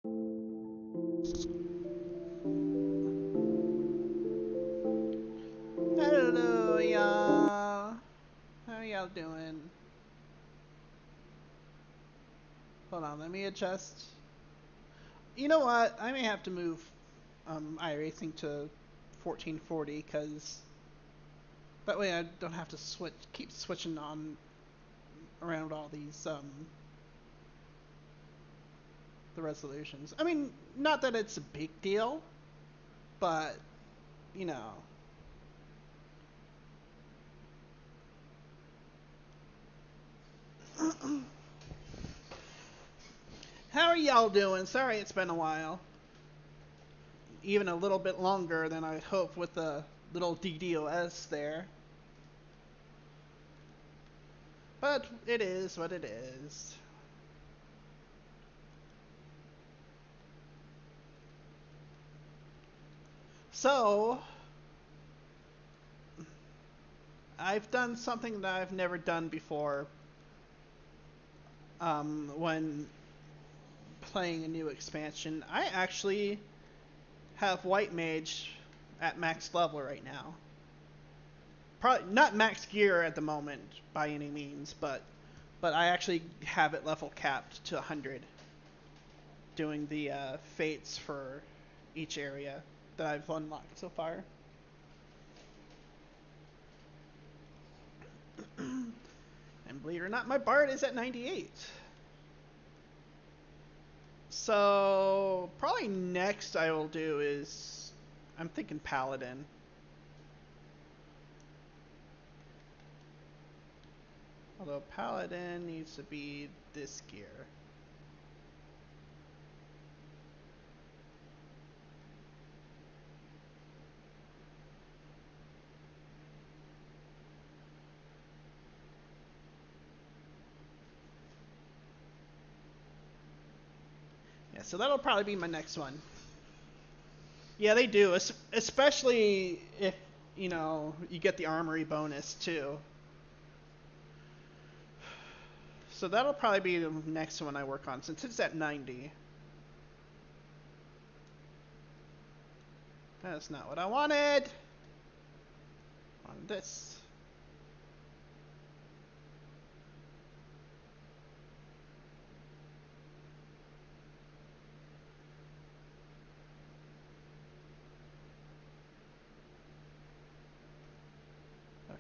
Hello, y'all. How y'all doing? Hold on, let me adjust. You know what? I may have to move iRacing to 1440 because that way I don't have to keep switching on around all these the resolutions. I mean, not that it's a big deal, but you know. How are y'all doing? Sorry it's been a while. Even a little bit longer than I'd hoped with the little DDoS there. But it is what it is. So, I've done something that I've never done before when playing a new expansion. I actually have White Mage at max level right now. Probably not max gear at the moment by any means, but I actually have it level capped to 100, doing the fates for each area that I've unlocked so far. And believe it or not, my Bard is at 98. So probably next I will do is I'm thinking Paladin. Although Paladin needs to be this gear. Yeah, so that'll probably be my next one. Yeah, they do, especially if you get the armory bonus too. So that'll probably be the next one I work on since it's at 90. That's not what I wanted. On this. Okay.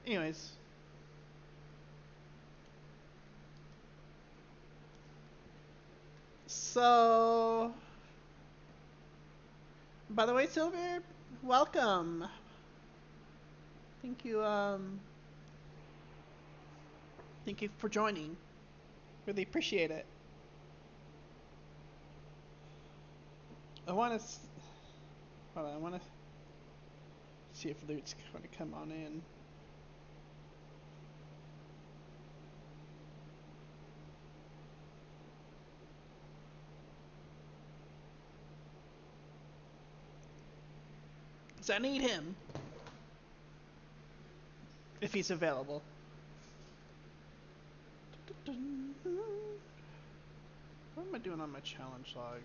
Anyways. So, by the way, Silver, welcome. Thank you. Thank you for joining. Really appreciate it. I want to. Hold on. I want to see if loot's going to come on in. Because I need him if he's available. What am I doing on my challenge log?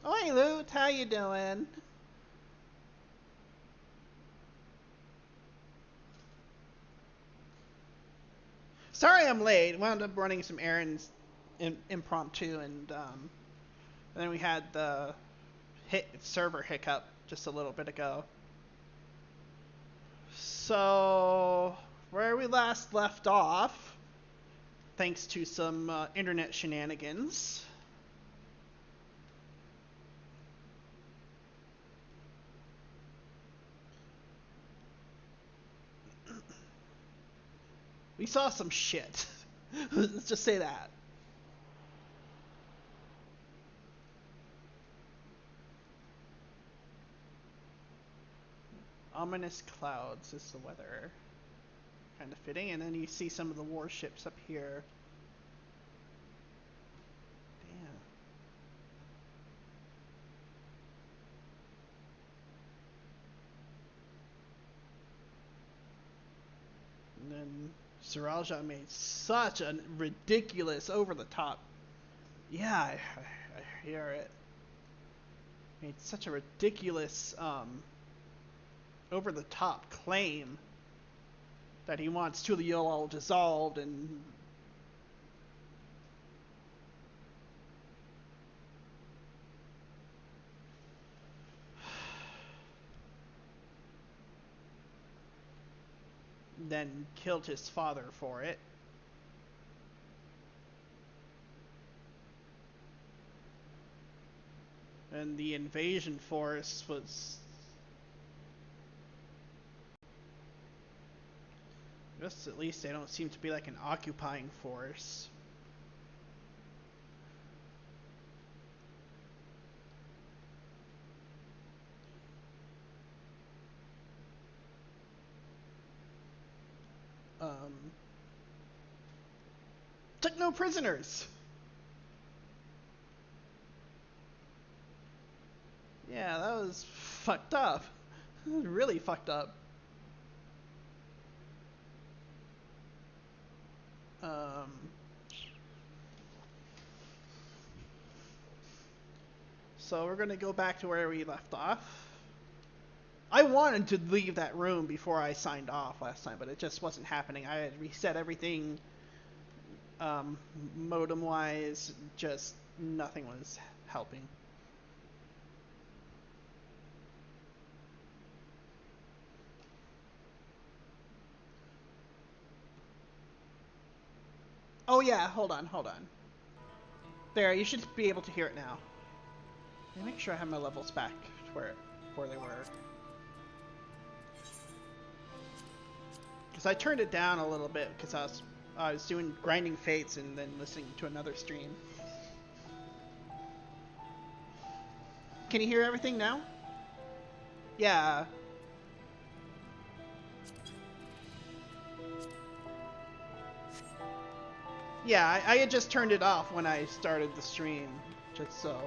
Oh, hey, Loot. How you doing? Sorry I'm late. Wound up running some errands impromptu, and then we had the server hiccup just a little bit ago. So, where we last left off, thanks to some internet shenanigans, we saw some shit. Let's just say that. Ominous clouds is the weather. Kind of fitting. And then you see some of the warships up here. Sriracha made such a ridiculous, over-the-top. Yeah, I hear it. Made such a ridiculous, over-the-top claim that he wants Tulio all dissolved and then killed his father for it. And the invasion force was just, at least they don't seem to be like an occupying force. Took no prisoners. Yeah, that was fucked up. Really fucked up. So we're gonna go back to where we left off. I wanted to leave that room before I signed off last time, but it just wasn't happening. I had reset everything, modem-wise, just nothing was helping. Oh yeah, hold on. There, you should be able to hear it now. Let me make sure I have my levels back to where they were. Because I turned it down a little bit because I was doing grinding fates and then listening to another stream. Can you hear everything now? Yeah. Yeah, I had just turned it off when I started the stream, just so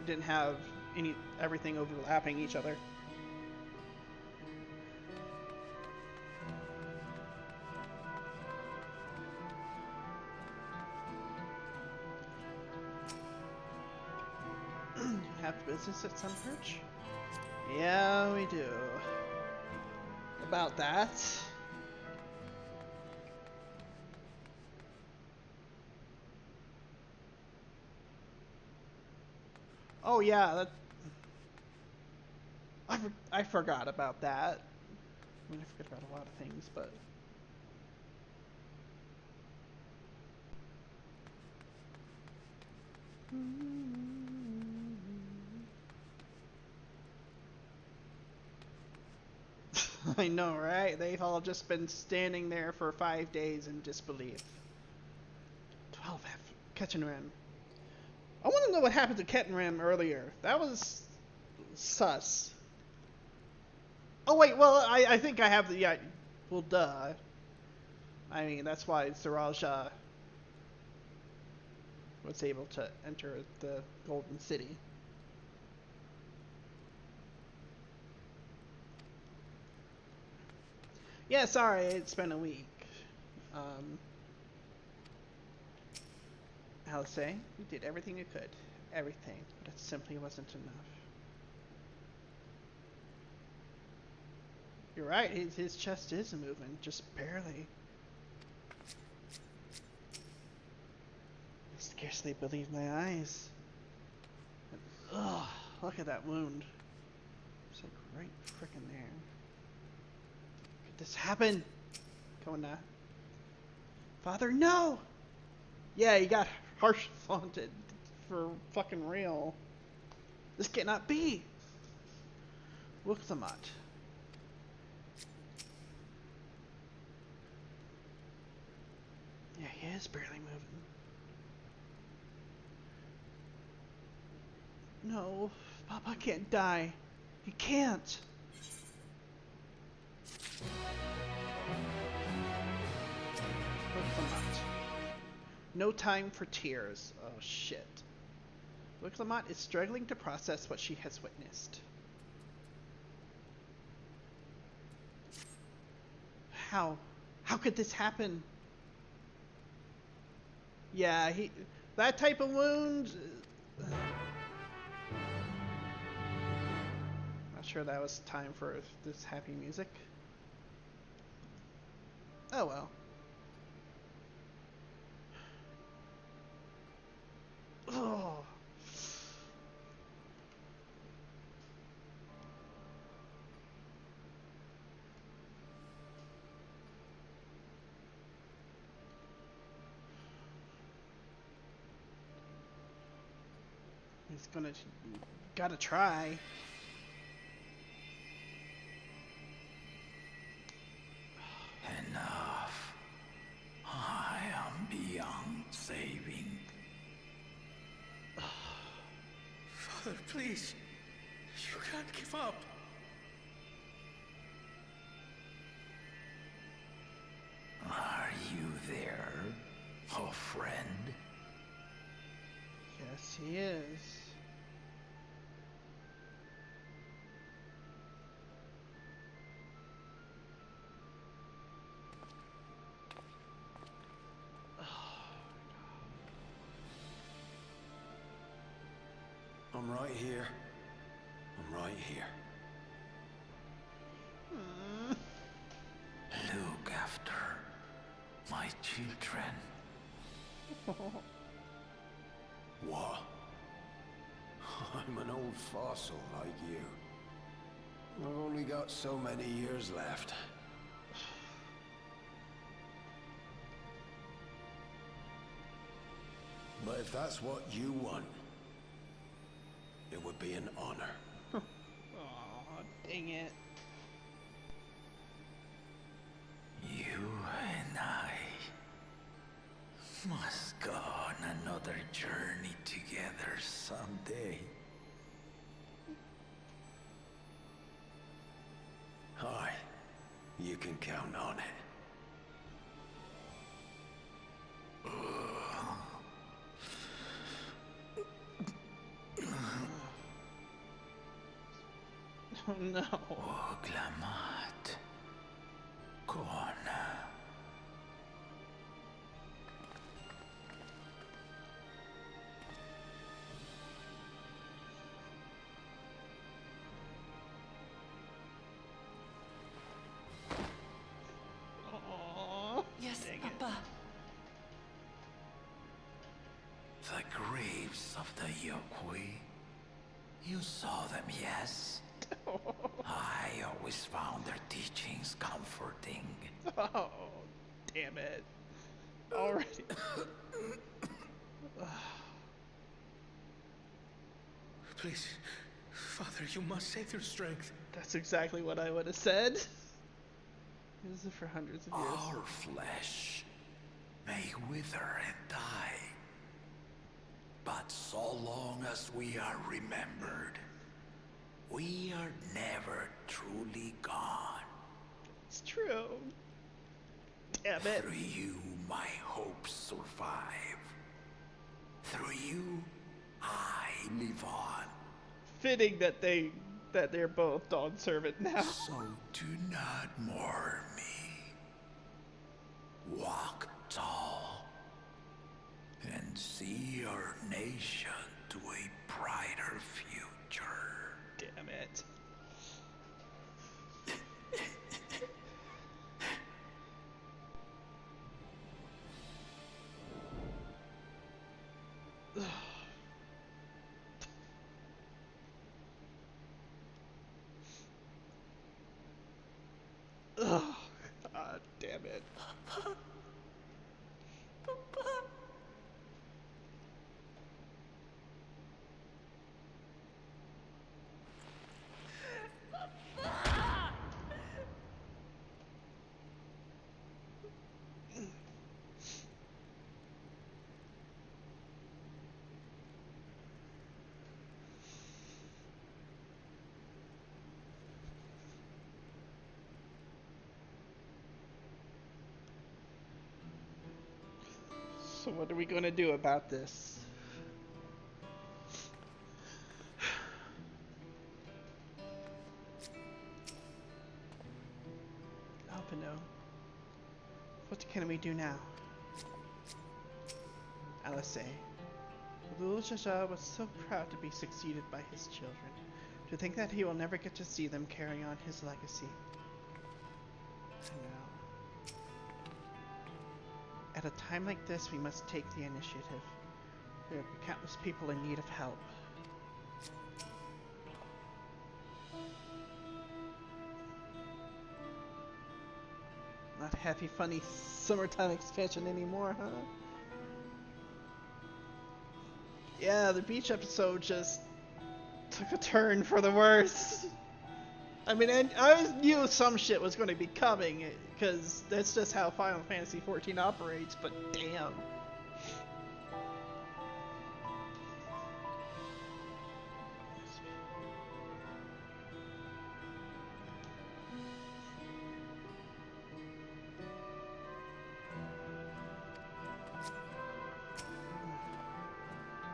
it didn't have everything overlapping each other. Have business at Sunperch? Yeah, we do. About that. Oh yeah, I forgot about that. I mean, I forget about a lot of things, but I know, right? They've all just been standing there for 5 days in disbelief. 12F, Ketchenram. I want to know what happened to Ketchenram earlier. That was sus. Oh wait, well, I think I have the, yeah, well, duh. I mean, that's why Sriracha was able to enter the Golden City. Yeah, sorry, it's been a week. How to say? We did everything we could. Everything. But it simply wasn't enough. You're right, his chest is moving, just barely. I scarcely believe my eyes. Ugh, look at that wound. It's like right frickin' there. Could this happen? Come on now. Father, no! Yeah, he got harsh flaunted for fucking real. This cannot be. Look the mutt. Yeah, he is barely moving. No, Papa can't die. He can't. Look the mutt. No time for tears. Oh shit. Wicklamat is struggling to process what she has witnessed. How How could this happen? Yeah, that type of wound. Not sure that was time for this happy music. Oh well. Oh. He's gotta try. Enough. I am beyond saving. Father, please. You can't give up. Are you there, oh friend? Yes, he is. I'm right here. I'm right here. Look after my children. What? I'm an old fossil like you. I've only got so many years left. But if that's what you want, it would be an honor. Aw, dang it. You and I must go on another journey together someday. Aye, you can count on it. Oh no. Oglamat. Kona. Aww. Yes, Dang it. Papa. The graves of the Yokoi. You saw them, yes? I always found their teachings comforting. Oh, damn it. Already. Please, Father, you must save your strength. That's exactly what I would have said. This is for hundreds of years. Our flesh may wither and die, but so long as we are remembered, we are never truly gone. It's true. Damn it. Through you, my hopes survive. Through you, I live on. Fitting that they're both Dawn Servant now. So do not mourn me. Walk tall and see our nation to a brighter future. Damn it. Ugh. God damn it. So what are we going to do about this? Alpino. do now? Alisei. The Lujaja was so proud to be succeeded by his children. To think that he will never get to see them carry on his legacy. I know. At a time like this, we must take the initiative. There are countless people in need of help. Not happy, funny summertime expansion anymore, huh? Yeah, the beach episode just took a turn for the worse. I mean, I knew some shit was going to be coming, because that's just how Final Fantasy XIV operates, but damn.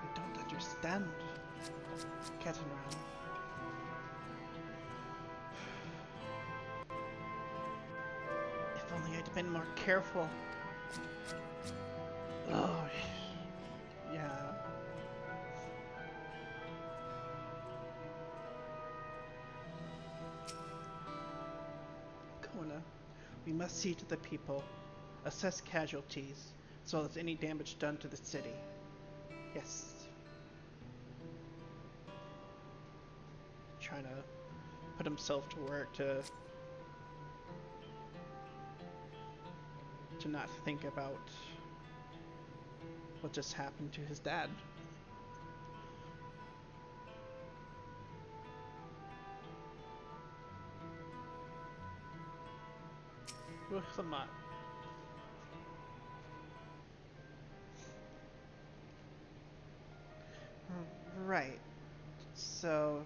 I don't understand, Catamaran. If only I'd been more careful. Oh, yeah. Kona, we must see to the people, assess casualties, as well as any damage done to the city. Yes. Trying to put himself to work to not think about what just happened to his dad. Ruchlamot. Right. So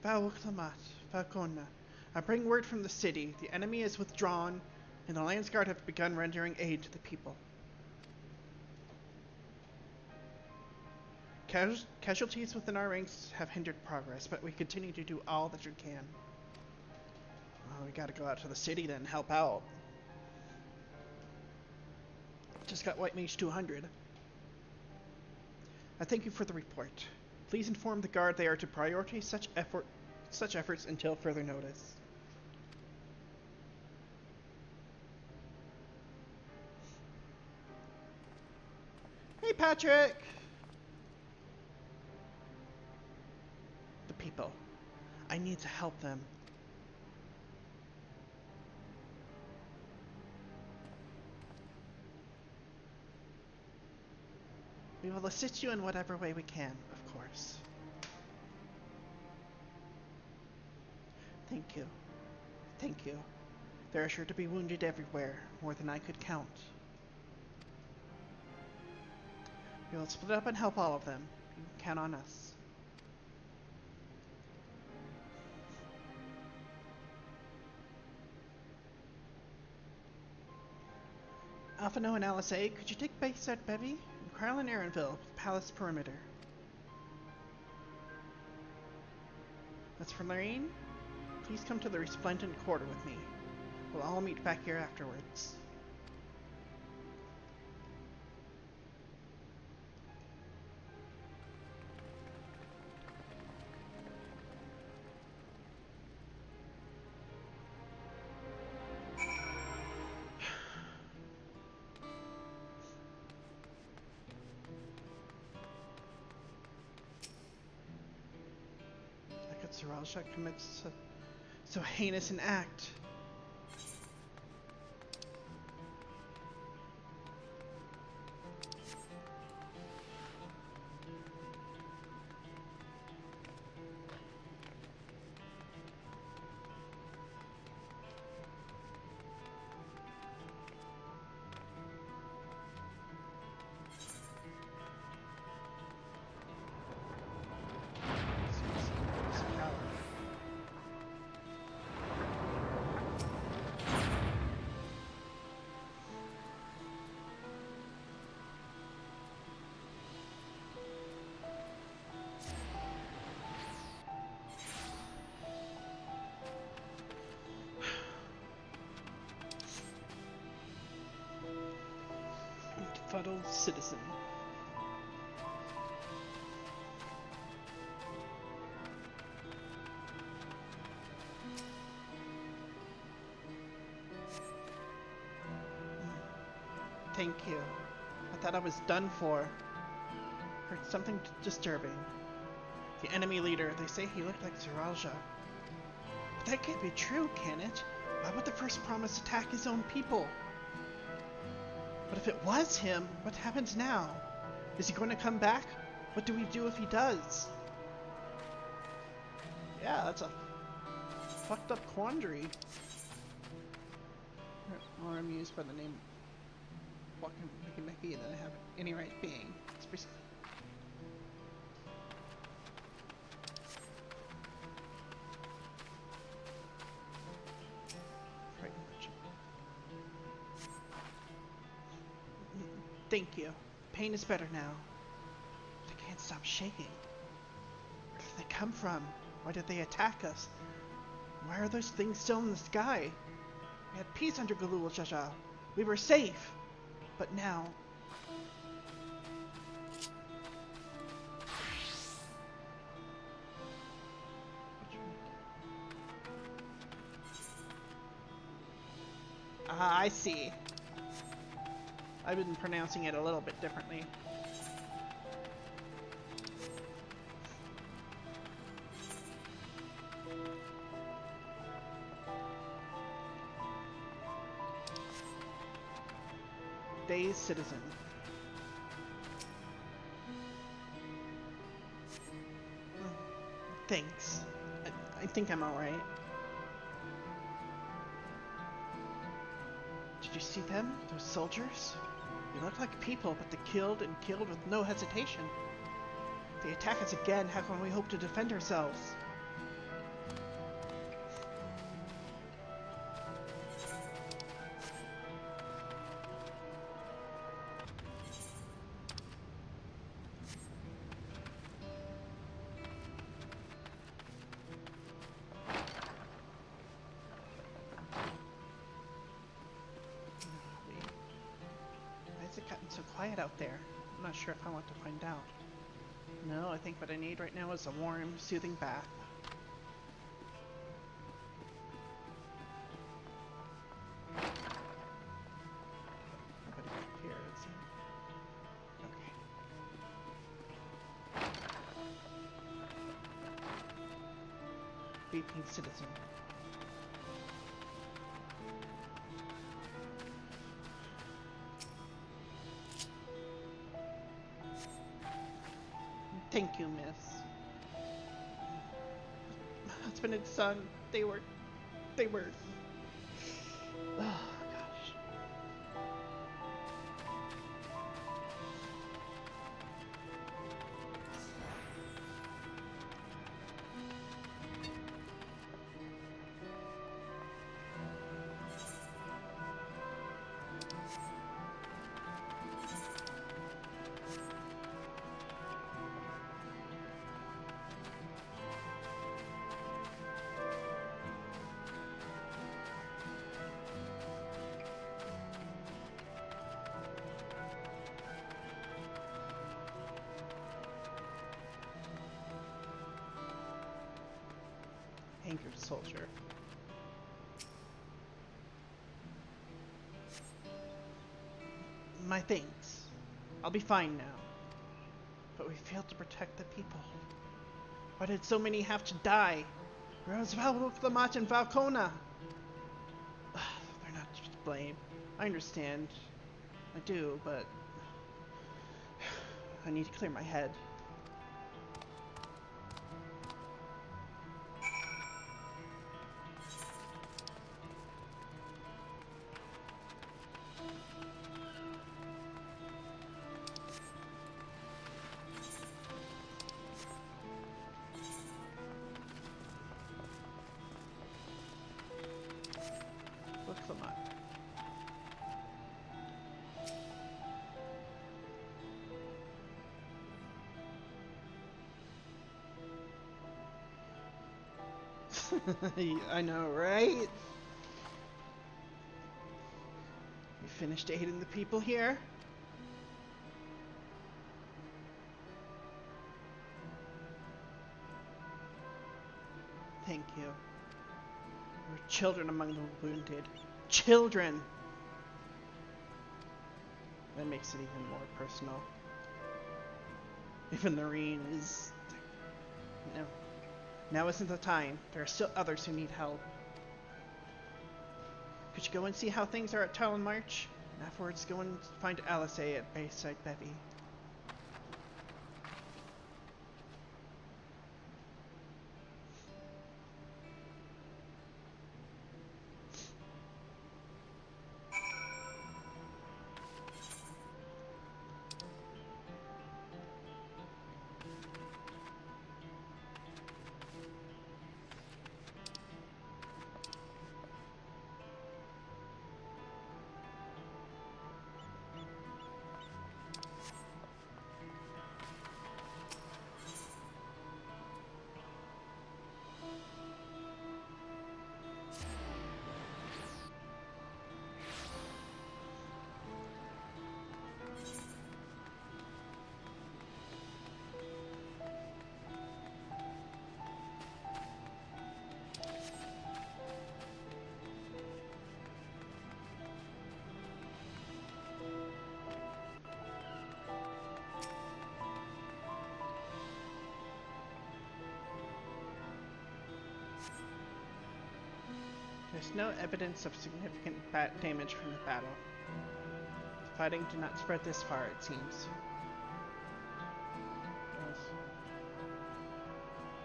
Ruchlamot, Falcona. I bring word from the city. The enemy is withdrawn, and the Lions Guard have begun rendering aid to the people. Casualties within our ranks have hindered progress, but we continue to do all that we can. Well, we gotta go out to the city then, help out. Just got White Mage 200. I thank you for the report. Please inform the Guard they are to prioritize such efforts until further notice. Hey, Patrick! The people. I need to help them. We will assist you in whatever way we can, of course. Thank you. Thank you. There are sure to be wounded everywhere, more than I could count. We will split up and help all of them. You can count on us. Alphino and Alisei, could you take base at Bevy? And Carl and Aaronville, Palace Perimeter. As for Lorraine, please come to the Resplendent Quarter with me. We'll all meet back here afterwards. Saralja commits so heinous an act. befuddled citizen. Thank you. I thought I was done for. Heard something disturbing. The enemy leader, they say he looked like Zaraja. But that can't be true, can it? Why would the first promise attack his own people? But if it was him, what happens now? Is he going to come back? What do we do if he does? Yeah, that's a fucked up quandary. More amused by the name Walking Mickey than I have any right being. It's Thank you. Pain is better now. But I can't stop shaking. Where did they come from? Why did they attack us? Why are those things still in the sky? We had peace under Galul Jaja. We were safe. But now... Ah, I see. I've been pronouncing it a little bit differently. Dazed citizen. Thanks. I think I'm alright. Did you see them? Those soldiers? They look like people, but they killed and killed with no hesitation. If they attack us again, how can we hope to defend ourselves? So quiet out there. I'm not sure if I want to find out. No, I think what I need right now is a warm, soothing bath. Nobody up here, it seems. Okay. Beeping citizen. Thank you, miss. My husband and son, they were... Oh, gosh. Angered soldier. My thanks. I'll be fine now. But we failed to protect the people. Why did so many have to die? Roosevelt, Lamat, and Valcona! They're not to blame. I understand. I do, but... I need to clear my head. I know, right? You finished aiding the people here? Thank you. We're children among the wounded. Children! That makes it even more personal. Even Lorene is... No. Now isn't the time. There are still others who need help. Could you go and see how things are at Talon March? And afterwards go and find Alice at Bayside Bevy. There's no evidence of significant damage from the battle. The fighting did not spread this far, it seems. Yes.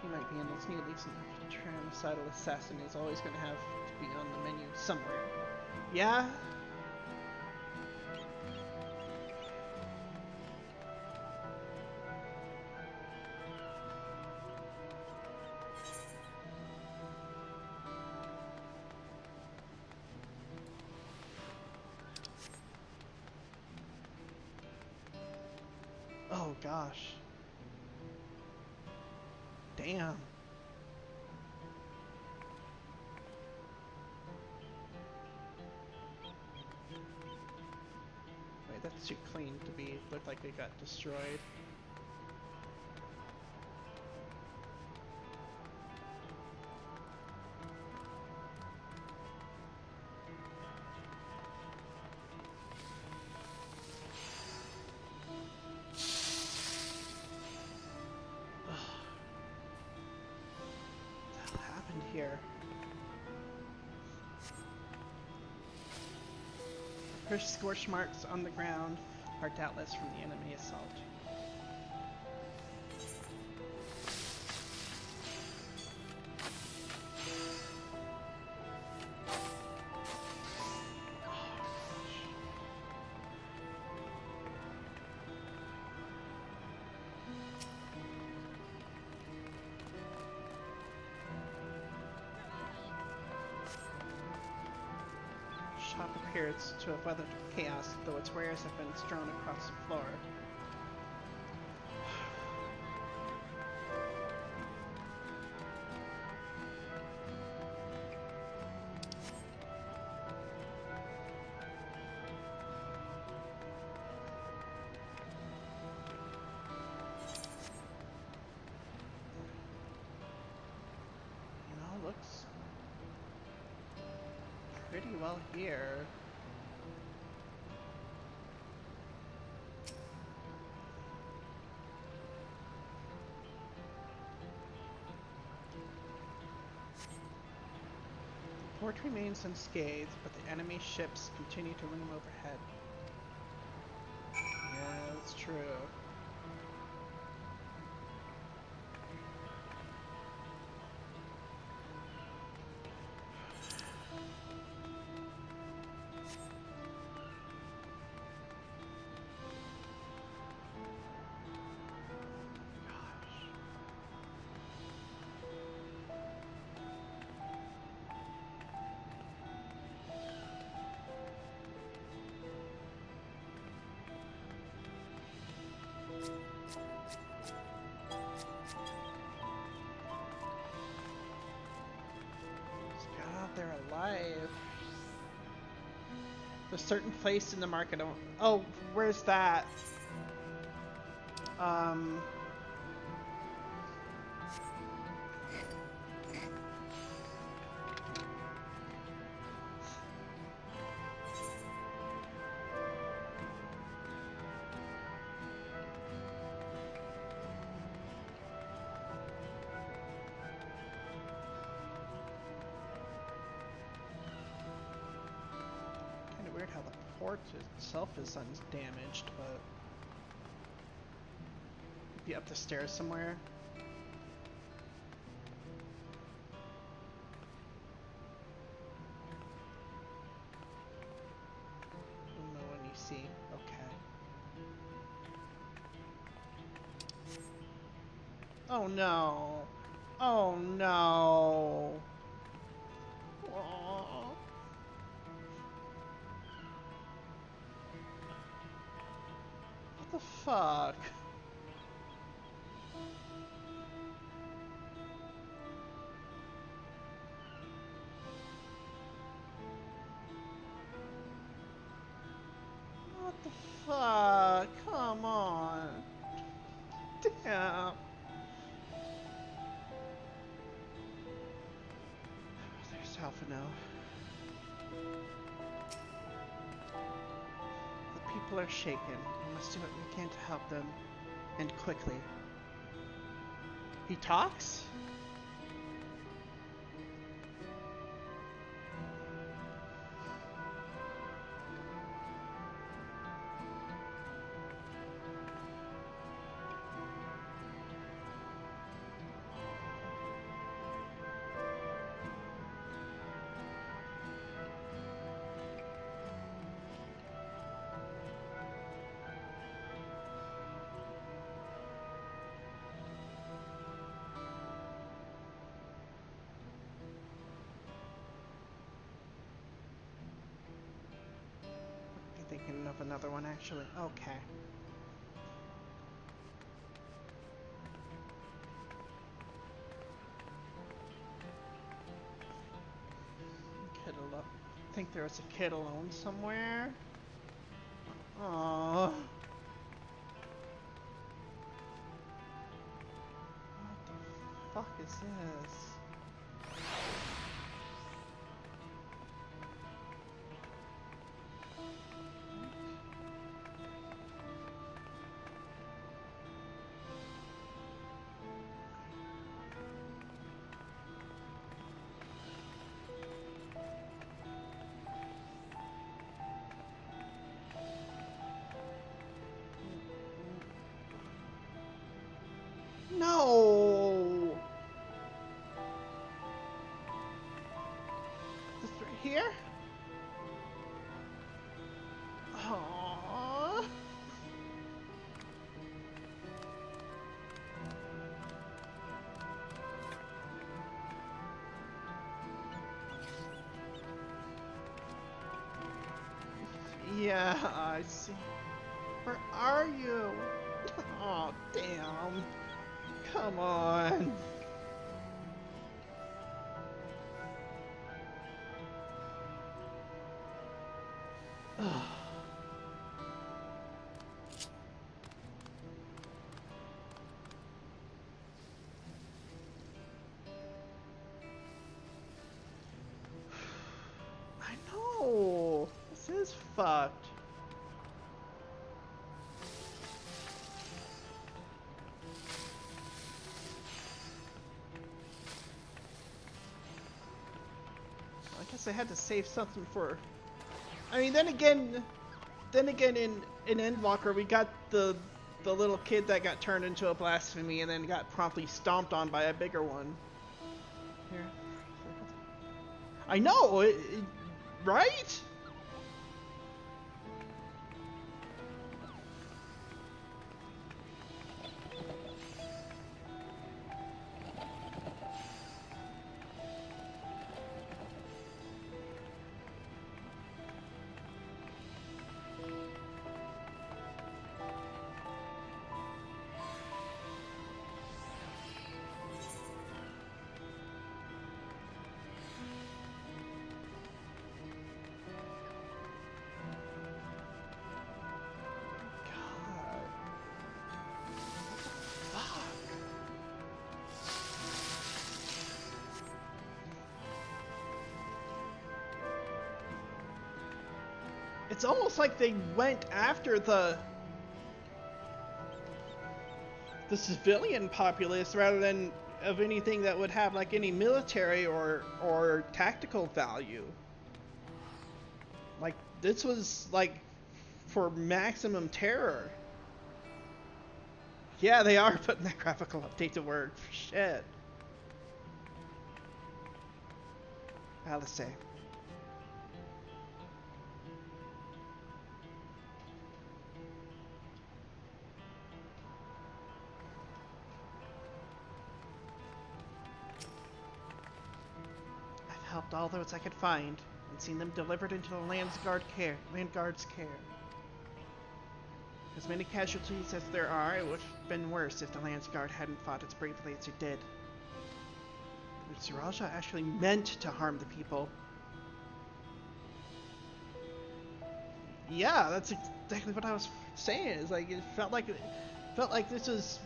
He might be in his new lease. Termicidal assassin is always going to have to be on the menu somewhere. Yeah? Oh gosh. Damn. Wait, that's too clean to be look like it got destroyed. Here. Her scorch marks on the ground are doubtless from the enemy assault. Shop appears to have weathered chaos, though its wares have been strewn across the floor. You know, looks pretty well here. The port remains unscathed, but the enemy ships continue to loom overhead. Yeah, that's true. They're alive. There's a certain place in the market. Oh, where's that? port itself is undamaged, but be up the stairs somewhere. No one you see. Okay. Oh no! Oh no! Aww. What the fuck? What the fuck? Come on. Damn. There's Alpha now. The people are shaken. We must do what we can to help them. And quickly. He talks? Thinking of another one actually. Okay. Kid alone. I think there was a kid alone somewhere. Aww. What the fuck is this? No! This right here? Aww. Yeah, I see. Where are you? Oh, damn. Come on. I know. This is fucked. I guess I had to save something for. I mean, then again, in Endwalker we got the little kid that got turned into a blasphemy and then got promptly stomped on by a bigger one. Here, I know, right? It's almost like they went after the civilian populace rather than of anything that would have like any military or tactical value. Like this was like for maximum terror. Yeah, they are putting that graphical update to work. Shit. Alice. I've helped all those I could find and seen them delivered into the Landguard's care. As many casualties as there are, it would have been worse if the Landguard hadn't fought as bravely as it did. But Siraja actually meant to harm the people. Yeah, that's exactly what I was saying. Is like it felt like this was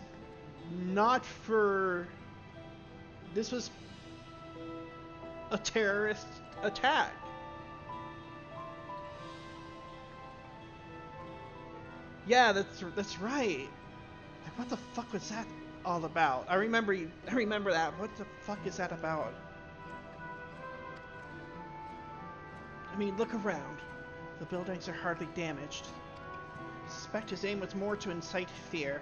not for. This was a terrorist attack. Yeah, that's right. Like, what the fuck was that all about? I remember that. What the fuck is that about? I mean, look around. The buildings are hardly damaged. I suspect his aim was more to incite fear,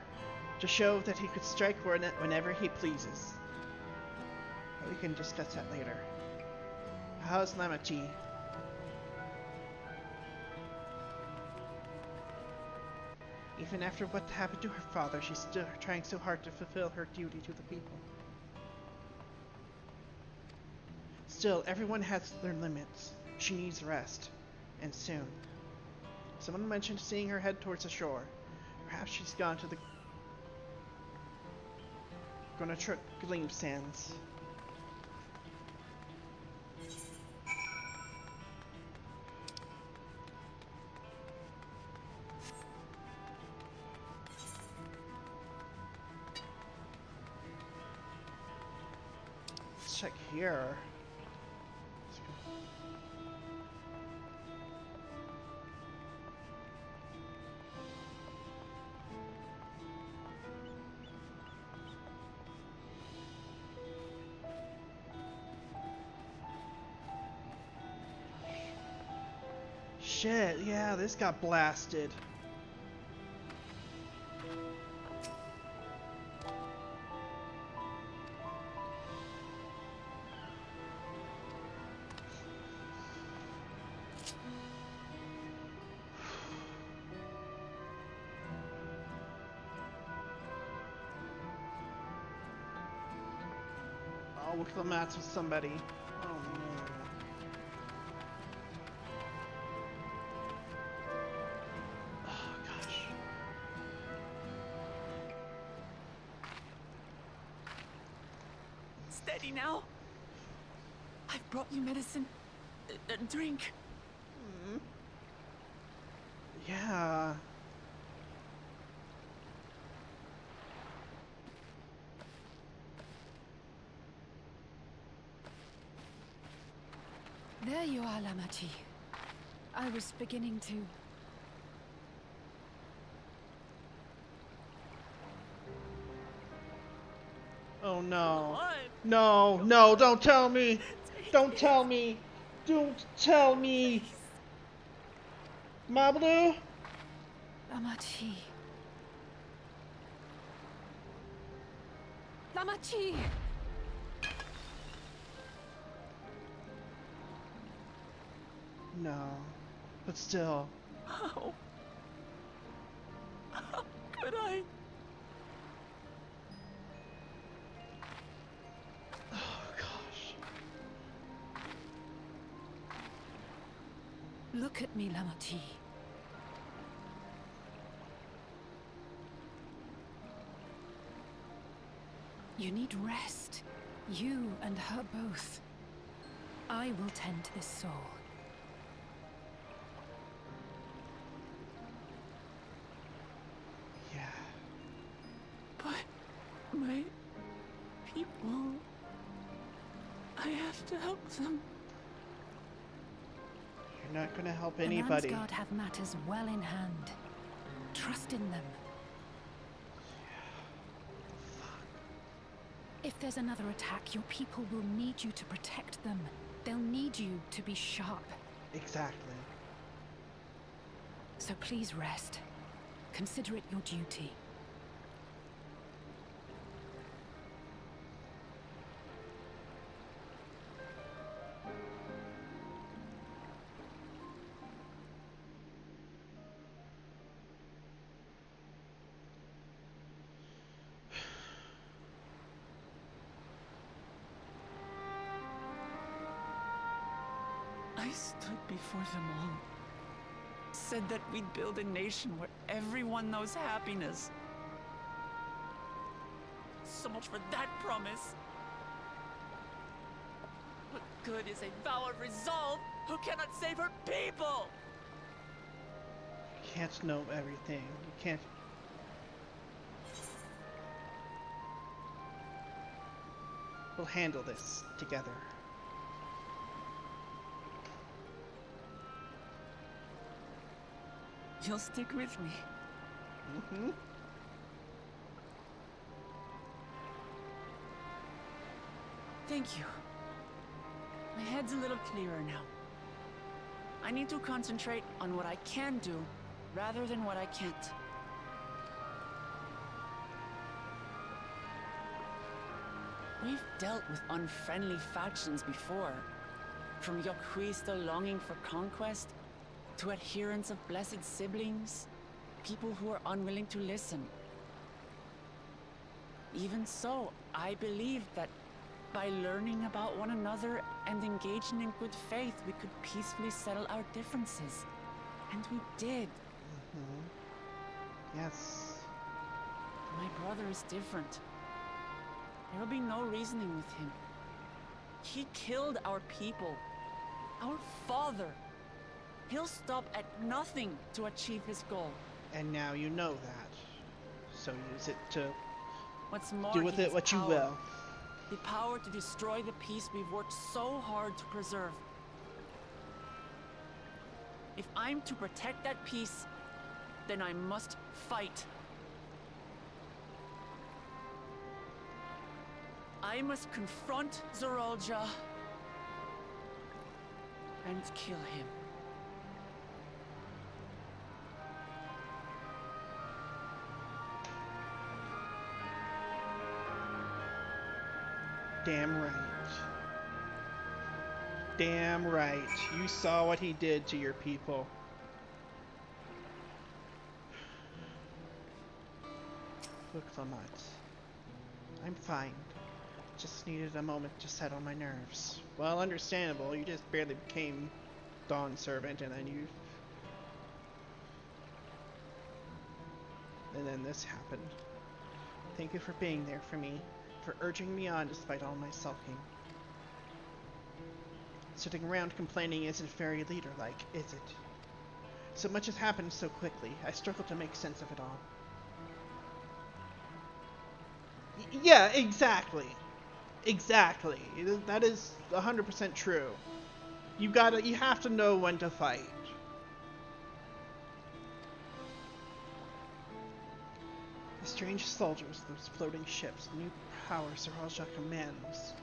to show that he could strike whenever he pleases. But we can discuss that later. How's Lamachi? Even after what happened to her father, she's still trying so hard to fulfill her duty to the people. Still, everyone has their limits. She needs rest. And soon. Someone mentioned seeing her head towards the shore. Perhaps she's gone to the Gleam Sands. Let's check here. Shit, yeah, this got blasted. I'll look at the mats with somebody. Oh no. Steady now. I've brought you medicine. A drink. Yeah. There you are, Lamachi. I was beginning to... Oh no. No, no, don't tell me. Don't tell me. Don't tell me. Mablu? Lamachi. Lamachi! No. But still. How? How could I? Oh gosh. Look at me, Lamachi. You need rest. You and her both. I will tend to this soul. Yeah. But my people... I have to help them. You're not gonna help The anybody. Landsguard have matters well in hand. Trust in them. If there's another attack, your people will need you to protect them. They'll need you to be sharp. Exactly. So please rest. Consider it your duty. I stood before them all. Said that we'd build a nation where everyone knows happiness. So much for that promise. What good is a vow of resolve who cannot save her people? You can't know everything. You can't. We'll handle this together. You'll stick with me. Mm-hmm. Thank you. My head's a little clearer now. I need to concentrate on what I can do, rather than what I can't. We've dealt with unfriendly factions before. From Yokuisto longing for conquest, to adherents of blessed siblings, people who are unwilling to listen. Even so, I believe that by learning about one another and engaging in good faith, we could peacefully settle our differences. And we did. Mm-hmm. Yes. My brother is different. There will be no reasoning with him. He killed our people, our father. He'll stop at nothing to achieve his goal. And now you know that. So use it to What's more, do with he it has what you power. will. The power to destroy the peace we've worked so hard to preserve. If I'm to protect that peace, then I must fight. I must confront Zorolja and kill him. Damn right. Damn right. You saw what he did to your people. Look, Lamont. I'm fine. Just needed a moment to settle my nerves. Well, understandable. You just barely became Dawn Servant, and then this happened. Thank you for being there for me, for urging me on despite all my sulking. Sitting around complaining isn't very leader-like, is it? So much has happened so quickly, I struggle to make sense of it all. Yeah, exactly. Exactly. That is 100% true. You have to know when to fight. The strange soldiers, those floating ships, new powers Zorolja commands.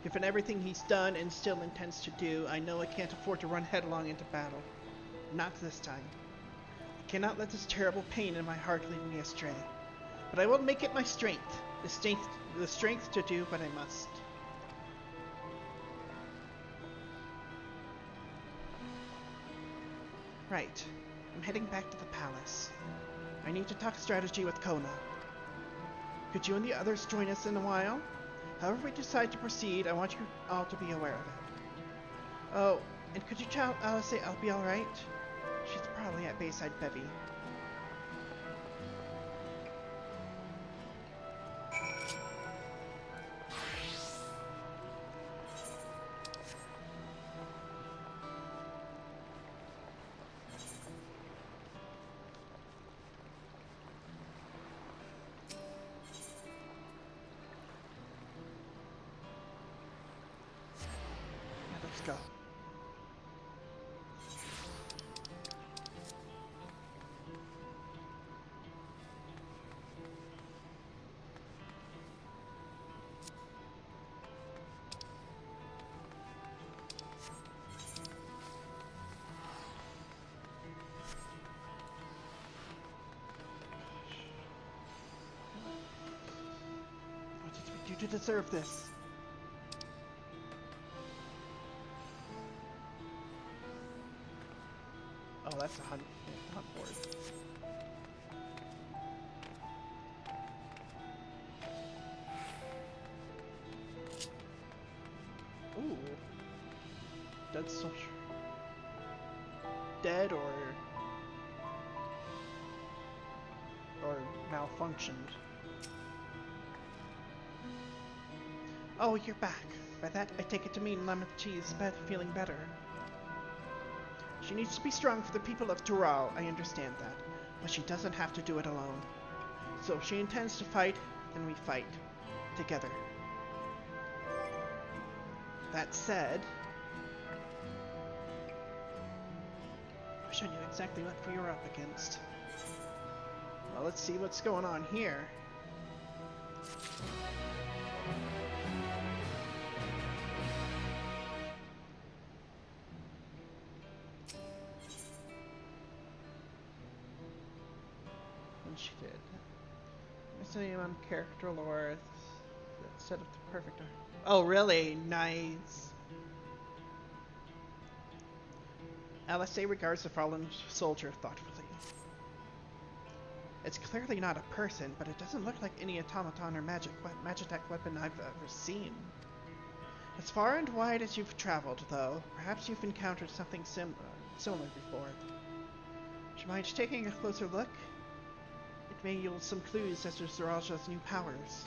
Given everything he's done and still intends to do, I know I can't afford to run headlong into battle. Not this time. I cannot let this terrible pain in my heart lead me astray. But I will make it my strength. The strength to do what I must. Right. I'm heading back to the palace. I need to talk strategy with Kona. Could you and the others join us in a while? However we decide to proceed, I want you all to be aware of it. Oh, and could you tell Alice I'll be alright? She's probably at Bayside Bevy. Let's go. you to deserve this. Oh, that's a hunt board. Ooh. Dead soldier. Dead or malfunctioned. Oh, you're back. By that, I take it to mean Lemon Cheese is feeling better. She needs to be strong for the people of Tural, I understand that. But she doesn't have to do it alone. So if she intends to fight, then we fight. Together. That said, I wish I knew exactly what we were up against. Well, let's see what's going on here. And she did. Missing on character lore. Set up the perfect. Oh, really? Nice. LSA regards the fallen soldier thoughtfully. It's clearly not a person, but it doesn't look like any automaton or magitech weapon I've ever seen. As far and wide as you've traveled, though, perhaps you've encountered something similar before. Would you mind taking a closer look? It may yield some clues as to Zaraja's new powers.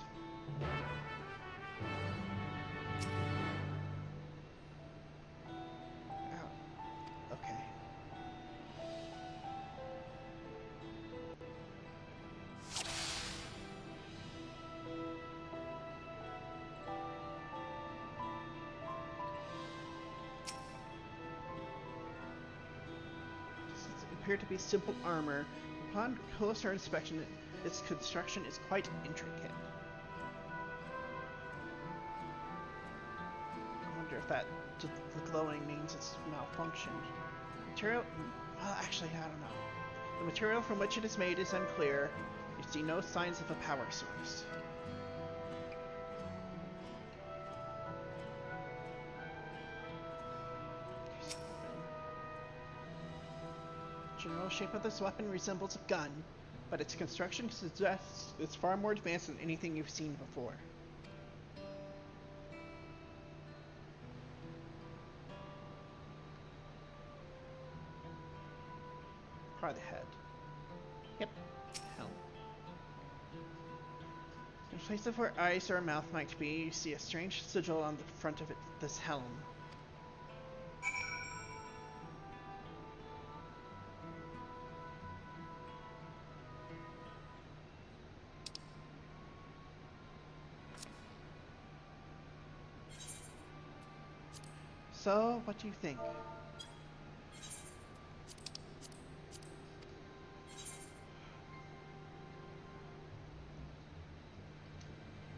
Oh, okay. Appear to be simple armor. Upon closer inspection, its construction is quite intricate. I wonder if the glowing means it's malfunctioned. Material? Well, actually, I don't know. The material from which it is made is unclear. You see no signs of a power source. The general shape of this weapon resembles a gun, but its construction suggests it's far more advanced than anything you've seen before. Probably the head. Yep. Helm. In place of where eyes or a mouth might be, you see a strange sigil on the front of this helm. So, what do you think?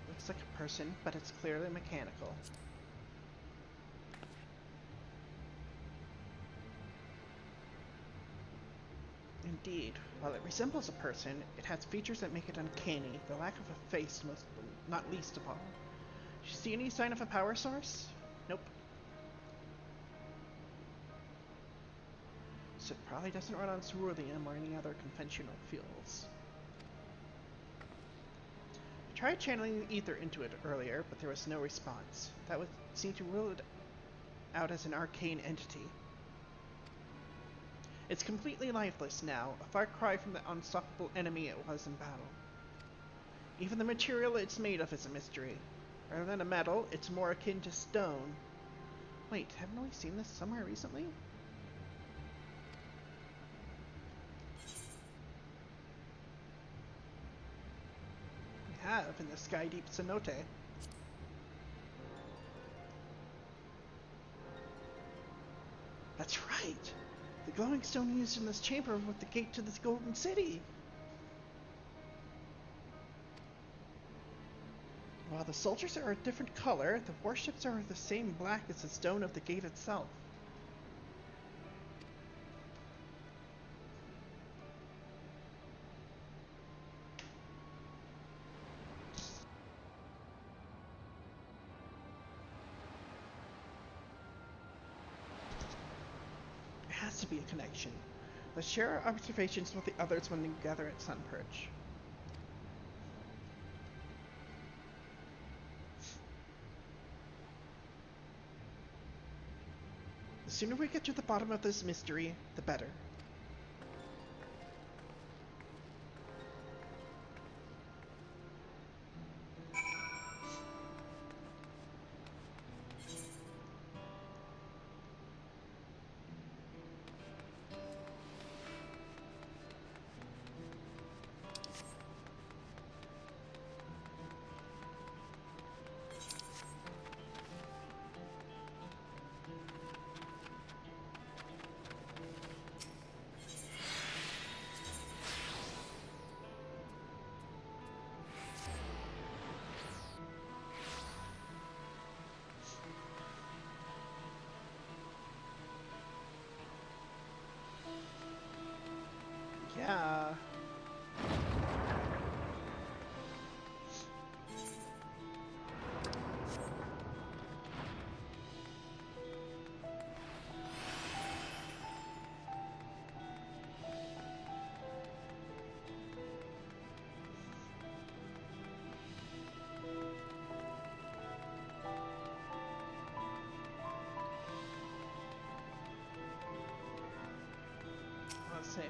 Looks like a person, but it's clearly mechanical. Indeed, while it resembles a person, it has features that make it uncanny, the lack of a face not least of all. Do you see any sign of a power source? Nope. So it probably doesn't run on cerulean or any other conventional fuels. I tried channeling the ether into it earlier, but there was no response. That would seem to rule it out as an arcane entity. It's completely lifeless now, a far cry from the unstoppable enemy it was in battle. Even the material it's made of is a mystery. Rather than a metal, it's more akin to stone. Wait, haven't we seen this somewhere recently? We have, in the Sky Deep Cenote. That's right! The glowing stone used in this chamber was the gate to this golden city! While the soldiers are a different color, the warships are the same black as the stone of the gate itself. has to be a connection. Let's share our observations with the others when we gather at Sunperch. The sooner we get to the bottom of this mystery, the better. Yeah. Let's see.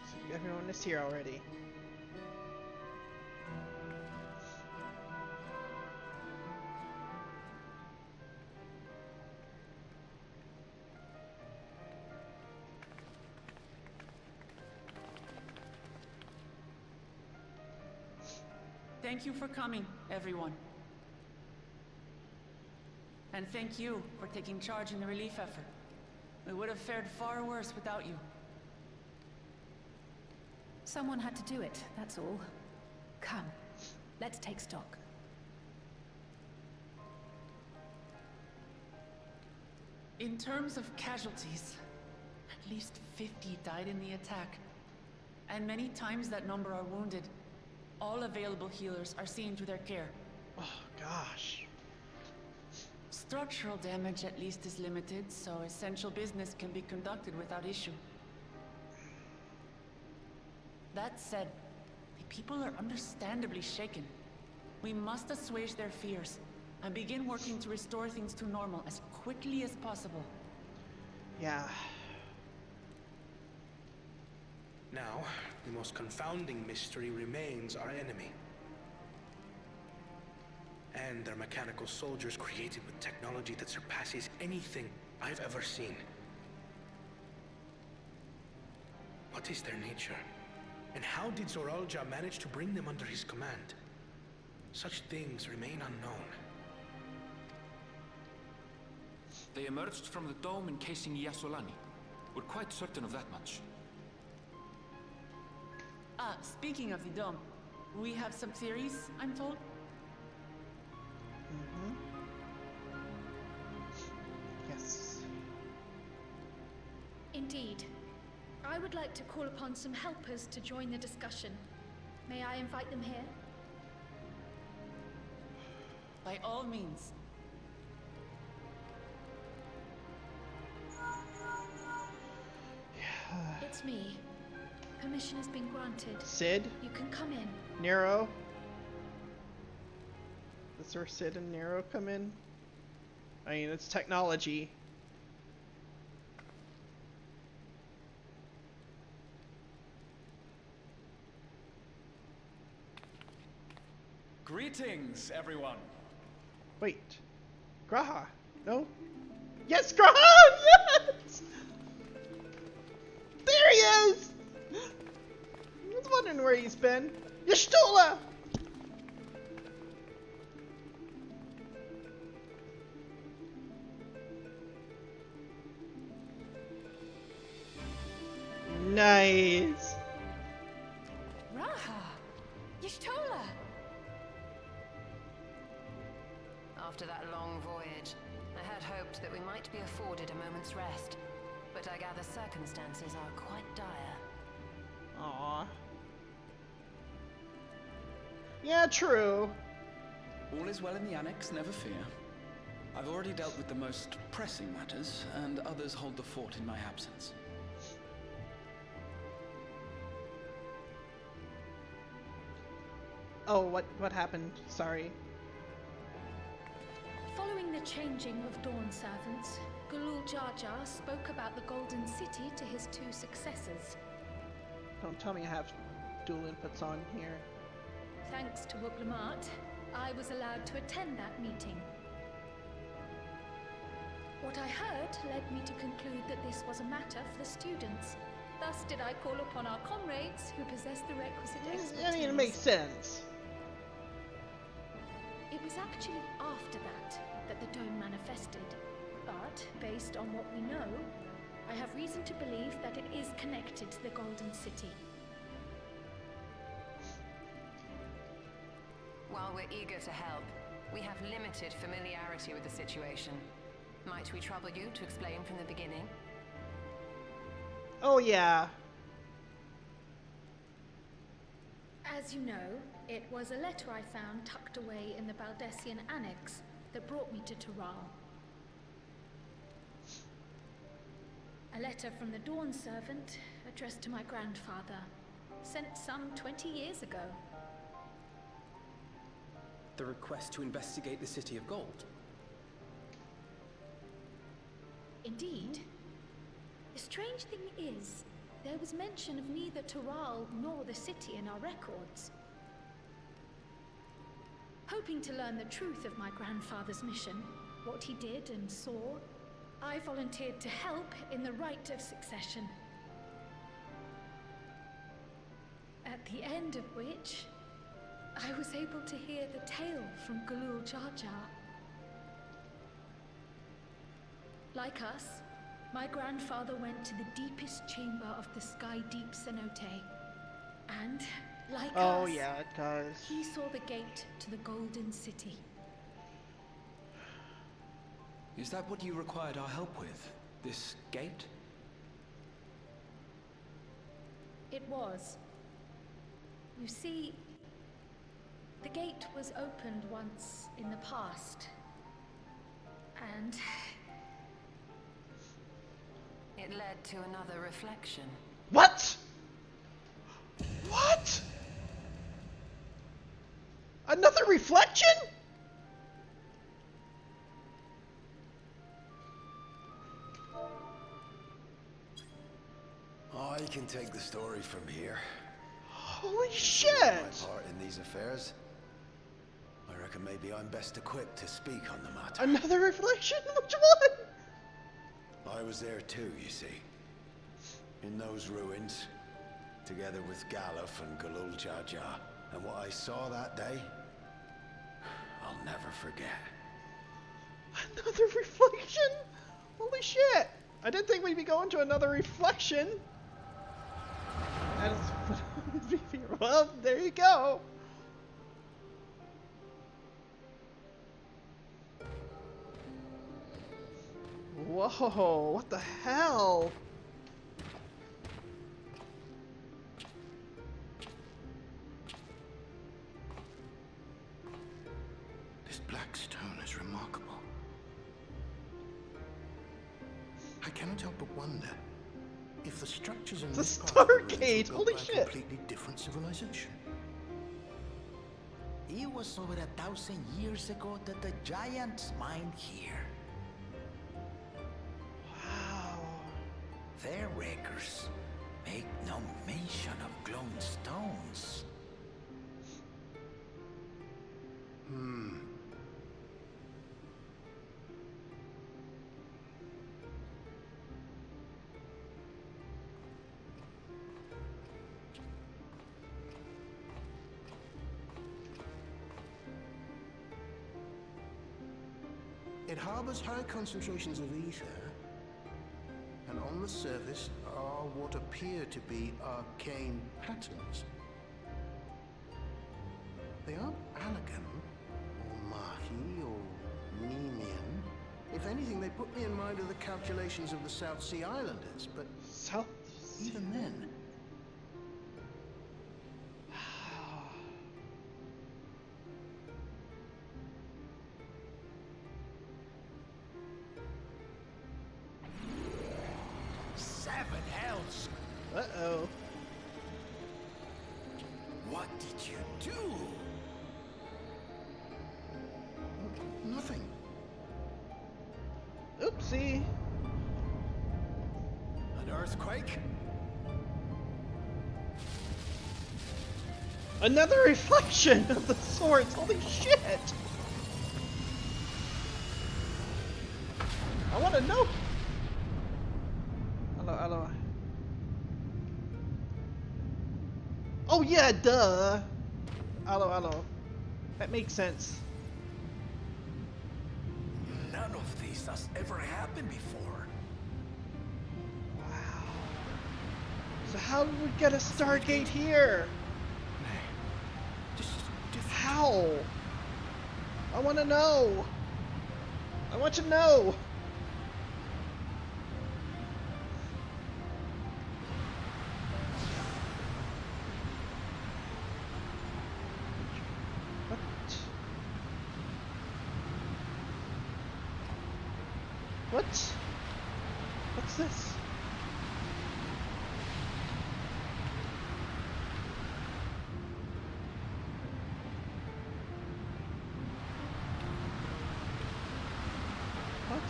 So everyone is here already. Thank you for coming, everyone. And thank you for taking charge in the relief effort. We would have fared far worse without you. Someone had to do it, that's all. Come, let's take stock. In terms of casualties, at least 50 died in the attack. And many times that number are wounded. All available healers are seen to their care. Oh, gosh. Structural damage at least is limited, so essential business can be conducted without issue. That said, the people are understandably shaken. We must assuage their fears and begin working to restore things to normal as quickly as possible. Yeah. Now, the most confounding mystery remains our enemy. And their mechanical soldiers created with technology that surpasses anything I've ever seen. What is their nature? And how did Zoralja manage to bring them under his command? Such things remain unknown. They emerged from the dome encasing Yasolani. We're quite certain of that much. Speaking of the dome, we have some theories, I'm told. Yes. Indeed. I would like to call upon some helpers to join the discussion. May I invite them here? By all means. It's me. Permission has been granted. Sid? You can come in. Nero? That's where Sid and Nero come in? I mean, it's technology. Greetings, everyone. Wait. Graha? No? Yes, Graha! Yes! There he is! I was wondering where he's been. Y'shtola! Nice. Raha! Y'shtola! After that long voyage, I had hoped that we might be afforded a moment's rest. But I gather circumstances are quite dire. Aww. Yeah, true. All is well in the annex, never fear. I've already dealt with the most pressing matters, and others hold the fort in my absence. Oh, what happened? Sorry. Following the changing of Dawn servants, Galul Jar Jar spoke about the Golden City to his two successors. Don't tell me I have dual inputs on here. Thanks to Wuglamat, I was allowed to attend that meeting. What I heard led me to conclude that this was a matter for the students. Thus did I call upon our comrades who possess the requisite expertise. I mean, it makes sense. It was actually after that the dome manifested. But, based on what we know, I have reason to believe that it is connected to the Golden City. While we're eager to help, we have limited familiarity with the situation. Might we trouble you to explain from the beginning? Oh yeah. As you know, it was a letter I found tucked away in the Baldessian Annex that brought me to Tural. A letter from the Dawn servant addressed to my grandfather, sent some 20 years ago. The request to investigate the City of Gold. Indeed. The strange thing is, there was mention of neither Tural nor the city in our records. Hoping to learn the truth of my grandfather's mission, what he did and saw, I volunteered to help in the rite of succession. At the end of which, I was able to hear the tale from Galul Jar Jar. Like us, my grandfather went to the deepest chamber of the Sky Deep Cenote. And, like us, yeah, it does. he saw the gate to the Golden City. Is that what you required our help with? This gate? It was. You see, the gate was opened once in the past. And it led to another reflection. What? What? Another reflection? I can take the story from here. Holy shit! My part in these affairs. I reckon maybe I'm best equipped to speak on the matter. Another reflection? Which one? I was there too, you see. In those ruins, together with Galuf and Galul Jar Jar. And what I saw that day, I'll never forget. Another reflection? Holy shit! I didn't think we'd be going to another reflection. That is... well, there you go. Whoa, what the hell? This black stone is remarkable. I cannot help but wonder if the structures in The this part of the ruins Stargate, were built holy by a shit. completely different civilization. It was over 1,000 years ago that the giants mined here. Wow. Their records make no mention of glowing stones. It harbors high concentrations of ether, and on the surface are what appear to be arcane patterns. They aren't Allegan, or Mahi, or Nemean. If anything, they put me in mind of the calculations of the South Sea Islanders, but South. even then... heaven hells! Uh-oh. What did you do? Nothing. Oopsie. An earthquake? Another reflection of the swords. Holy shit! I want to know. Hello. Oh yeah, duh. Hello. That makes sense. None of this has ever happened before. Wow. So how did we get a Stargate here? This is different. How? I want to know. I want to know. What? What's this? What?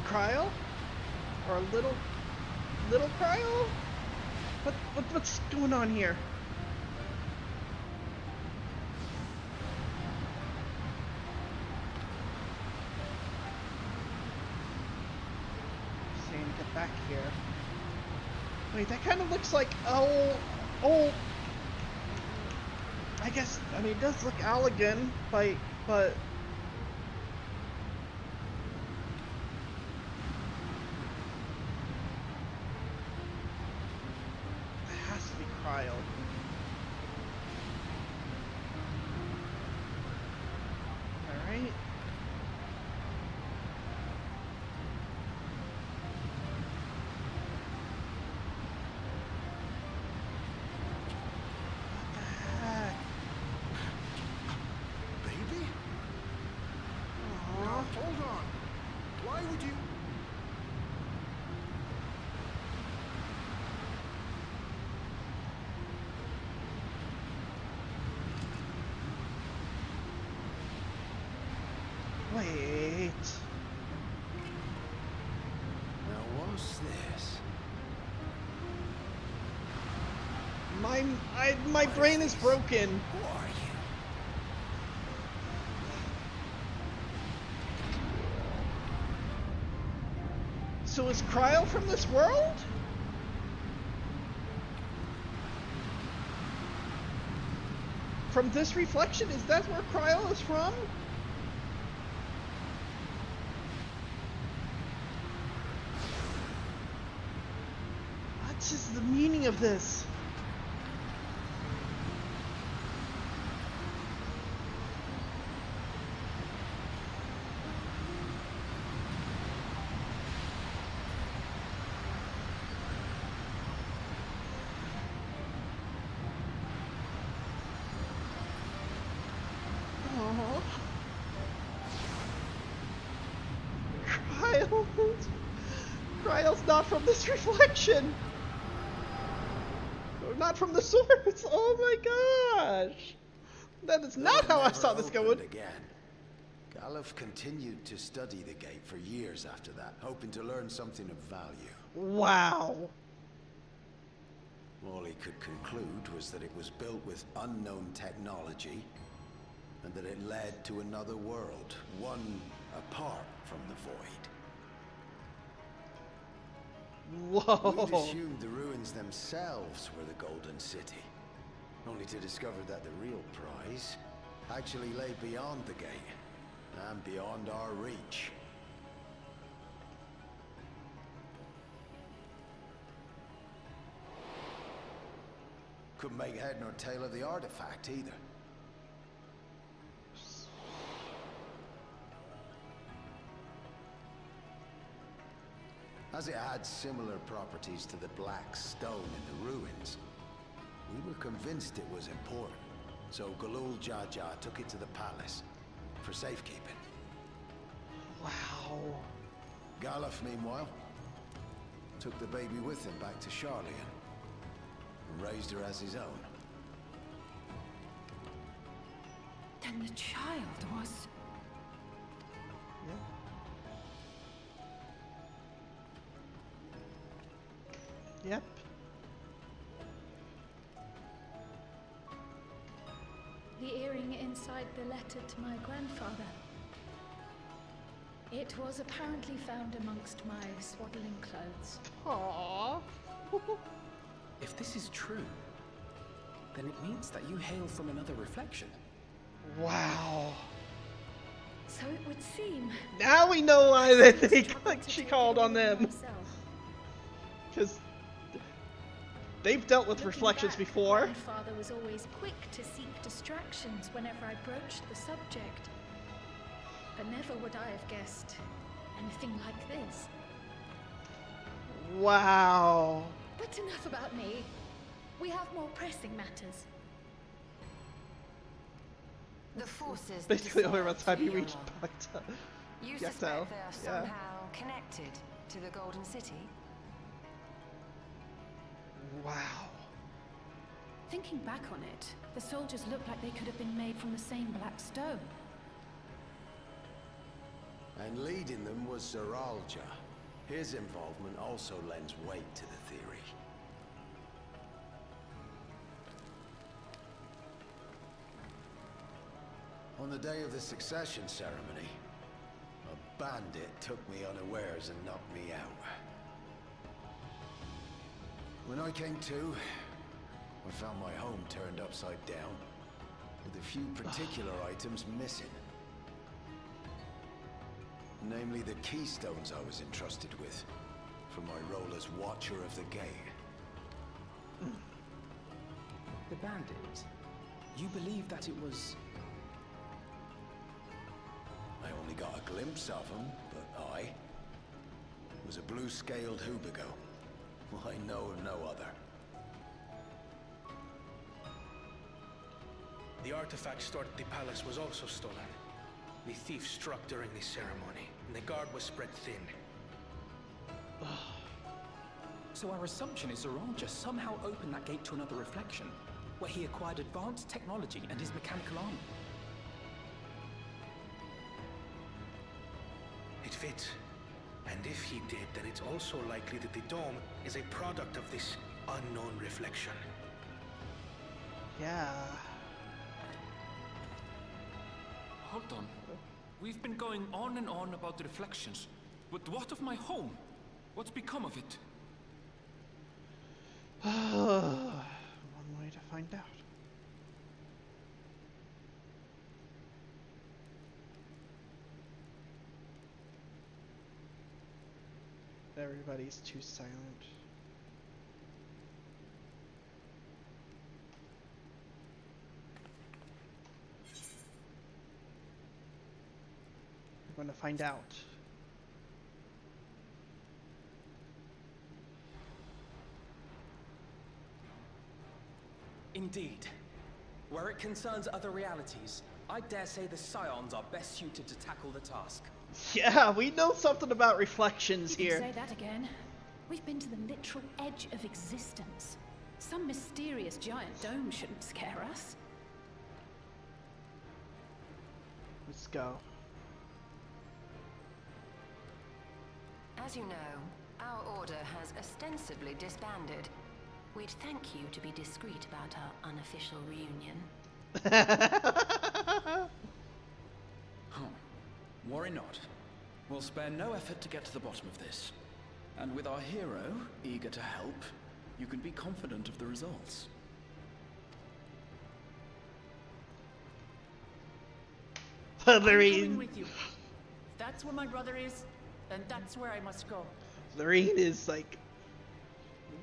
Cryo? Or a little cryo? What's going on here? Get back here. Wait, that kind of looks like old. I guess, I mean, it does look Allegan, but it has to be cryo. All right. Wait. Now what's this? My brain is broken. Who are you? So is cryo from this world? From this reflection? Is that where cryo is from? What is the meaning of this? Cryo's not from this reflection. Or not from the swords. Oh my gosh. That is not how I saw this going. Again. Galuf continued to study the gate for years after that, hoping to learn something of value. Wow. All he could conclude was that it was built with unknown technology, and that it led to another world, one apart from the void. Whoa. We'd assumed the ruins themselves were the Golden City, only to discover that the real prize actually lay beyond the gate, and beyond our reach. Couldn't make head nor tail of the artifact either. As it had similar properties to the black stone in the ruins, we were convinced it was important, so Galul Jaja took it to the palace for safekeeping. Wow. Galuf, meanwhile, took the baby with him back to Charlian and raised her as his own. Then the child was... Yep. The earring inside the letter to my grandfather. It was apparently found amongst my swaddling clothes. Aww. If this is true, then it means that you hail from another reflection. Wow. So it would seem. Now we know why they think she called on them. Because they've dealt with reflections before. Grandfather was always quick to seek distractions whenever I broached the subject. But never would I have guessed anything like this. Wow. But enough about me. We have more pressing matters. The forces Basically, over the time you reach Bacta. You Yes, suspect Al. they are somehow connected to the Golden City? Wow. Thinking back on it, the soldiers look like they could have been made from the same black stone. And leading them was Zeralja. His involvement also lends weight to the theory. On the day of the succession ceremony, a bandit took me unawares and knocked me out. When I came to, I found my home turned upside down, with a few particular items missing. Namely the keystones I was entrusted with, for my role as Watcher of the Gate. The bandit? You believe that it was... I only got a glimpse of him, but I was a blue-scaled Hubigo. I know of no other. The artifact stored at the palace was also stolen. The thief struck during the ceremony, and the guard was spread thin. So our assumption is Zeralja somehow opened that gate to another reflection, where he acquired advanced technology and his mechanical armor. It fits. And if he did, then it's also likely that the dome is a product of this unknown reflection. Yeah. Hold on. We've been going on and on about the reflections. But what of my home? What's become of it? One way to find out. Everybody's too silent. We're going to find out. Indeed. Where it concerns other realities, I dare say the Scions are best suited to tackle the task. Yeah, we know something about reflections You here. can say that again. We've been to the literal edge of existence. Some mysterious giant dome shouldn't scare us. Let's go. As you know, our order has ostensibly disbanded. We'd thank you to be discreet about our unofficial reunion. Worry not. We'll spare no effort to get to the bottom of this. And with our hero eager to help, you can be confident of the results. I'm coming Lorene. with you. If that's where my brother is, then that's where I must go. Lorene is like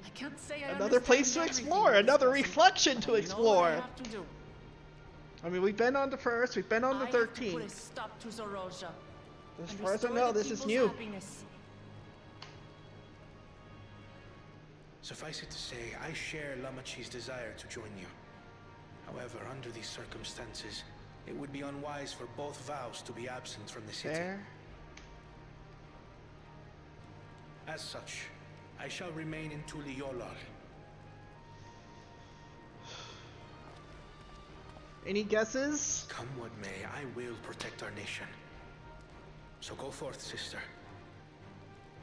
I can't say I another place to understand explore, everything another you're discussing, reflection but to I know what explore. I have to do. I mean, we've been on the 1st, we've been on the I have to 13th. put a stop to Zeralja. As and far as I restore know, the this is people's new. happiness. Suffice it to say, I share Lamachi's desire to join you. However, under these circumstances, it would be unwise for both vows to be absent from the city. Fair. As such, I shall remain in Tuliolol. Any guesses? Come what may, I will protect our nation. So go forth, sister,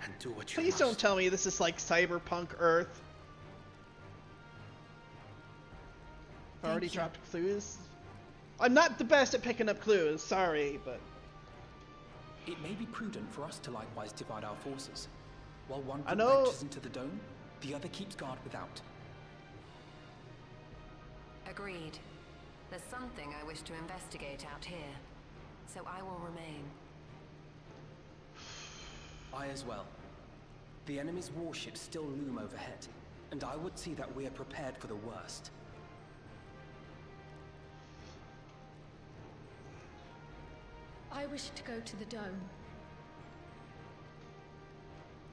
and do what you Please must. don't tell me this is like cyberpunk Earth. I've already dropped clues. I'm not the best at picking up clues, sorry, but... It may be prudent for us to likewise divide our forces. While one I group know. ventures into the dome, the other keeps guard without. Agreed. There's something I wish to investigate out here, so I will remain. I as well. The enemy's warships still loom overhead, and I would see that we are prepared for the worst. I wish to go to the dome.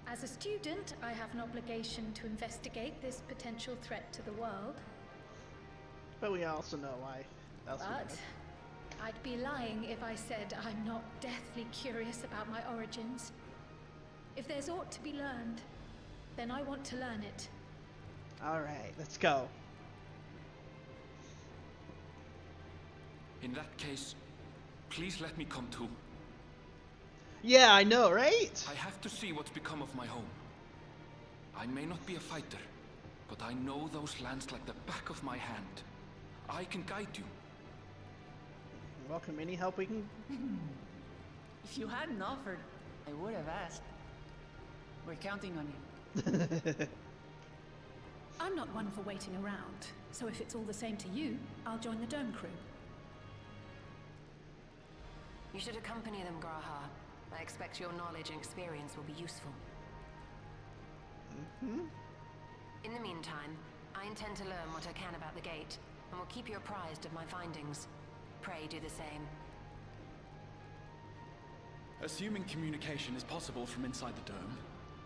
As a student, I have an obligation to investigate this potential threat to the world. But we also know why. Else we But would. I'd be lying if I said I'm not deathly curious about my origins. If there's aught to be learned, then I want to learn it. Alright, let's go. In that case, please let me come too. Yeah, I know, right? I have to see what's become of my home. I may not be a fighter, but I know those lands like the back of my hand. I can guide you. Welcome any help we can. If you hadn't offered, I would have asked. We're counting on you. I'm not one for waiting around, so if it's all the same to you, I'll join the dome crew. You should accompany them, Graha. I expect your knowledge and experience will be useful. In the meantime, I intend to learn what I can about the gate, and will keep you apprised of my findings. Pray do the same. Assuming communication is possible from inside the dome,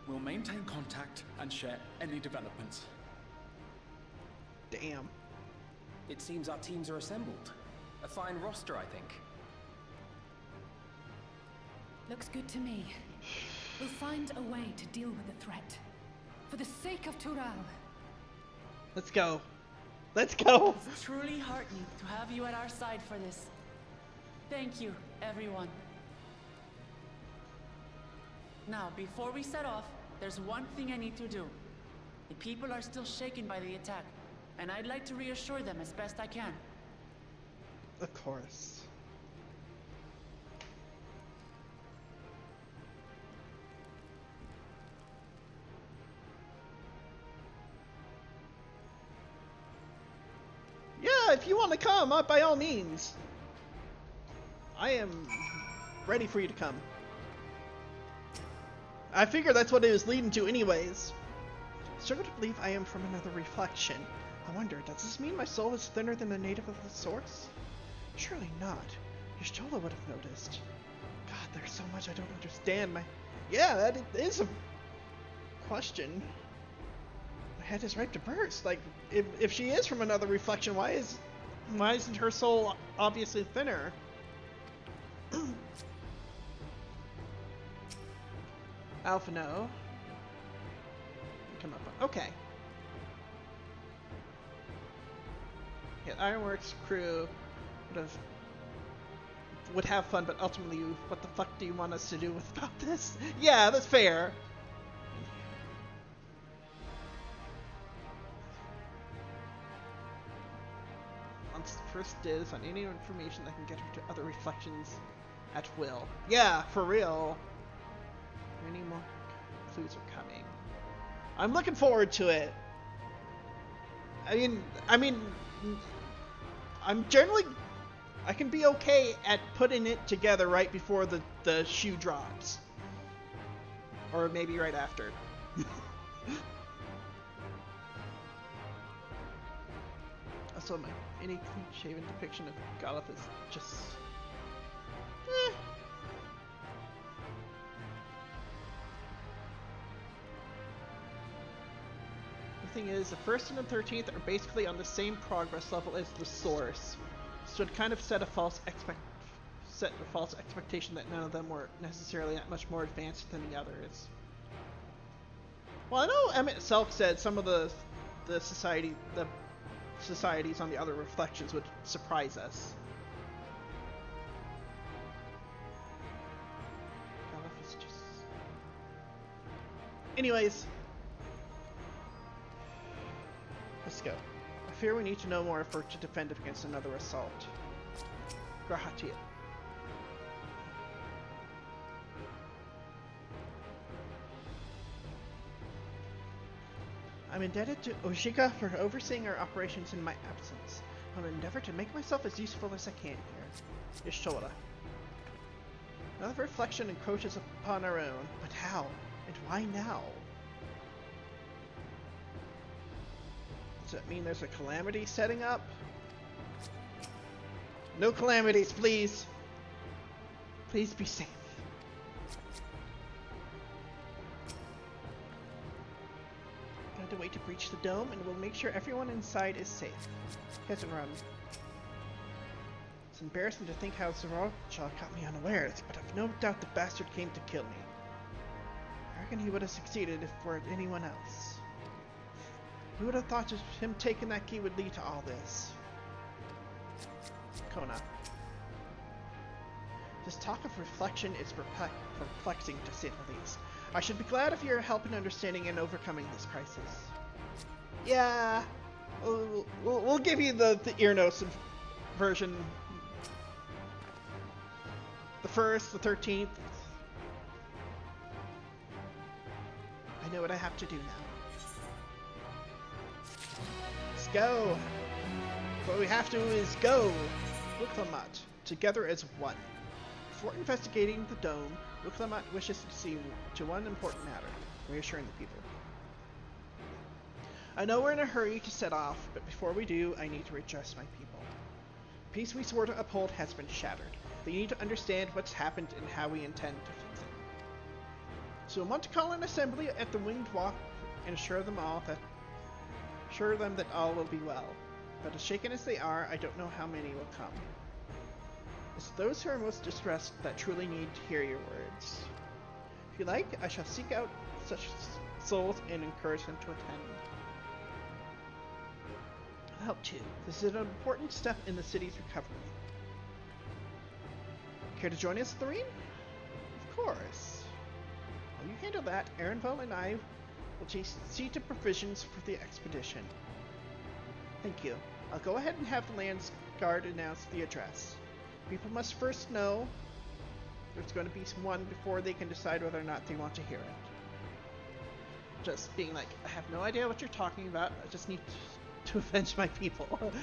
we'll maintain contact and share any developments. Damn. It seems our teams are assembled. A fine roster, I think. Looks good to me. We'll find a way to deal with the threat. For the sake of Tural. Let's go. Let's go. It's truly heartening to have you at our side for this. Thank you, everyone. Now, before we set off, there's one thing I need to do. The people are still shaken by the attack, and I'd like to reassure them as best I can. Of course. Yeah, if you want to come, by all means. I am ready for you to come. I figure that's what it was leading to anyways. Struggle to believe I am from another reflection. I wonder, does this mean my soul is thinner than a native of the source? Surely not. Y'shtola would have noticed. God, there's so much I don't understand. Yeah, that is a question. My head is ripe to burst. Like, if she is from another reflection, why isn't her soul obviously thinner? Alpha, no. Come up. Okay. Yeah, Ironworks crew would have fun, but ultimately, what the fuck do you want us to do about this? Yeah, that's fair. On first dibs on any information that can get her to other reflections at will. Yeah, for real. Any more clues are coming. I'm looking forward to it. I mean, I can be okay at putting it together right before the shoe drops. Or maybe right after. Also, any clean-shaven depiction of Galuf is just... The thing is, the 1st and the 13th are basically on the same progress level as the source, so it kind of set a false expectation that none of them were necessarily that much more advanced than the others. Well, I know Emmett itself said some of the societies on the other reflections would surprise us. Anyways, let's go. I fear we need to know more if we're to defend against another assault. Grahatia. I'm indebted to Oshika for overseeing our operations in my absence. I'll endeavor to make myself as useful as I can here. Yashoda. Another reflection encroaches upon our own, but how? And why now? Does that mean there's a calamity setting up? No calamities, please! Please be safe. Find a way to breach the dome, and we'll make sure everyone inside is safe. Hit and run. It's embarrassing to think how Zaralcha caught me unawares, but I've no doubt the bastard came to kill me. I reckon he would have succeeded if it were anyone else. Who would have thought just him taking that key would lead to all this? Kona. This talk of reflection is perplexing to say the least. I should be glad of your help in understanding and overcoming this crisis. Yeah, we'll give you the Earnos version. The 1st, the 13th. I know what I have to do now. Let's go. What we have to do is go. Wuklamut, together as one. Before investigating the dome, Wuklamut wishes to see to one important matter, reassuring the people. I know we're in a hurry to set off, but before we do, I need to redress my people. The peace we swore to uphold has been shattered. They need to understand what's happened and how we intend to fix it. So I want to call an assembly at the Winged Walk and assure them that all will be well. But as shaken as they are, I don't know how many will come. It's those who are most distressed that truly need to hear your words. If you like, I shall seek out such souls and encourage them to attend. I'll help too. This is an important step in the city's recovery. Care to join us, Lorene? Of course. While you handle that, Aaronville and I will see to provisions for the expedition. Thank you. I'll go ahead and have the Lands Guard announce the address. People must first know there's going to be one before they can decide whether or not they want to hear it. Just being like, I have no idea what you're talking about. I just need to avenge my people.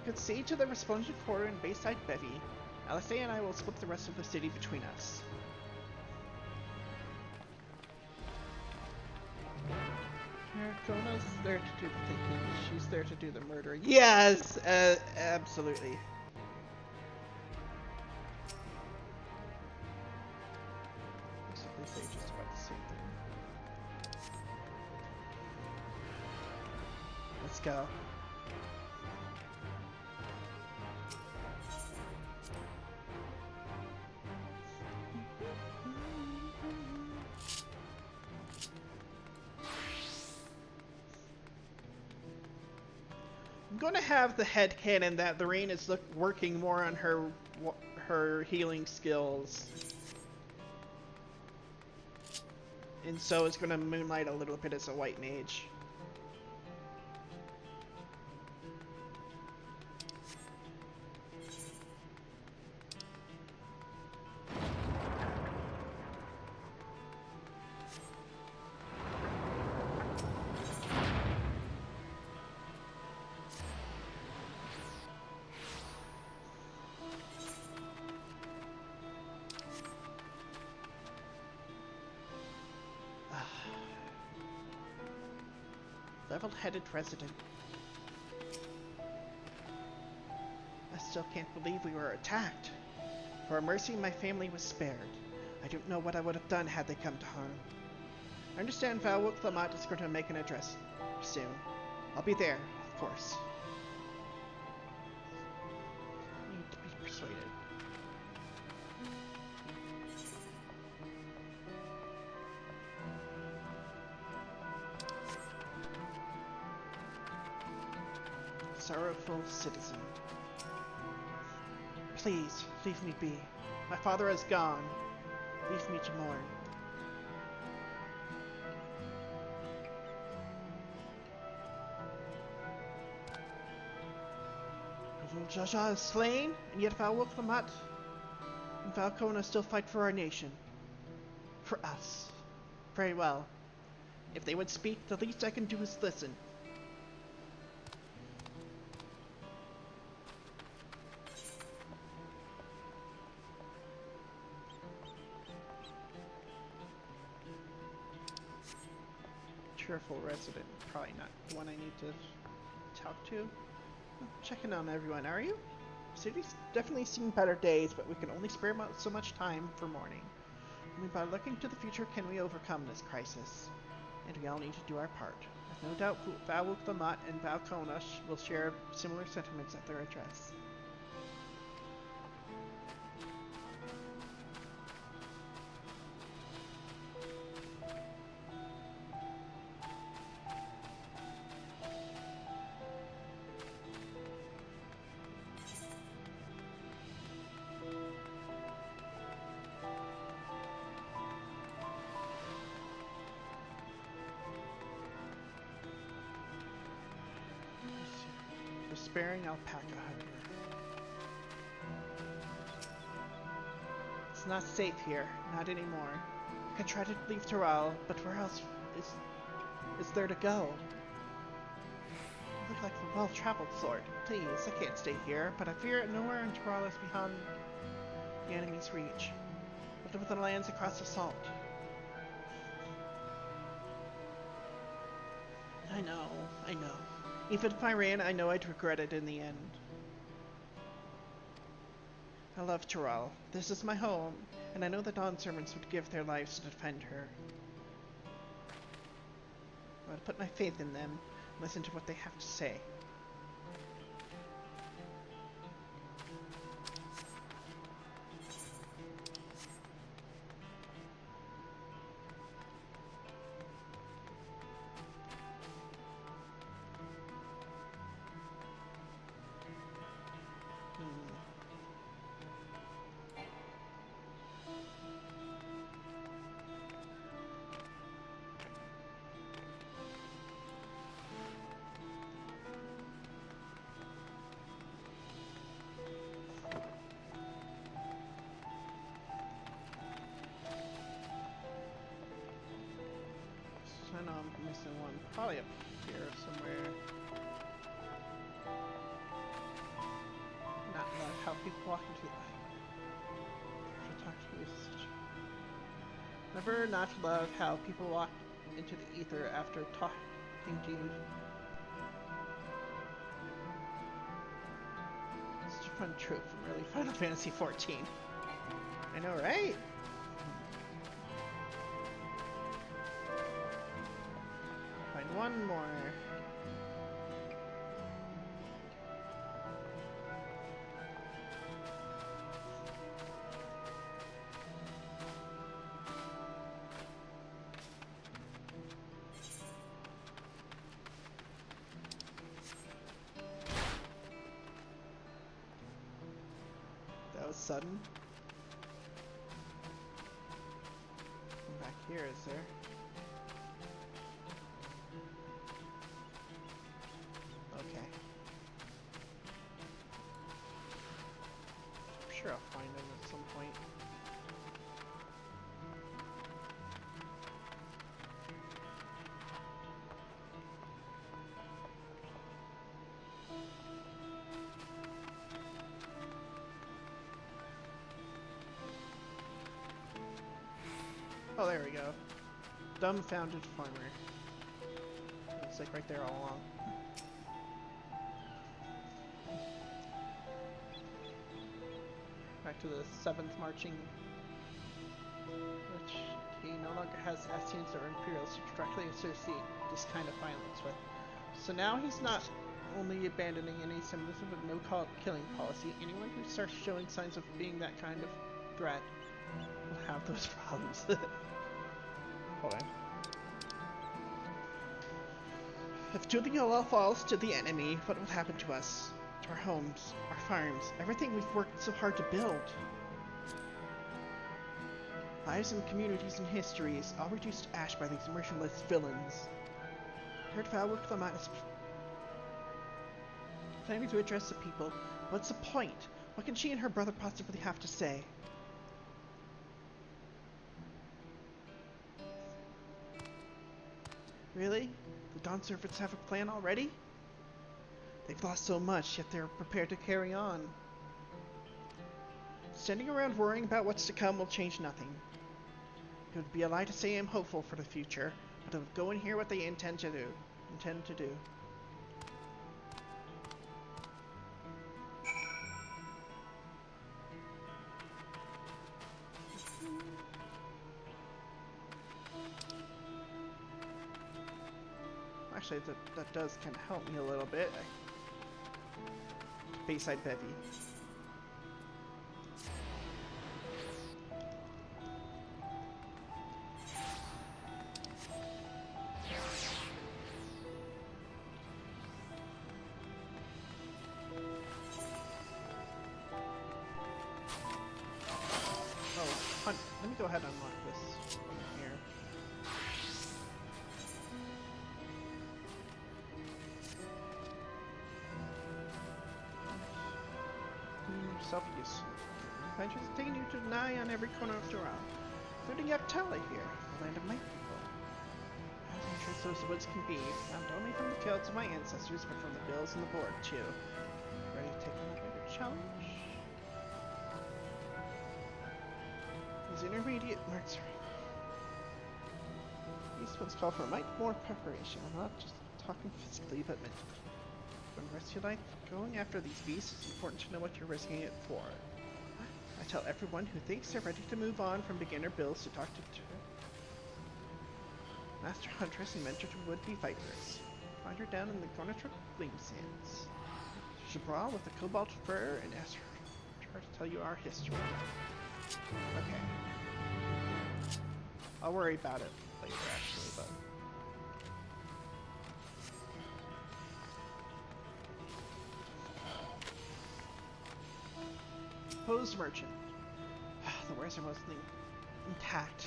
Could see to the Respondent Quarter and Bayside Bevy. Alethea and I will split the rest of the city between us. Kona's there to do the thinking. She's there to do the murdering. Yes! Absolutely. Basically say just about the same thing. Let's go. I'm going to have the headcanon that Lorene is working more on her healing skills. And so is going to moonlight a little bit as a white mage. Level-headed resident. I still can't believe we were attacked. For a mercy, my family was spared. I don't know what I would have done had they come to harm. I understand Val Wuklamut is going to make an address soon. I'll be there, of course. I need to be persuaded. sorrowful citizen. Please, leave me be. My father has gone. Leave me to mourn. Jaja is slain, and yet Val-Wulflamat and Valkona still fight for our nation. For us. Very well. If they would speak, the least I can do is listen. Cheerful resident. Probably not the one I need to talk to. Checking on everyone, are you? City's definitely seen better days, but we can only spare so much time for mourning. Only by looking to the future can we overcome this crisis. And we all need to do our part. I've no doubt Val-Wulflamat and Valkona will share similar sentiments at their address. Despairing alpaca hunter. It's not safe here, not anymore. I could try to leave Toral, but where else is there to go? I look like a well-traveled sort. Please, I can't stay here, but I fear nowhere in Toral is beyond the enemy's reach. I live with the lands across the salt. I know. Even if I ran, I know I'd regret it in the end. I love Toral. This is my home, and I know the Dawn servants would give their lives to defend her. I'd put my faith in them and listen to what they have to say. I know I'm missing one. Probably up here somewhere. Not love how people walk into the... Talk to you. Never not love how people walk into the ether after talking to you. Such a fun trope from early Final Fantasy XIV. I know, right? One more. That was sudden. Back here, is there? Sure, I'll find him at some point. Oh, there we go. Dumbfounded farmer. It's like right there all along. Back to the 7th marching, which he no longer has Assassins or Imperials to directly associate this kind of violence with. So now he's not only abandoning any symbolism of no-killing policy. Anyone who starts showing signs of being that kind of threat will have those problems. Hold on. If Tuthiola falls to the enemy, what will happen to us? To our homes, our farms, everything we've worked so hard to build. Lives and communities and histories, all reduced to ash by these merciless villains. Heard Valwick Lamont is planning to address the people. What's the point? What can she and her brother possibly have to say? Really? The Dawn Servants have a plan already? They've lost so much, yet they're prepared to carry on. Standing around worrying about what's to come will change nothing. It would be a lie to say I'm hopeful for the future, but I would go and hear what they intend to do. Actually, that does kind of help me a little bit. Bayside Bevy. Oh, let me go ahead and unlock this one here. Self-use. Adventures have taken you to nigh on every corner of Dural, including Yaktala here, the land of my people. As interest those woods can be, not only from the kills of my ancestors, but from the bills and the board, too. Ready to take on a bigger challenge? These intermediate marks are... These ones call for a mite more preparation. I'm not just talking physically, but mentally. When rest your life going after these beasts, it's important to know what you're risking it for. I tell everyone who thinks they're ready to move on from beginner builds to talk to Master Huntress and mentor to would-be fighters. Find her down in the Gornatruk Gleam Sands. She should brawl with the Cobalt Fur and ask her to tell you our history. Okay. I'll worry about it later, actually, but... Proposed merchant. The wares are mostly intact.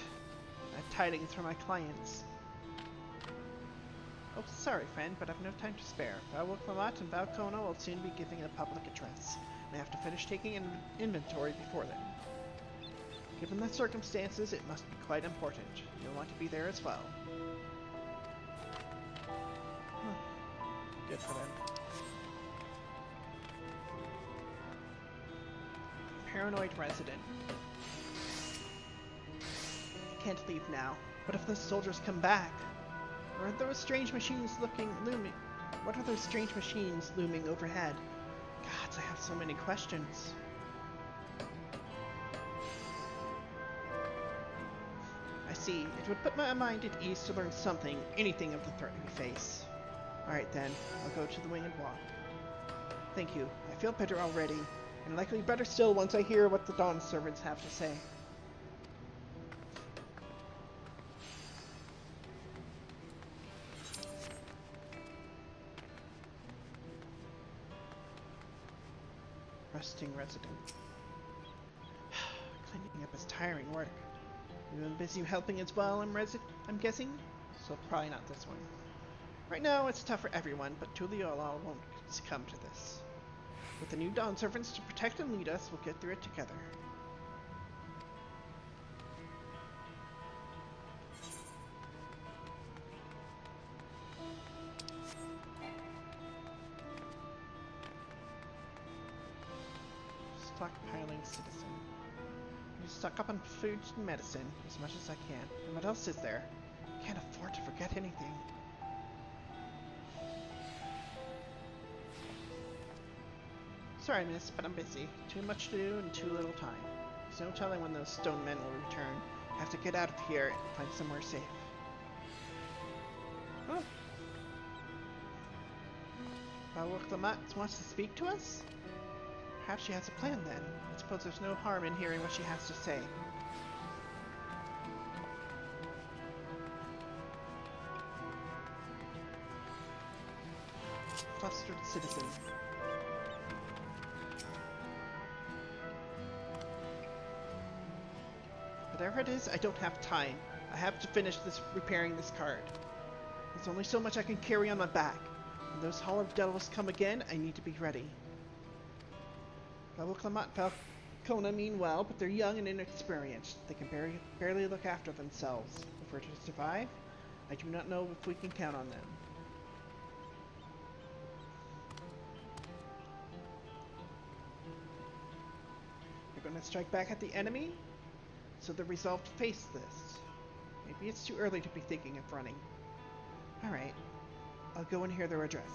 I have tidings from my clients. Oh, sorry, friend, but I've no time to spare. Valwick Lamont and Valkona will soon be giving a public address, and I have to finish taking an inventory before then. Given the circumstances, it must be quite important. You'll want to be there as well. Good for them. Paranoid resident. I can't leave now. What if the soldiers come back? Or are those strange machines looming? What are those strange machines looming overhead? Gods, I have so many questions. I see. It would put my mind at ease to learn something, anything of the threat we face. Alright then, I'll go to the wing and walk. Thank you. I feel better already. And likely better still once I hear what the Dawn Servants have to say. Resting resident. Cleaning up is tiring work. You've been busy helping as well, I'm guessing? So probably not this one. Right now, it's tough for everyone, but Tuthiola won't succumb to this. With the new Dawn Servants to protect and lead us, we'll get through it together. Stockpiling citizen. I stock up on food and medicine as much as I can. And what else is there? Can't afford to forget anything. Sorry, miss, but I'm busy. Too much to do and too little time. There's no telling when those stone men will return. I have to get out of here and find somewhere safe. Oh. Valwick Lamont wants to speak to us? Perhaps she has a plan then. I suppose there's no harm in hearing what she has to say. flustered citizen. Whatever it is, I don't have time. I have to finish repairing this card. There's only so much I can carry on my back. When those hollow devils come again, I need to be ready. Level Clement and Falcona mean well, but they're young and inexperienced. They can barely look after themselves. If we're to survive, I do not know if we can count on them. They're going to strike back at the enemy, so they're resolved to face this. Maybe it's too early to be thinking of running. Alright, I'll go and hear their address.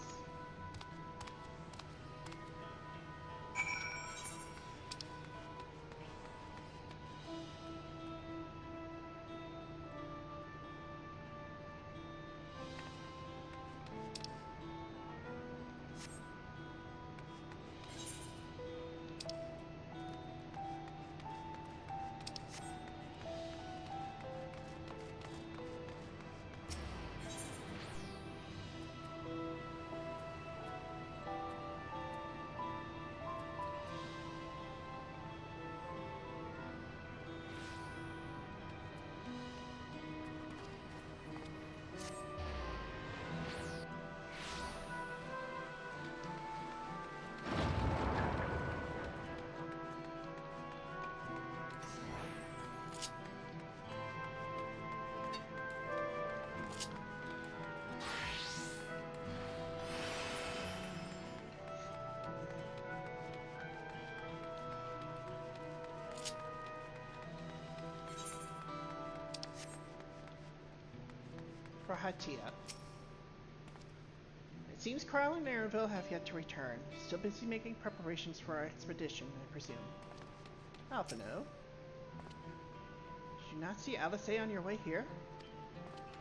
Rahatia. It seems Carl and Nareville have yet to return. Still busy making preparations for our expedition, I presume. Alphino? Did you not see Alice on your way here?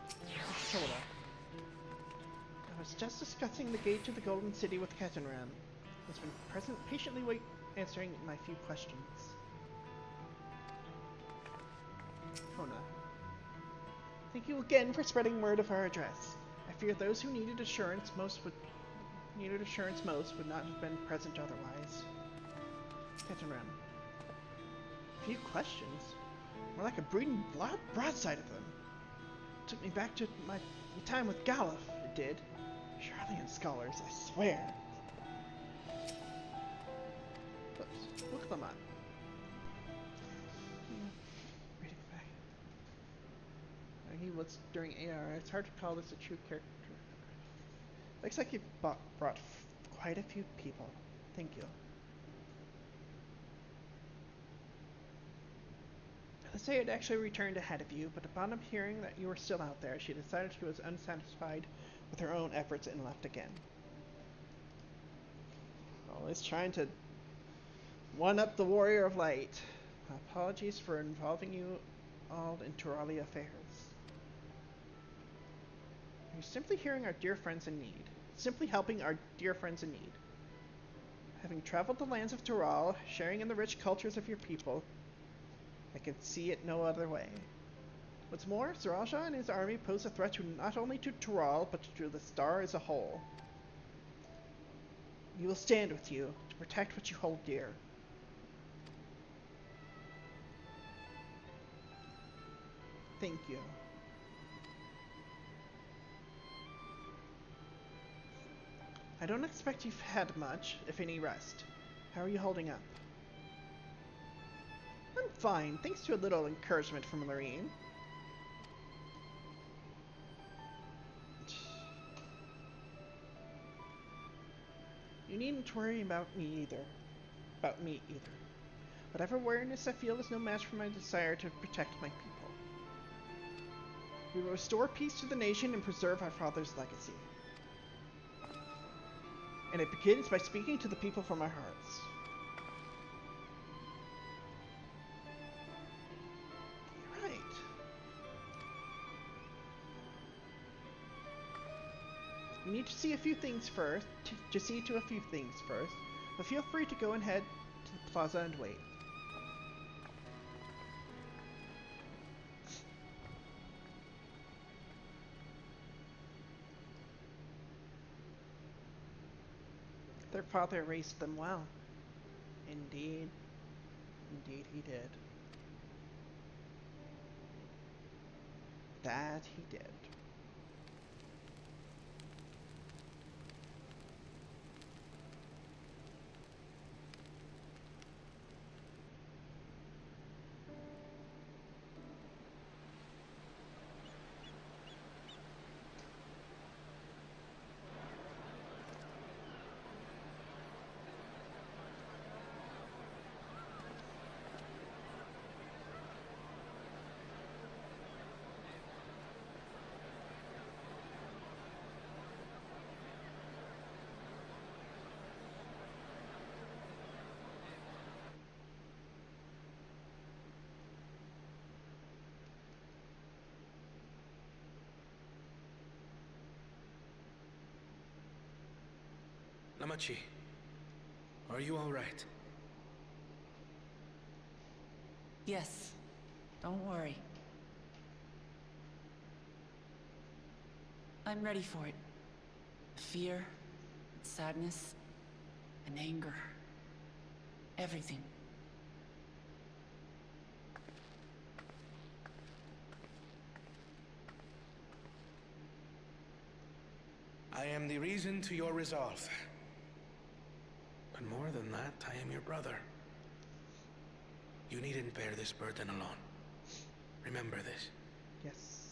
It's Sola. I was just discussing the gate to the Golden City with Ketenran. He's been patiently answering my few questions. Kona. Thank you again for spreading word of our address. I fear those who needed assurance most would not have been present otherwise. Ketenran. A few questions? More like a breeding broadside of them. Took me back to my time with Galuf, it did. Charlian scholars, I swear. Whoops, look them up. Reading back. He was during AR. It's hard to call this a true character. Looks like you brought quite a few people. Thank you. Alice had actually returned ahead of you, but upon hearing that you were still out there, she decided she was unsatisfied with her own efforts and left again. Always trying to one-up the Warrior of Light. Apologies for involving you all in Turali affairs. You're simply hearing our dear friends in need. Simply helping our dear friends in need. Having traveled the lands of Tural, sharing in the rich cultures of your people, I can see it no other way. What's more, Saraja and his army pose a threat not only to Tural, but to the Star as a whole. We will stand with you to protect what you hold dear. Thank you. I don't expect you've had much, if any, rest. How are you holding up? I'm fine, thanks to a little encouragement from Lorene. You needn't worry about me either. Whatever weariness I feel is no match for my desire to protect my people. We will restore peace to the nation and preserve our father's legacy. And it begins by speaking to the people from our hearts. You're right. We need to see a few things first, to see to a few things first, but feel free to go and head to the plaza and wait. Their father raised them well. Indeed. Indeed he did. That he did. Lamachi, are you all right? Yes. Don't worry. I'm ready for it. Fear, sadness, and anger. Everything. I am the reason to your resolve. But more than that, I am your brother. You needn't bear this burden alone. Remember this. Yes.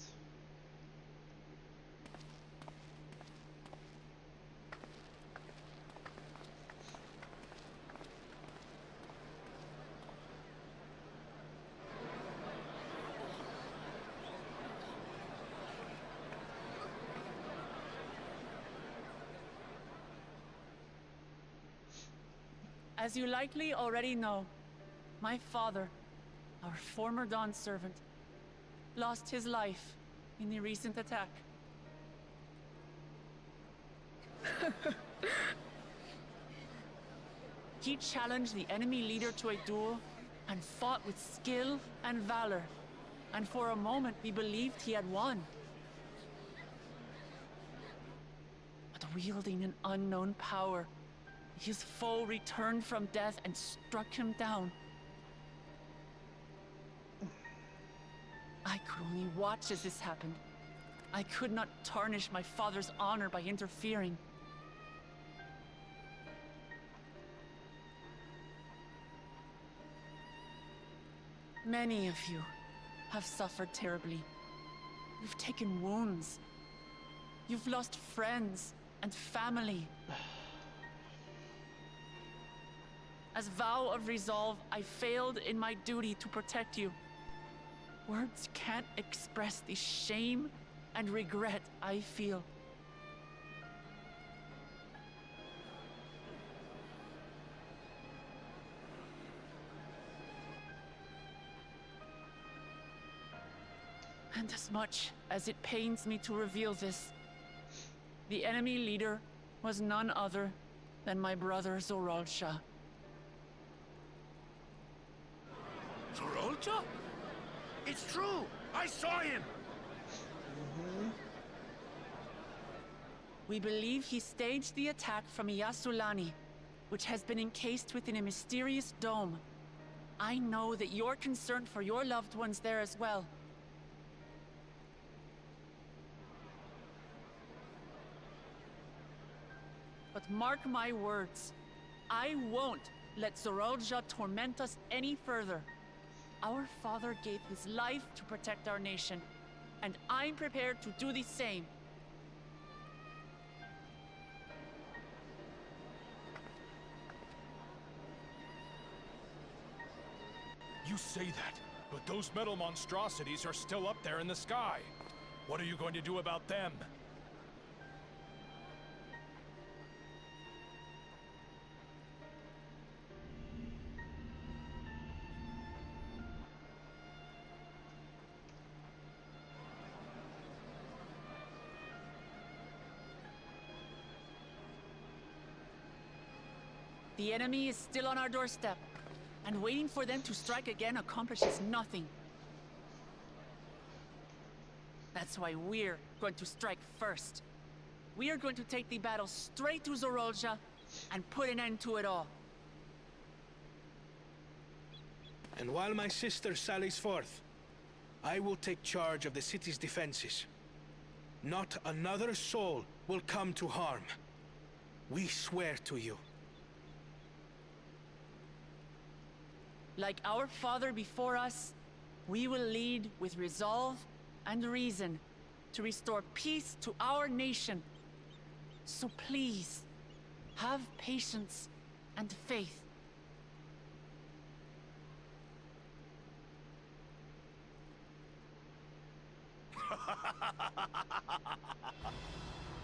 As you likely already know, my father, our former Dawn servant, lost his life in the recent attack. He challenged the enemy leader to a duel and fought with skill and valor, and for a moment we believed he had won. But wielding an unknown power, his foe returned from death and struck him down. I could only watch as this happened. I could not tarnish my father's honor by interfering. Many of you have suffered terribly. You've taken wounds. You've lost friends and family. As vow of resolve, I failed in my duty to protect you. Words can't express the shame and regret I feel. And as much as it pains me to reveal this, the enemy leader was none other than my brother Zoralsha. Zoralsha? It's true! I saw him! We believe he staged the attack from Yasulani, which has been encased within a mysterious dome. I know that you're concerned for your loved ones there as well. But mark my words, I won't let Zoralsha torment us any further. Our father gave his life to protect our nation, and I'm prepared to do the same. You say that, but those metal monstrosities are still up there in the sky. What are you going to do about them? The enemy is still on our doorstep, and waiting for them to strike again accomplishes nothing. That's why we're going to strike first. We are going to take the battle straight to Zoralsha and put an end to it all. And while my sister sallies forth, I will take charge of the city's defenses. Not another soul will come to harm. We swear to you. Like our father before us, we will lead with resolve and reason to restore peace to our nation. So please, have patience and faith.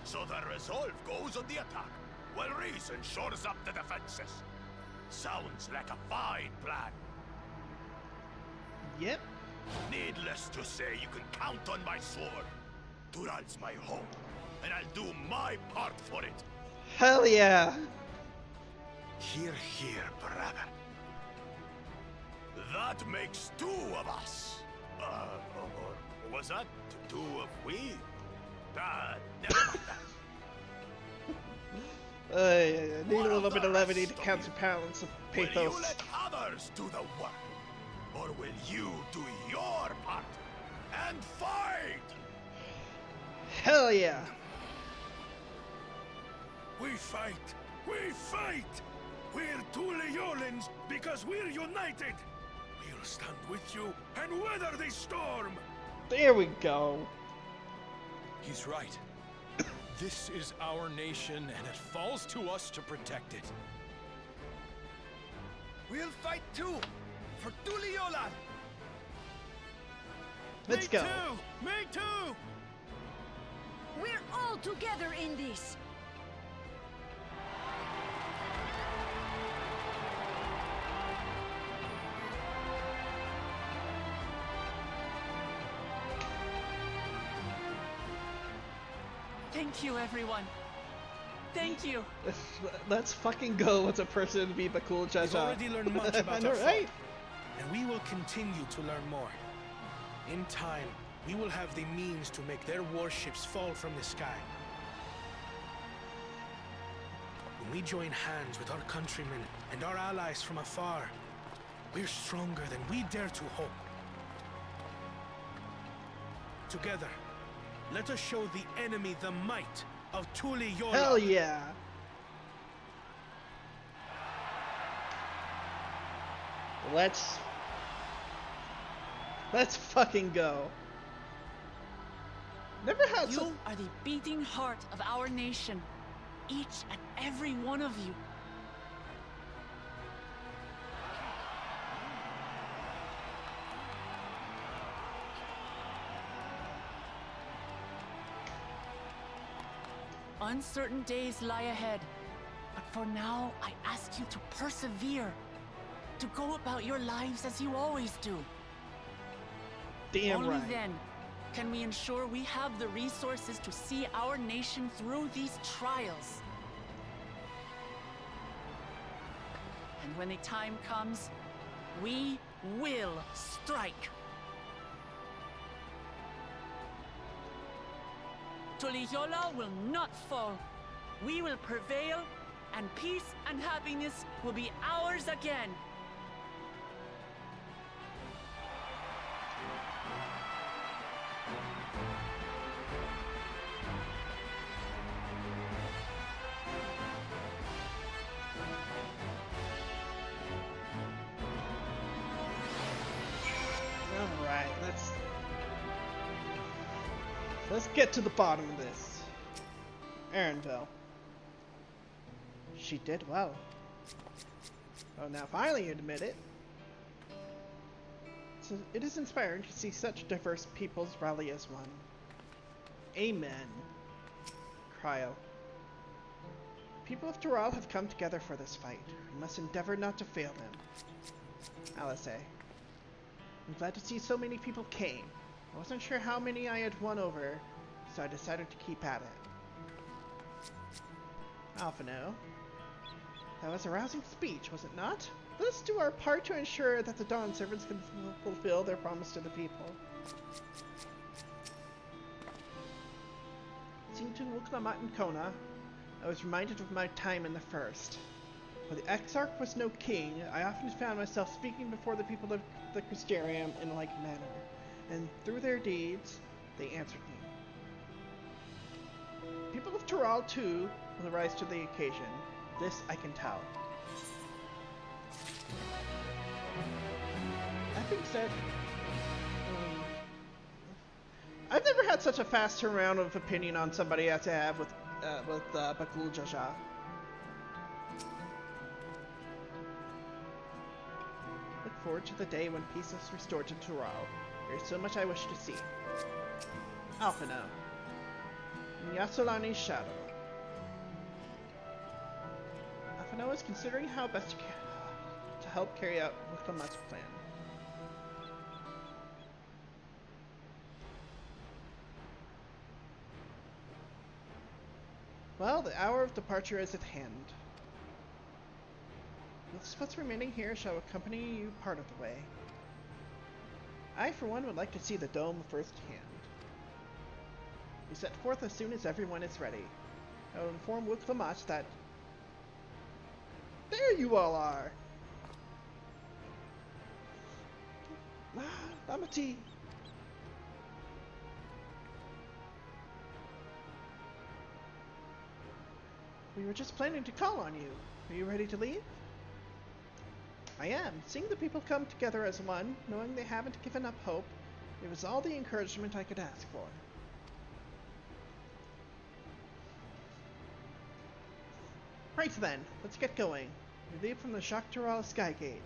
So the resolve goes on the attack, while reason shores up the defenses. Sounds like a fine plan. Yep. Needless to say, you can count on my sword. Dural's my home, and I'll do my part for it. Hell yeah. Hear, hear, brother. That makes two of us. Or was that two of we? Never mind that. I need a little bit of levity to counterbalance the pathos. Will you let others do the work? Or will you do your part and fight? Hell yeah. We fight! We fight! We're two Leolins because we're united! We'll stand with you and weather this storm! There we go. He's right. This is our nation, and it falls to us to protect it. We'll fight too! For Tuliola! Let's go. Me too! We're all together in this! Thank you, everyone. Thank you. Let's fucking go with a person to be the cool Jaja. We've already learned much about our right? folk, and we will continue to learn more. In time, we will have the means to make their warships fall from the sky. When we join hands with our countrymen and our allies from afar, we're stronger than we dare to hope. Together, let us show the enemy the might of Tuliola. Hell yeah. Let's fucking go. Never had You are the beating heart of our nation. Each and every one of you. Uncertain days lie ahead, but for now, I ask you to persevere, to go about your lives as you always do. damn Only right. then can we ensure we have the resources to see our nation through these trials. And when the time comes, we will strike. Tuliola will not fall. We will prevail, and peace and happiness will be ours again. Alright, let's get to the bottom of this. Erinville. She did well. Oh, now finally you admit it. It is inspiring to see such diverse peoples rally as one. Amen. Cryo. People of Doral have come together for this fight. We must endeavor not to fail them. Alice. I'm glad to see so many people came. I wasn't sure how many I had won over, so I decided to keep at it. Alphino. That was a rousing speech, was it not? Let us do our part to ensure that the Dawn servants can fulfill their promise to the people. Seem to Wuklamat and Kona. I was reminded of my time in the First. While the Exarch was no king, I often found myself speaking before the people of the Crystarium in like manner, and through their deeds, they answered me. People of Tural, too, will rise to the occasion. This I can tell. That being said, I've never had such a fast turnaround of opinion on somebody as I have with Bakul Jaja. Look forward to the day when peace is restored to Tural. There is so much I wish to see. Alphino. Yasolani's shadow. Alphino is considering how best to help carry out Wicklamat's plan. Well, the hour of departure is at hand. With what's remaining here shall accompany you part of the way. I, for one, would like to see the dome firsthand. We set forth as soon as everyone is ready. I will inform Wicklamat that... There you all are! Lamati! We were just planning to call on you. Are you ready to leave? I am. Seeing the people come together as one, knowing they haven't given up hope, it was all the encouragement I could ask for. Right then, let's get going. We leave from the Jacques Tural Sky Gate.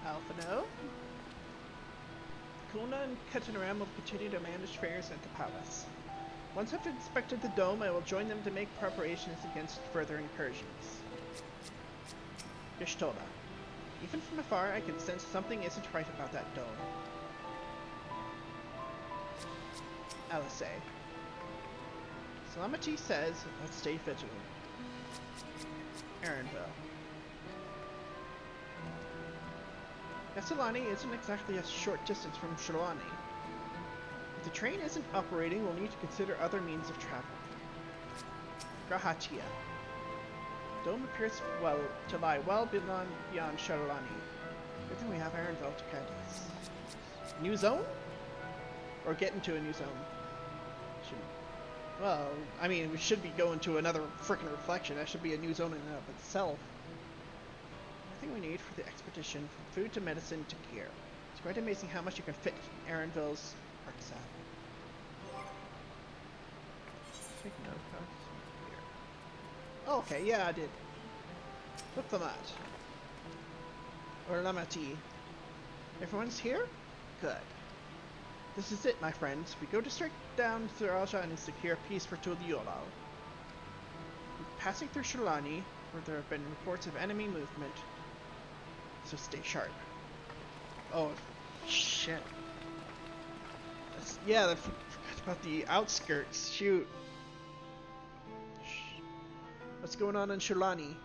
Alphino. Kuna and Ketanaram will continue to manage affairs at the palace. Once I've inspected the dome, I will join them to make preparations against further incursions. Gishtola. Even from afar, I can sense something isn't right about that dome. Alisei. Salamati says, let's stay vigilant. Erenville. Yasolani isn't exactly a short distance from Shalani. If the train isn't operating, we'll need to consider other means of travel. Grahatia. Dome appears to lie well beyond Shalani. Good thing we have Erenville to guide us. New zone? Or get into a new zone? Well, I mean, we should be going to another frickin' reflection. That should be a new zone in and of itself. Everything we need for the expedition, from food to medicine to gear. It's quite amazing how much you can fit in Erenville's rucksack. Take note of here. Oh, okay, yeah, I did. Wicklamat. Or Lamati. Everyone's here? Good. This is it, my friends. We go to straight down to Raja and secure peace for Tuliolal. We're passing through Shalani, where there have been reports of enemy movement. So stay sharp. Oh, shit. Yeah, I forgot about the outskirts. Shoot. What's going on in Shalani?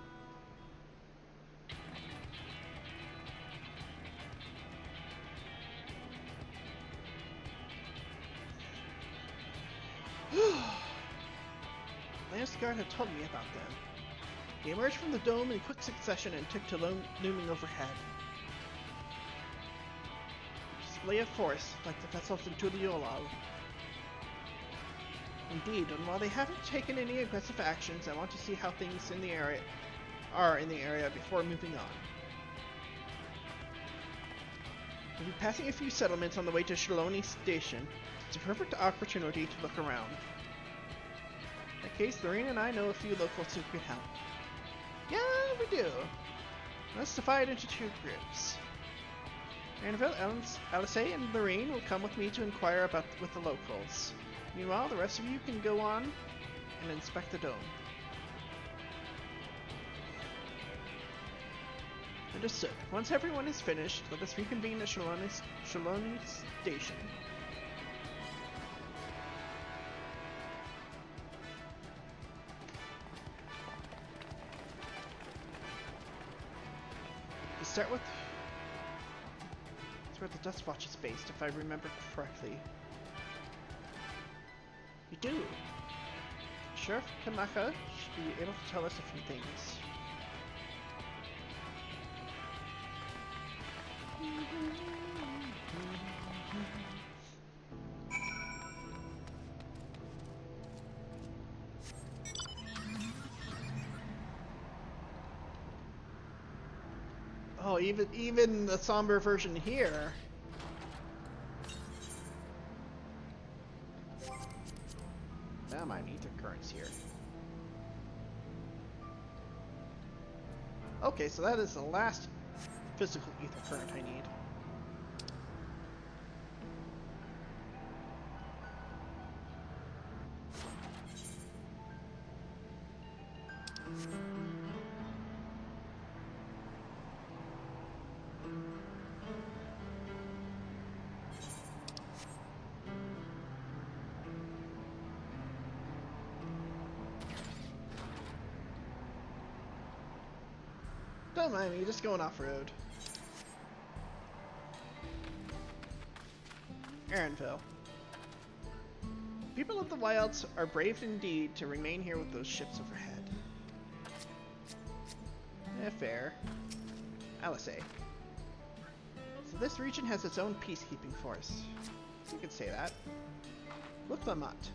Landsguard had told me about them. They emerged from the dome in quick succession and took to looming overhead. Display of force, like the vessels in Tuliolal. Indeed, and while they haven't taken any aggressive actions, I want to see how things in the area are in the area before moving on. We'll be passing a few settlements on the way to Shaloni Station. It's a perfect opportunity to look around. In that case, Lorraine and I know a few locals who could help. Yeah, we do. Let's divide into two groups. Annabelle, Alice, and Lorraine will come with me to inquire with the locals. Meanwhile, the rest of you can go on and inspect the dome. Understood. Once everyone is finished, let us reconvene at Shaloni Station. To start with, that's where the Dust Watch is based, if I remember correctly. You do. Sheriff Kanaka should be able to tell us a few things. Oh, even the somber version here. Damn, I need ether currents here. Okay, so that is the last physical ether current I need. Don't mind me, just going off-road. Aaronville. People of the wilds are brave indeed to remain here with those ships overhead. Fair. Alice. So this region has its own peacekeeping force. You could say that. Look, Lamont.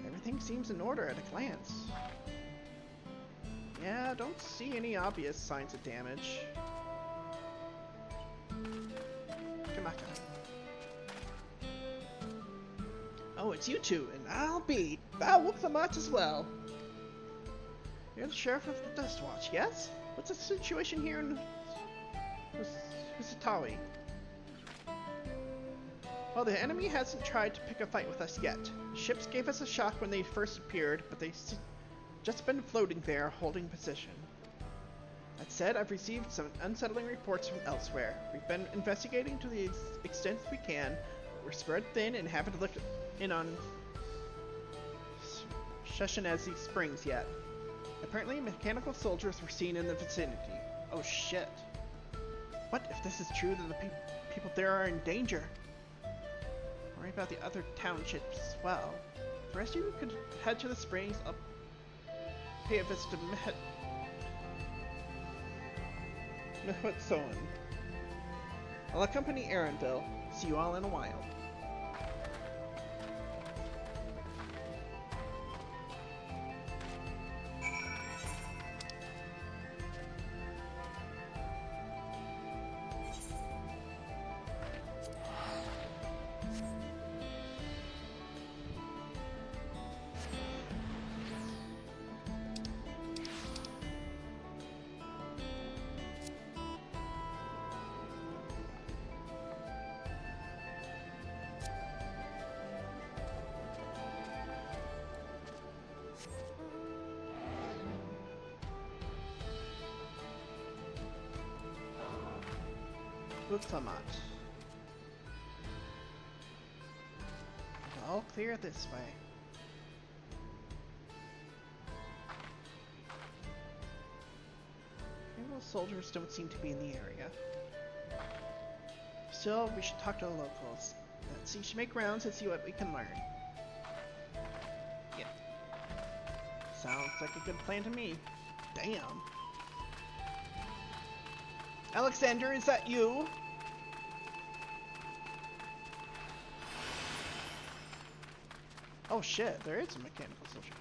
Everything seems in order at a glance. Yeah, don't see any obvious signs of damage. Come on. Oh, it's you two, and I'll whoop the mutt as well. You're the sheriff of the Dust Watch, yes? What's the situation here in Husatawi? Well, the enemy hasn't tried to pick a fight with us yet. The ships gave us a shock when they first appeared, but they've just been floating there, holding position. That said, I've received some unsettling reports from elsewhere. We've been investigating to the extent we can, but we're spread thin and haven't looked in on Sheshanezi Springs yet. Apparently, mechanical soldiers were seen in the vicinity. Oh shit. What if this is true, then the people there are in danger? Worry about the other townships as well. The rest of you could head to the springs. I'll pay a visit to Mehutsoan. I'll accompany Aaronville. See you all in a while. Lamont. All clear this way. Naval soldiers don't seem to be in the area. Still, we should talk to the locals. Let's see, should make rounds and see what we can learn. Yep. Sounds like a good plan to me. Damn. Alexander, is that you? Oh shit, there is a mechanical soldier.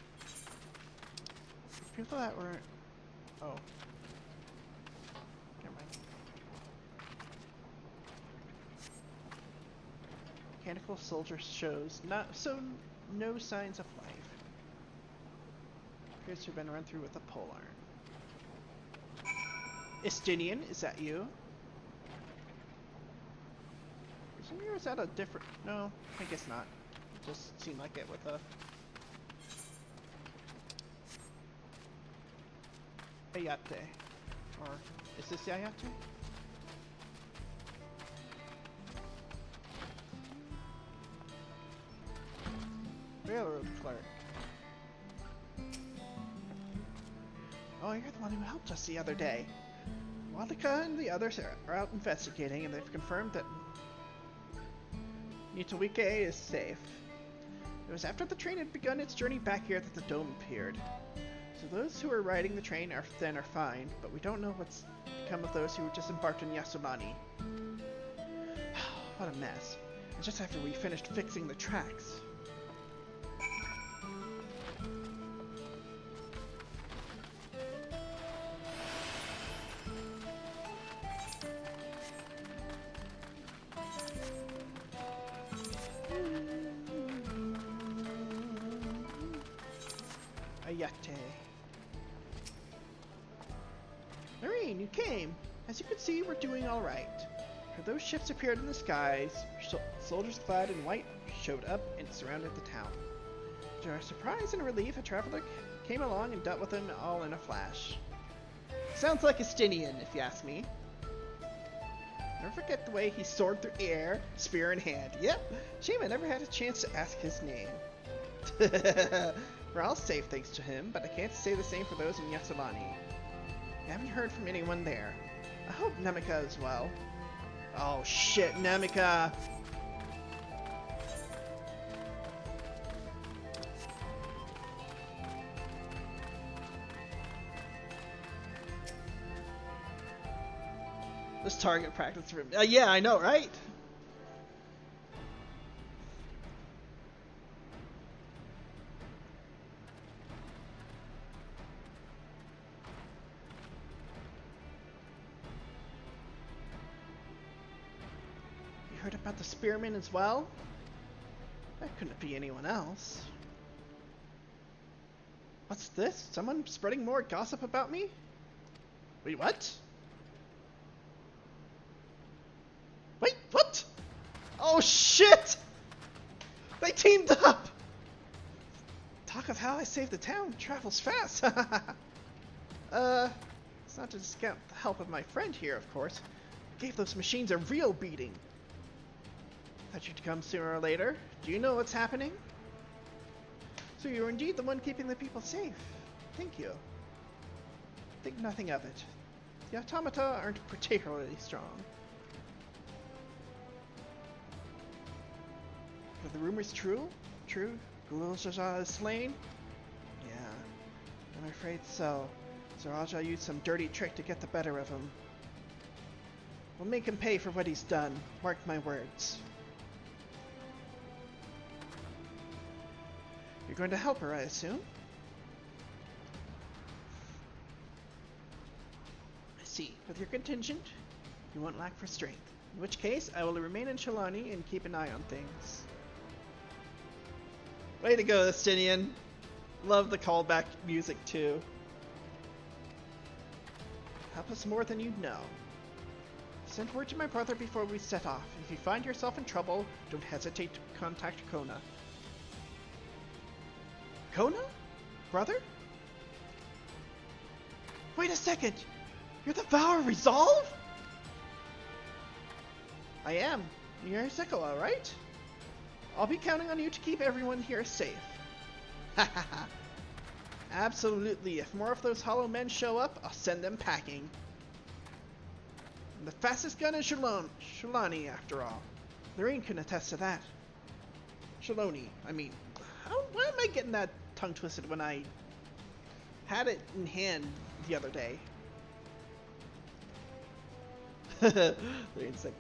People that were... Oh. Never mind. Mechanical soldier shows no signs of life. Appears to have been run through with a pole iron. Estinian, is that you? Or is that a different... No, I guess not. It just seemed like it with a... Ayate. Or is this the Ayate? Railroad clerk. Oh, you're the one who helped us the other day. Wadika and the others are out investigating, and they've confirmed that Nitawike is safe. It was after the train had begun its journey back here that the dome appeared. So those who are riding the train are fine, but we don't know what's become of those who disembarked in Yasulani. What a mess. And just after we finished fixing the tracks. Ayate. Marine, you came. As you can see, we're doing all right. For those ships appeared in the skies, soldiers clad in white showed up and surrounded the town. To our surprise and relief, a traveler came along and dealt with them all in a flash. Sounds like Estinian, if you ask me. Never forget the way he soared through the air, spear in hand. Yep, shame I never had a chance to ask his name. We're all safe thanks to him, but I can't say the same for those in Yasulani. I haven't heard from anyone there. I hope Namika is well. Oh shit, Namika! This target practice room. Yeah, I know, right? Heard about the spearmen as well? That couldn't be anyone else. What's this? Someone spreading more gossip about me? Wait, what? Wait, what? Oh shit! They teamed up! Talk of how I saved the town travels fast. It's not to discount the help of my friend here, of course. Gave those machines a real beating. Thought you'd come sooner or later. Do you know what's happening? So you're indeed the one keeping the people safe. Thank you. Think nothing of it. The automata aren't particularly strong. Are the rumors true? True? Gulul Jaja is slain? Yeah, I'm afraid so. Zaraja used some dirty trick to get the better of him. We'll make him pay for what he's done. Mark my words. You're going to help her, I assume? I see. With your contingent, you won't lack for strength. In which case, I will remain in Shalani and keep an eye on things. Way to go, Estinian. Love the callback music, too. Help us more than you'd know. Send word to my brother before we set off. If you find yourself in trouble, don't hesitate to contact Kona. Kona? Brother? Wait a second! You're the Vow of Resolve? I am. You're Sekoa, right? I'll be counting on you to keep everyone here safe. Ha ha ha. Absolutely. If more of those hollow men show up, I'll send them packing. I'm the fastest gun in Shalani, after all. Lorraine can attest to that. Shaloni, I mean. Why am I getting that tongue twisted when I had it in hand the other day? Lorraine's like,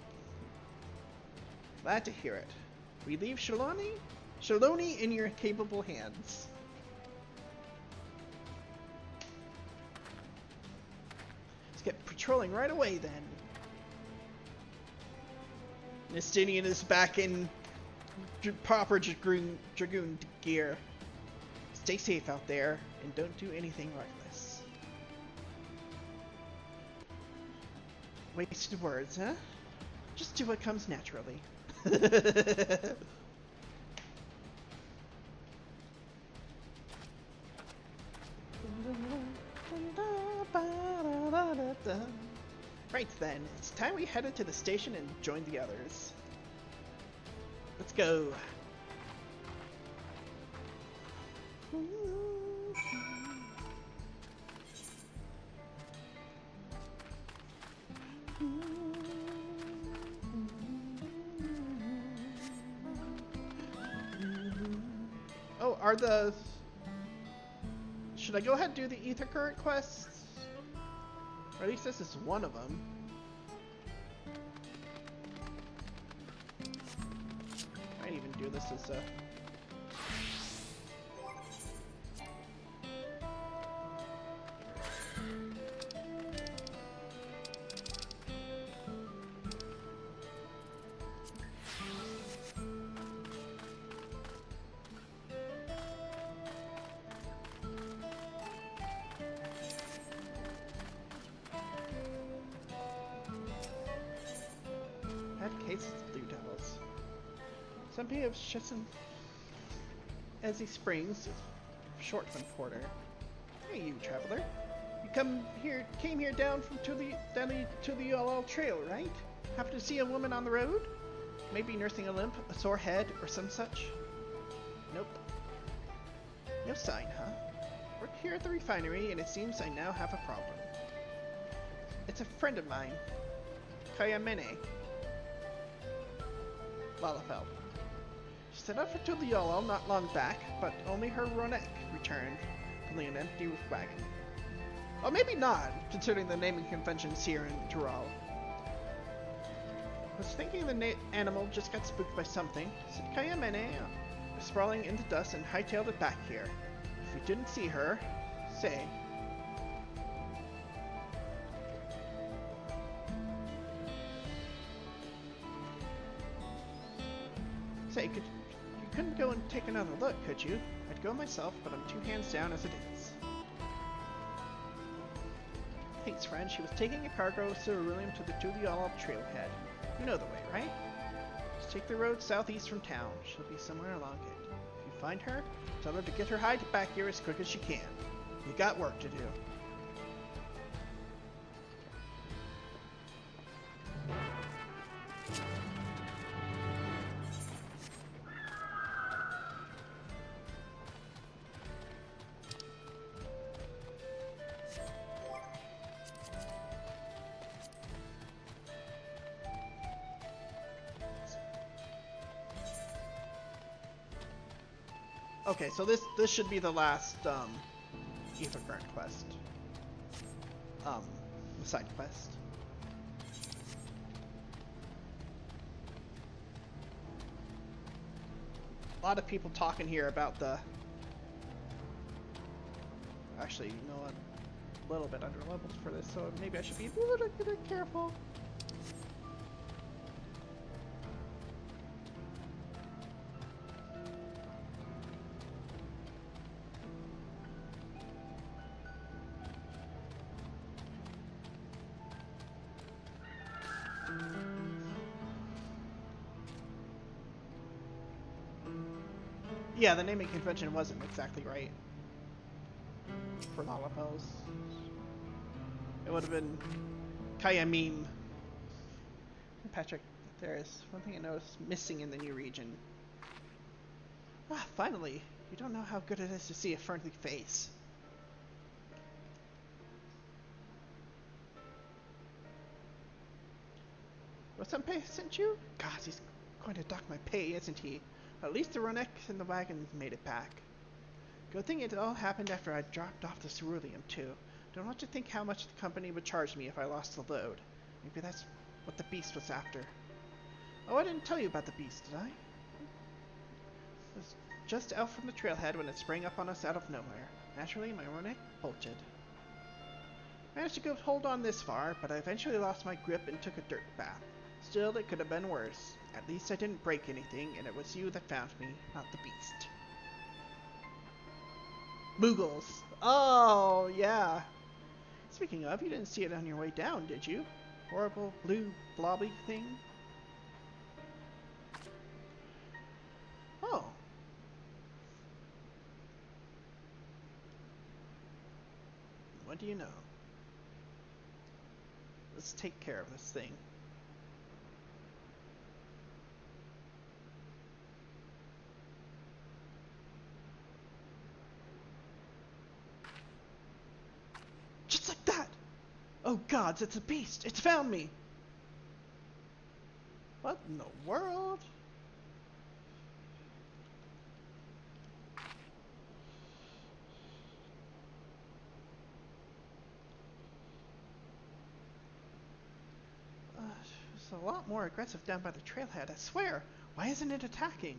glad to hear it. We leave Shalani? Shaloni in your capable hands. Let's get patrolling right away then. Nestinian is back in proper dragoon gear. Stay safe out there and don't do anything reckless. Wasted words, huh? Just do what comes naturally. Right then, it's time we headed to the station and joined the others. Let's go. Oh, are the... Should I go ahead and do the ether current quests? Or at least this is one of them. Might even do this as a... Somebody of Shitson Ezzy Springs, Shortman Porter. Hey, you traveler. You came here down to the Dawntrail, right? Happen to see a woman on the road? Maybe nursing a limp, a sore head, or some such? Nope. No sign, huh? Work here at the refinery, and it seems I now have a problem. It's a friend of mine, Kayamene Lalafell. She set out for Tuliolol not long back, but only her Ronek returned, pulling an empty wagon. Or maybe not, considering the naming conventions here in Tural. Was thinking the animal just got spooked by something, said Kayamene, sprawling into dust, and hightailed it back here. If you didn't see her, say. Say, you couldn't go and take another look, could you? I'd go myself, but I'm 2 hands down as it is. Thanks, friend. She was taking a cargo of ceruleum to the Tuliolol trailhead. You know the way, right? Just take the road southeast from town. She'll be somewhere along it. If you find her, tell her to get her hide back here as quick as she can. You got work to do. Okay, so this should be the last ether current quest. The side quest. A lot of people talking here about the... Actually, you know what? A little bit under leveled for this, so maybe I should be a little bit careful. Yeah, the naming convention wasn't exactly right for Lollapels. It would have been Kayamim. Patrick, there is one thing I noticed missing in the new region. Ah, finally! You don't know how good it is to see a friendly face. Wasampe sent you? God, he's going to dock my pay, isn't he? At least the Ronek and the wagon made it back. Good thing it all happened after I dropped off the ceruleum, too. Don't want to think how much the company would charge me if I lost the load. Maybe that's what the beast was after. Oh, I didn't tell you about the beast, did I? It was just out from the trailhead when it sprang up on us out of nowhere. Naturally, my neck bolted. Managed to go hold on this far, but I eventually lost my grip and took a dirt bath. Still, it could have been worse. At least I didn't break anything, and it was you that found me, not the beast. Moogles. Oh, yeah. Speaking of, you didn't see it on your way down, did you? Horrible, blue, blobby thing? Oh. What do you know? Let's take care of this thing. Just like that! Oh gods, it's a beast! It's found me! What in the world? It's a lot more aggressive down by the trailhead, I swear! Why isn't it attacking?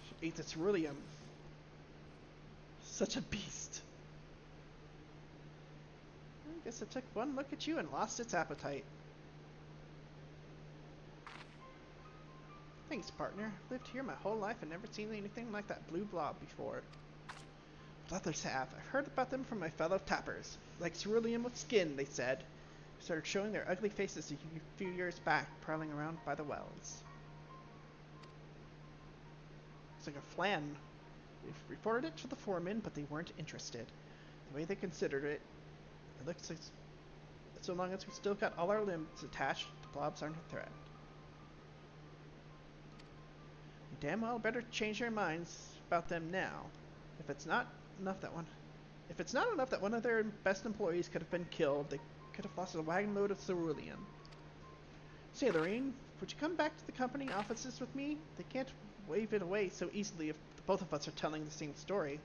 It ate its ceruleum. Such a beast. I guess it took one look at you and lost its appetite. Thanks, partner. I've lived here my whole life and never seen anything like that blue blob before. But others have. I've heard about them from my fellow tappers. Like ceruleum with skin, they said. Started showing their ugly faces a few years back, prowling around by the wells. It's like a flan. We've reported it to the foreman, but they weren't interested. The way they considered it, it looks like so long as we still got all our limbs attached, the blobs aren't a threat. You damn well better change your minds about them now. If it's not enough that one of their best employees could have been killed, they could have lost a wagon load of ceruleum. Sailorine, would you come back to the company offices with me? They can't wave it away so easily if both of us are telling the same story.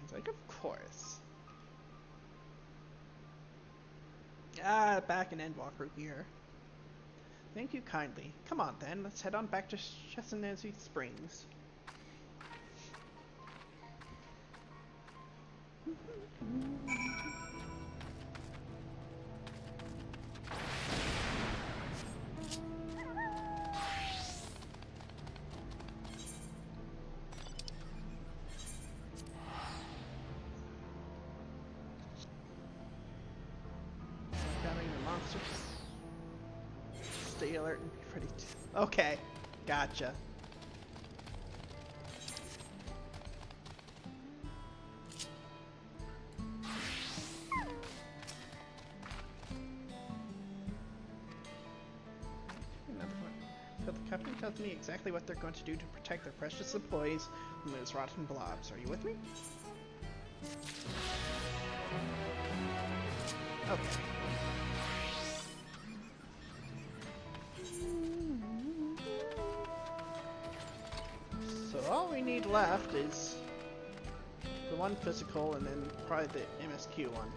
He's like, of course. Ah, back in Endwalker gear. Thank you kindly. Come on then, let's head on back to Chesapeake Springs. Stay alert and be ready to... Okay, gotcha. So the company tells me exactly what they're going to do to protect their precious employees from those rotten blobs. Are you with me? Okay. So all we need left is the one physical and then probably the MSQ one.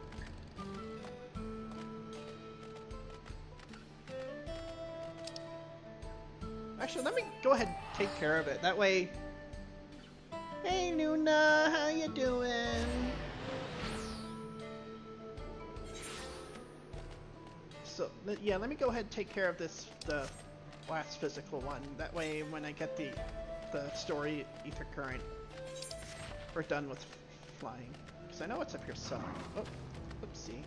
Actually, let me go ahead and take care of it. That way... Hey Luna, how you doing? So, yeah, let me go ahead and take care of this, the last physical one. That way, when I get the story ether current, we're done with flying. Because I know it's up here somewhere. Oh, oopsie.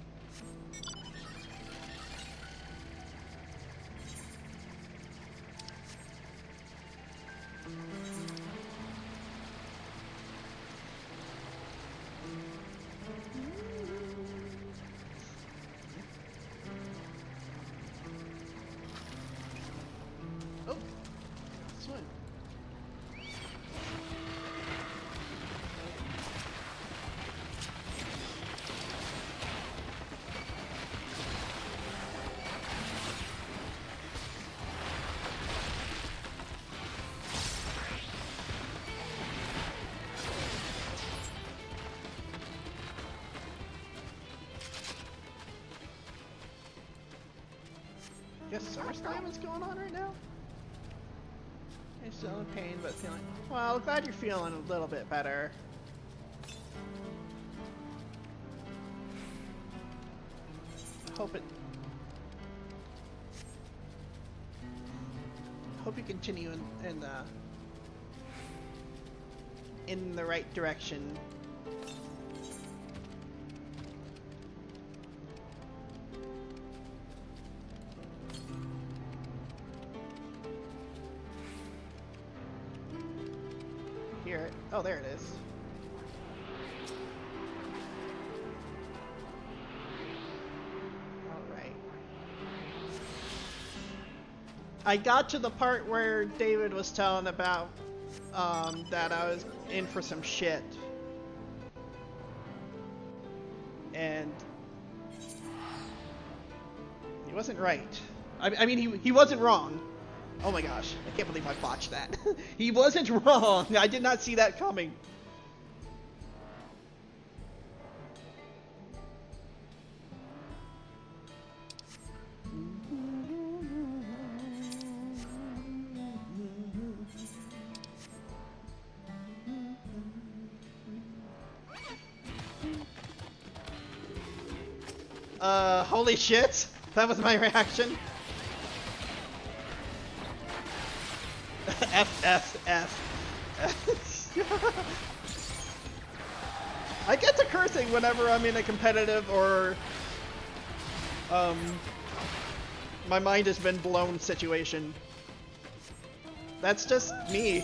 Oh, swim. Guess SummerSlam is going on right now? You're still in pain, but feeling... Well, glad you're feeling a little bit better. Hope you continue in the right direction. Hear it. Oh, there it is. I got to the part where David was telling about that I was in for some shit. And he wasn't right. I mean, he wasn't wrong. Oh my gosh, I can't believe I botched that. He wasn't wrong. I did not see that coming. Holy shit! That was my reaction. I get to cursing whenever I'm in a competitive or my mind has been blown situation. That's just me.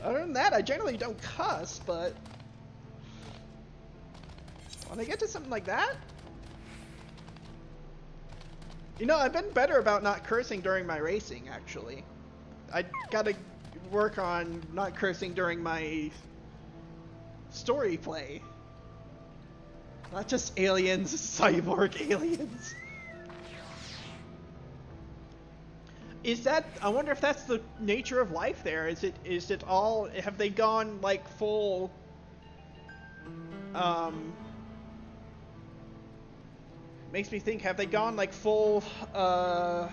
Other than that, I generally don't cuss, but when I get to something like that, you know, I've been better about not cursing during my racing, actually. I gotta work on not cursing during my story play. Not just aliens, cyborg aliens. Is that, I wonder if that's the nature of life there. Is it all, have they gone like full, makes me think, have they gone like full, oh,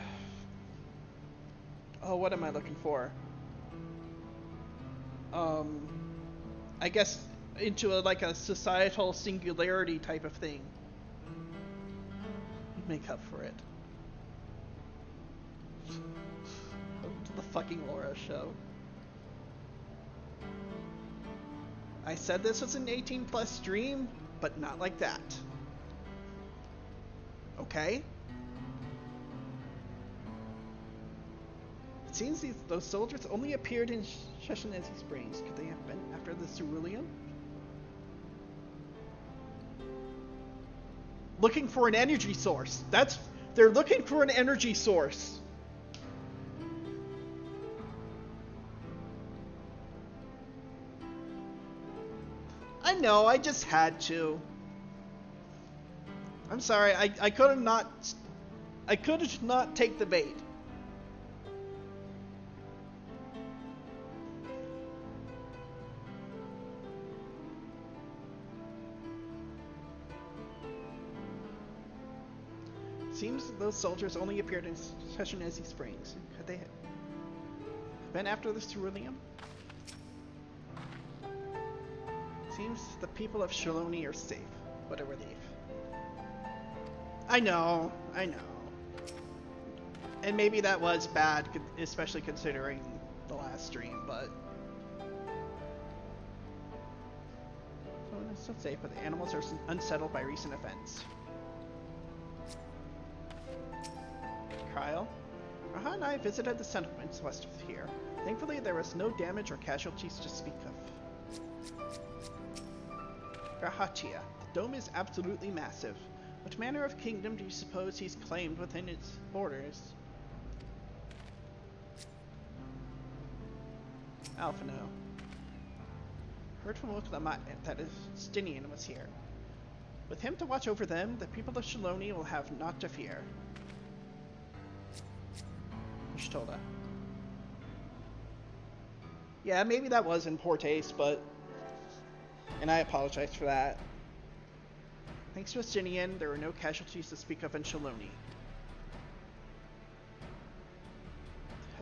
what am I looking for? I guess into like a societal singularity type of thing. Make up for it. To the fucking Laura show. I said this was an 18+ stream, but not like that. Okay? It seems those soldiers only appeared in Sheshanesi Springs. Could they have been after the cerulean? Looking for an energy source. They're looking for an energy source. I know, I just had to. I'm sorry, I could not take the bait. Seems those soldiers only appeared in Sheshanesi Springs. Could they have been after the cerulean? Seems the people of Shaloni are safe. What a relief. I know. And maybe that was bad, especially considering the last stream, but... So it's not safe, but the animals are unsettled by recent events. Kyle? Raha and I visited the settlements west of here. Thankfully, there was no damage or casualties to speak of. Rahatia. The dome is absolutely massive. What manner of kingdom do you suppose he's claimed within its borders? Alphino. Heard from Oklamat that Stinian was here. With him to watch over them, the people of Shaloni will have naught to fear. Shtola. Yeah, maybe that was in poor taste, but... And I apologize for that. Thanks to Astinian, there were no casualties to speak of in Shaloni.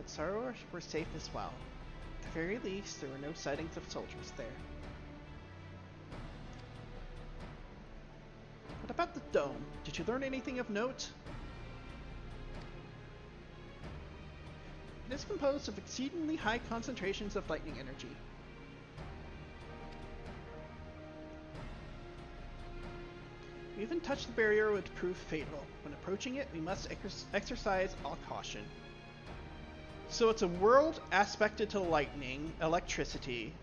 but Saror were safe as well. At the very least, there were no sightings of soldiers there. What about the dome? Did you learn anything of note? It is composed of exceedingly high concentrations of lightning energy. Even touch the barrier would prove fatal. When approaching it, we must exercise all caution. So it's a world aspected to lightning, electricity.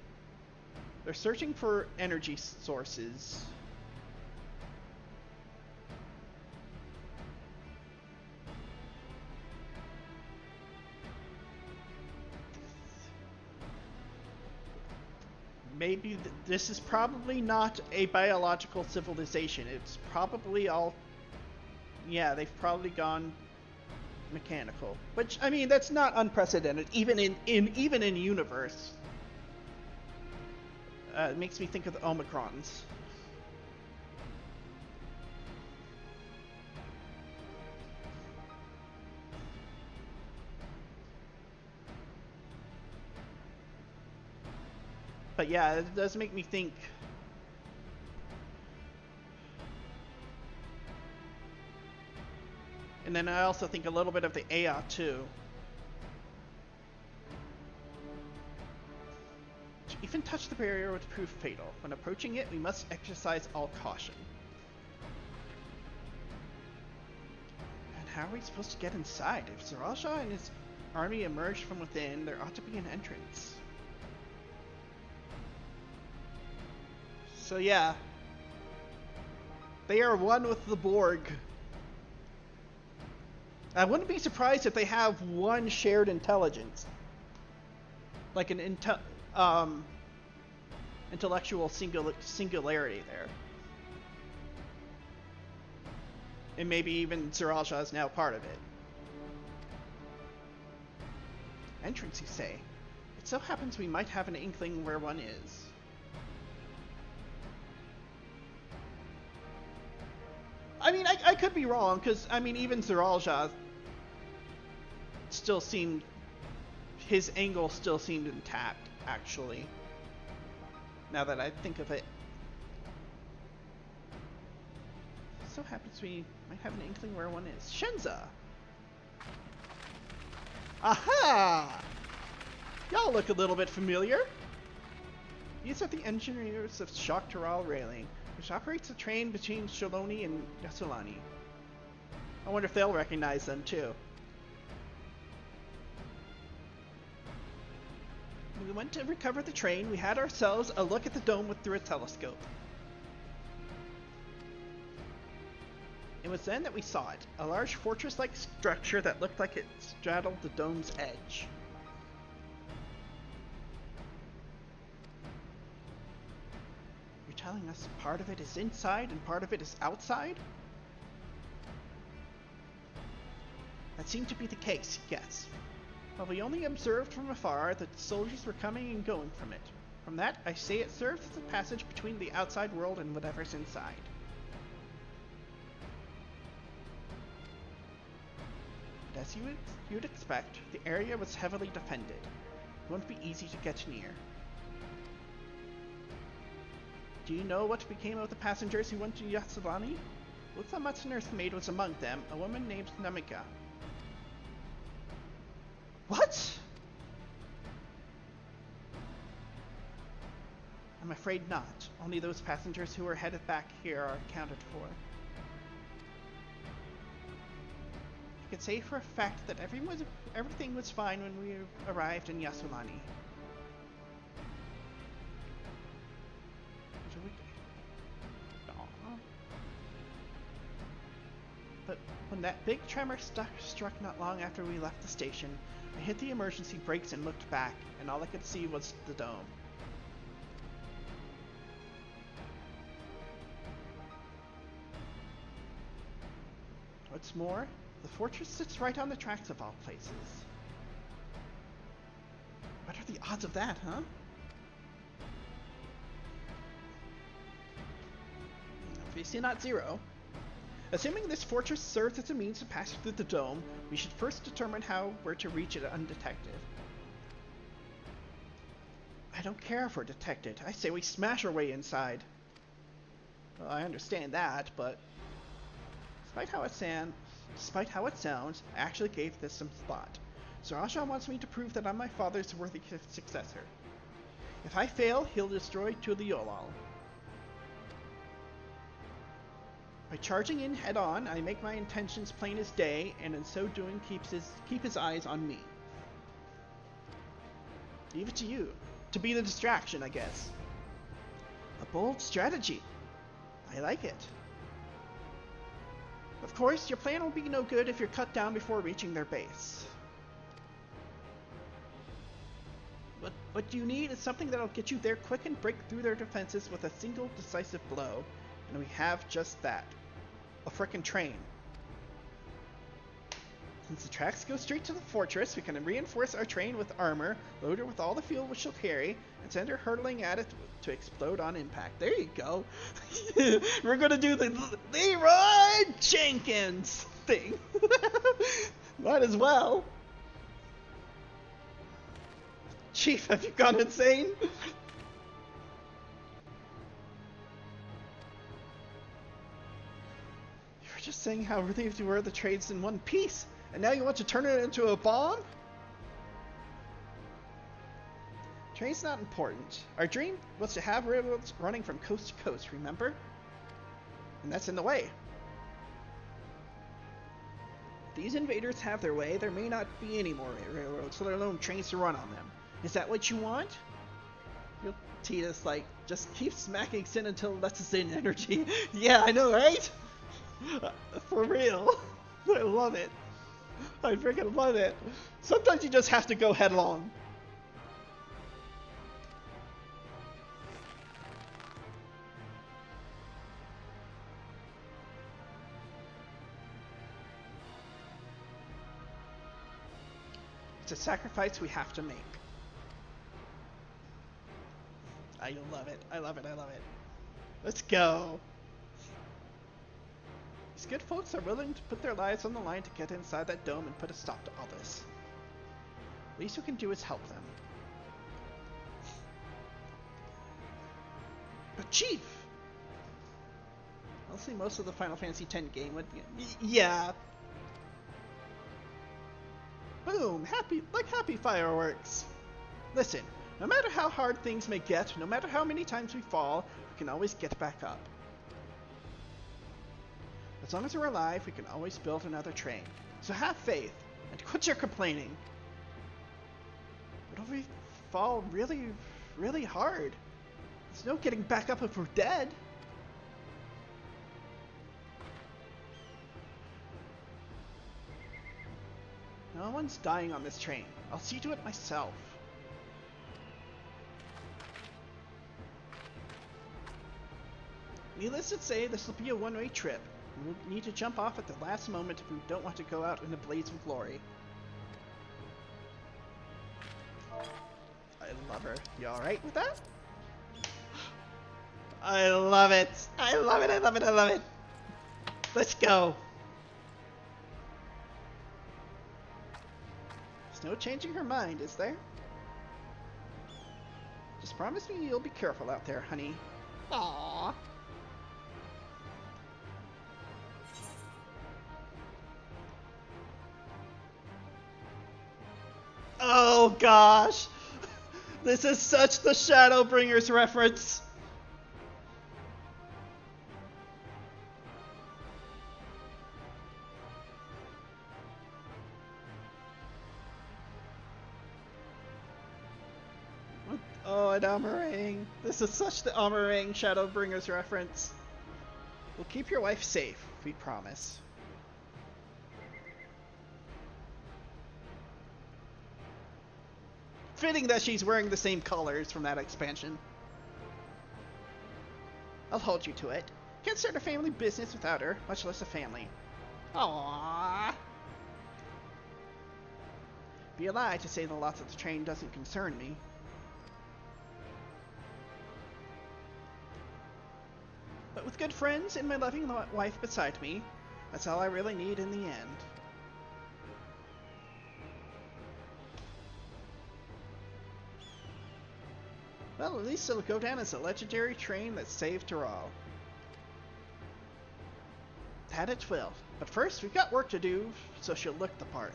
They're searching for energy sources. Maybe this is probably not a biological civilization. It's probably all... Yeah, they've probably gone mechanical. Which, I mean, that's not unprecedented, even in universe. It makes me think of the Omicrons. But yeah, it does make me think. And then I also think a little bit of the Ea too. To even touch the barrier would prove fatal. When approaching it, we must exercise all caution. And how are we supposed to get inside? If Zeralsha and his army emerged from within, there ought to be an entrance. So yeah, they are one with the Borg. I wouldn't be surprised if they have one shared intelligence, like an intellectual singularity there, and maybe even Zeralsha is now part of it. Entrance, you say? It so happens we might have an inkling where one is. I mean, I could be wrong, because, I mean, even Zeralsha still seemed... His angle still seemed intact, actually. Now that I think of it. So happens we might have an inkling where one is. Shenza! Aha! Y'all look a little bit familiar. These are the engineers of Shock Taral Railing, which operates a train between Shaloni and Yasulani. I wonder if they'll recognize them too. When we went to recover the train, we had ourselves a look at the dome through a telescope. It was then that we saw it, a large fortress-like structure that looked like it straddled the dome's edge. Telling us part of it is inside and part of it is outside? That seemed to be the case, yes. But we only observed from afar that the soldiers were coming and going from it. From that, I say it serves as a passage between the outside world and whatever's inside. But as you'd expect, the area was heavily defended. It wouldn't be easy to get near. Do you know what became of the passengers who went to Yasulani? Lutha Matsuner's maid was among them, a woman named Namika. What? I'm afraid not. Only those passengers who were headed back here are accounted for. I could say for a fact that everything was fine when we arrived in Yasulani. But when that big tremor struck not long after we left the station, I hit the emergency brakes and looked back, and all I could see was the dome. What's more, the fortress sits right on the tracks of all places. What are the odds of that, huh? Obviously not zero. Assuming this fortress serves as a means of passing through the dome, we should first determine how we're to reach it undetected. I don't care if we're detected. I say we smash our way inside. Well, I understand that, but despite how it sounds, I actually gave this some thought. Zarajan wants me to prove that I'm my father's worthy successor. If I fail, he'll destroy Tuliolal. By charging in head-on, I make my intentions plain as day, and in so doing keep his eyes on me. Leave it to you. To be the distraction, I guess. A bold strategy. I like it. Of course, your plan will be no good if you're cut down before reaching their base. What you need is something that'll get you there quick and break through their defenses with a single decisive blow. And we have just that. A frickin' train. Since the tracks go straight to the fortress, we can reinforce our train with armor, load her with all the fuel which she'll carry, and send her hurtling at it to explode on impact. There you go. We're gonna do the Leroy Jenkins thing. Might as well. Chief, have you gone insane? You were just saying how relieved you were the trade's in one piece, and now you want to turn it into a bomb? Train's not important. Our dream was to have railroads running from coast to coast, remember? And that's in the way. If these invaders have their way, there may not be any more railroads, let alone trains to run on them. Is that what you want? You'll tease us like, just keep smacking Sin until it lets us in energy. Yeah, I know, right? For real. I love it. I freaking love it. Sometimes you just have to go headlong. It's a sacrifice we have to make. I love it. I love it. I love it. Let's go. These good folks are willing to put their lives on the line to get inside that dome and put a stop to all this. Least we can do is help them. But Chief! Honestly, most of the Final Fantasy X game would be... Yeah. Boom! Happy fireworks! Listen, no matter how hard things may get, no matter how many times we fall, we can always get back up. As long as we're alive, we can always build another train. So have faith, and quit your complaining. But if we fall really, really hard, there's no getting back up if we're dead. No one's dying on this train. I'll see to it myself. Needless to say, this will be a one-way trip. We'll need to jump off at the last moment if we don't want to go out in a blaze of glory. I love her. You alright with that? I love it! I love it! I love it! I love it! Let's go! There's no changing her mind, is there? Just promise me you'll be careful out there, honey. Aww. Oh gosh! This is such the Shadowbringers reference! Oh, an Amarang. This is such the Amarang Shadowbringers reference. We'll keep your wife safe, we promise. Fitting that she's wearing the same colors from that expansion. I'll hold you to it. Can't start a family business without her, much less a family. Aww. Be a lie to say the loss of the train doesn't concern me. But with good friends and my loving wife beside me, That's all I really need in the end. Well, at least it'll go down as a legendary train that saved Dural. That it will. But first, we've got work to do, so she'll look the part.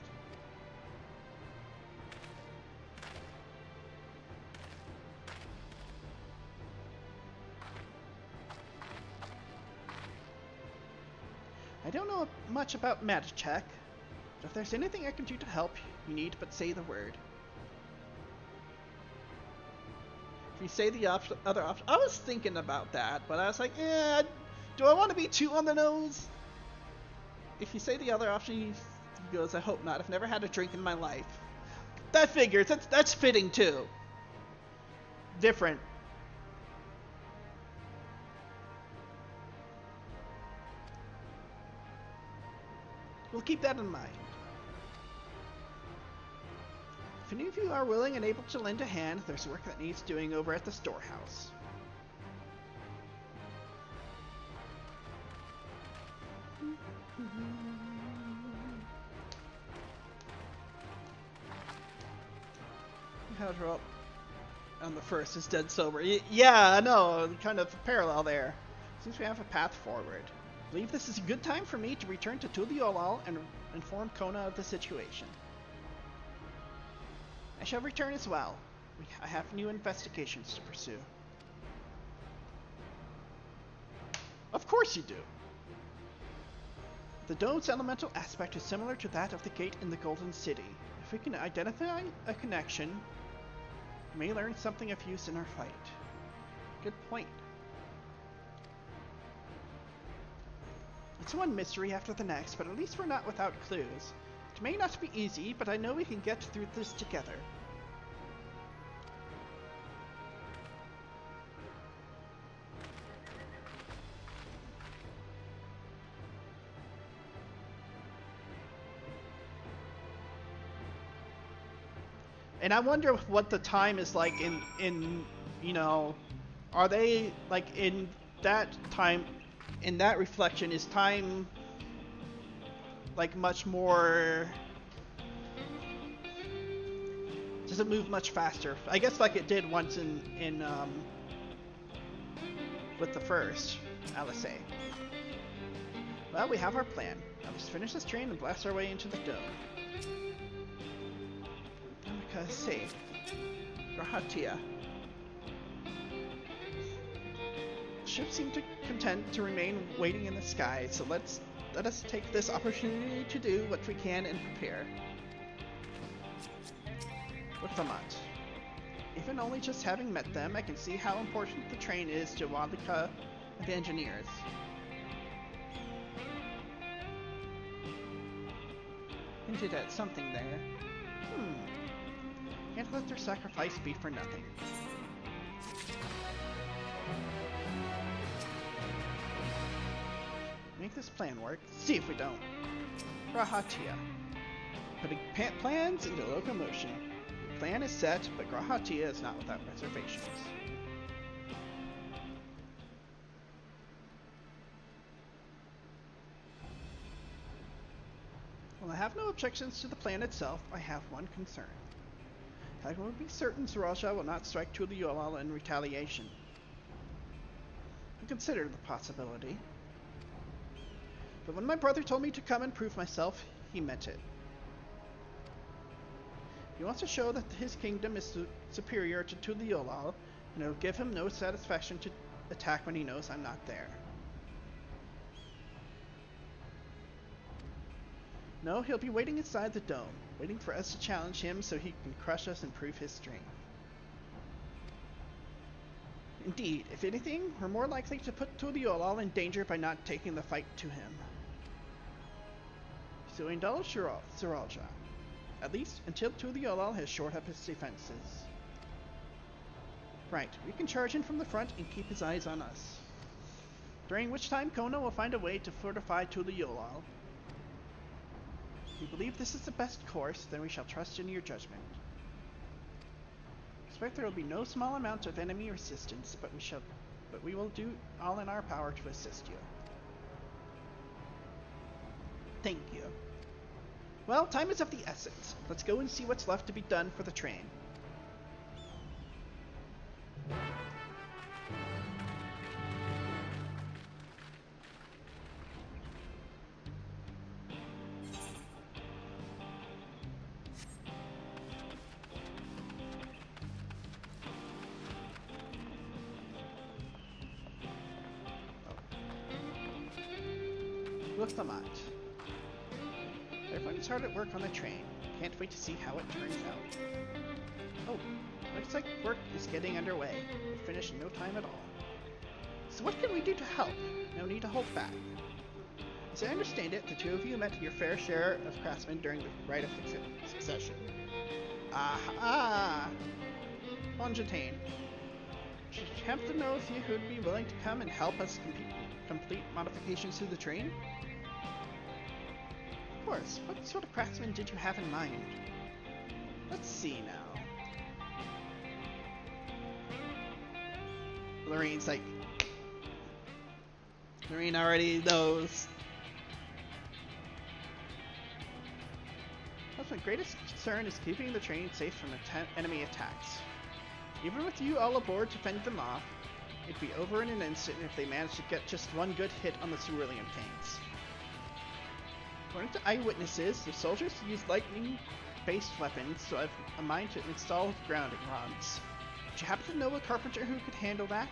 I don't know much about Magic, but if there's anything I can do to help, you need but say the word. If you say the other option, I was thinking about that, but I was like, do I want to be too on the nose? If you say the other option, he goes, I hope not. I've never had a drink in my life. That figures. That's fitting too. Different. We'll keep that in mind. If any of you are willing and able to lend a hand, there's work that needs doing over at the storehouse. How's Rob? On the first is dead sober. Yeah, I know, kind of parallel there. Seems we have a path forward. I believe this is a good time for me to return to Tuliolal and inform Kona of the situation. I shall return as well. I have new investigations to pursue. Of course you do. The dome's elemental aspect is similar to that of the gate in the Golden City. If we can identify a connection, we may learn something of use in our fight. Good point. It's one mystery after the next, but at least we're not without clues. It may not be easy, but I know we can get through this together. And I wonder what the time is like in you know, are they like in that time, in that reflection, is time like much more, does it move much faster? I guess like it did once in with the first LSA. Well, we have our plan. Now let's finish this train and blast our way into the dome. Safe. Rahatia. Ships seem content to remain waiting in the sky, so let us take this opportunity to do what we can and prepare. With Vermont. Even only just having met them, I can see how important the train is to Wadlika and the engineers. Hinted at something there. Can't let their sacrifice be for nothing. Make this plan work. See if we don't. Grahatia. Putting plans into locomotion. The plan is set, but Grahatia is not without reservations. While I have no objections to the plan itself, I have one concern. I will be certain Zaraja will not strike Tuliolal in retaliation. I considered the possibility. But when my brother told me to come and prove myself, he meant it. He wants to show that his kingdom is superior to Tuliolal, and it will give him no satisfaction to attack when he knows I'm not there. No, he'll be waiting inside the dome, waiting for us to challenge him so he can crush us and prove his strength. Indeed, if anything, we're more likely to put Tuliolal in danger by not taking the fight to him. So indulge Zaraja, at least until Tuliolal has shored up his defenses. Right, we can charge in from the front and keep his eyes on us. During which time Kona will find a way to fortify Tuliolal. If you believe this is the best course, then we shall trust in your judgment. I expect there will be no small amount of enemy resistance, but we will do all in our power to assist you. Thank you. Well, time is of the essence. Let's go and see what's left to be done for the train. Look the mot. Everyone's hard at work on the train. Can't wait to see how it turns out. Oh, looks like work is getting underway. We'll finish in no time at all. So what can we do to help? No need to hold back. As I understand it, the two of you met your fair share of craftsmen during the Rite of Succession. Aha! Fontaine. Do you happen to know if you would be willing to come and help us complete modifications to the train? Of course. What sort of craftsman did you have in mind? Let's see now. Lorraine's like... Lorraine already knows. That's my greatest concern is keeping the train safe from enemy attacks. Even with you all aboard to fend them off, it'd be over in an instant if they managed to get just one good hit on the cerulean tanks. According to eyewitnesses, the soldiers used lightning-based weapons, so I've a mind to install grounding rods. Do you happen to know a carpenter who could handle that?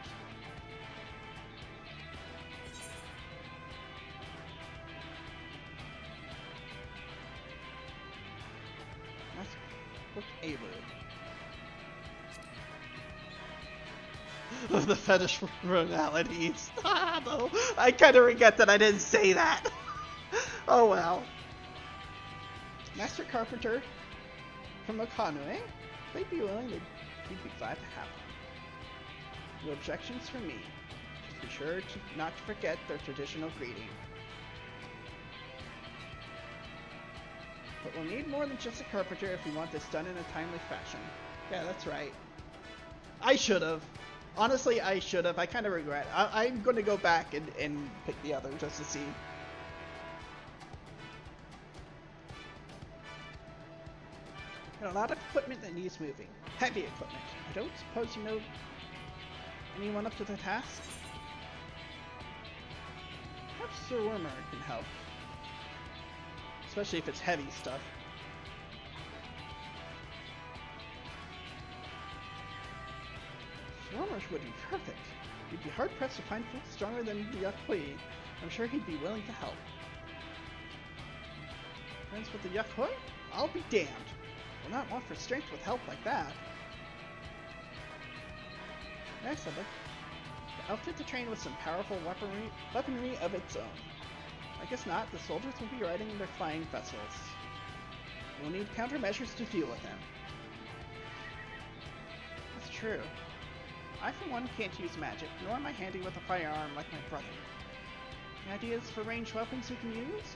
Look, Avery. The fetish formalities. No, I kind of regret that I didn't say that. Oh well. Master Carpenter from Okanue. They'd be willing. He'd be glad to have them. No objections from me. Just be sure not to forget their traditional greeting. But we'll need more than just a carpenter if we want this done in a timely fashion. Yeah, that's right. I should have. Honestly, I should have. I kind of regret. I'm going to go back and pick the other just to see. Got a lot of equipment that needs moving. Heavy equipment. I don't suppose you know anyone up to the task? Perhaps Sir Wormer can help. Especially if it's heavy stuff. Swarmers would be perfect. You'd be hard-pressed to find folks stronger than the Yakuoi. I'm sure he'd be willing to help. Friends with the Yakuoi? I'll be damned. Will not want for strength with help like that. Next, I'd like to outfit the train with some powerful weaponry of its own. I guess not. The soldiers will be riding their flying vessels. We'll need countermeasures to deal with them. That's true. I, for one, can't use magic, nor am I handy with a firearm like my brother. Any ideas for ranged weapons we can use?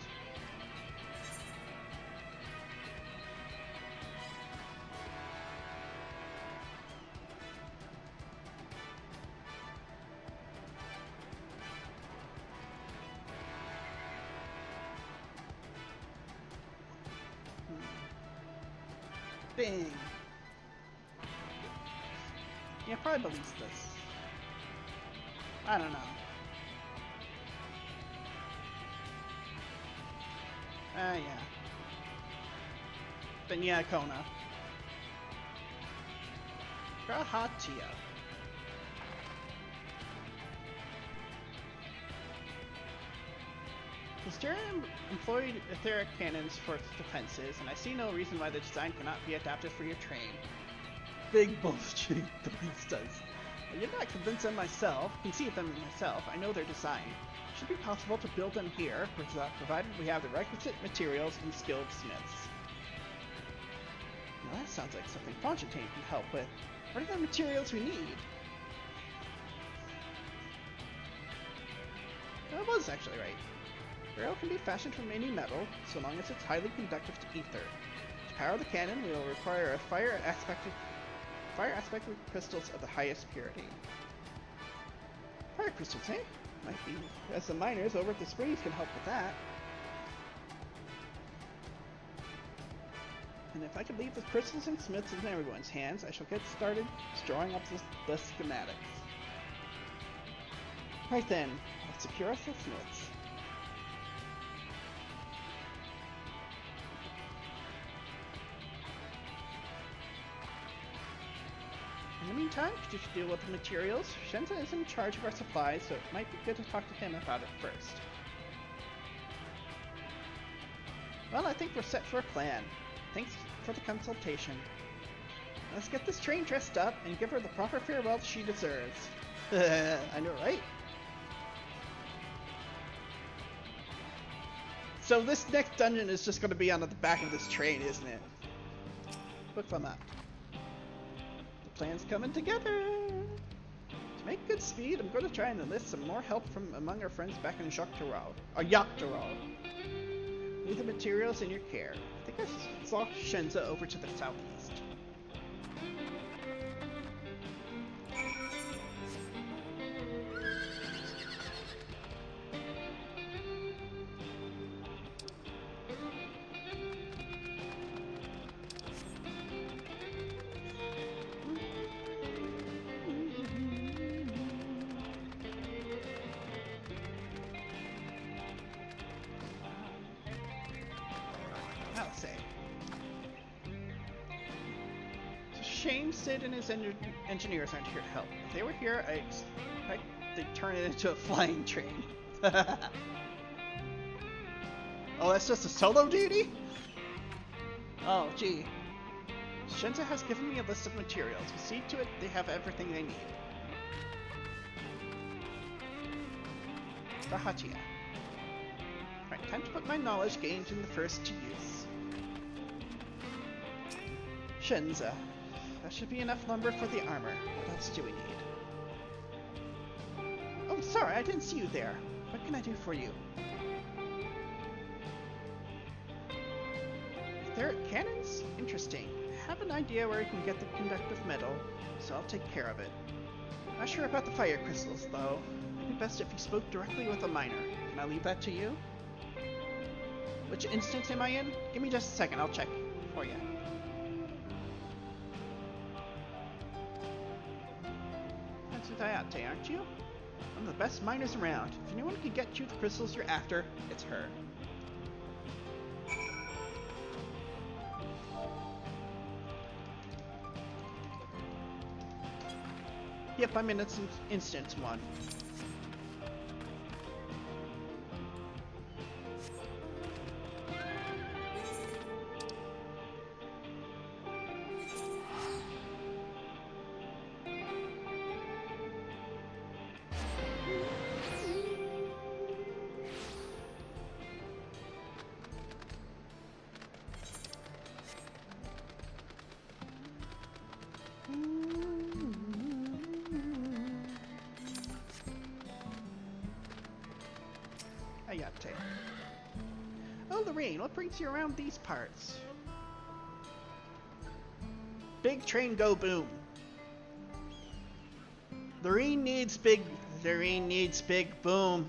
Bing! Yeah, probably ballistas. I don't know. Yeah. Then yeah, Kona. Grahatia. The Styrian employed etheric cannons for its defenses, and I see no reason why the design cannot be adapted for your train. Big bullshit, the ballistas. I did not conceive them myself. I know their design. It should be possible to build them here, provided we have the requisite materials and skilled smiths. Now that sounds like something Fontaine can help with. What are the materials we need? That was actually right. Rail can be fashioned from any metal, so long as it's highly conductive to ether. To power the cannon, we will require a fire aspect crystals of the highest purity. Fire crystals, eh? Might be. As the miners over at the springs can help with that. And if I could leave the crystals and smiths in everyone's hands, I shall get started drawing up the schematics. Right then, let's secure us the smiths. In the meantime, could you deal with the materials? Shenza is in charge of our supplies, so it might be good to talk to him about it first. Well, I think we're set for a plan. Thanks for the consultation. Let's get this train dressed up and give her the proper farewell she deserves. I know, right? So this next dungeon is just going to be on the back of this train, isn't it? Look on that. The plan's coming together. To make good speed, I'm going to try and enlist some more help from among our friends back in Yochteral. Leave the materials in your care. I think I saw Shenza over to the southeast. I'll say. It's a shame Sid and his engineers aren't here to help. If they were here, I expect they'd turn it into a flying train. Oh, that's just a solo duty? Oh, gee. Shenza has given me a list of materials. We'll see to it they have everything they need. Bahatia. Alright, time to put my knowledge gained in the first to use. Shenza. That should be enough lumber for the armor. What else do we need? Oh, sorry, I didn't see you there. What can I do for you? Etheric cannons? Interesting. I have an idea where you can get the conductive metal, so I'll take care of it. Not sure about the fire crystals, though. It'd be best if you spoke directly with a miner. Can I leave that to you? Which instance am I in? Give me just a second, I'll check for you. That's a Dayate, aren't you? One of the best miners around. If anyone can get you the crystals you're after, it's her. Yep, I'm in instance one. Ayate. Oh, Lorraine, what brings you around these parts? Big train go boom. Lorraine needs big boom.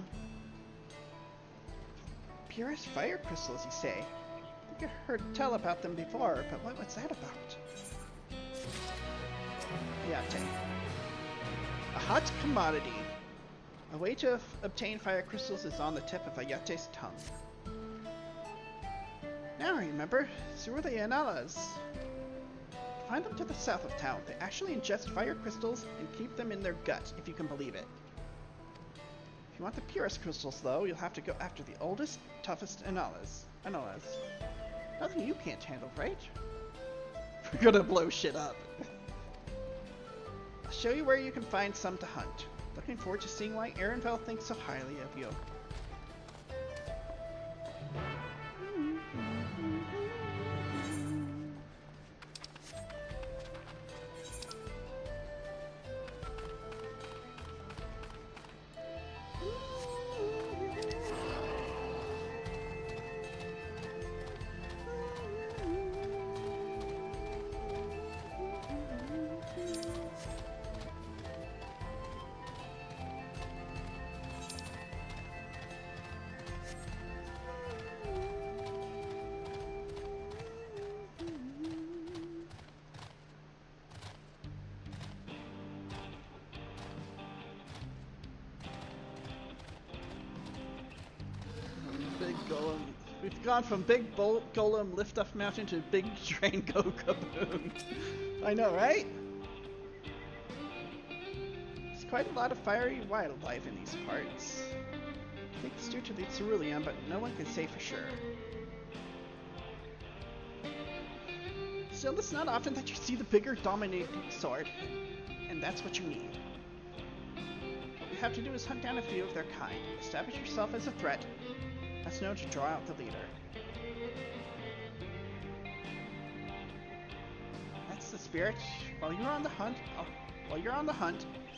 Purest fire crystals, you say? I think I heard tell about them before, but what's that about? Ayate. A hot commodity. A way to obtain fire crystals is on the tip of Ayate's tongue. Now I remember, these the Analas. Find them to the south of town. They actually ingest fire crystals and keep them in their gut, if you can believe it. If you want the purest crystals, though, you'll have to go after the oldest, toughest Analas. Nothing you can't handle, right? We're gonna blow shit up. I'll show you where you can find some to hunt. Looking forward to seeing why Ehrenfeld thinks so highly of you. gone from big golem lift up mountain to big train go kaboom. I know, right? There's quite a lot of fiery wildlife in these parts. I think it's due to the cerulean, but no one can say for sure. Still, it's not often that you see the bigger dominating sword, and that's what you need. What you have to do is hunt down a few of their kind. Establish yourself as a threat. That's known to draw out the leader. That's the spirit. While you're on the hunt,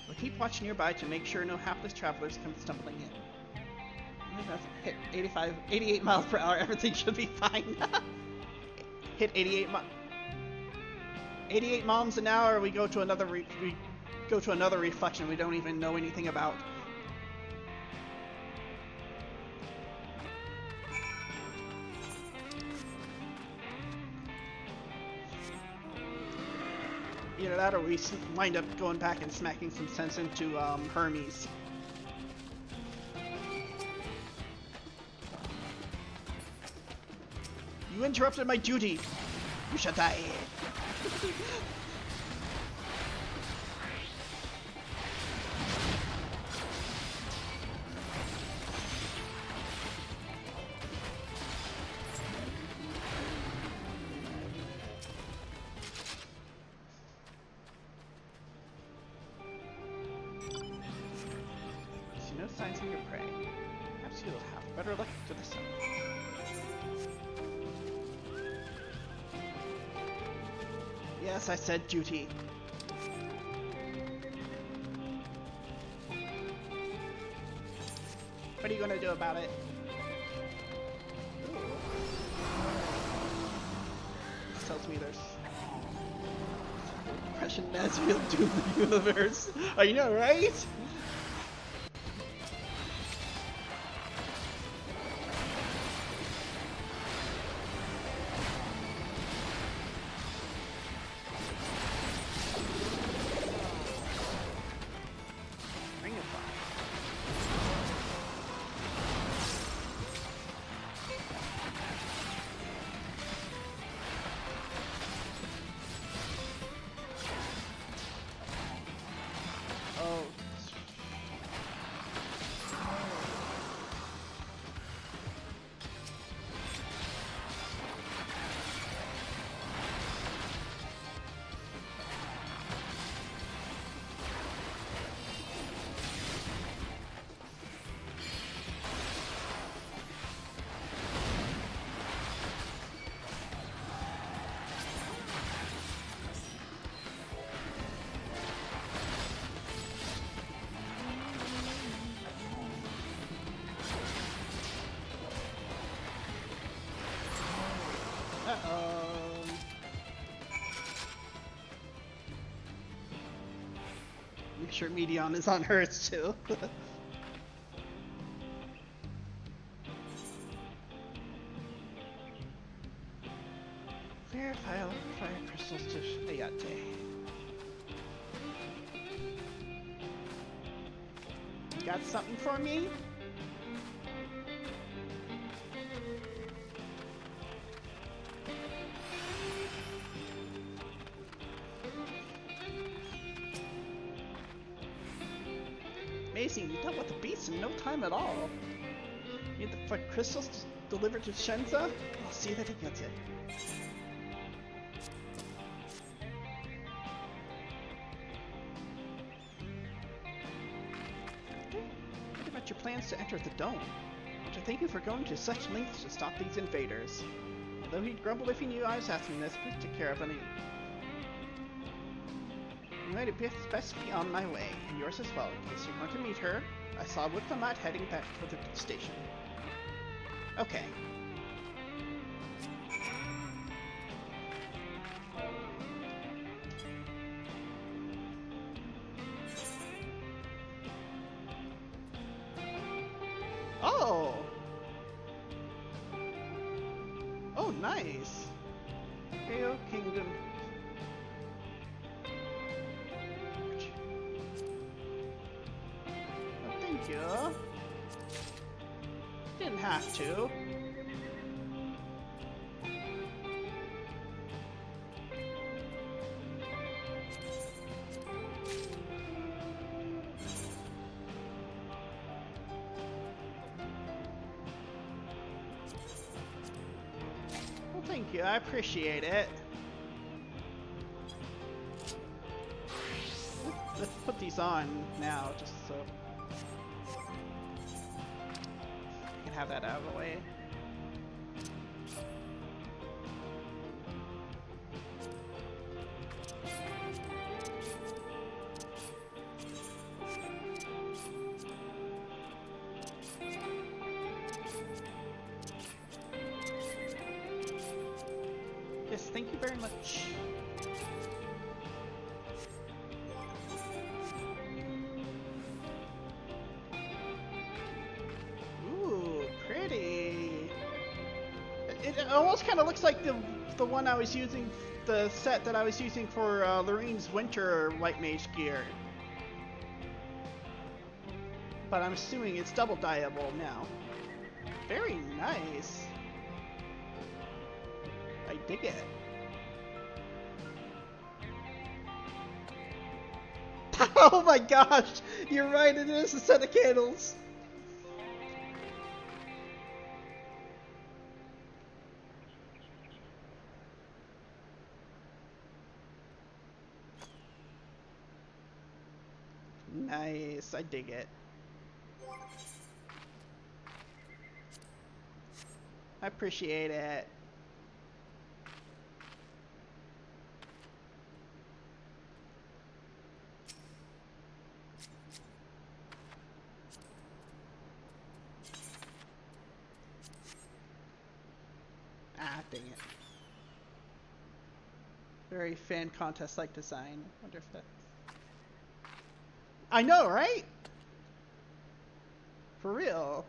we'll keep watch nearby to make sure no hapless travelers come stumbling in. That's hit 88 miles per hour. Everything should be fine. Hit 88 miles an hour. We go to another reflection we don't even know anything about. Either that or we wind up going back and smacking some sense into Hermes. You interrupted my duty. You shall die. See no signs of your prey. Perhaps you'll have better luck to the south. Yes, I said duty. What are you gonna do about it? This tells me there's Depression Nasfield doom the universe. I know, right? Make sure Medion is on hers too. Clear fire crystals to Ayate. You got something for me? Amazing, you dealt with the beast in no time at all. You need the crystals delivered to Shenza? I'll see that he gets it. What about your plans to enter the dome? To thank you for going to such lengths to stop these invaders. Although he'd grumble if he knew I was asking this, please take care of any. You might best be on my way, and yours as well, in case you're going to meet her. I saw Wicklamat heading back for the station. Okay. Oh! Oh, nice! Hail Kingdom. Thank you. Didn't have to. Thank you, I appreciate it. Let's put these on now, just so we can have that out of the way. Yes, thank you very much. Ooh, pretty. It almost kind of looks like the one I was using, the set that I was using for Lorene's winter white mage gear. But I'm assuming it's double dyeable now. Very nice. I dig it. Oh my gosh! You're right, it is a set of candles! Nice, I dig it. I appreciate it. Ah, dang it. Very fan contest-like design. Wonder if that... I know, right? For real.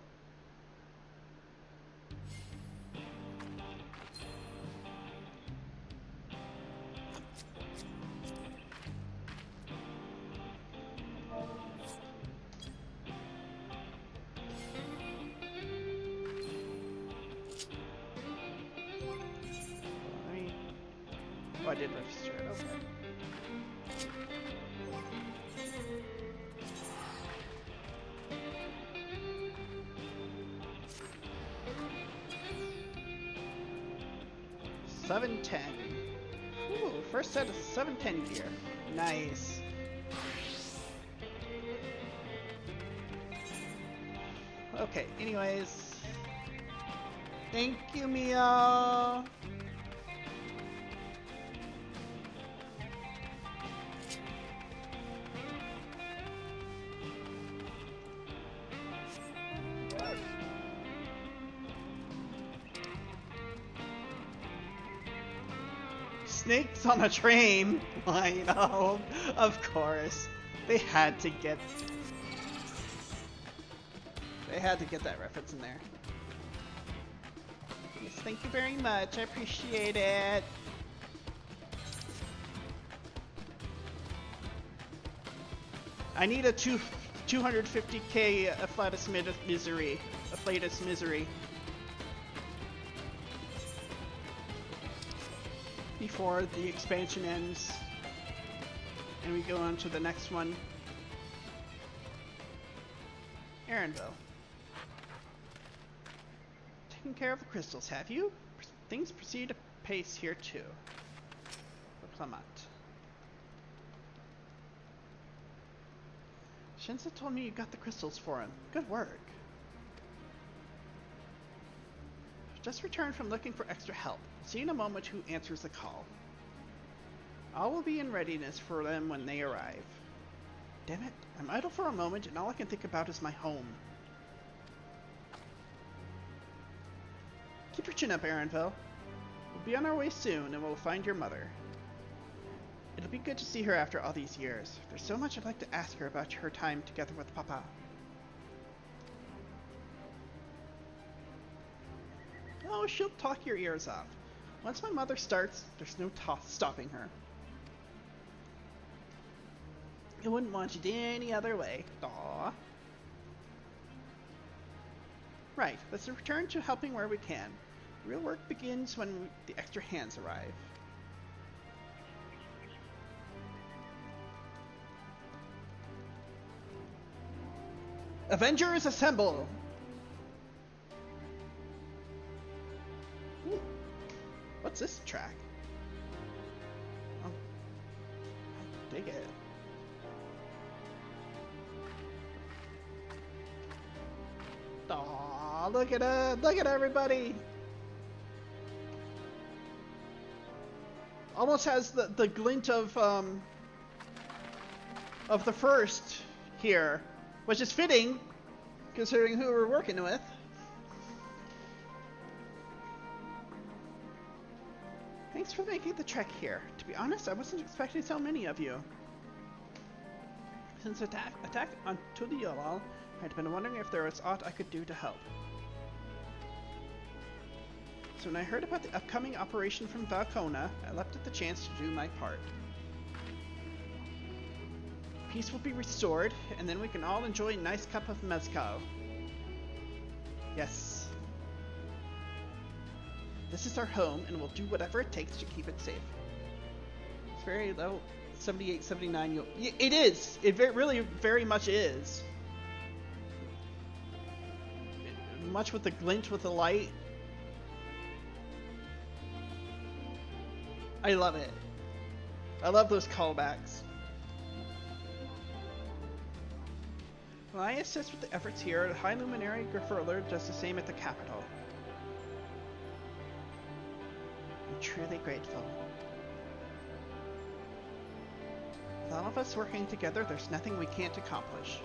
Oh, I did register it, okay. $710. Ooh, first set of $710 gear. Nice. Okay, anyways. Thank you, Mia. Snakes on a train. I know, of course. They had to get that reference in there. Yes, thank you very much. I appreciate it. I need a 250k afflatus misery. Before the expansion ends and we go on to the next one. Aaronville. Taking care of the crystals, have you? Things proceed apace here too. Clement. Shinza told me you got the crystals for him. Good work. Just returned from looking for extra help. See in a moment who answers the call. All will be in readiness for them when they arrive. Damn it, I'm idle for a moment and all I can think about is my home. Keep your chin up, Aaronville. We'll be on our way soon and we'll find your mother. It'll be good to see her after all these years. There's so much I'd like to ask her about her time together with Papa. Oh, she'll talk your ears off. Once my mother starts, there's no stopping her. I wouldn't want you any other way. Aww. Right, let's return to helping where we can. Real work begins when the extra hands arrive. Avengers assemble! What's this track? Oh, I dig it. Aw, look at it! Look at everybody! Almost has the glint of the first here, which is fitting, considering who we're working with. Thanks for making the trek here. To be honest, I wasn't expecting so many of you. Since attack on Tuliolal, I'd been wondering if there was aught I could do to help. So when I heard about the upcoming operation from Valcona, I leapt at the chance to do my part. Peace will be restored, and then we can all enjoy a nice cup of mezcal. Yes. This is our home, and we'll do whatever it takes to keep it safe. It's very low. 78, 79. It is. It really very much is. Much with the glint with the light. I love it. I love those callbacks. When I assist with the efforts here, the High Luminary Grifurler does the same at the capital. I'm truly grateful. With all of us working together, there's nothing we can't accomplish.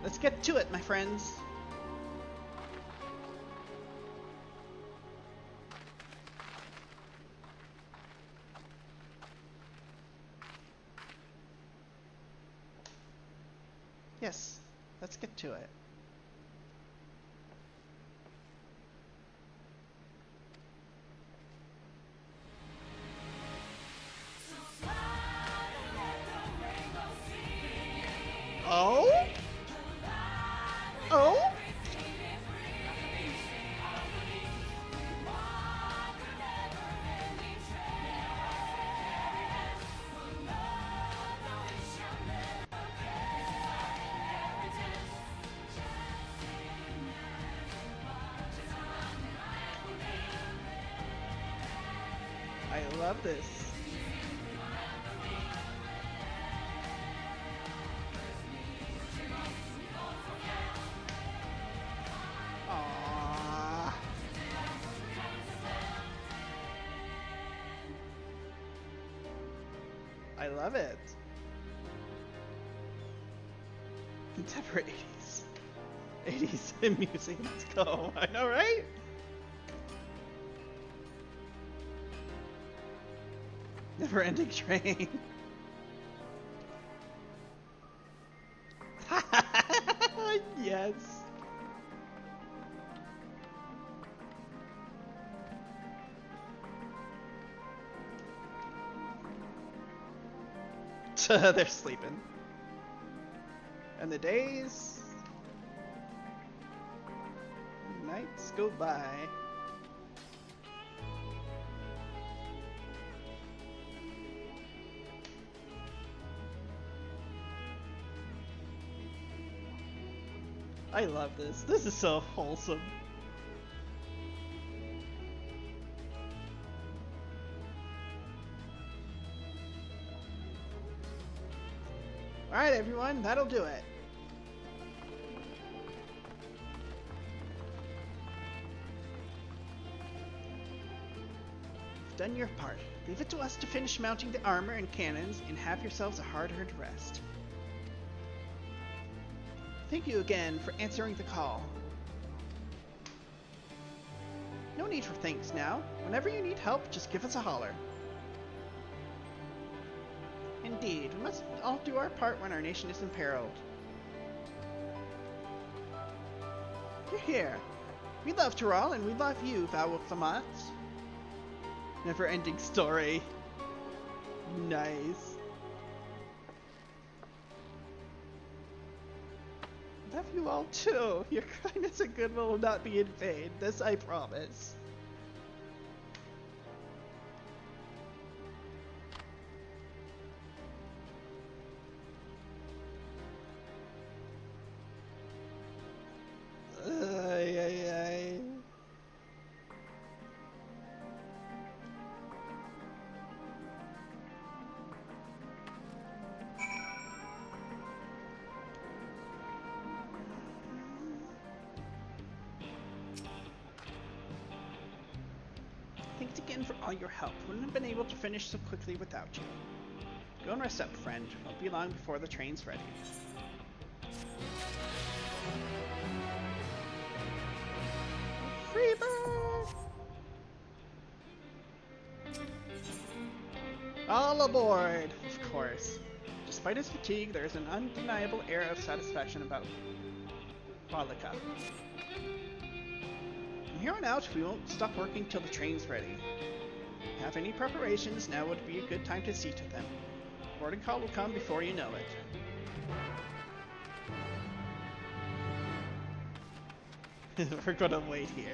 Let's get to it, my friends. Yes, let's get to it. Oh? Oh? I love this. Aww. I love it. Contemporary 80s music. Let's go. I know, right? Never-ending train. Yes. They're sleeping. And the days, nights go by. I love this. This is so wholesome. Alright everyone, that'll do it. You've done your part. Leave it to us to finish mounting the armor and cannons and have yourselves a hard-earned rest. Thank you again for answering the call. No need for thanks now. Whenever you need help, just give us a holler. Indeed, we must all do our part when our nation is imperiled. You're here. We love Tural and we love you, Valwilfamat. Never-ending story. Nice. Love you all too. Your kindness and goodwill will not be in vain. This I promise. for all your help. Wouldn't have been able to finish so quickly without you. Go and rest up, friend. Won't be long before the train's ready. Freebird! All aboard, of course. Despite his fatigue, there is an undeniable air of satisfaction about Valika. From here on out, we won't stop working till the train's ready. If you have any preparations, now would be a good time to see to them. Boarding call will come before you know it. We're gonna wait here.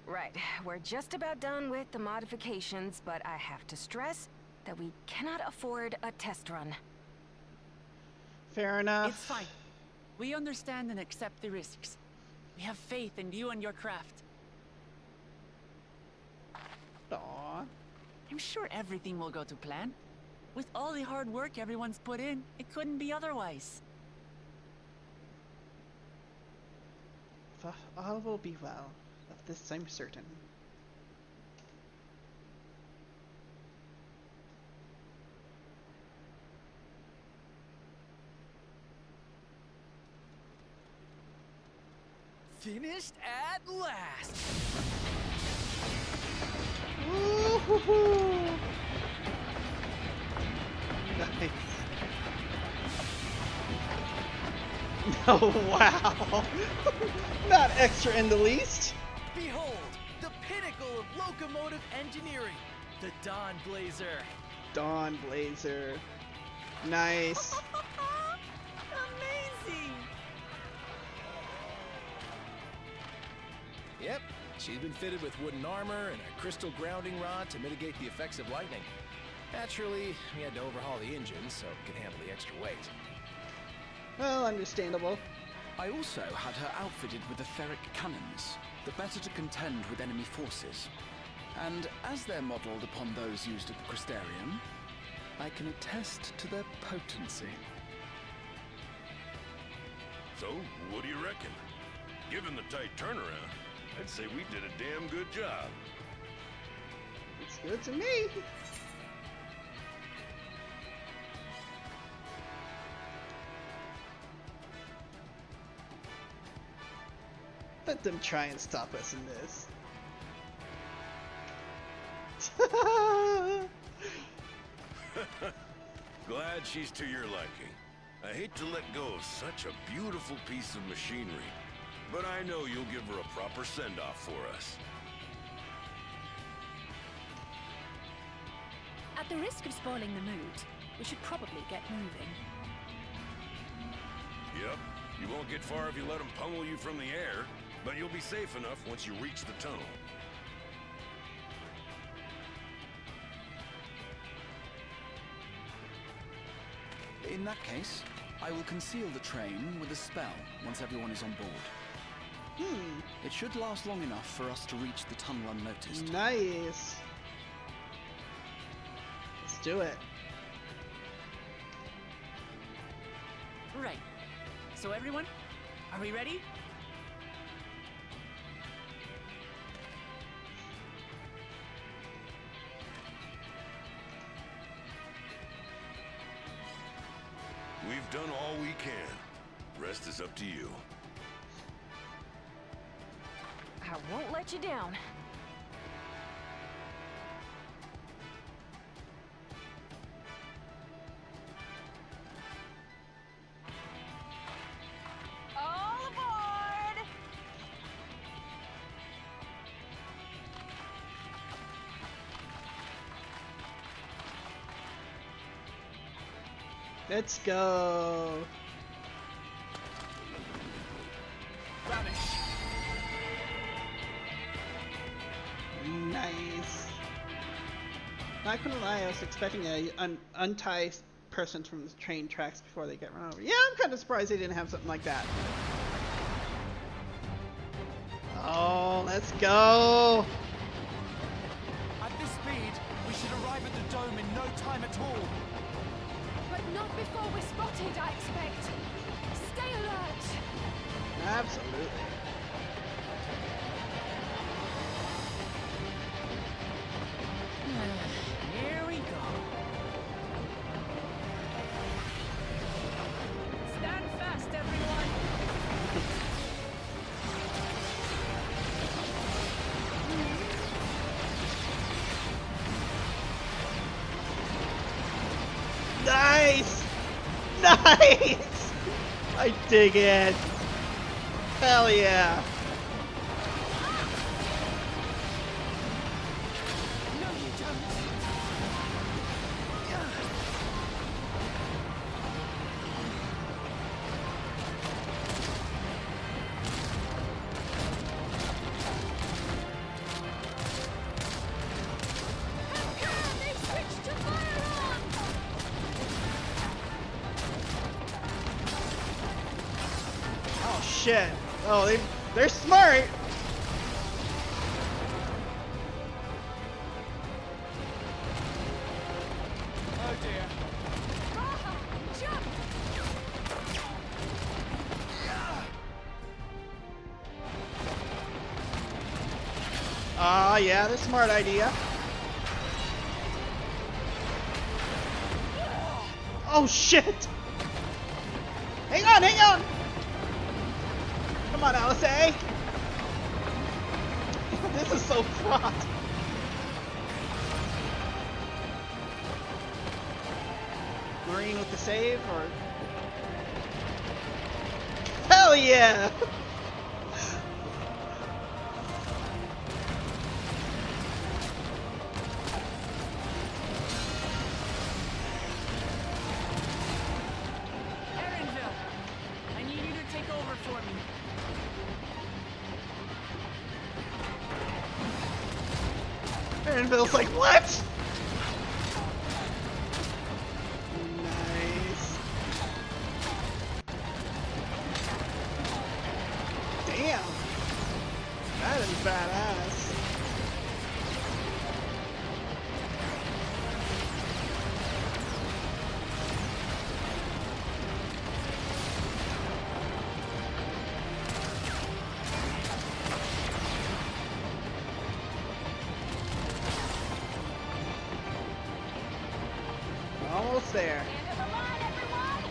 Right, we're just about done with the modifications, but I have to stress that we cannot afford a test run. Fair enough. It's fine. We understand and accept the risks. We have faith in you and your craft. Aww. I'm sure everything will go to plan. With all the hard work everyone's put in, it couldn't be otherwise. All will be well. Of this I'm certain. Finished at last! Woo-hoo-hoo! Nice. Oh, wow! Not extra in the least! Behold, the pinnacle of locomotive engineering, the Dawn Blazer. Dawn Blazer. Nice. Amazing! Yep, she's been fitted with wooden armor and a crystal grounding rod to mitigate the effects of lightning. Naturally, we had to overhaul the engine so it could handle the extra weight. Well, understandable. I also had her outfitted with the ferric cannons, the better to contend with enemy forces. And as they're modelled upon those used at the Crystarium, I can attest to their potency. So, what do you reckon? Given the tight turnaround, I'd say we did a damn good job. It's good to me. Let them try and stop us in this. Glad she's to your liking. I hate to let go of such a beautiful piece of machinery, but I know you'll give her a proper send-off for us. At the risk of spoiling the mood, we should probably get moving. Yep, you won't get far if you let them pummel you from the air, but you'll be safe enough once you reach the tunnel. In that case, I will conceal the train with a spell once everyone is on board. It should last long enough for us to reach the tunnel unnoticed. Nice. Let's do it. Right. So everyone, are we ready? We've done all we can. Rest is up to you. I won't let you down. All aboard! Let's go. Nice. Not gonna lie, I was expecting a untie person from the train tracks before they get run over. Yeah, I'm kind of surprised they didn't have something like that. Oh, let's go! At this speed, we should arrive at the dome in no time at all. But not before we're spotted, I expect. Stay alert! Absolutely. Here we go. Stand fast, everyone. Nice! Nice! I dig it. Hell yeah. No, you don't. They switched to firearms! Oh shit. Oh, they're smart. Oh dear. Raha, jump! Ah, yeah, that's a smart idea. Oh shit! Hang on, hang on! Come on, Alice A! This is so fraught. Marine with the save, or... Hell yeah! Erinville, I need you to take over for me. Erinville's like, what? Nice. Damn. That is badass. Almost there. End of the line, everyone!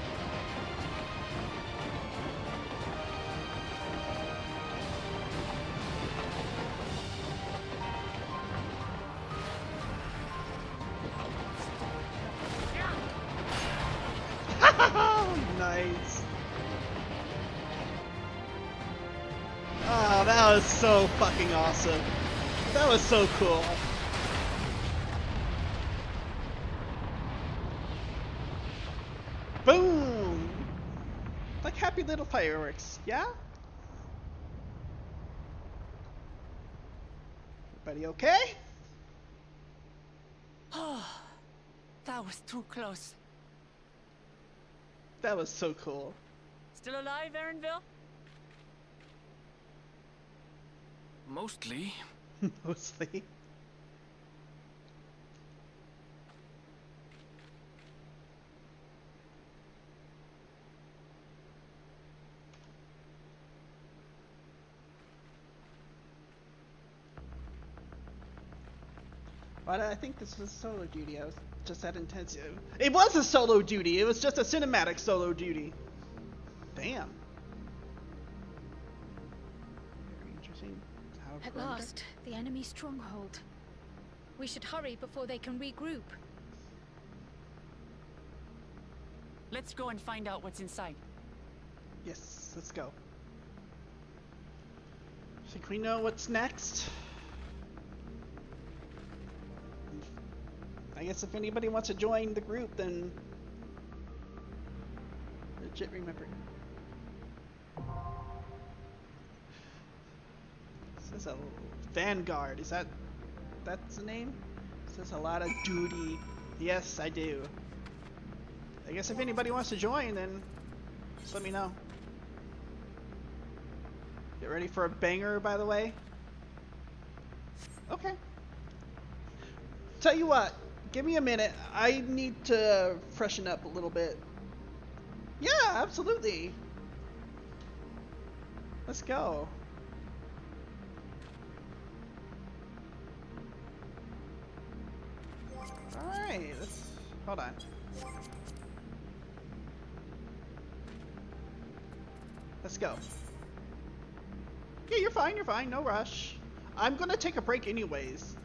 Nice. Oh, that was so fucking awesome. That was so cool. Boom! Like happy little fireworks, yeah? Everybody okay? That was too close. That was so cool. Still alive, Erinville? Mostly. Mostly. But I think this was solo duty. I was just that intensive. It was a solo duty. It was just a cinematic solo duty. Damn. Very interesting. How At last, the enemy stronghold. We should hurry before they can regroup. Let's go and find out what's inside. Yes, let's go. Think we know what's next? I guess if anybody wants to join the group, then legit remember. This is a Vanguard. Is that's the name? This is a lot of duty. Yes, I do. I guess if anybody wants to join, then just let me know. Get ready for a banger, by the way. Okay. Tell you what, give me a minute. I need to freshen up a little bit. Yeah, absolutely. Let's go. Alright, hold on. Let's go. Yeah, you're fine, no rush. I'm gonna take a break anyways.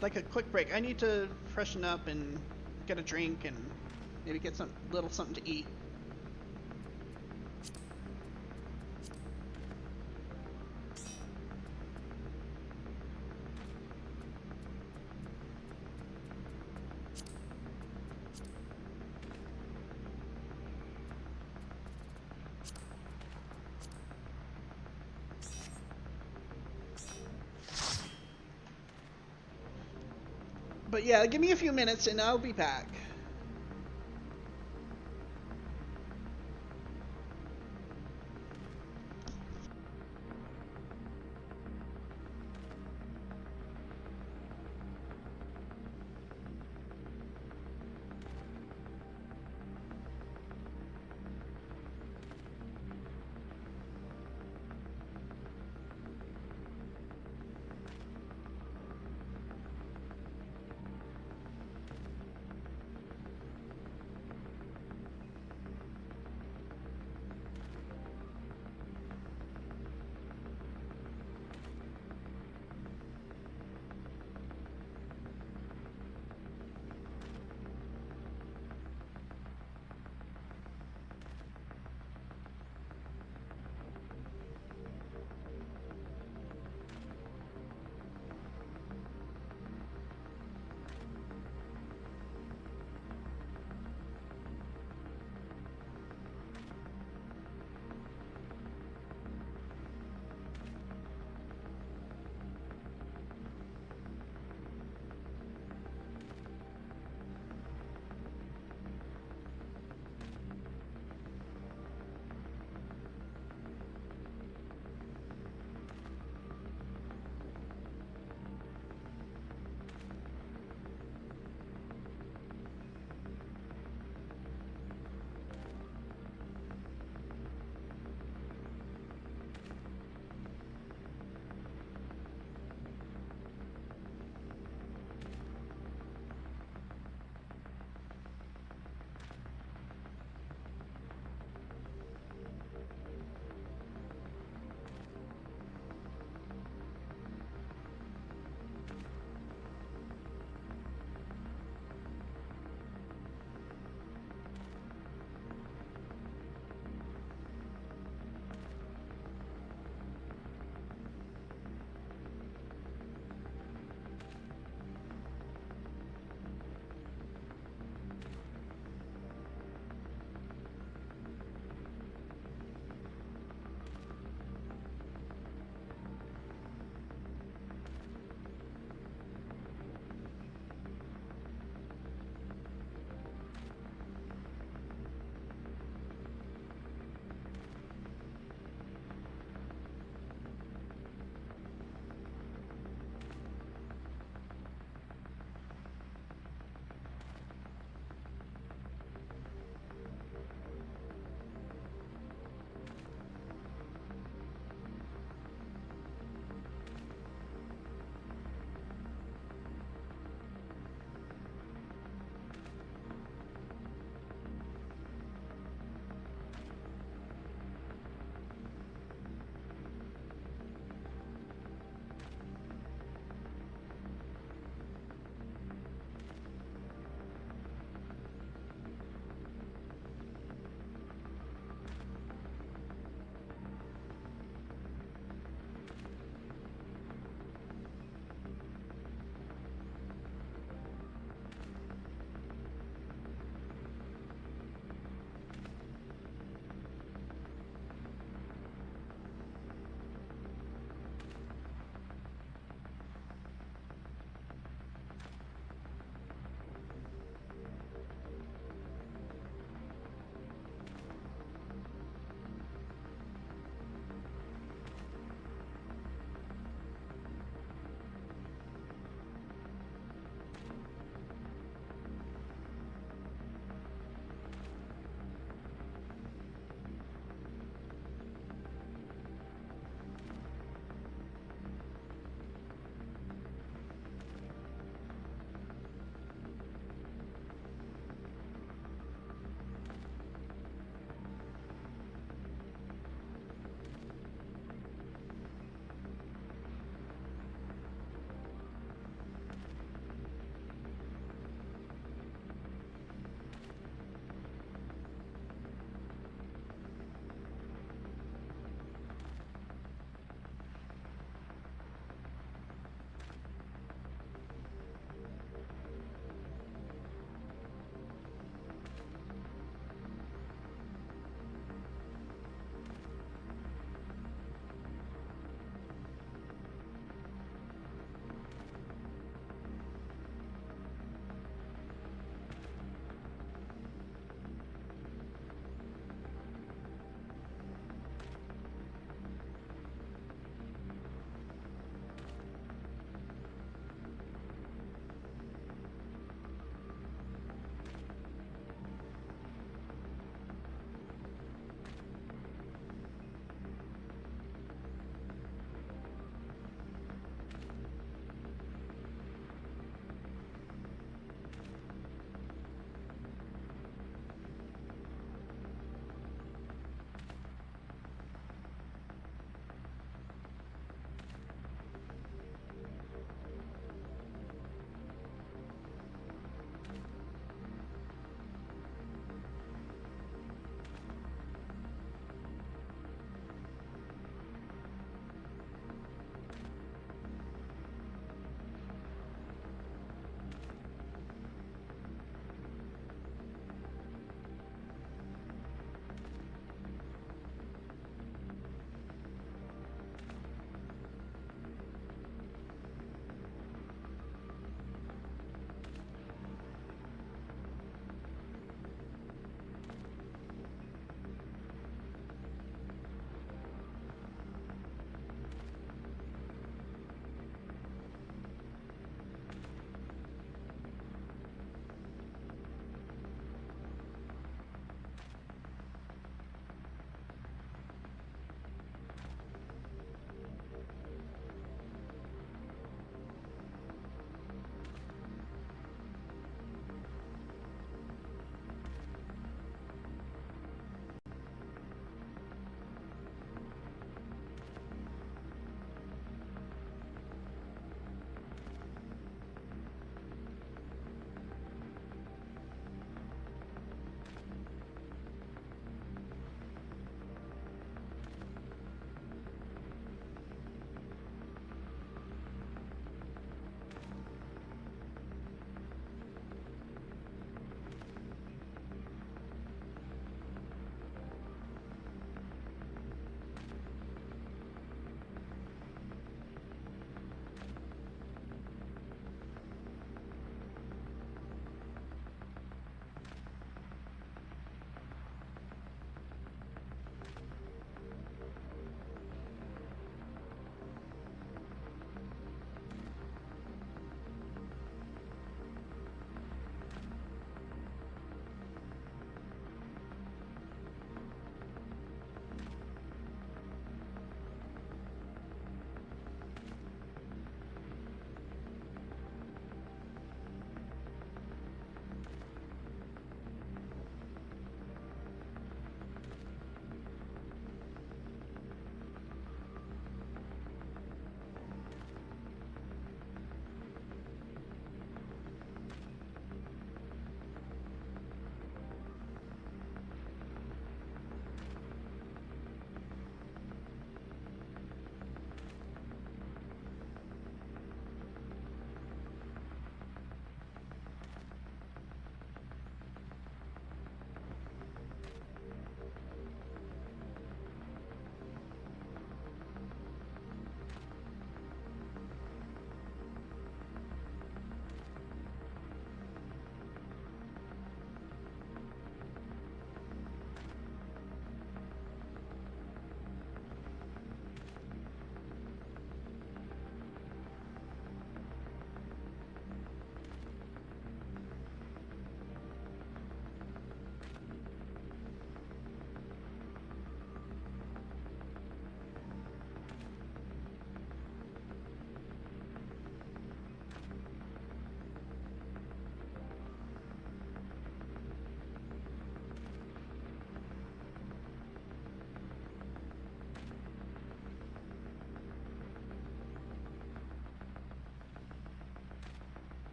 Like a quick break. I need to freshen up and get a drink and maybe get some little something to eat. But yeah, give me a few minutes and I'll be back.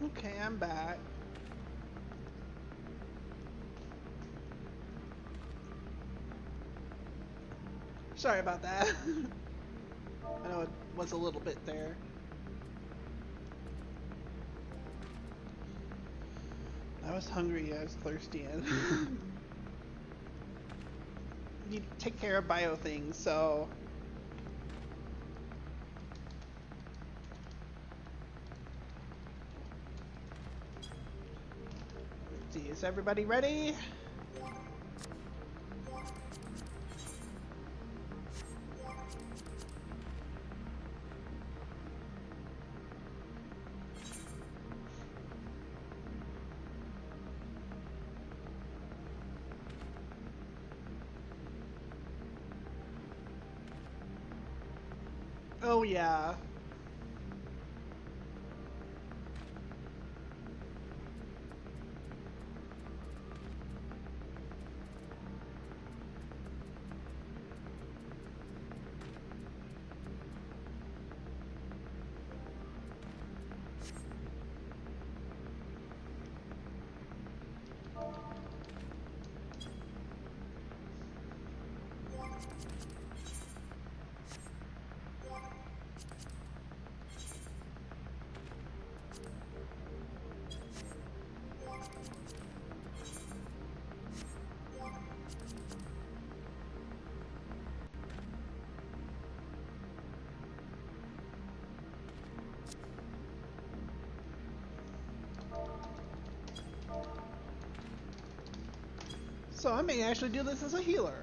Okay, I'm back. Sorry about that. I know it was a little bit there. I was hungry, I was thirsty, and need to take care of bio things, so let's see, is everybody ready? Oh yeah. So I may actually do this as a healer.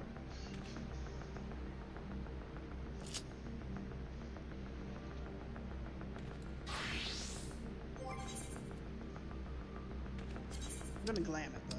I'm gonna glam it though.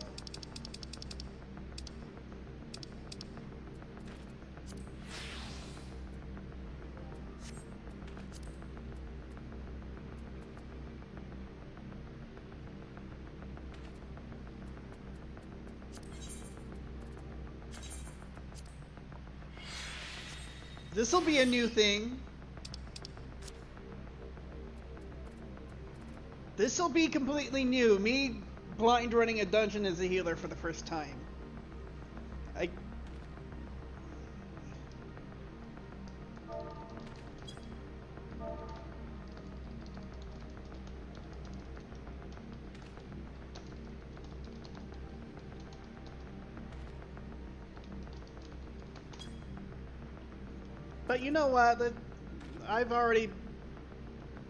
This'll be a new thing. This'll be completely new. Me blind running a dungeon as a healer for the first time. But you know what? I've already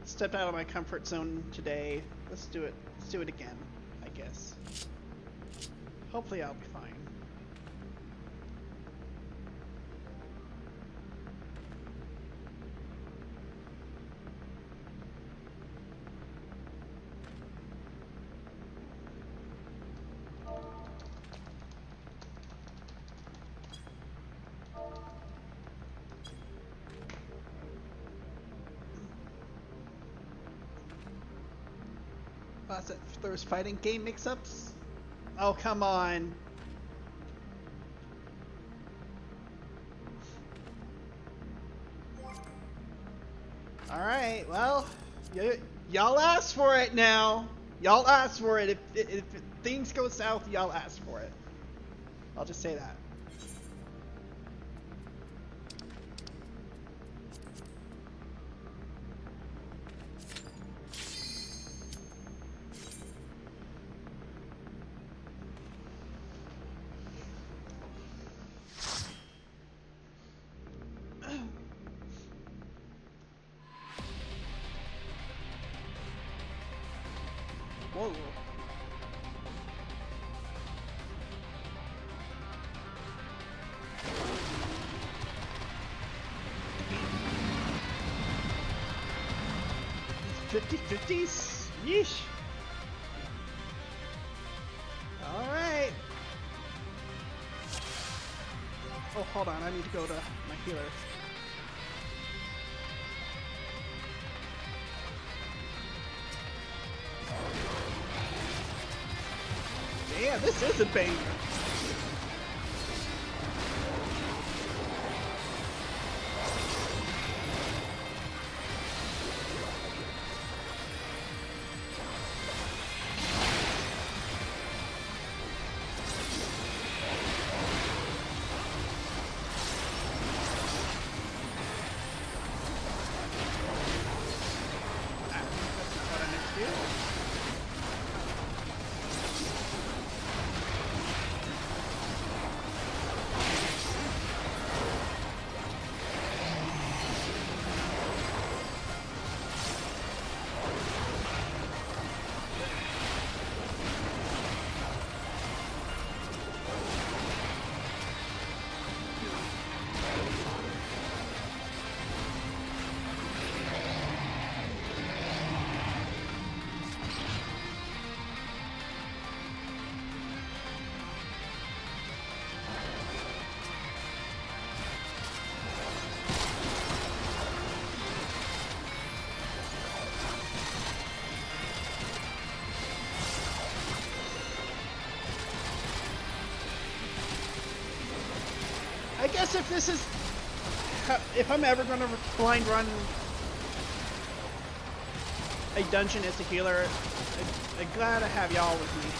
stepped out of my comfort zone today. Let's do it. Let's do it again, I guess. Hopefully I'll be fine. There's fighting game mix-ups? Oh, come on. Alright, well, y'all asked for it now. Y'all asked for it. If things go south, y'all asked for it. I'll just say that. Whoa. These 50-50s? Yeesh. Alright. Oh, hold on. I need to go to my healer. Yeah, this is a banger. guess if this is, if I'm ever gonna blind run a dungeon as a healer, I'm glad to have y'all with me.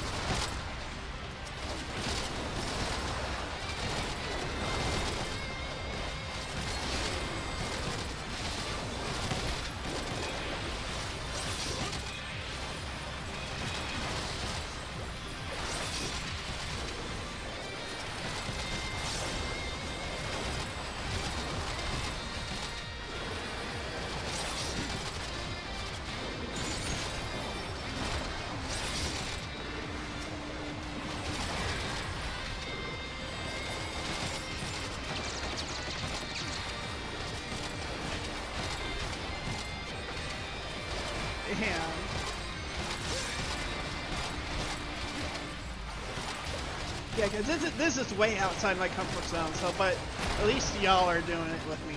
Yeah, because this is way outside my comfort zone. So, but at least y'all are doing it with me.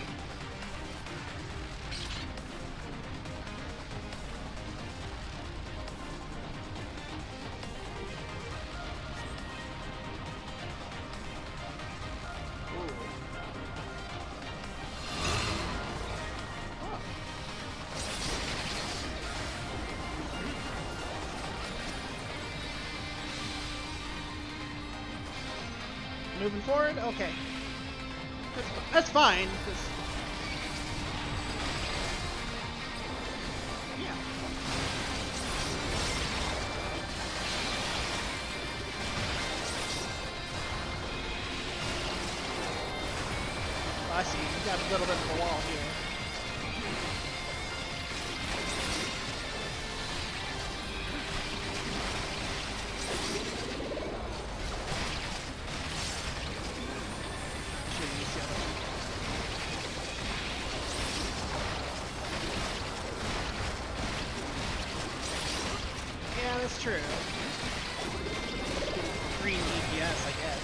Moving forward? Okay. That's fine. Yeah. Oh, I see. You got a little bit of a wall here. Yeah, that's true. Green DPS, I guess.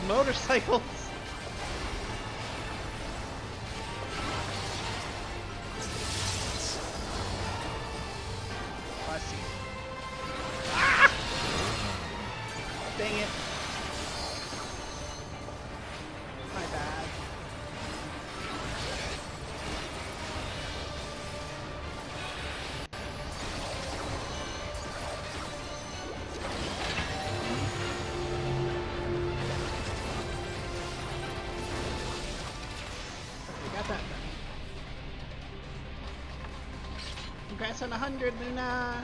motorcycles. I see. Ah! Dang it. My bad. Got that done. Congrats on 100, Luna!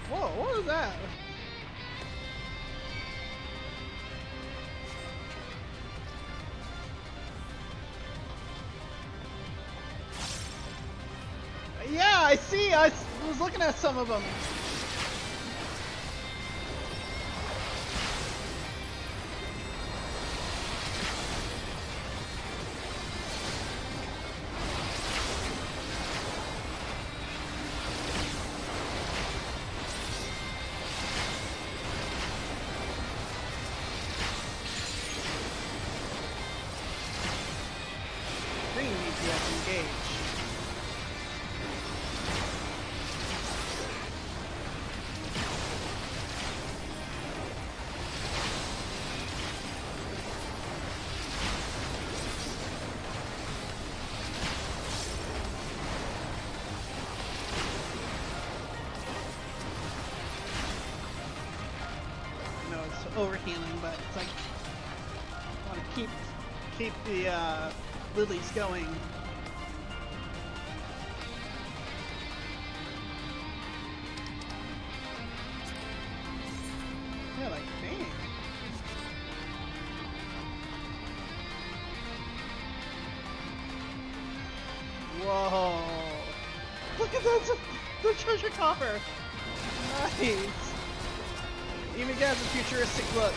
Whoa, what was that? Yeah, I see! I was looking at some of them. Green needs to engage. No, it's overhealing, but it's like I want to keep the lilies going. Yeah, like dang. Whoa! Look at that! The treasure coffer. Nice. Even gets a futuristic look.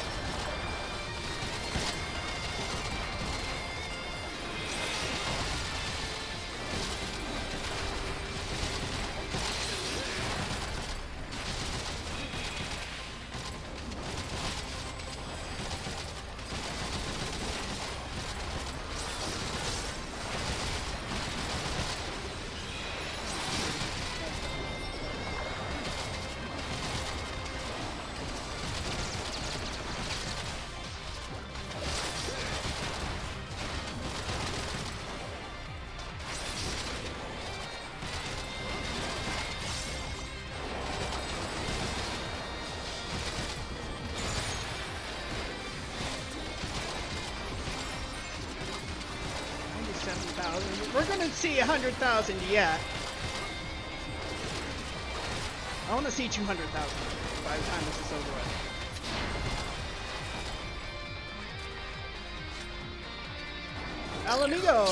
We're gonna see 100,000 yet. I want to see 200,000 by the time this is over with. Al amigo!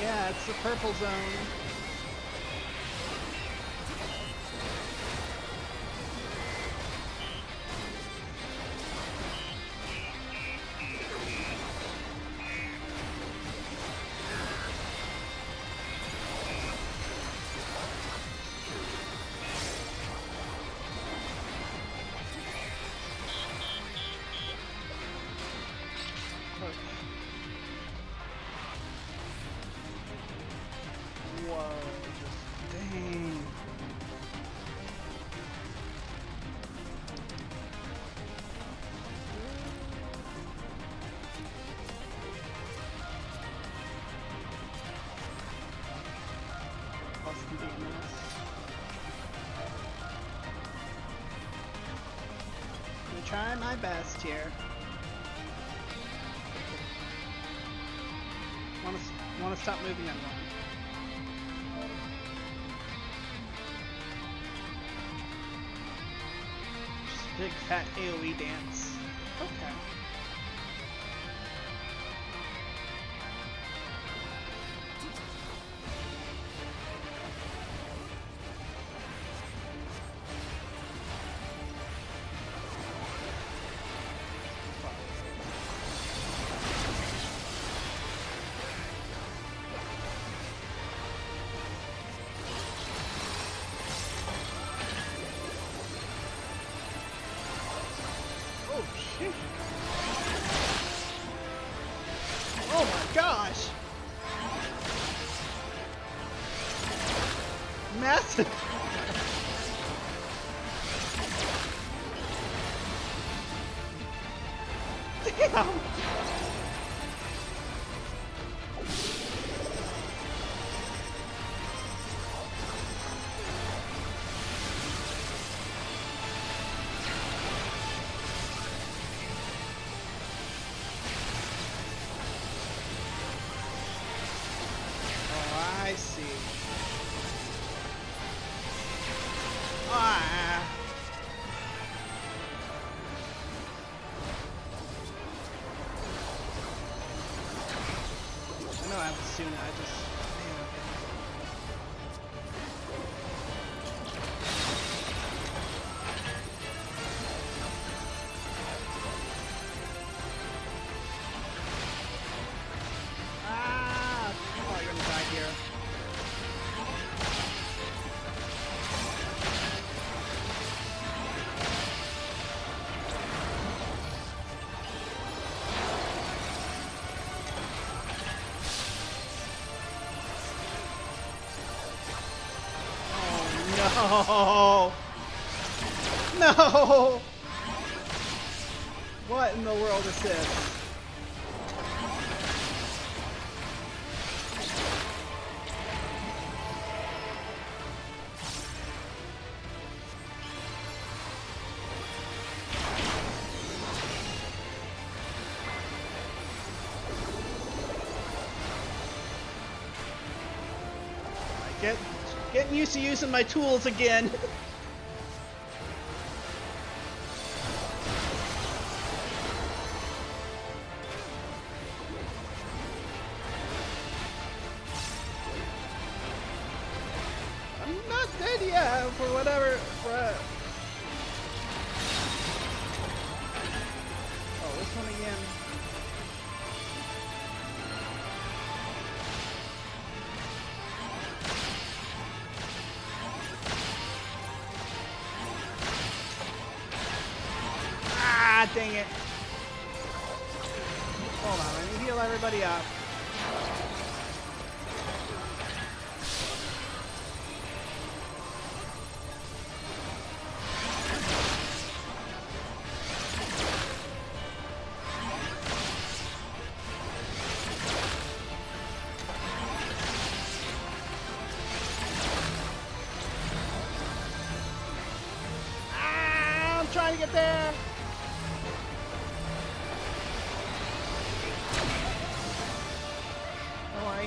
Yeah, it's the purple zone. trying my best here. Want to stop moving on one. Just a big fat AoE dance. Okay. Oh my gosh! Massive! Damn! I see. Ah. I know I have to soon. I just. Man. Ah! Oh, you're gonna die here. Oh no! No! What in the world is this? Getting used to using my tools again. I'm not dead yet for whatever. Oh, this one again. Ah, dang it. Hold on, let me heal everybody up. Ah, I'm trying to get there.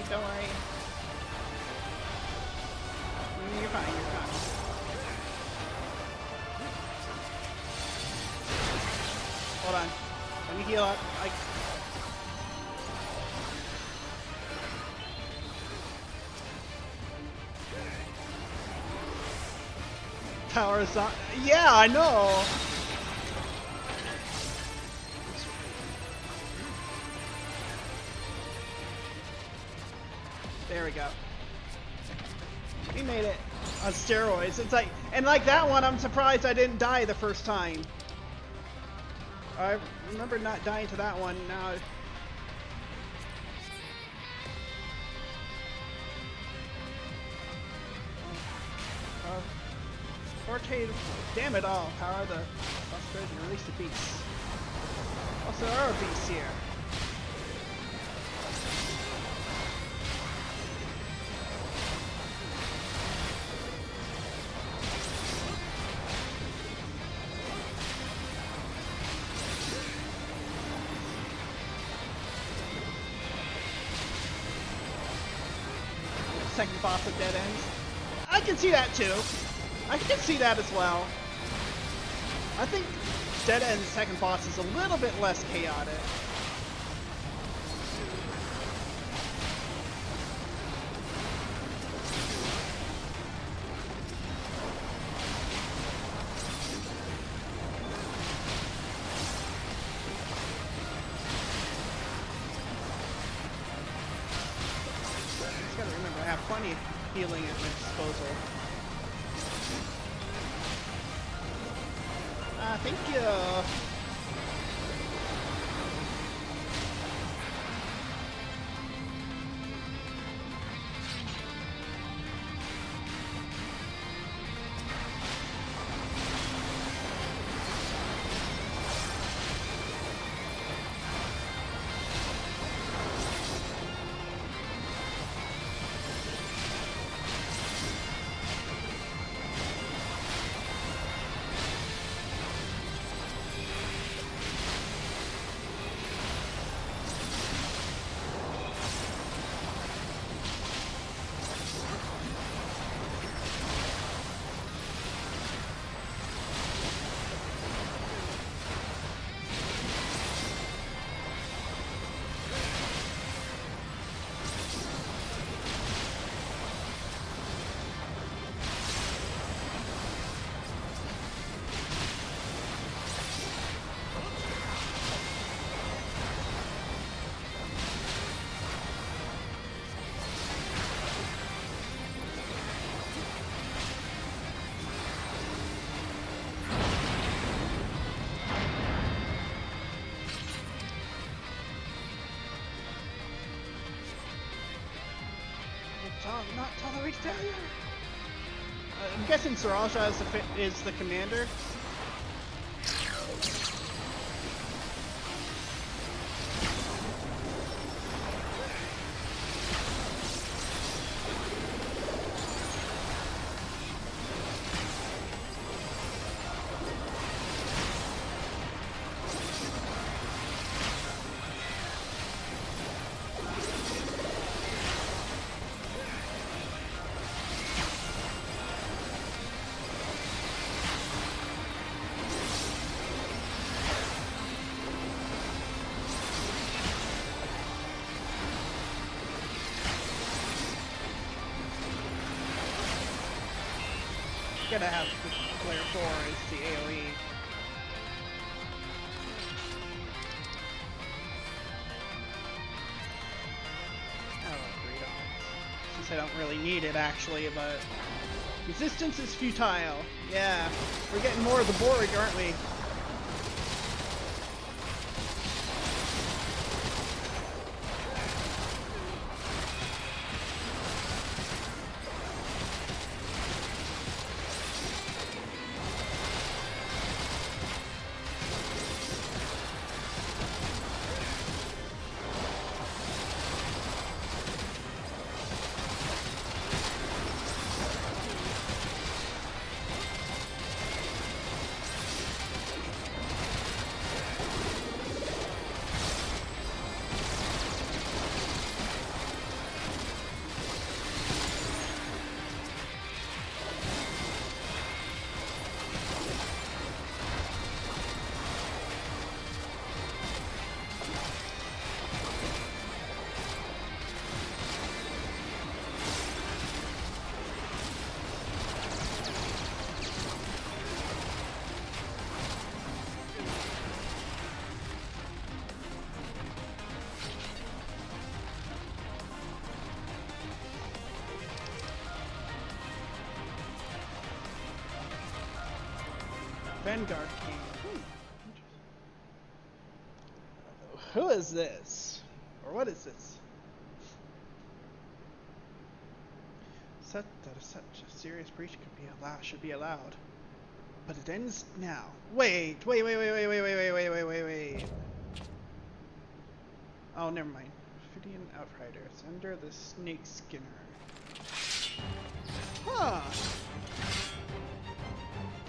Don't worry. You're fine, you're fine. Hold on. Let me heal up. Tower is on. Yeah, I know! There we go. We made it on steroids. It's like, and like that one, I'm surprised I didn't die the first time. I remember not dying to that one. Now, authoritative, damn it all! Power the frustrated and release the beasts. Also, there are beasts here. second boss of Dead Ends. I can see that too. I can see that as well. I think Dead End's second boss is a little bit less chaotic. Just gotta remember, I have plenty of healing at my disposal. Thank you. Not tolerate failure. I'm guessing Saraja is the commander. Gonna have player 4 as the AoE. I love Greedo. Since I don't really need it actually, but resistance is futile. Yeah, we're getting more of the Borg, aren't we? Vanguard King. Who is this? Or what is this? Such a serious breach should be allowed. But it ends now. Wait. Oh, never mind. Ophidian Outriders under the Snake Skinner. Huh.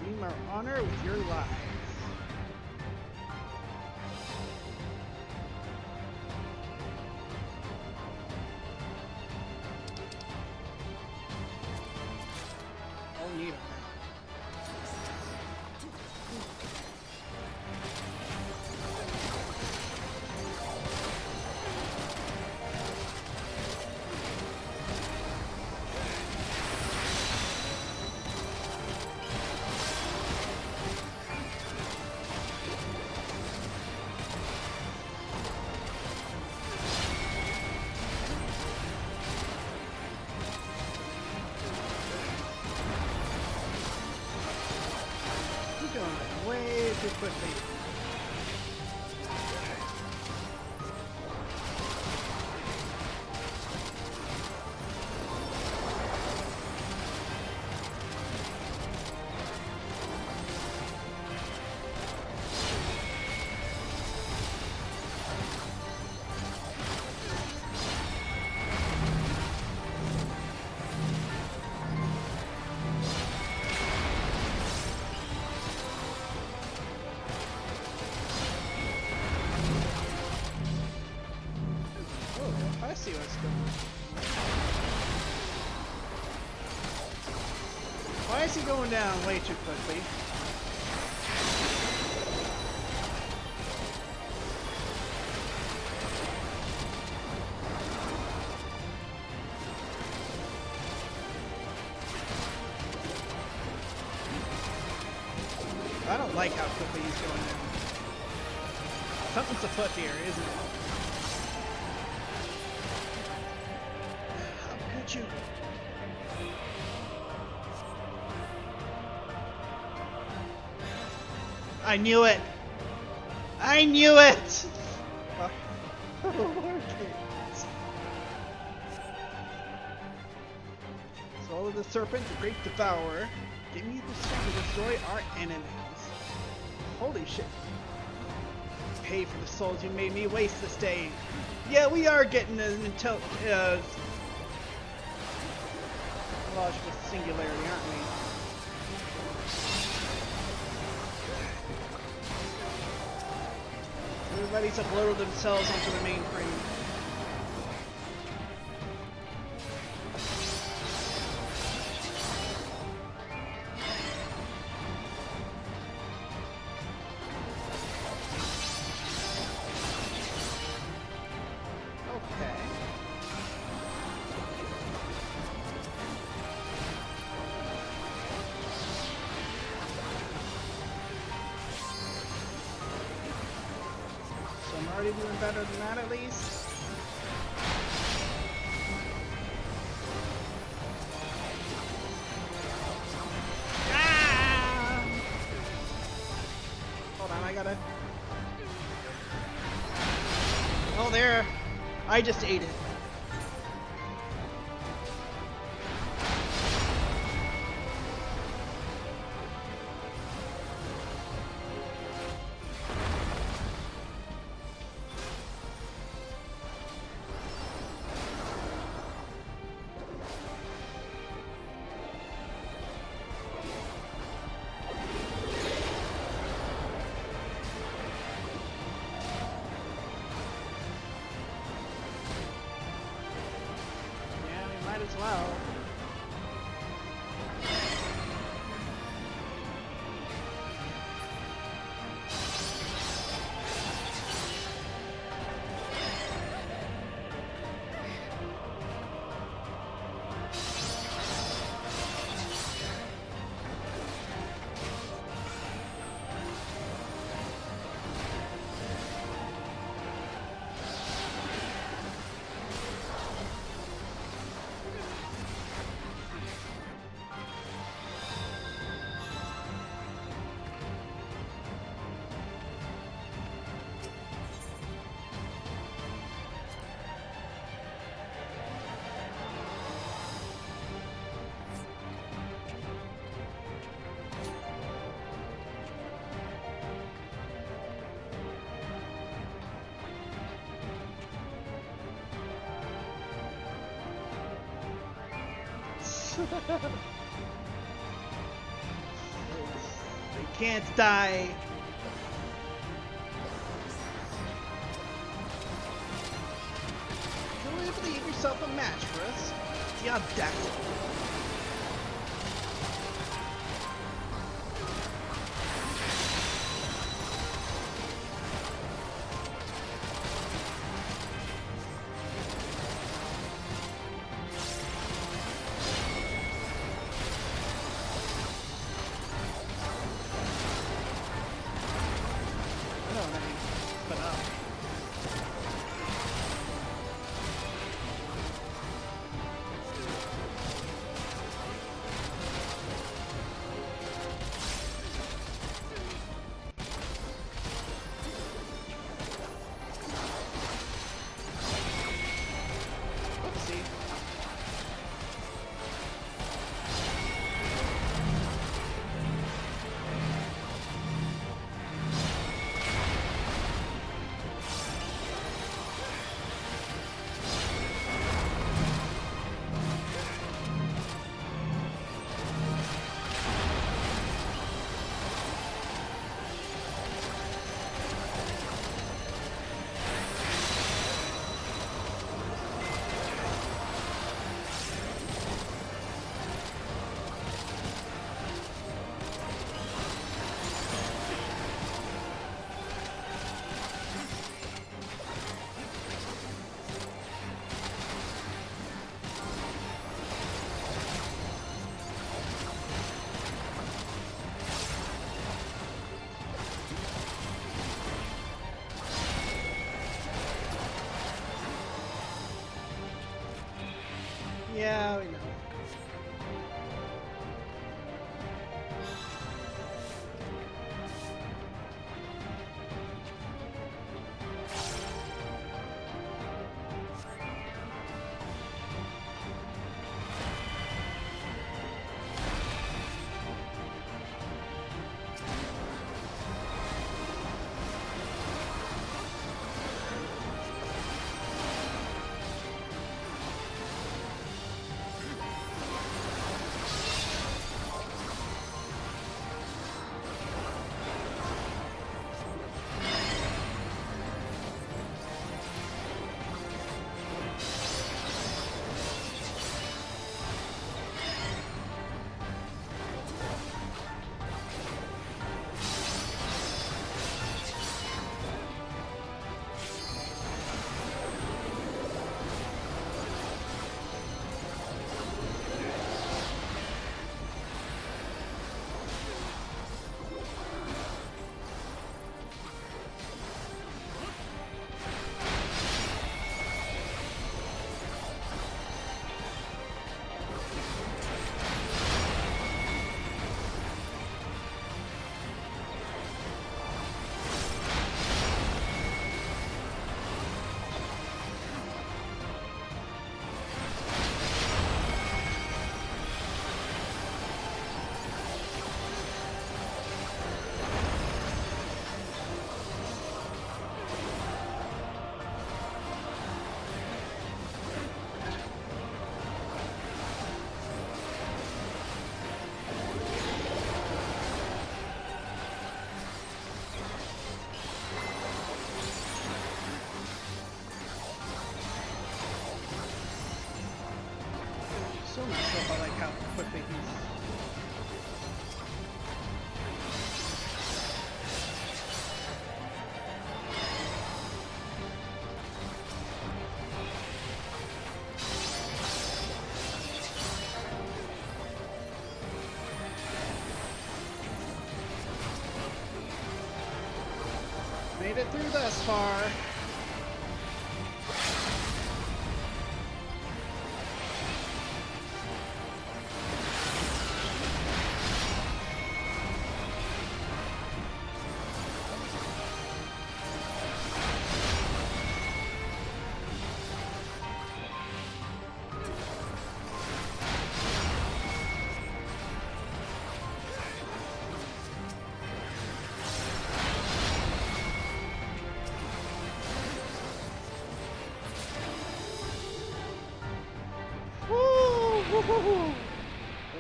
Redeem our honor with your lives. Going way too quickly. I see what's going on. Why is he going down way too quickly? I don't like how quickly he's going down. Something's afoot here, isn't it? You. I knew it! I knew it! Soul of the Serpent, the Great Devourer, give me the strength to destroy our enemies. Holy shit. Pay for the souls you made me waste this day. Yeah, we are getting an logical singularity, aren't we? Everybody's uploaded themselves onto the mainframe. Already doing better than that at least. Ah! Hold on, I gotta... Oh, there. I just ate it. As well. They can't die. You really believe yourself a match for us? The audacity. Yeah, we know. So myself, I like how quickly he's. Made it through thus far.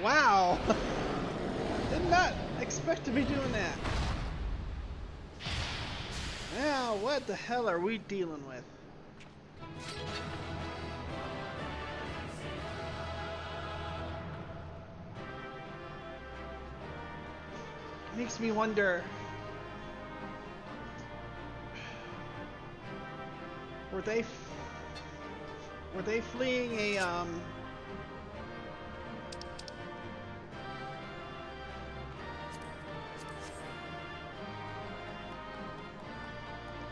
Wow! Did not expect to be doing that. Now, what the hell are we dealing with? Makes me wonder. Were they fleeing a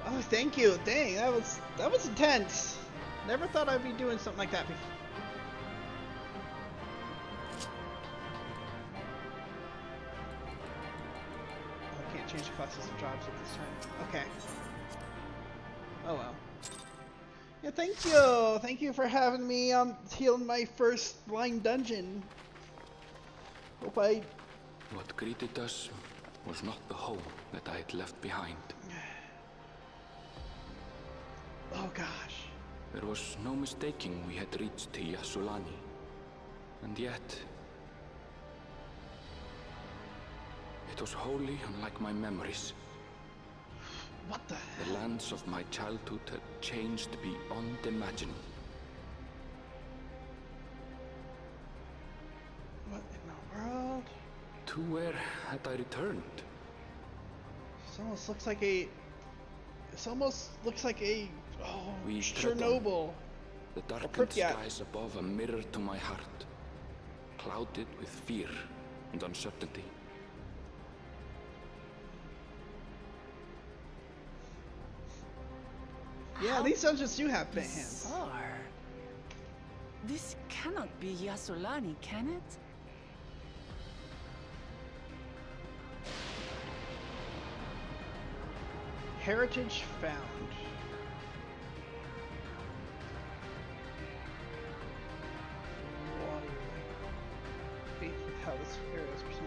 Oh, thank you. Dang, that was intense. Never thought I'd be doing something like that before. Oh, I can't change the classes of jobs at this time. Okay. Oh well. Yeah, thank you. Thank you for having me heal my first blind dungeon. Hope I. What greeted us was not the home that I had left behind. Oh gosh. There was no mistaking we had reached Yasulani. And yet... it was wholly unlike my memories. What the hell? The lands of my childhood had changed beyond imagining. What in the world? To where had I returned? This almost looks like a... This almost looks like a... Oh, We Chernobyl. The darkened skies above a mirror to my heart, clouded with fear and uncertainty. Yeah, these dungeons do have bent hands. Bizarre. This cannot be Yassolani, can it? Heritage found. Water. Faith with how this hero is presented.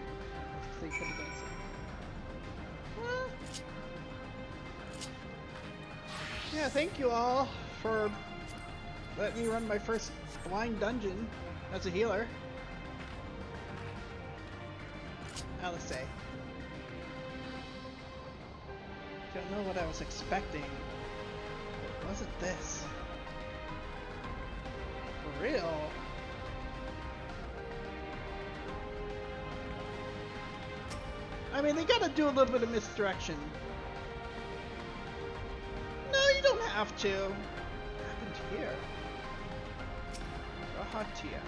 They could have done something. Yeah, thank you all for letting me run my first blind dungeon as a healer. Alice. Don't know what I was expecting. It wasn't this. For real. I mean, they gotta do a little bit of misdirection. No, you don't have to. What happened here? Rahatia.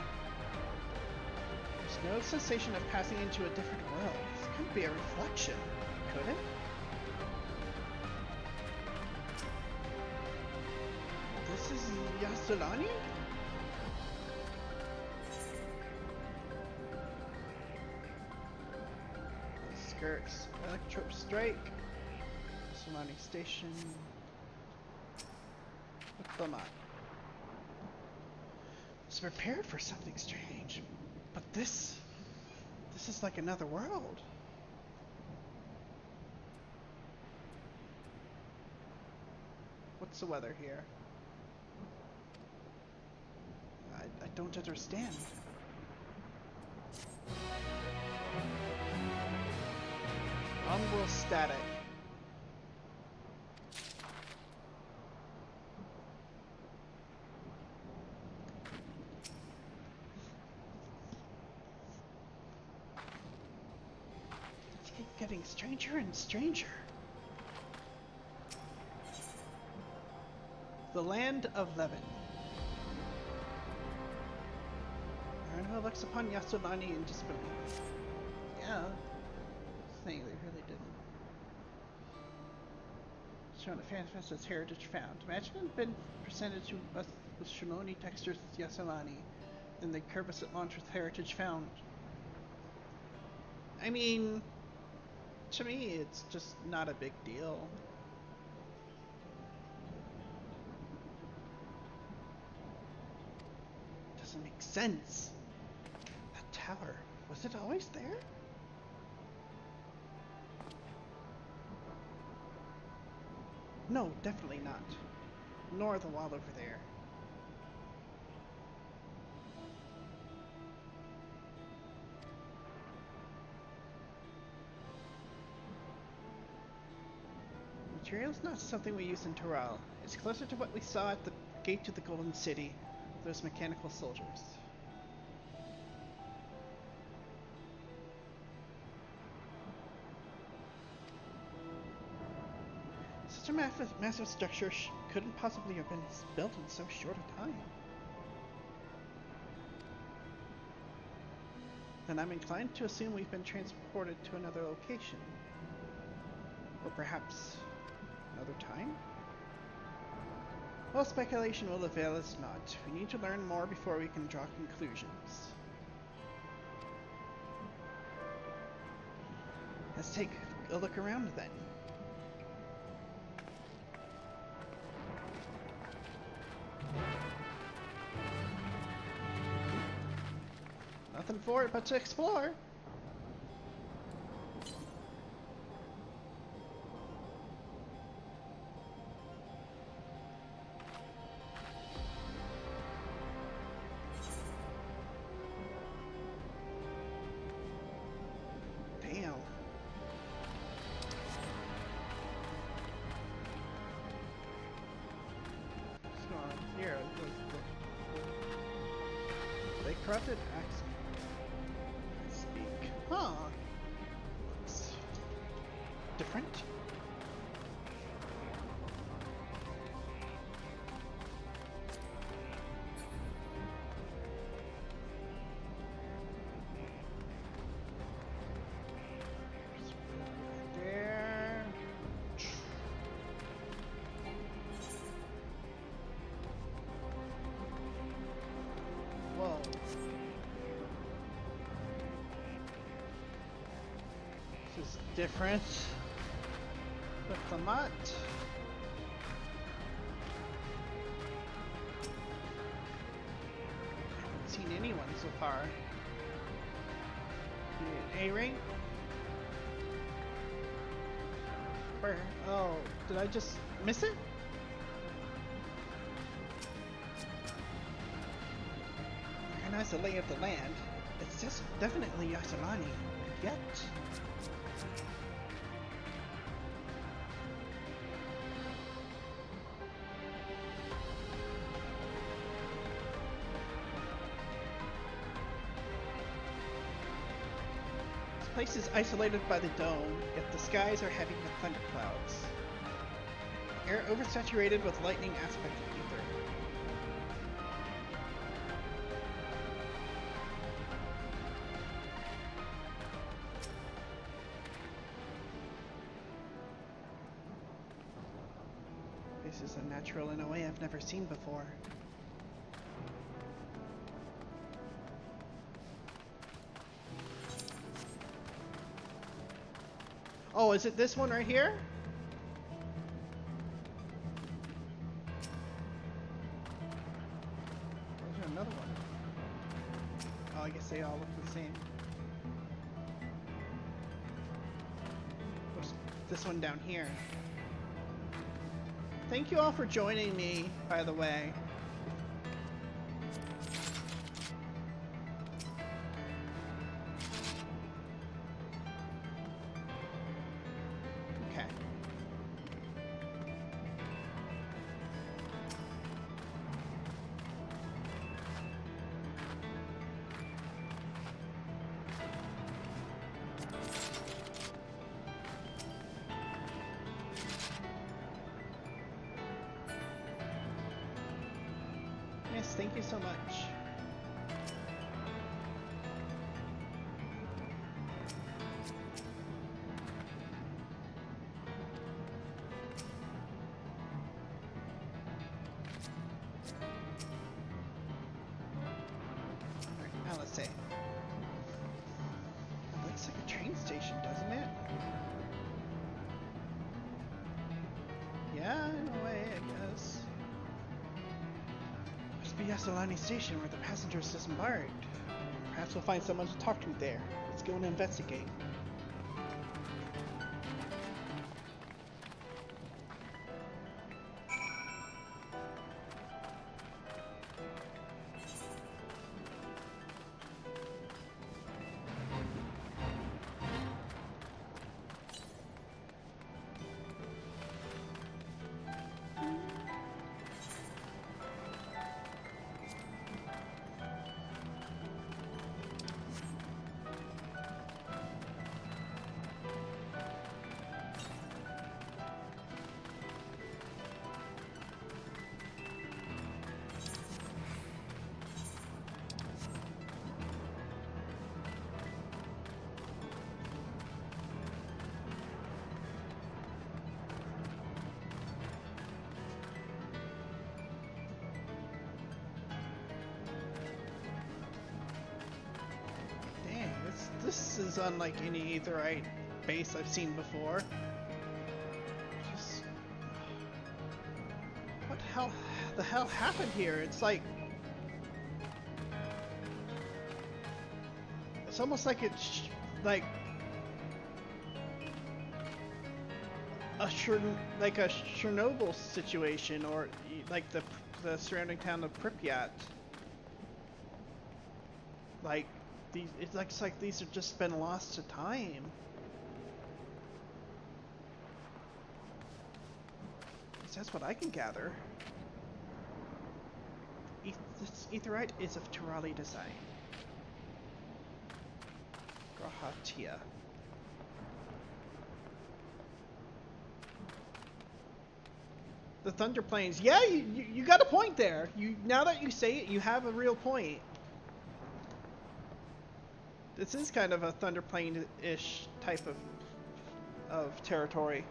There's no sensation of passing into a different world. This couldn't be a reflection, could it? This is Yassolani? Skirts. Electro Strike. Yassolani Station. Look them up. Was prepared for something strange. But this is like another world. What's the weather here? I don't understand. Umbral static. It's getting stranger and stranger. The land of Levin. Who looks upon Yassolani in disbelief. Yeah. Saying they really didn't. Shown a manifest heritage found. Imagine it had been presented to us with Shimoni textures as Yassolani, then the Kerbis at launch with heritage found. I mean, to me, it's just not a big deal. Doesn't make sense. Tower. Was it always there? No, definitely not. Nor the wall over there. Material's not something we use in Toral. It's closer to what we saw at the gate to the Golden City. Those mechanical soldiers. Such a massive structure couldn't possibly have been built in so short a time. Then I'm inclined to assume we've been transported to another location. Or perhaps another time? Well, speculation will avail us not. We need to learn more before we can draw conclusions. Let's take a look around then. Nothing for it but to explore. Damn. What's going on here? They corrupted access. Huh. Looks different. There. Whoa. different. With the mutt. Haven't seen anyone so far. A-ring? Where? Oh, did I just miss it? Recognize the lay of the land. It's just definitely Yasalani. Yet. This place is isolated by the dome, yet the skies are heavy with thunderclouds. Air oversaturated with lightning aspect of ether. This is unnatural in a way I've never seen before. Oh, is it this one right here? There's another one. Oh, I guess they all look the same. There's this one down here. Thank you all for joining me, by the way. Okay. Yes, thank you so much. Alright, now let's see. It looks like a train station, doesn't it? Yeah, in a way, I guess. Must be Yasalani Station where the passengers disembarked. Perhaps we'll find someone to talk to there. Let's go and investigate. This is unlike any Aetherite base I've seen before. Just... what the hell happened here? It's like... it's almost like it's like a Chernobyl situation, or like the surrounding town of Pripyat. Like these, it looks like these have just been lost to time. At least that's what I can gather. This Aetherite is of Turali design. Grahatia. The Thunder Plains. Yeah, you got a point there. Now that you say it, you have a real point. This is kind of a Thunder Plain-ish type of territory.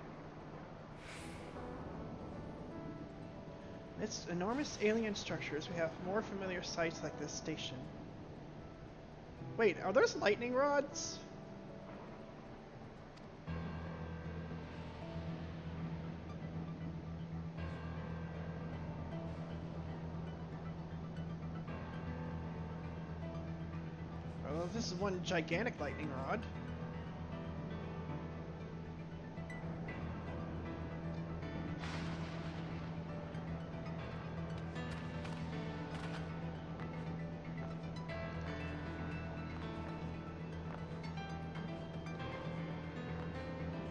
It's enormous alien structures. We have more familiar sights like this station. Wait, are those lightning rods? this is one gigantic lightning rod.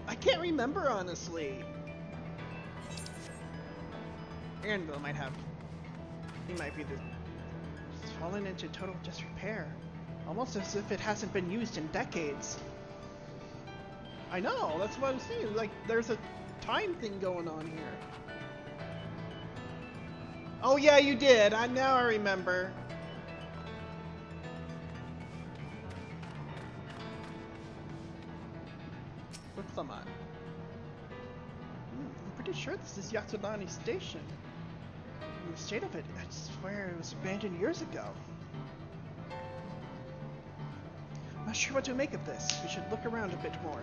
I can't remember, honestly. Aaronville might have. He might be it's fallen into total disrepair. Almost as if it hasn't been used in decades. I know, that's what I'm saying. Like, there's a time thing going on here. Oh yeah, you did. Now I remember. With Lamont. I'm pretty sure this is Yatsulani Station. And the state of it, I swear it was abandoned years ago. Not sure what to make of this. We should look around a bit more.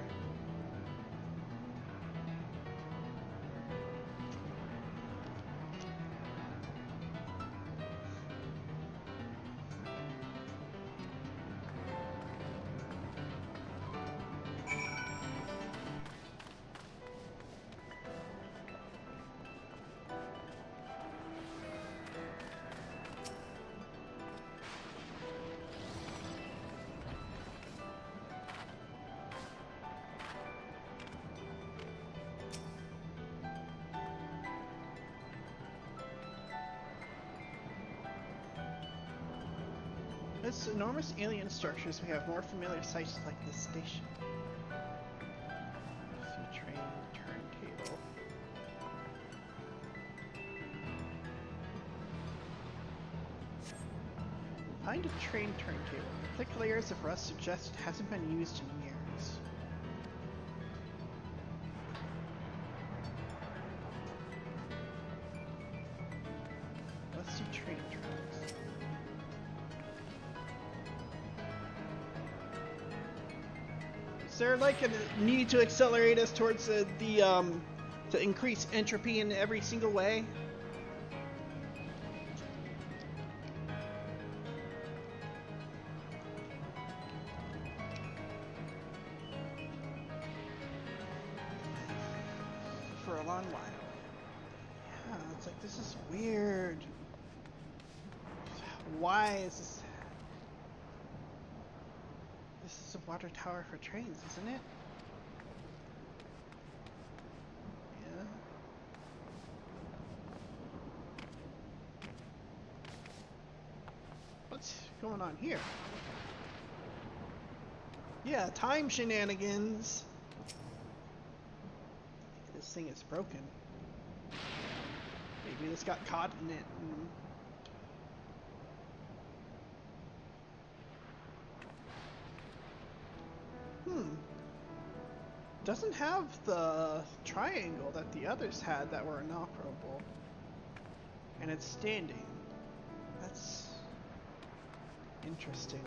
As enormous alien structures, we have more familiar sights like this station. See train turntable. Find a train turntable. The thick layers of rust suggest it hasn't been used in years. Let's see train tracks. Is there like a need to accelerate us towards to increase entropy in every single way? For a long while. Yeah, it's like, this is weird. Why is this? This is a water tower for trains, isn't it? Yeah. What's going on here? Yeah, time shenanigans. This thing is broken. Maybe this got caught in it. Doesn't have the triangle that the others had that were inoperable. And it's standing. That's interesting.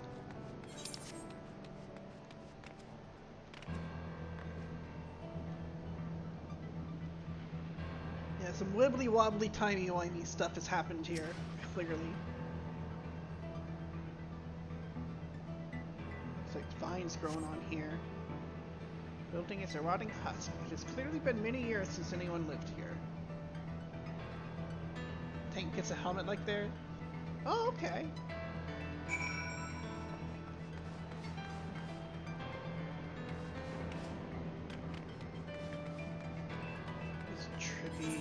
Yeah, some wibbly wobbly timey wimey stuff has happened here, clearly. Looks like vines growing on here. Building is a rotting husk. It has clearly been many years since anyone lived here. Tank gets a helmet like there. Oh, okay. It's trippy.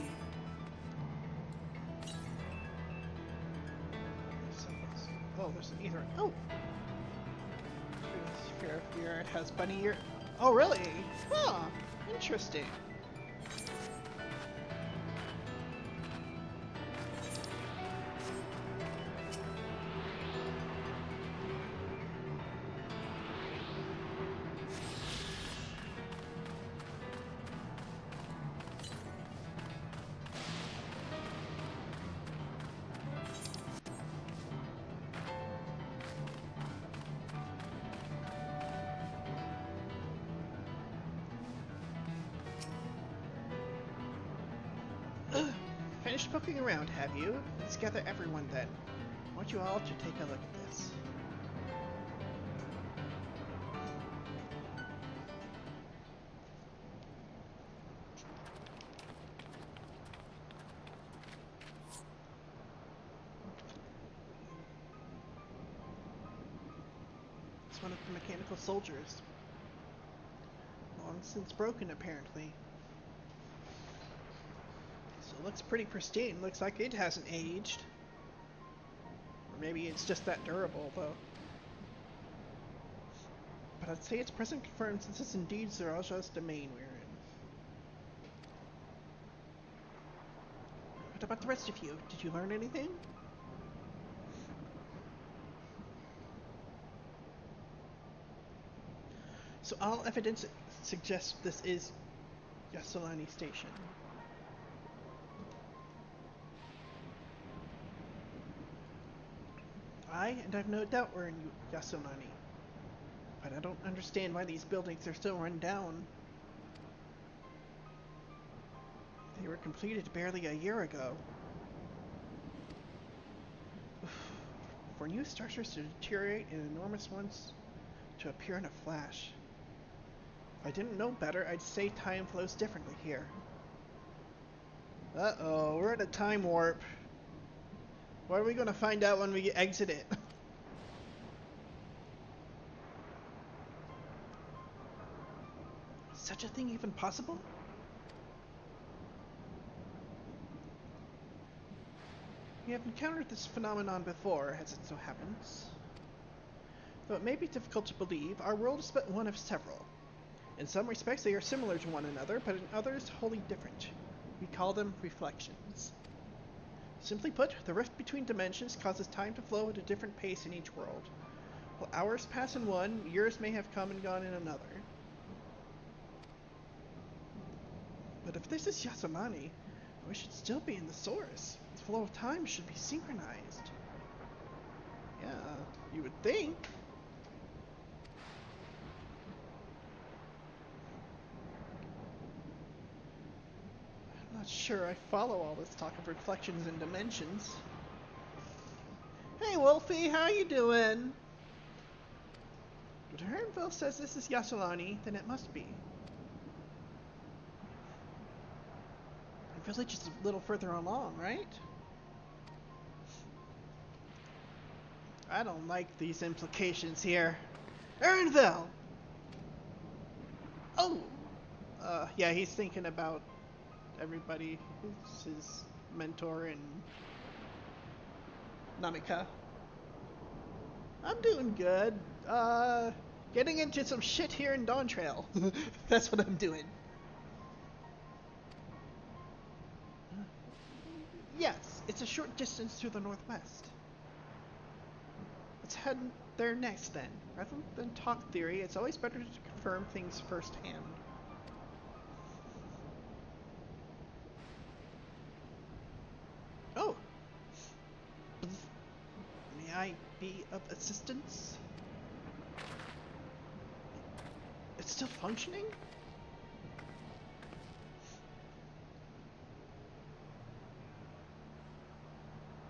Oh, there's an ether. Oh! Fear it has bunny ear. Oh, really? Huh. Interesting. Finished poking around, have you? Let's gather everyone then. I want you all to take a look at this. It's one of the mechanical soldiers. Long since broken, apparently. So it looks pretty pristine. Looks like it hasn't aged. Or maybe it's just that durable, though. But I'd say it's present confirmed since it's indeed Zaraja's domain we're in. What about the rest of you? Did you learn anything? So all evidence suggests this is Yassolani Station. And I've no doubt we're in Yassolani. But I don't understand why these buildings are still run down. They were completed barely a year ago. For new structures to deteriorate and enormous ones to appear in a flash. If I didn't know better, I'd say time flows differently here. Uh-oh, we're in a time warp. What are we going to find out when we exit it? Is such a thing even possible? We have encountered this phenomenon before, as it so happens. Though it may be difficult to believe, our world is but one of several. In some respects they are similar to one another, but in others wholly different. We call them reflections. Simply put, the rift between dimensions causes time to flow at a different pace in each world. While hours pass in one, years may have come and gone in another. But if this is Yassolani, we should still be in the source. The flow of time should be synchronized. Yeah, you would think. I'm not sure I follow all this talk of reflections and dimensions. Hey Wolfie, how you doing? But Hernville says this is Yassolani, then it must be. The village is a little further along, right? I don't like these implications here. Ernville! Oh! Yeah, he's thinking about everybody who's his mentor and Namika. I'm doing good. Getting into some shit here in Dawntrail. That's what I'm doing. Yes, it's a short distance to the northwest. Let's head there next then. Rather than talk theory, it's always better to confirm things firsthand. Oh! May I be of assistance? It's still functioning?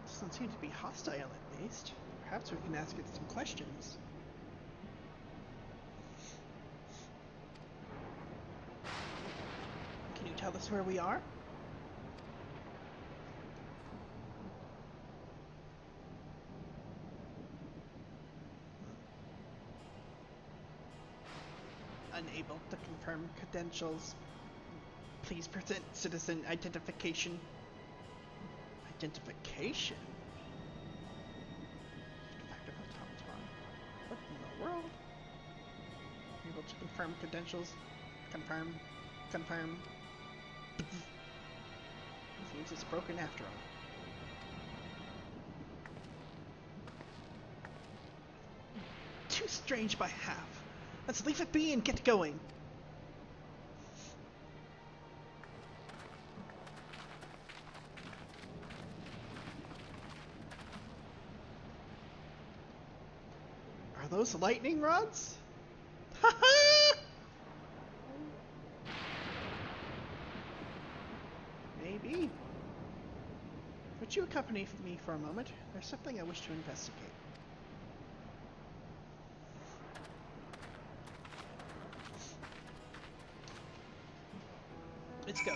Doesn't seem to be hostile at least. Perhaps we can ask it some questions. Can you tell us where we are? Unable to confirm credentials. Please present citizen identification. Identification? What in the world? Able to confirm credentials. Confirm. Confirm. Seems it's broken after all. Too strange by half. Let's leave it be and get going. Are those lightning rods? Ha ha! Maybe. Would you accompany me for a moment? There's something I wish to investigate. Let's go.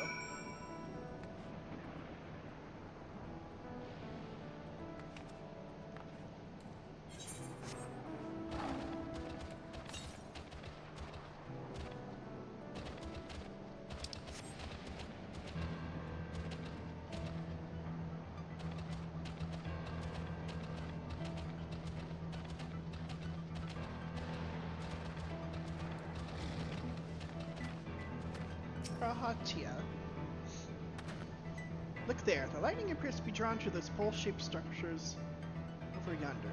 Krahatia. Look there. The lightning appears to be drawn to those bowl-shaped structures over yonder.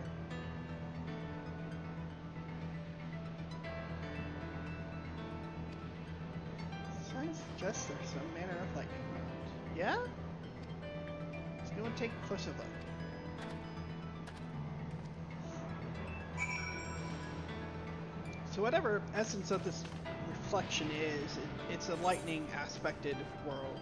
Signs suggest there's some manner of lightning around. Yeah? Let's go and take a closer look. So whatever essence of this reflection is, it's a lightning aspected world.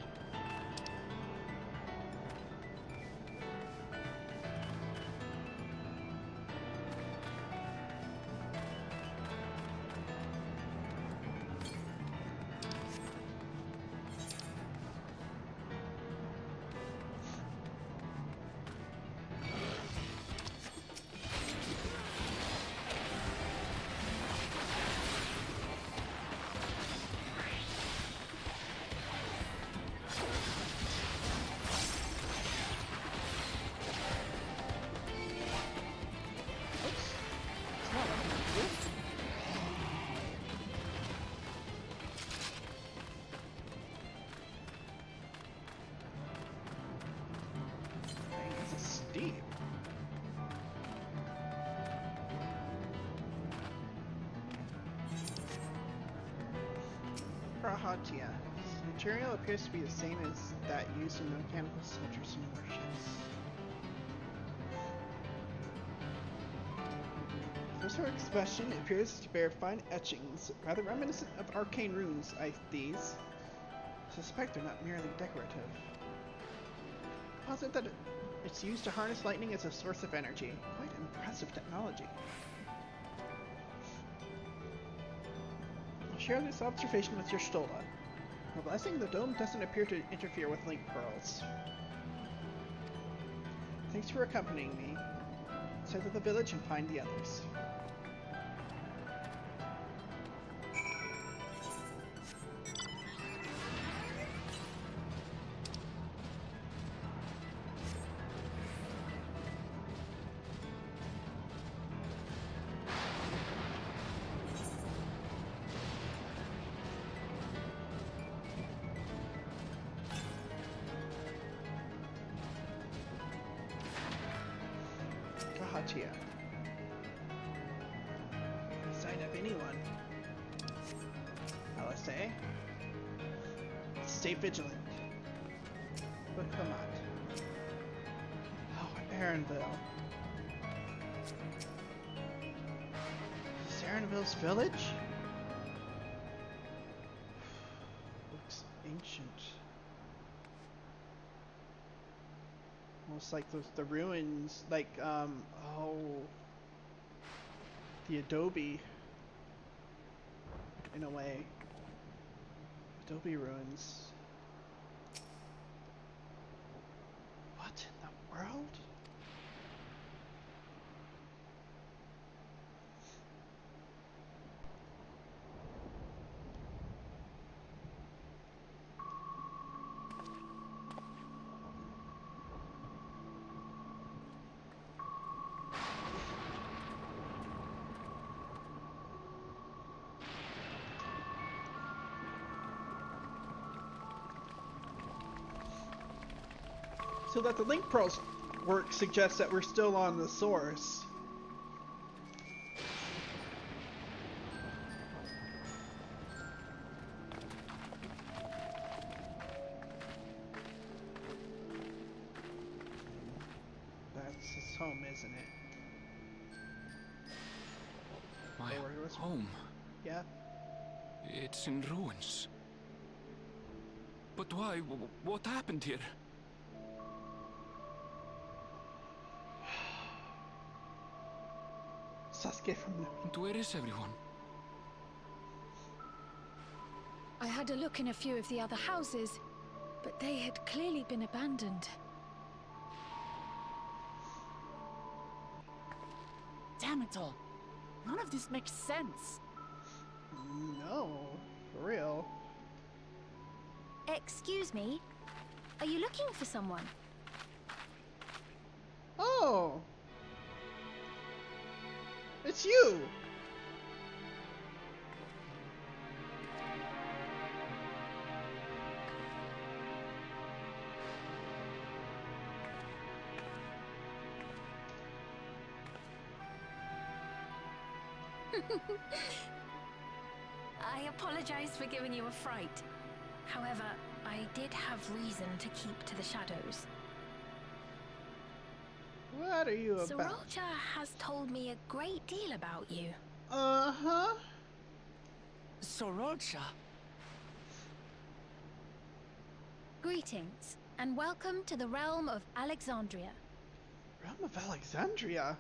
Krahatia. The material appears to be the same as that used in the mechanical smelters and warships. For sort of expression, it appears to bear fine etchings, rather reminiscent of arcane runes. These suspect they're not merely decorative. Posit that it's used to harness lightning as a source of energy. Quite impressive technology. Share this observation with your Stola. For blessing, the dome doesn't appear to interfere with link pearls. Thanks for accompanying me. Let's head to the village and find the others. Here. Sign up anyone. LSA. Stay vigilant. But come on. Oh, Aaronville. Is this Aaronville's village? Looks ancient. Almost like the ruins, like, the adobe, in a way. Adobe ruins. What in the world? So that the link pearls work suggests that we're still on the source. That's his home, isn't it? My home? Yeah. It's in ruins. But why? What happened here? Sasuke from the... And where is everyone? I had a look in a few of the other houses, but they had clearly been abandoned. Damn it all. None of this makes sense. No, for real. Excuse me? Are you looking for someone? Oh! It's you! I apologize for giving you a fright. However, I did have reason to keep to the shadows. What are you about? Sorolcha has told me a great deal about you. Uh-huh. Sorolcha? Greetings, and welcome to the realm of Alexandria. Realm of Alexandria?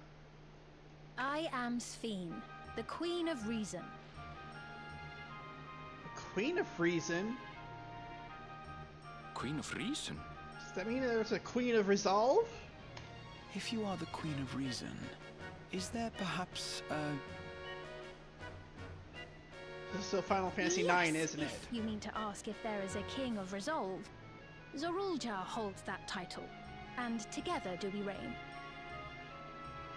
I am Sphene, the Queen of Reason. The Queen of Reason? Queen of Reason? Does that mean there's a Queen of Resolve? If you are the Queen of Reason, is there perhaps a... This is still Final Fantasy yes, IX, isn't it? If you mean to ask if there is a King of Resolve, Zorulja holds that title, and together do we reign.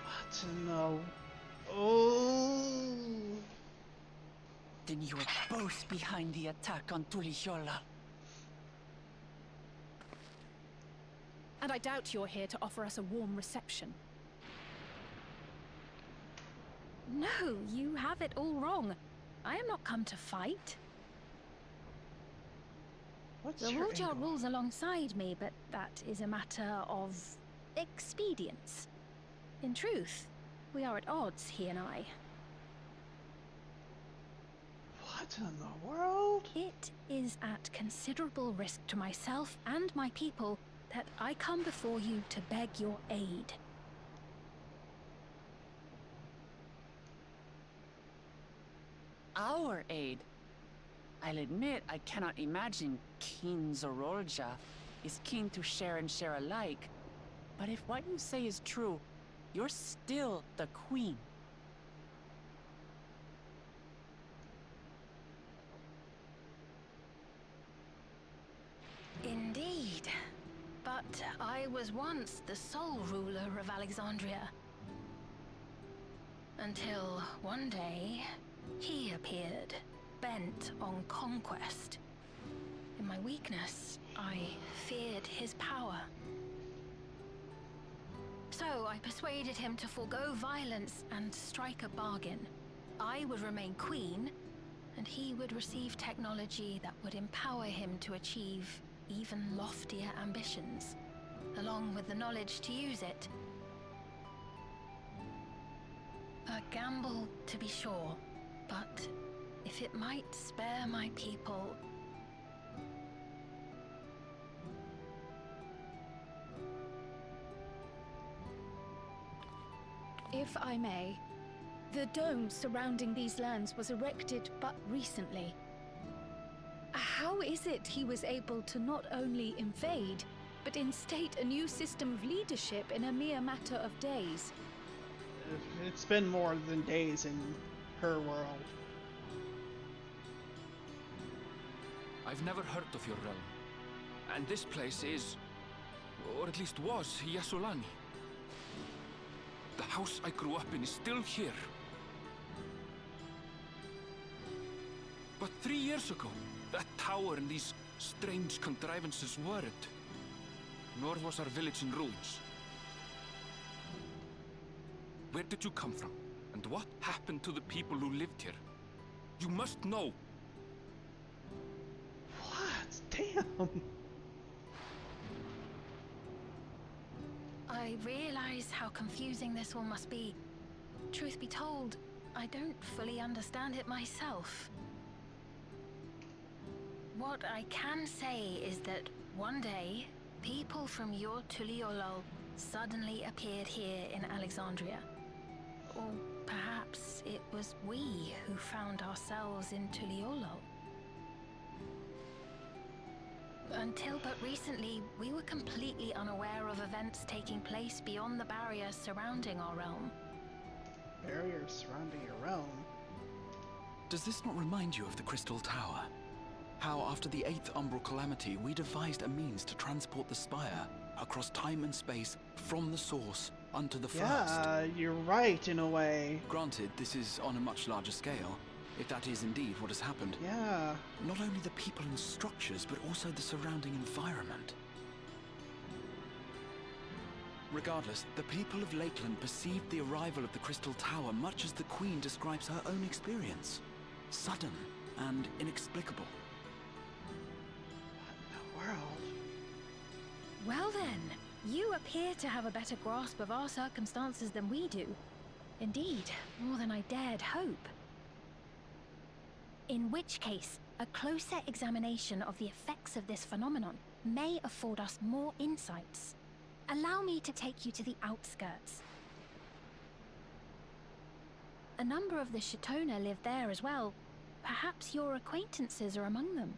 What in the... Oh... Then you are both behind the attack on Tuliyola. And I doubt you're here to offer us a warm reception. No, you have it all wrong. I am not come to fight. Zorulja rules alongside me, but that is a matter of expedience. In truth, we are at odds, he and I. What in the world? It is at considerable risk to myself and my people that I come before you to beg your aid. Our aid? I'll admit I cannot imagine King Zorolja is keen to share and share alike. But if what you say is true, you're still the Queen. Indeed. But I was once the sole ruler of Alexandria. Until one day, he appeared, bent on conquest. In my weakness, I feared his power. So I persuaded him to forego violence and strike a bargain. I would remain queen, and he would receive technology that would empower him to achieve even loftier ambitions, along with the knowledge to use it. A gamble, to be sure, but if it might spare my people... If I may, the dome surrounding these lands was erected but recently. How is it he was able to not only invade, but instate a new system of leadership in a mere matter of days? It's been more than days in her world. I've never heard of your realm. And this place is, or at least was, Yasolani. The house I grew up in is still here. But 3 years ago, that tower and these strange contrivances weren't. Nor was our village in ruins. Where did you come from? And what happened to the people who lived here? You must know. What? Damn. I realize how confusing this all must be. Truth be told, I don't fully understand it myself. What I can say is that one day, people from your Tuliyola suddenly appeared here in Alexandria. Or perhaps it was we who found ourselves in Tuliyola. Until but recently, we were completely unaware of events taking place beyond the barriers surrounding our realm. Barriers surrounding your realm? Does this not remind you of the Crystal Tower? How after the 8th Umbral Calamity, we devised a means to transport the Spire across time and space from the source unto the first. Yeah, you're right in a way. Granted, this is on a much larger scale, if that is indeed what has happened. Yeah. Not only the people and structures, but also the surrounding environment. Regardless, the people of Lakeland perceived the arrival of the Crystal Tower much as the Queen describes her own experience. Sudden and inexplicable. What in the world? Well then, you appear to have a better grasp of our circumstances than we do. Indeed, more than I dared hope. In which case, a closer examination of the effects of this phenomenon may afford us more insights. Allow me to take you to the outskirts. A number of the Shatona live there as well. Perhaps your acquaintances are among them.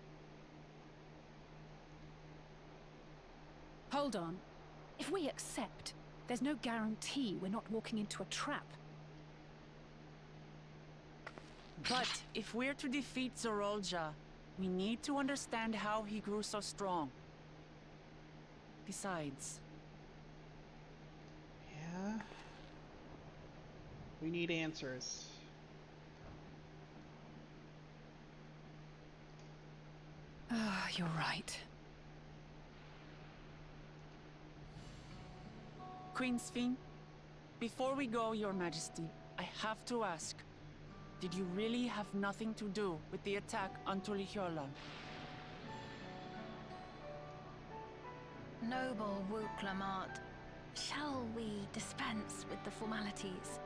Hold on. If we accept, there's no guarantee we're not walking into a trap. But if we're to defeat Zorolja, we need to understand how he grew so strong. Besides... Yeah? We need answers. Ah, you're right. Queen Sphene, before we go, Your Majesty, I have to ask, did you really have nothing to do with the attack on Tulihiola? Noble Wook Lamart, shall we dispense with the formalities?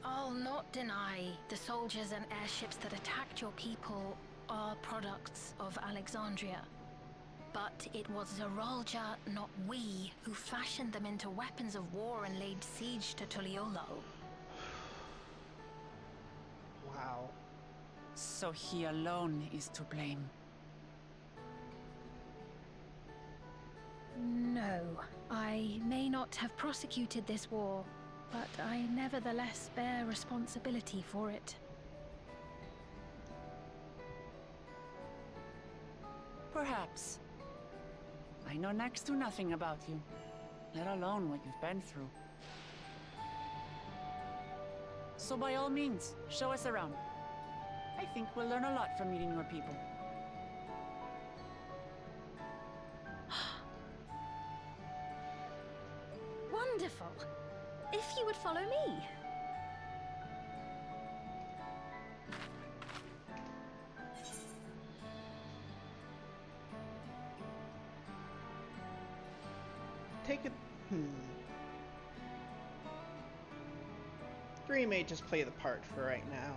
I'll not deny the soldiers and airships that attacked your people are products of Alexandria. But it was Zorolja, not we, who fashioned them into weapons of war and laid siege to Tuliolo. Wow. So he alone is to blame. No, I may not have prosecuted this war, but I nevertheless bear responsibility for it. Perhaps. I know next to nothing about you, let alone what you've been through. So by all means, show us around. I think we'll learn a lot from meeting your people. Wonderful! If you would follow me. Take it. Three may just play the part for right now.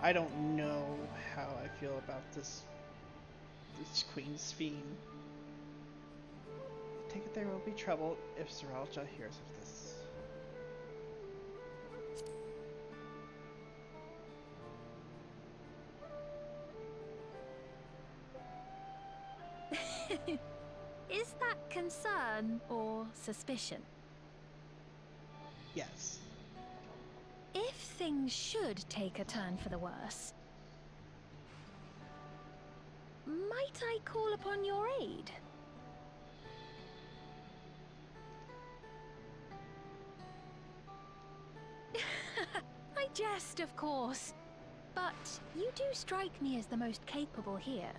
I don't know how I feel about this Queen Sphene. Take it there will be trouble if Zorolja hears of this. Is that concern or suspicion? Yes. If things should take a turn for the worse, might I call upon your aid? I jest, of course, but you do strike me as the most capable here.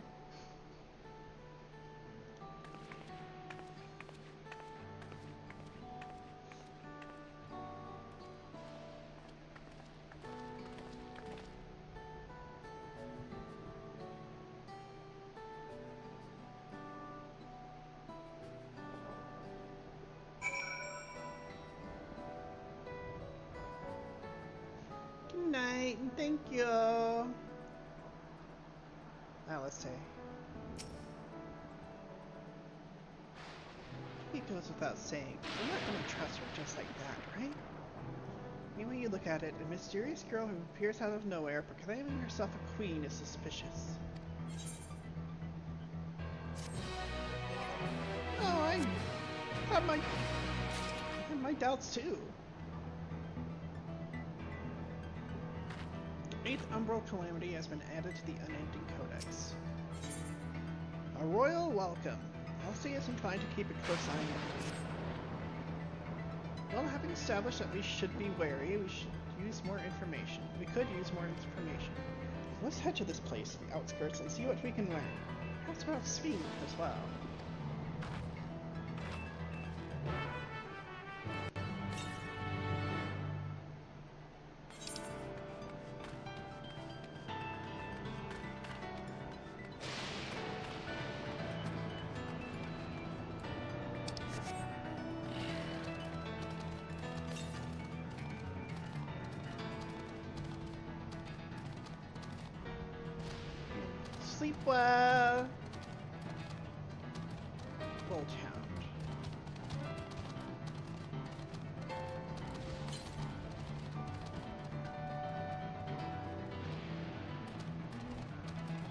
Good night, and thank you. Now let's see. It goes without saying, we're not going to trust her just like that, right? Any way you look at it, a mysterious girl who appears out of nowhere proclaiming herself a queen is suspicious. Oh, I have my doubts too. 8th Umbral Calamity has been added to the Unending Codex. A royal welcome. Elsie is inclined to keep a close eye on it. Well, having established that we should be wary, we should use more information. We could use more information. Let's head to this place, the outskirts, and see what we can learn. Perhaps about Sphene as well. Sleep well. Gold Hound.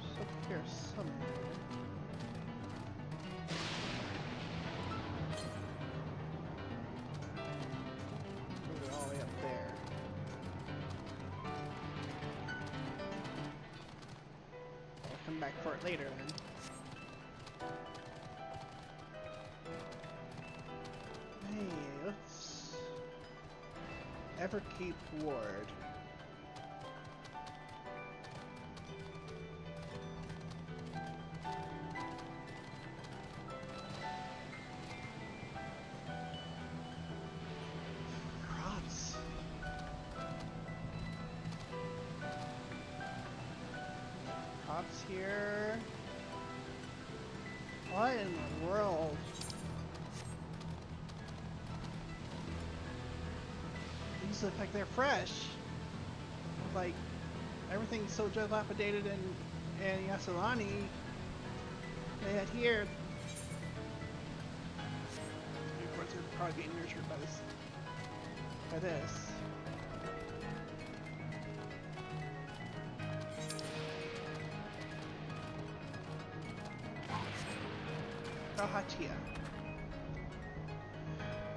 It's up here somewhere. Move it all the way up there. I'll come back for it later then. Hey, let's Everkeep Ward. Crops. Crops here. What in the world? These look like they're fresh. Like, everything's so dilapidated in Yasselani. They had here. Reports are probably being nurtured by this. Rahatia.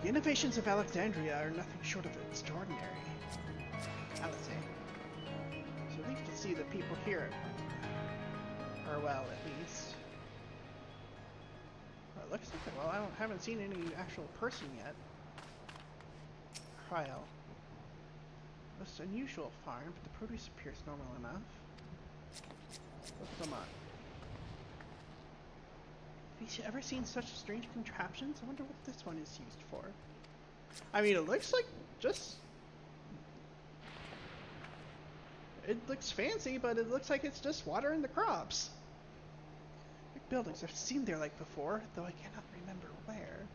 The innovations of Alexandria are nothing short of extraordinary. Alice. So relieved to see the people here are well, at least. Well, it looks like it. Well, I haven't seen any actual person yet. Trial. Most unusual farm, but the produce appears normal enough. Look them up. Have you ever seen such strange contraptions? I wonder what this one is used for. I mean, it looks like just... It looks fancy, but it looks like it's just watering the crops. Big buildings. I've seen there like before, though I cannot remember where.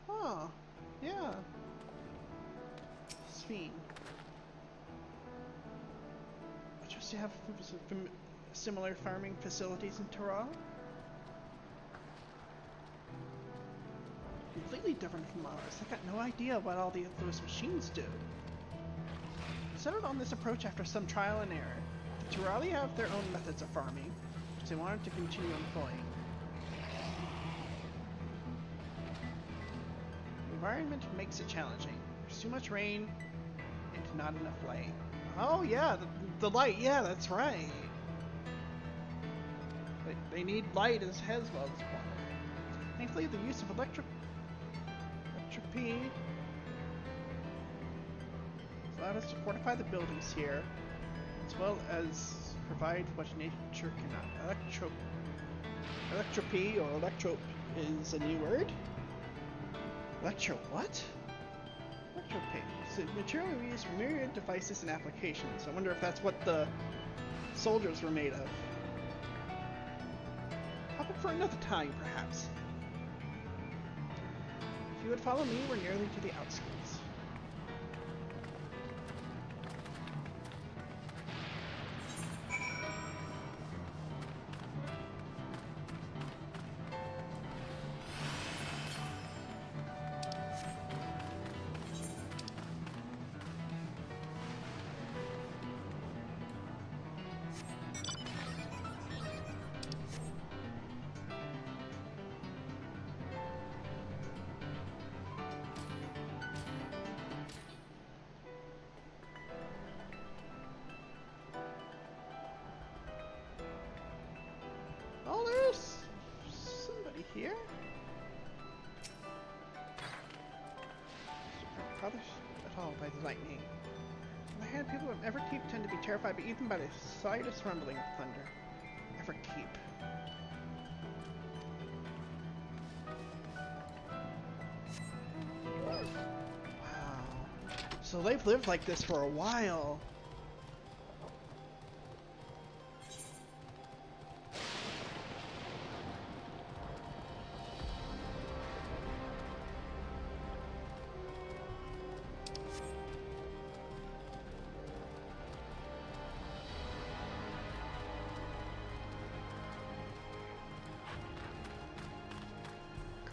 Oh, yeah. Sveen. Just to have similar farming facilities in Tyrol. Completely different from ours. I got no idea what all those machines do. I settled on this approach after some trial and error. The Tyrali have their own methods of farming, which they wanted to continue employing. The environment makes it challenging. There's too much rain and not enough light. Oh yeah, the light, yeah, that's right. They need light as well as water. Thankfully, the use of electropy allowed us to fortify the buildings here, as well as provide what nature cannot. Electropy or electrope is a new word. Electro what? Electropy. It's a material we use for myriad devices and applications. I wonder if that's what the soldiers were made of. Topic for another time, perhaps. If you would follow me, we're nearly to the outskirts. Oh, there's somebody here. Probably at all by the lightning. On the hand, people of Everkeep tend to be terrified even by the slightest rumbling of thunder. Everkeep. Wow. So they've lived like this for a while.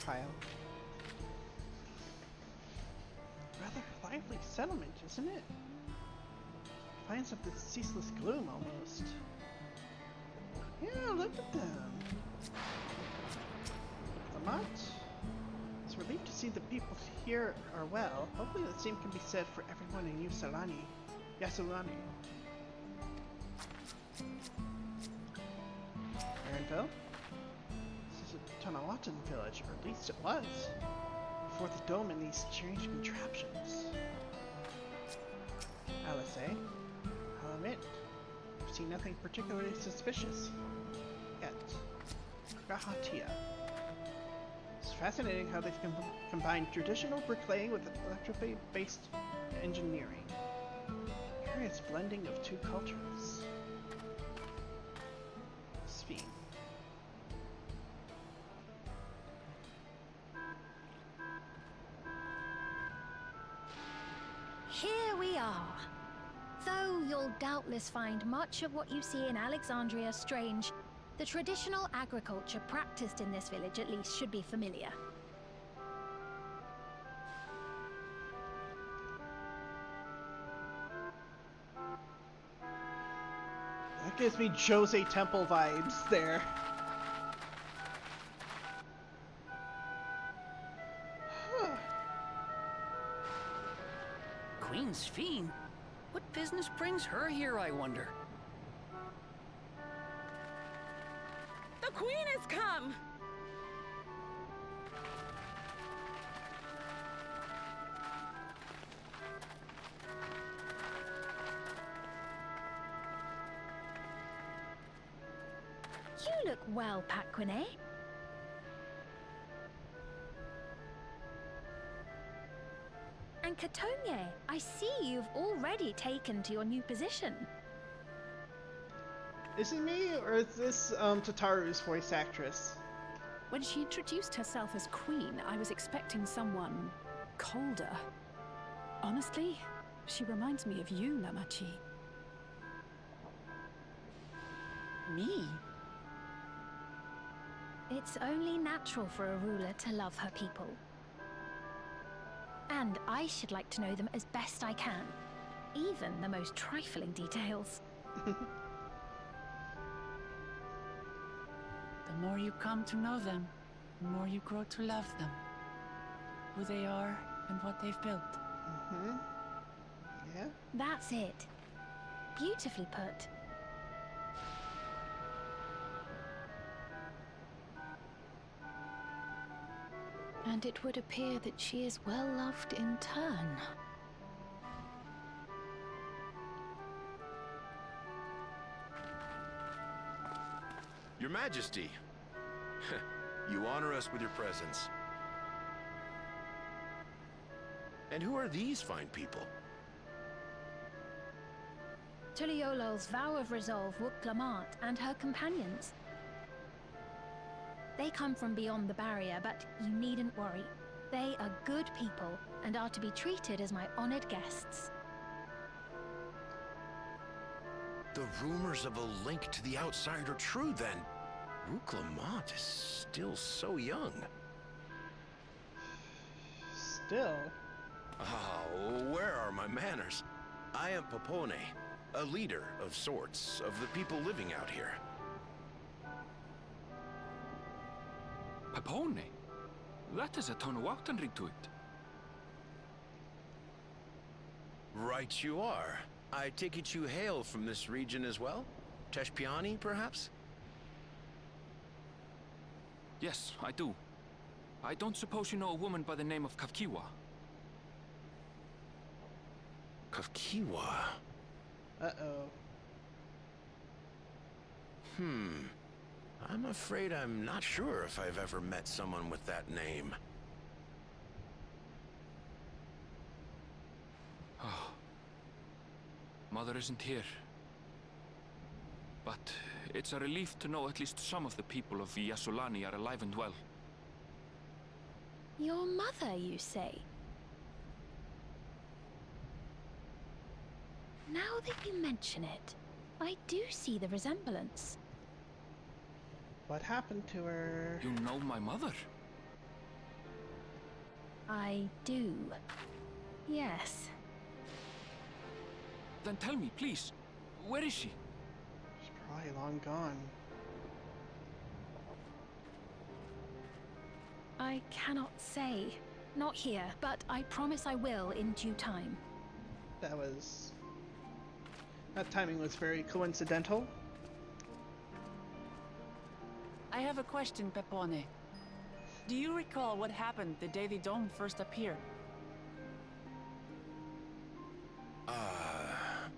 Dawntrail. Rather lively settlement, isn't it? Finds of this ceaseless gloom almost. Yeah, look at them. Lamont is relieved to see the people here are well. Hopefully the same can be said for everyone in Yasulani. Aaronville? This is a Tonawatan village, or at least it was, before the dome and these strange contraptions. Alice, eh? I'll admit, I've seen nothing particularly suspicious yet. Gahatia. It's fascinating how they've combined traditional bricklaying with electricity-based engineering. Curious blending of two cultures. Sphere. Here we are. Though you'll doubtless find much of what you see in Alexandria strange, the traditional agriculture practiced in this village at least should be familiar. That gives me Jose Temple vibes there. Queen's Fiend? What business brings her here, I wonder? The Queen has come! You look well, Paquine. And Katonye, I see you've already taken to your new position. Is it me, or is this Tataru's voice actress? When she introduced herself as Queen, I was expecting someone colder. Honestly, she reminds me of you, Namachi. Me? It's only natural for a ruler to love her people. And I should like to know them as best I can, even the most trifling details. The more you come to know them, the more you grow to love them. Who they are and what they've built. Mm-hmm. Yeah? That's it. Beautifully put. And it would appear that she is well loved in turn. Your Majesty, you honor us with your presence. And who are these fine people? Tuliolo's vow of resolve Wuk-Lamant and her companions. They come from beyond the barrier, but you needn't worry. They are good people and are to be treated as my honored guests. The rumors of a link to the outside are true, then. Wuk-Lamant is still so young. Still? Oh, where are my manners? I am Popone, a leader of sorts of the people living out here. Papone? That is a Tonawatan ring to it. Right you are. I take it you hail from this region as well? Teshpiani, perhaps? Yes, I do. I don't suppose you know a woman by the name of Kavkiwa? Kavkiwa? Uh-oh. I'm afraid I'm not sure if I've ever met someone with that name. Oh. Mother isn't here. But it's a relief to know at least some of the people of Yasulani are alive and well. Your mother, you say? Now that you mention it, I do see the resemblance. What happened to her? You know my mother? I do. Yes. Then tell me, please, where is she? She's probably long gone. I cannot say. Not here, but I promise I will in due time. That timing was very coincidental. I have a question, Pepone. Do you recall what happened the day the dome first appeared?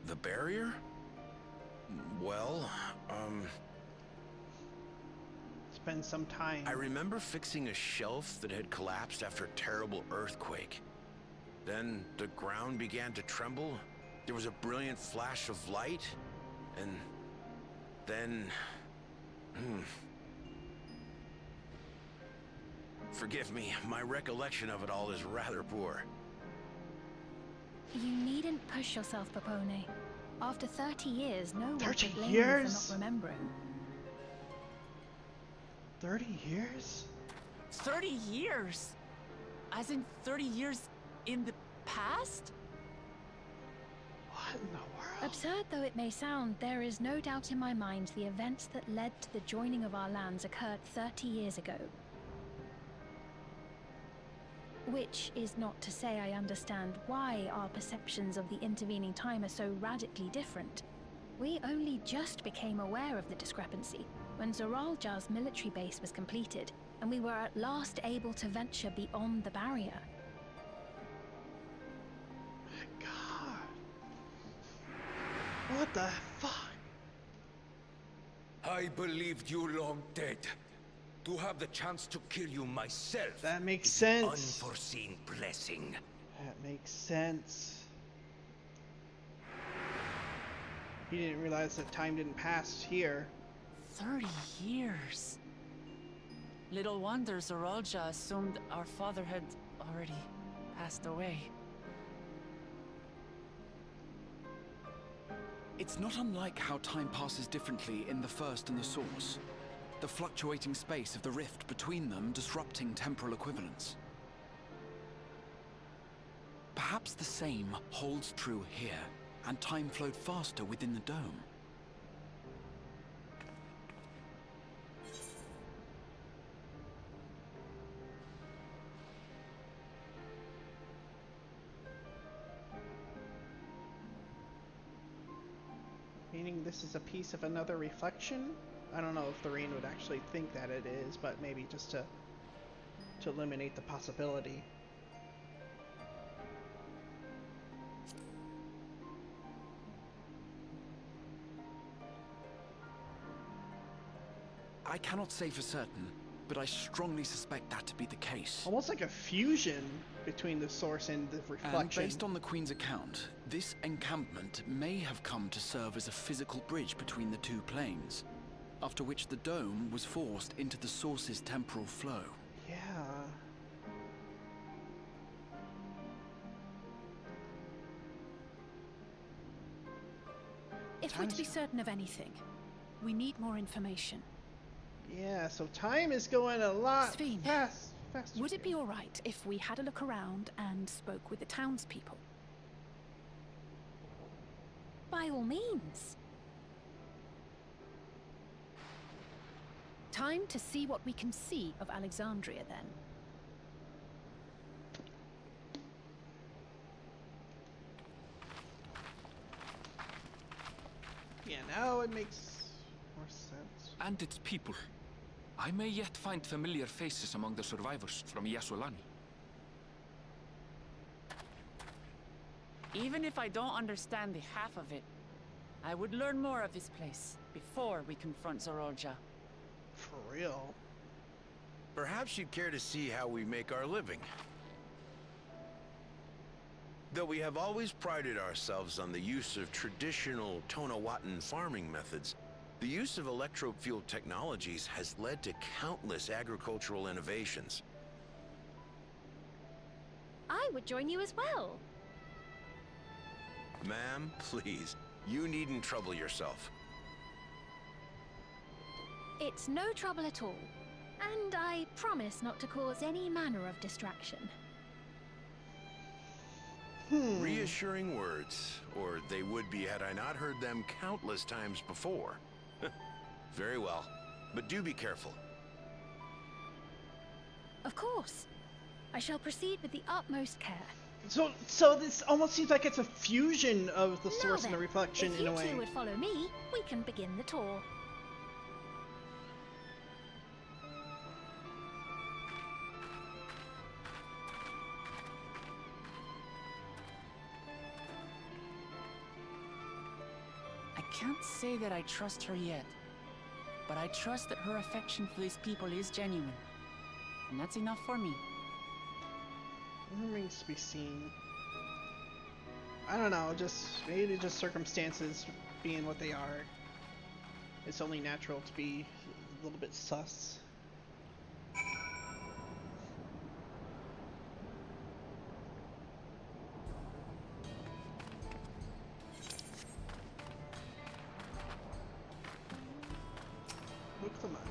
The barrier? Well, It's been some time. I remember fixing a shelf that had collapsed after a terrible earthquake. Then the ground began to tremble. There was a brilliant flash of light, and then... Forgive me, my recollection of it all is rather poor. You needn't push yourself, Pepone. After 30 years, no one 30 could blame you years? for not remembering. 30 years? 30 years? As in 30 years in the past? What in the world? Absurd though it may sound, there is no doubt in my mind the events that led to the joining of our lands occurred 30 years ago. Which is not to say I understand why our perceptions of the intervening time are so radically different. We only just became aware of the discrepancy when Zoraljar's military base was completed, and we were at last able to venture beyond the barrier. God. What the fuck? I believed you long dead. To have the chance to kill you myself. That makes is sense. An unforeseen blessing. That makes sense. He didn't realize that time didn't pass here. 30 years. Little wonder Zoralja assumed our father had already passed away. It's not unlike how time passes differently in the First and the Source. The fluctuating space of the rift between them disrupting temporal equivalence. Perhaps the same holds true here, and time flowed faster within the dome. Meaning this is a piece of another reflection? I don't know if the rain would actually think that it is, but maybe just to eliminate the possibility. I cannot say for certain, but I strongly suspect that to be the case. Almost like a fusion between the source and the reflection. And based on the Queen's account, this encampment may have come to serve as a physical bridge between the two planes, after which the dome was forced into the source's temporal flow. Yeah. If we're to be certain of anything, we need more information. Yeah, so time is going a lot faster. Would it be all right if we had a look around and spoke with the townspeople? By all means. Time to see what we can see of Alexandria, then. Yeah, now it makes more sense. And its people. I may yet find familiar faces among the survivors from Yasolani. Even if I don't understand the half of it, I would learn more of this place before we confront Zoralja. For real. Perhaps you'd care to see how we make our living. Though we have always prided ourselves on the use of traditional Tonawatan farming methods, the use of electro-fueled technologies has led to countless agricultural innovations. I would join you as well. Ma'am, please, you needn't trouble yourself. It's no trouble at all. And I promise not to cause any manner of distraction. Reassuring words, or they would be had I not heard them countless times before. Very well, but do be careful. Of course. I shall proceed with the utmost care. So this almost seems like it's a fusion of the source Now and the then, reflection if in a you way. two would follow me, we can begin the tour. I can't say that I trust her yet, but I trust that her affection for these people is genuine. And that's enough for me. It remains to be seen. I don't know, maybe just circumstances being what they are. It's only natural to be a little bit sus. Look the month.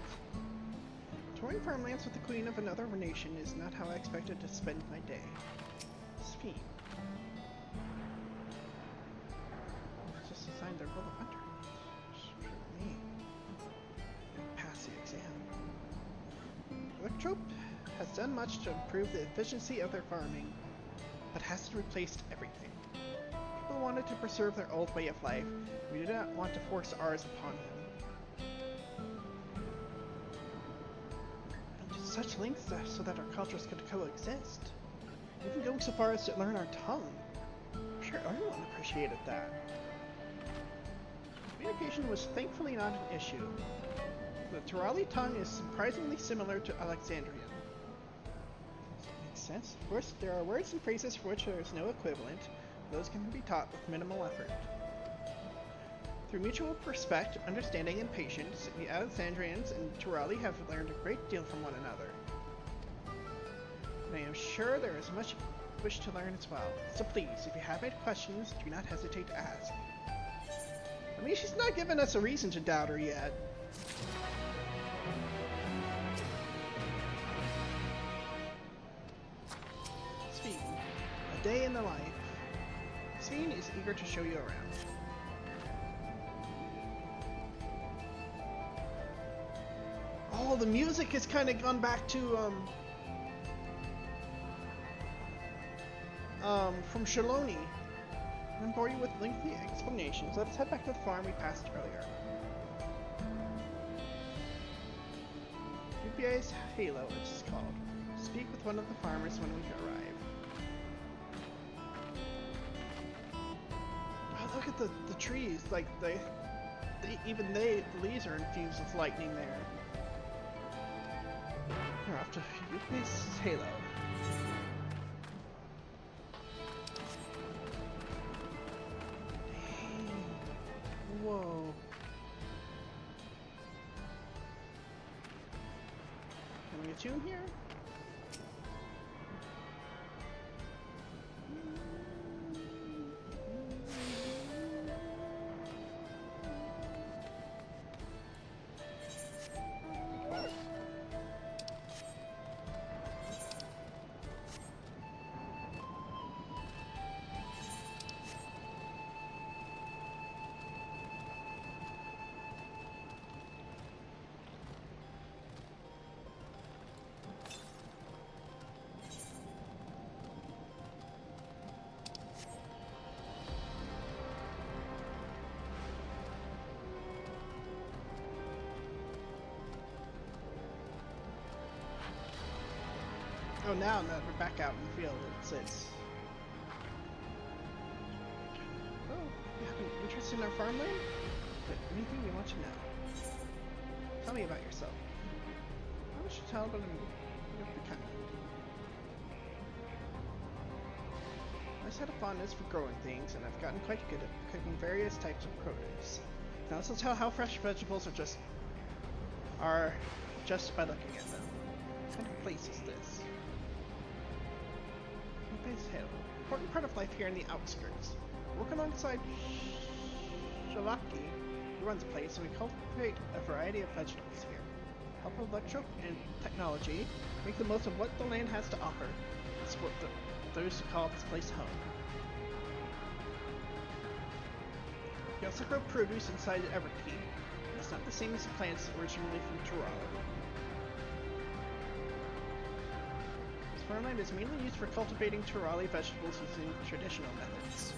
Touring farmlands with the queen of another nation is not how I expected to spend my day. Sphene. Just assigned their role of hunter. Screw me. Pass the exam. Electrope has done much to improve the efficiency of their farming, but hasn't replaced everything. People wanted to preserve their old way of life. We did not want to force ours upon them. Such lengths so that our cultures could coexist. Even going so far as to learn our tongue. I'm sure everyone appreciated that. Communication was thankfully not an issue. The Turali tongue is surprisingly similar to Alexandrian. Makes sense. Of course, there are words and phrases for which there is no equivalent. Those can be taught with minimal effort. Through mutual respect, understanding, and patience, the Alexandrians and Turali have learned a great deal from one another. And I am sure there is much wish to learn as well. So please, if you have any questions, do not hesitate to ask. I mean, she's not given us a reason to doubt her yet. Sphene. A day in the life. Sphene is eager to show you around. Oh, the music has kind of gone back to, from Shaloni. I'm bore you with lengthy explanations. Let's head back to the farm we passed earlier. UPA's Halo, it's called. Speak with one of the farmers when we arrive. Oh, look at the trees. Like, the leaves are infused with lightning there. We're off to UPA's Halo. Whoa. Can we attune here? Oh, now that we're back out in the field, it says... Oh, you have an interest in our farmland? But anything you want to know? Tell me about yourself. I wish to tell, but I'm becoming. I just had a fondness for growing things, and I've gotten quite good at cooking various types of produce. I can also tell how fresh vegetables are just by looking at them. What kind of place is this? Hill. Important part of life here in the outskirts. I work alongside Shalaki, who runs the place, and we cultivate a variety of vegetables here. Help with electro and technology, make the most of what the land has to offer, and support the those who call this place home. We also grow produce inside Everkeep. It's not the same as the plants originally from Tirala. This farmland is mainly used for cultivating Tirali vegetables using traditional methods.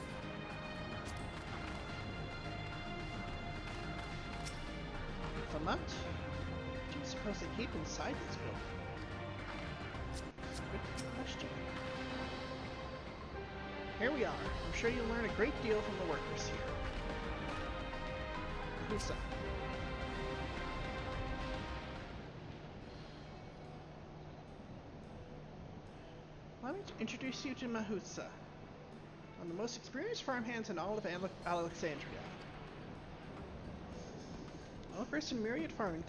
Vermont? What do you suppose they keep inside this building? Good question. Here we are. I'm sure you'll learn a great deal from the workers here. Who's up? Allow me to introduce you to Mahutsa, one of the most experienced farmhands in all of Alexandria. Well versed in myriad farming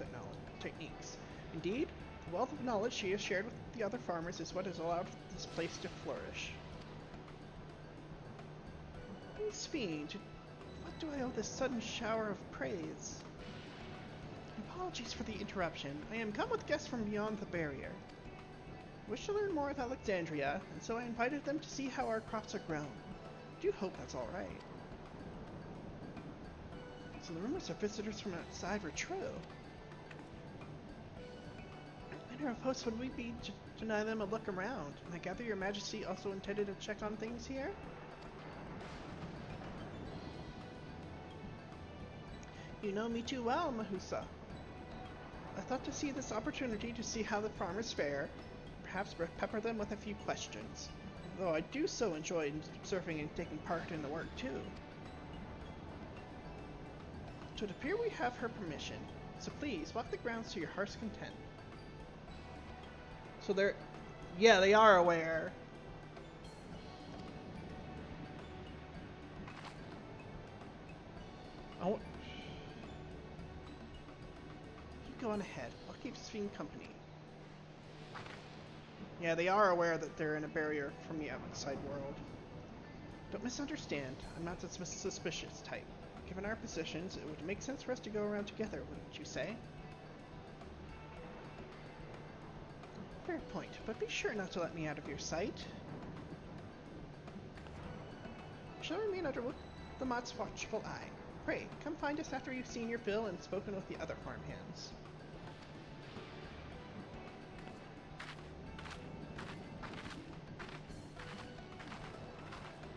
techniques. Indeed, the wealth of knowledge she has shared with the other farmers is what has allowed this place to flourish. Miss Fiend, what do I owe this sudden shower of praise? Apologies for the interruption. I am come with guests from beyond the barrier. I wish to learn more of Alexandria, and so I invited them to see how our crops are grown. I do hope that's all right. So the rumors of visitors from outside were true. What manner of hosts would we be to deny them a look around? And I gather your majesty also intended to check on things here? You know me too well, Mahusa. I thought to see this opportunity to see how the farmers fare, perhaps pepper them with a few questions, though I do so enjoy observing and taking part in the work too. To it appear we have her permission, so please walk the grounds to your heart's content. So yeah, they are aware. Oh. Keep going ahead. I'll keep Sphene company. Yeah, they are aware that they're in a barrier from the outside world. Don't misunderstand. I'm not the suspicious type. Given our positions, it would make sense for us to go around together, wouldn't you say? Fair point, but be sure not to let me out of your sight. I shall remain under the Mott's watchful eye. Pray, come find us after you've seen your fill and spoken with the other farmhands.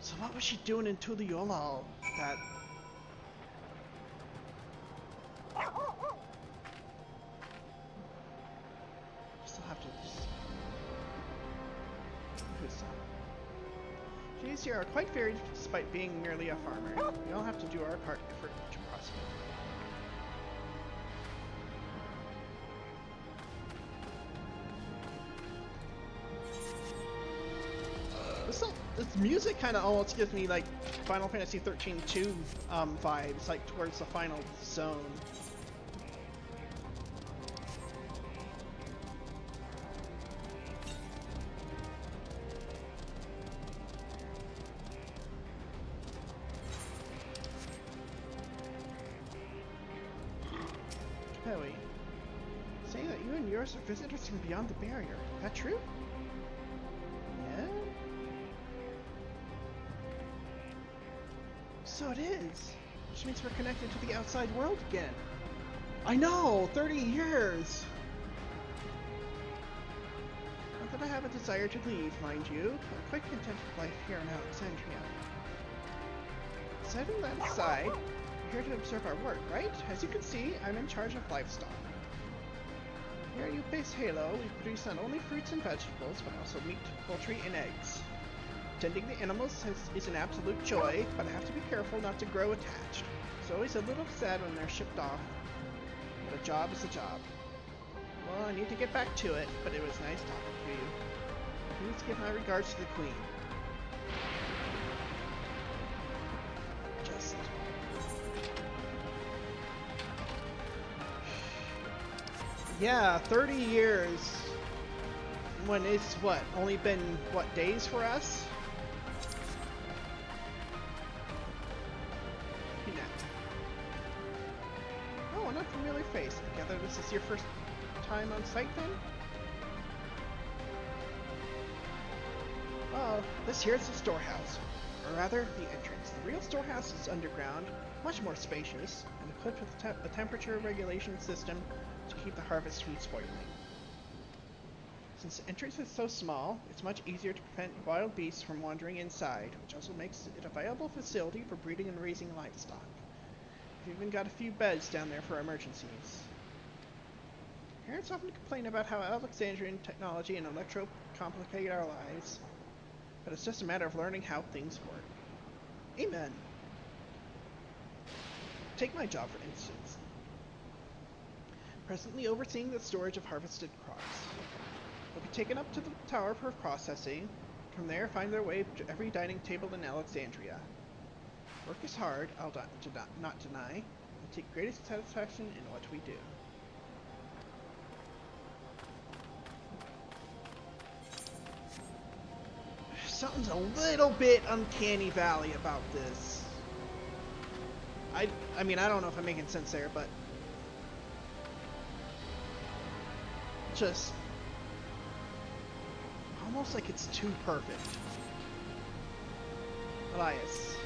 So what was she doing in Tuliolal that... Still have to... She's here are quite varied despite being merely a farmer. We all have to do our part for to prosper. This music kind of almost gives me like Final Fantasy 13-2 vibes, like towards the final zone. Chloe, saying that you and yours are visitors from beyond the barrier. Is that true? Yeah? So it is. Which means we're connected to the outside world again. I know! 30 years! Not that I have a desire to leave, mind you. I'm quite content with life here in Alexandria. Setting that aside, we're here to observe our work, right? As you can see, I'm in charge of livestock. Here at Base Halo, we produce not only fruits and vegetables, but also meat, poultry, and eggs. Tending the animals is an absolute joy, but I have to be careful not to grow attached. It's always a little sad when they're shipped off, but a job is a job. Well, I need to get back to it, but it was nice talking to you. Please give my regards to the Queen. Just... Yeah, 30 years. When it's, what, only been, what, days for us? Oh, an unfamiliar face. I gather this is your first time on site then? Well, Well, this here is the storehouse, or rather, the entrance. The real storehouse is underground, much more spacious, and equipped with a temperature regulation system to keep the harvest from spoiling. Since the entrance is so small, it's much easier to prevent wild beasts from wandering inside, which also makes it a viable facility for breeding and raising livestock. We've even got a few beds down there for emergencies. Parents often complain about how Alexandrian technology and electro complicate our lives, but it's just a matter of learning how things work. Amen. Take my job, for instance. Presently overseeing the storage of harvested crops. They'll be taken up to the tower for processing. From there, find their way to every dining table in Alexandria. Work is hard, I'll not deny. I take greatest satisfaction in what we do. Something's a little bit uncanny valley about this. I mean, I don't know if I'm making sense there, but just almost like it's too perfect. Elias.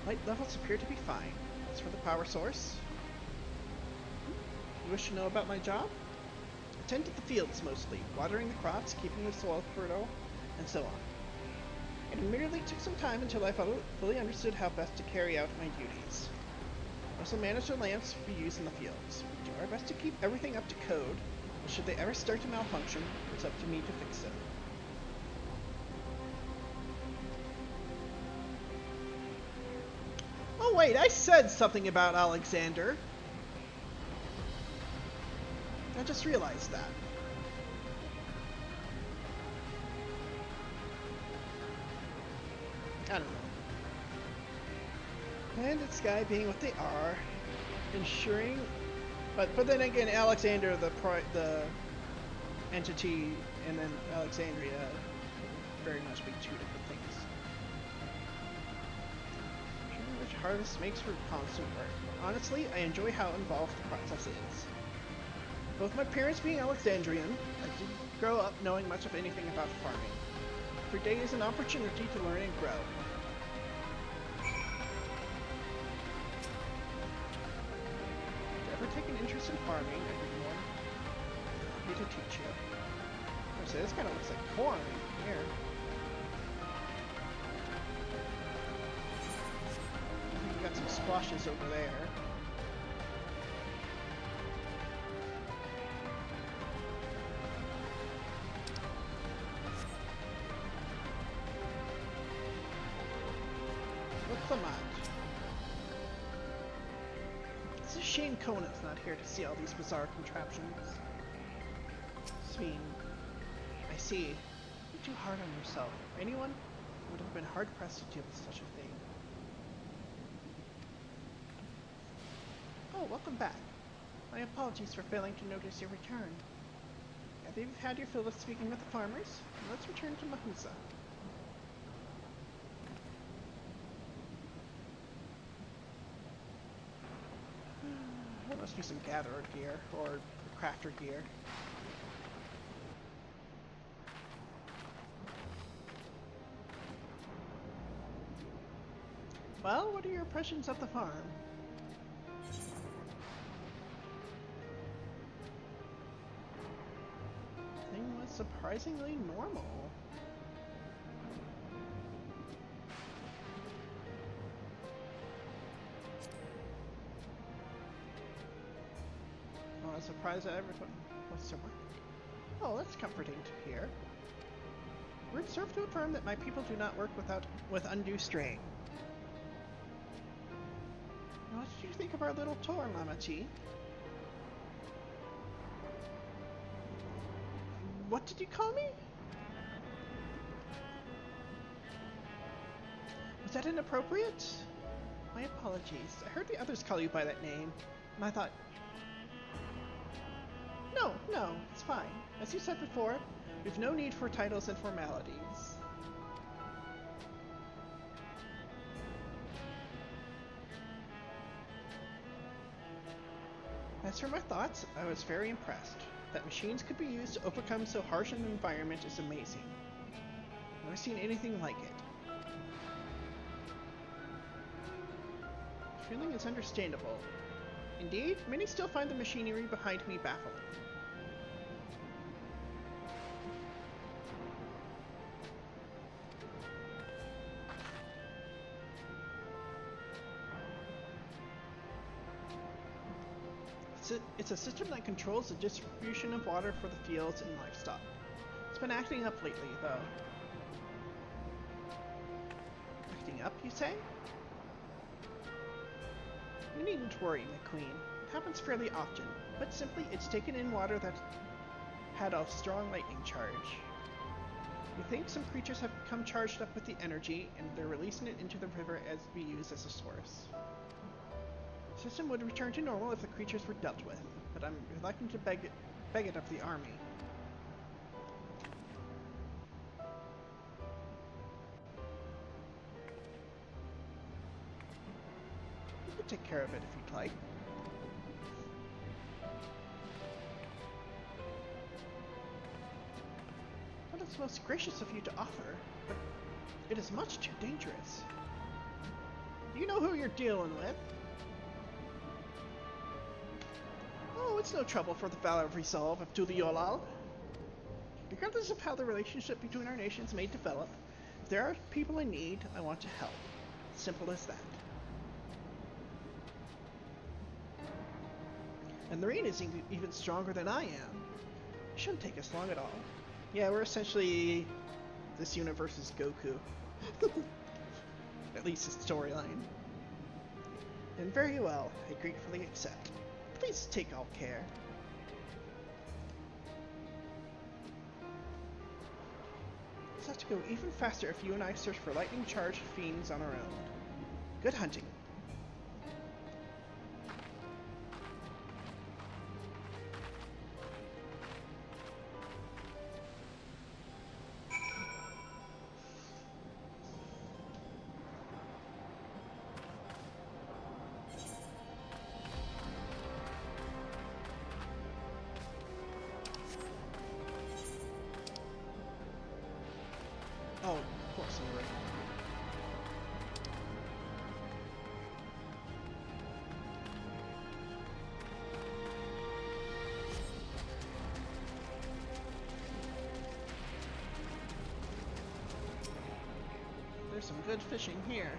Light levels appear to be fine. As for the power source, you wish to know about my job? I tend to the fields mostly, watering the crops, keeping the soil fertile, and so on. It merely took some time until I fully understood how best to carry out my duties. I also manage the lamps we use in the fields. We do our best to keep everything up to code, but should they ever start to malfunction, it's up to me to fix them. Oh wait, I said something about Alexander. I just realized that. I don't know. And this guy being what they are, ensuring, but then again, Alexander, the entity, and then Alexandria, very much be two different things. Ensuring which harvest makes for constant work. Honestly, I enjoy how involved the process is. Both my parents being Alexandrian, I didn't grow up knowing much of anything about farming. Every day is an opportunity to learn and grow. If you ever take an interest in farming, I'd be more than happy to teach you. I say, this kind of looks like corn here. We got some squashes over there. It's a shame Kona's not here to see all these bizarre contraptions. Sveen, I see. You're too hard on yourself. Anyone would have been hard-pressed to deal with such a thing. Oh, welcome back. My apologies for failing to notice your return. I think you've had your fill of speaking with the farmers. Let's return to Mahuza. There must be some gatherer gear, or crafter gear. Well, what are your impressions of the farm? The thing was surprisingly normal. I was surprised that everyone was so much. Oh, that's comforting to hear. Word served to affirm that my people do not work with undue strain. What did you think of our little tour, Mama-chi? What did you call me? Was that inappropriate? My apologies. I heard the others call you by that name, and I thought... No, it's fine. As you said before, we've no need for titles and formalities. As for my thoughts, I was very impressed. That machines could be used to overcome so harsh an environment is amazing. never seen anything like it. The feeling is understandable. Indeed, many still find the machinery behind me baffling. It's a system that controls the distribution of water for the fields and livestock. It's been acting up lately, though. Acting up, you say? You needn't worry, McQueen. It happens fairly often, but simply it's taken in water that had a strong lightning charge. We think some creatures have become charged up with the energy, and they're releasing it into the river as we use as a source. The system would return to normal if the creatures were dealt with, but I'm reluctant to beg it of the army. You could take care of it if you'd like. Well, it's most gracious of you to offer, but it is much too dangerous. Do you know who you're dealing with? Oh, it's no trouble for the Valor of Resolve of Tuliolal. Regardless of how the relationship between our nations may develop, if there are people in need, I want to help. Simple as that. And the rain is even stronger than I am. It shouldn't take us long at all. Yeah, we're essentially this universe's Goku. At least his storyline. And very well, I gratefully accept. Please take all care. It's have to go even faster if you and I search for lightning-charged fiends on our own. Good hunting. Oh, of course I'm right. There's some good fishing here.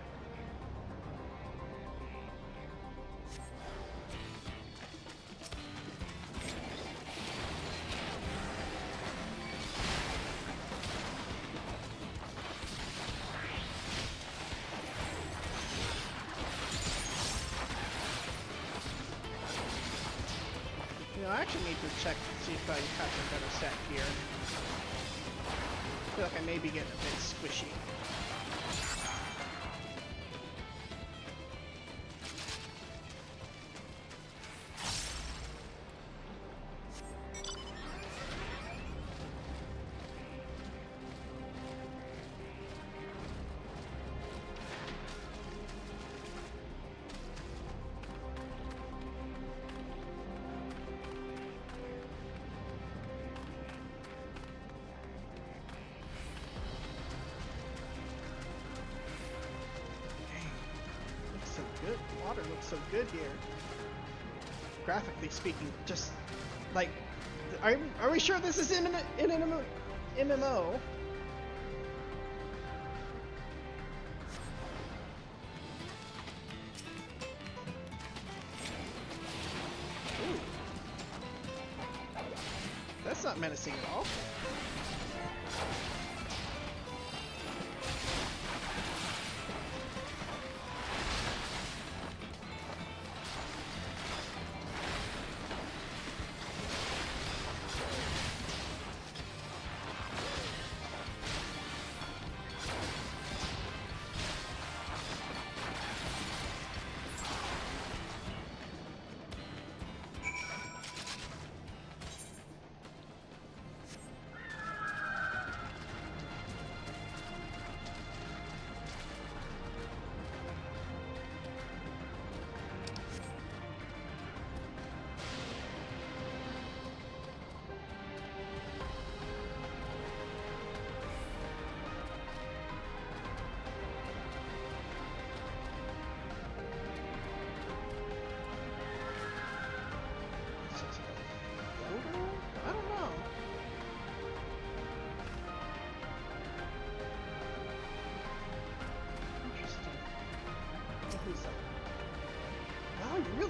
I actually need to check to see if I have some better set here. I feel like I may be getting a bit squishy. Good. Water looks so good here. Graphically speaking, just like, are we sure this is in an MMO? Ooh. That's not menacing at all.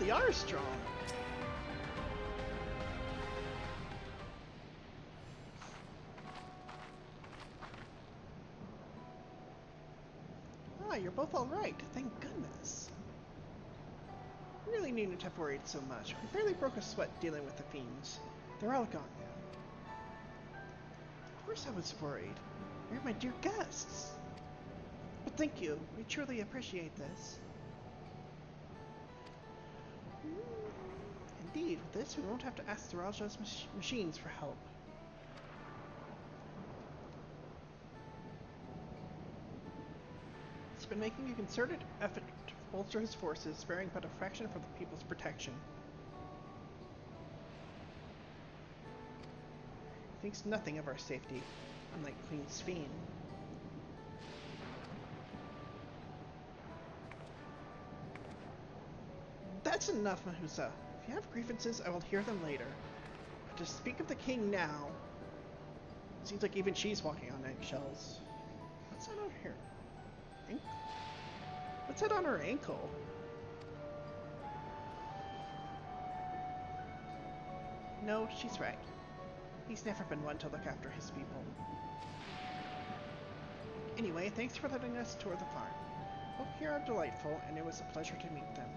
really are strong. Ah, you're both alright. Thank goodness. We really needn't have worried so much. We barely broke a sweat dealing with the fiends. They're all gone now. Of course I was worried. You're my dear guests. But thank you. We truly appreciate this. Indeed, with this we won't have to ask the Raja's machines for help. He's been making a concerted effort to bolster his forces, sparing but a fraction for the people's protection. He thinks nothing of our safety, unlike Queen Sveen. That's enough, Mahusa. If you have grievances, I will hear them later. But to speak of the king now... Seems like even she's walking on eggshells. What's that on her? What's that on her ankle? No, she's right. He's never been one to look after his people. Anyway, thanks for letting us tour the farm. Folk here are delightful, and it was a pleasure to meet them.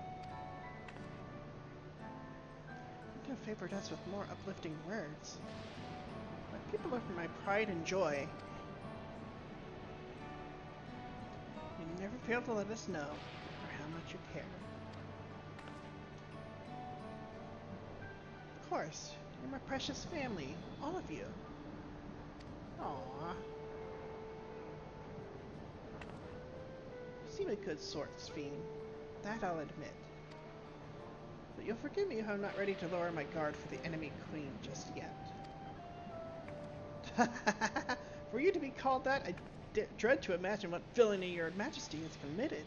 You could have favored us with more uplifting words. My people are my pride and joy. You never fail to let us know or how much you care. Of course, you're my precious family, all of you. Aww. You seem a good sort, Sveen. That I'll admit. But you'll forgive me if I'm not ready to lower my guard for the enemy queen just yet. For you to be called that, I dread to imagine what villainy your majesty has committed.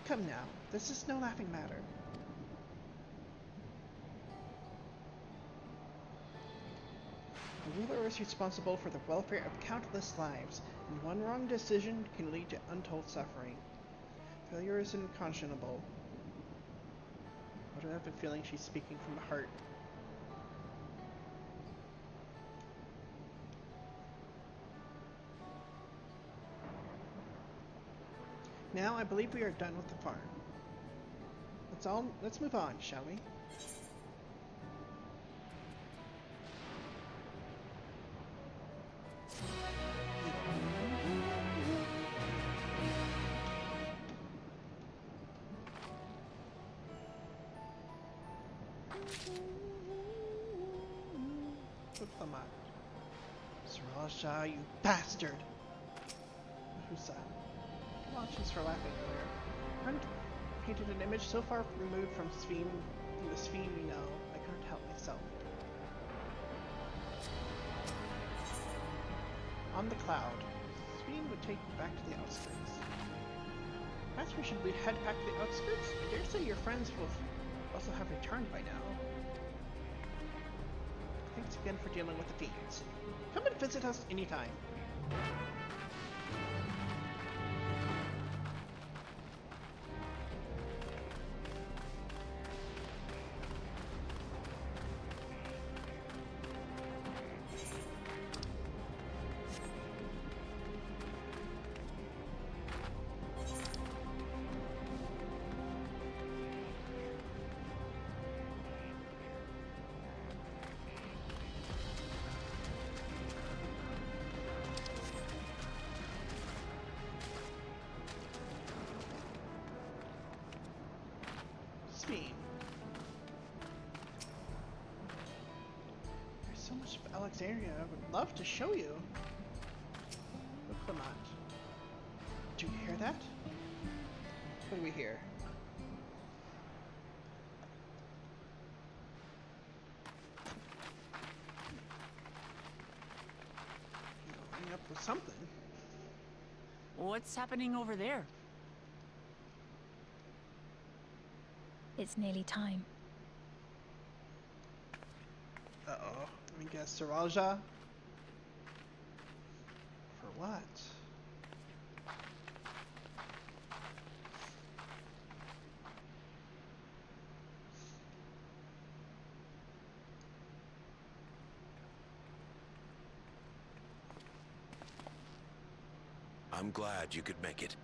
Come now, this is no laughing matter. The ruler is responsible for the welfare of countless lives, and one wrong decision can lead to untold suffering. Failure is unconscionable. But I have a feeling she's speaking from the heart. Now I believe we are done with the farm. Let's move on, shall we? Diplomat. Sriracha, you bastard! Mahusa. Launches for laughing earlier. Hunt painted an image so far removed from the Sveen we know, I couldn't help myself. On the cloud. Sveen would take you back to the outskirts. Perhaps we should head back to the outskirts? I dare say your friends will also have returned by now. Thanks again for dealing with the fiends. Come and visit us anytime. There's so much of Alexandria I would love to show you. But not. Do you hear that? What do we hear? Going up with something. What's happening over there? It's nearly time. Uh-oh. I guess Sriracha? For what? I'm glad you could make it.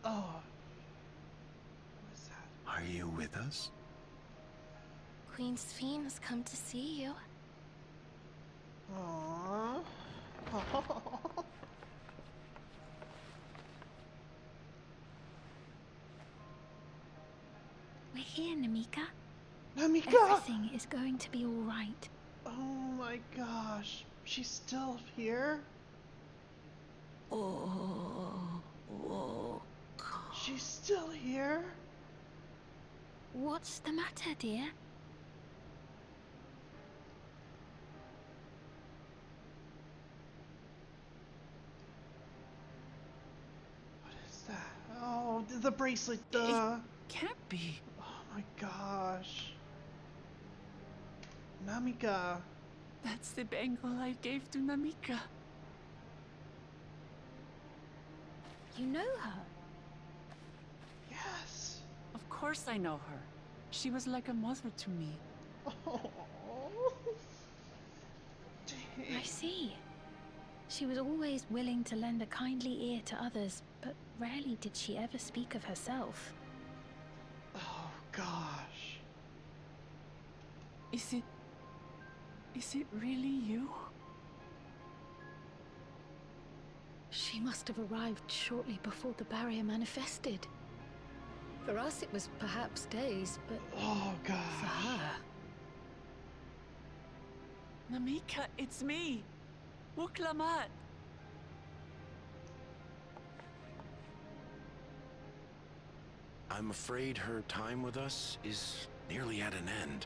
Oh. What is that? Are you with us? Queen Sphene has come to see you. Aww. We're here, Namika. Namika! Everything is going to be all right. Oh my gosh. She's still here? Oh. She's still here? What's the matter, dear? What is that? Oh, the bracelet, duh. It can't be. Oh my gosh. Namika. That's the bangle I gave to Namika. You know her? Yes. Of course I know her. She was like a mother to me. Oh. Dang. I see. She was always willing to lend a kindly ear to others, but rarely did she ever speak of herself. Oh gosh. Is it really you? She must have arrived shortly before the barrier manifested. For us, it was perhaps days, but oh gosh. For her. Namika, it's me. Wuklamat. I'm afraid her time with us is nearly at an end.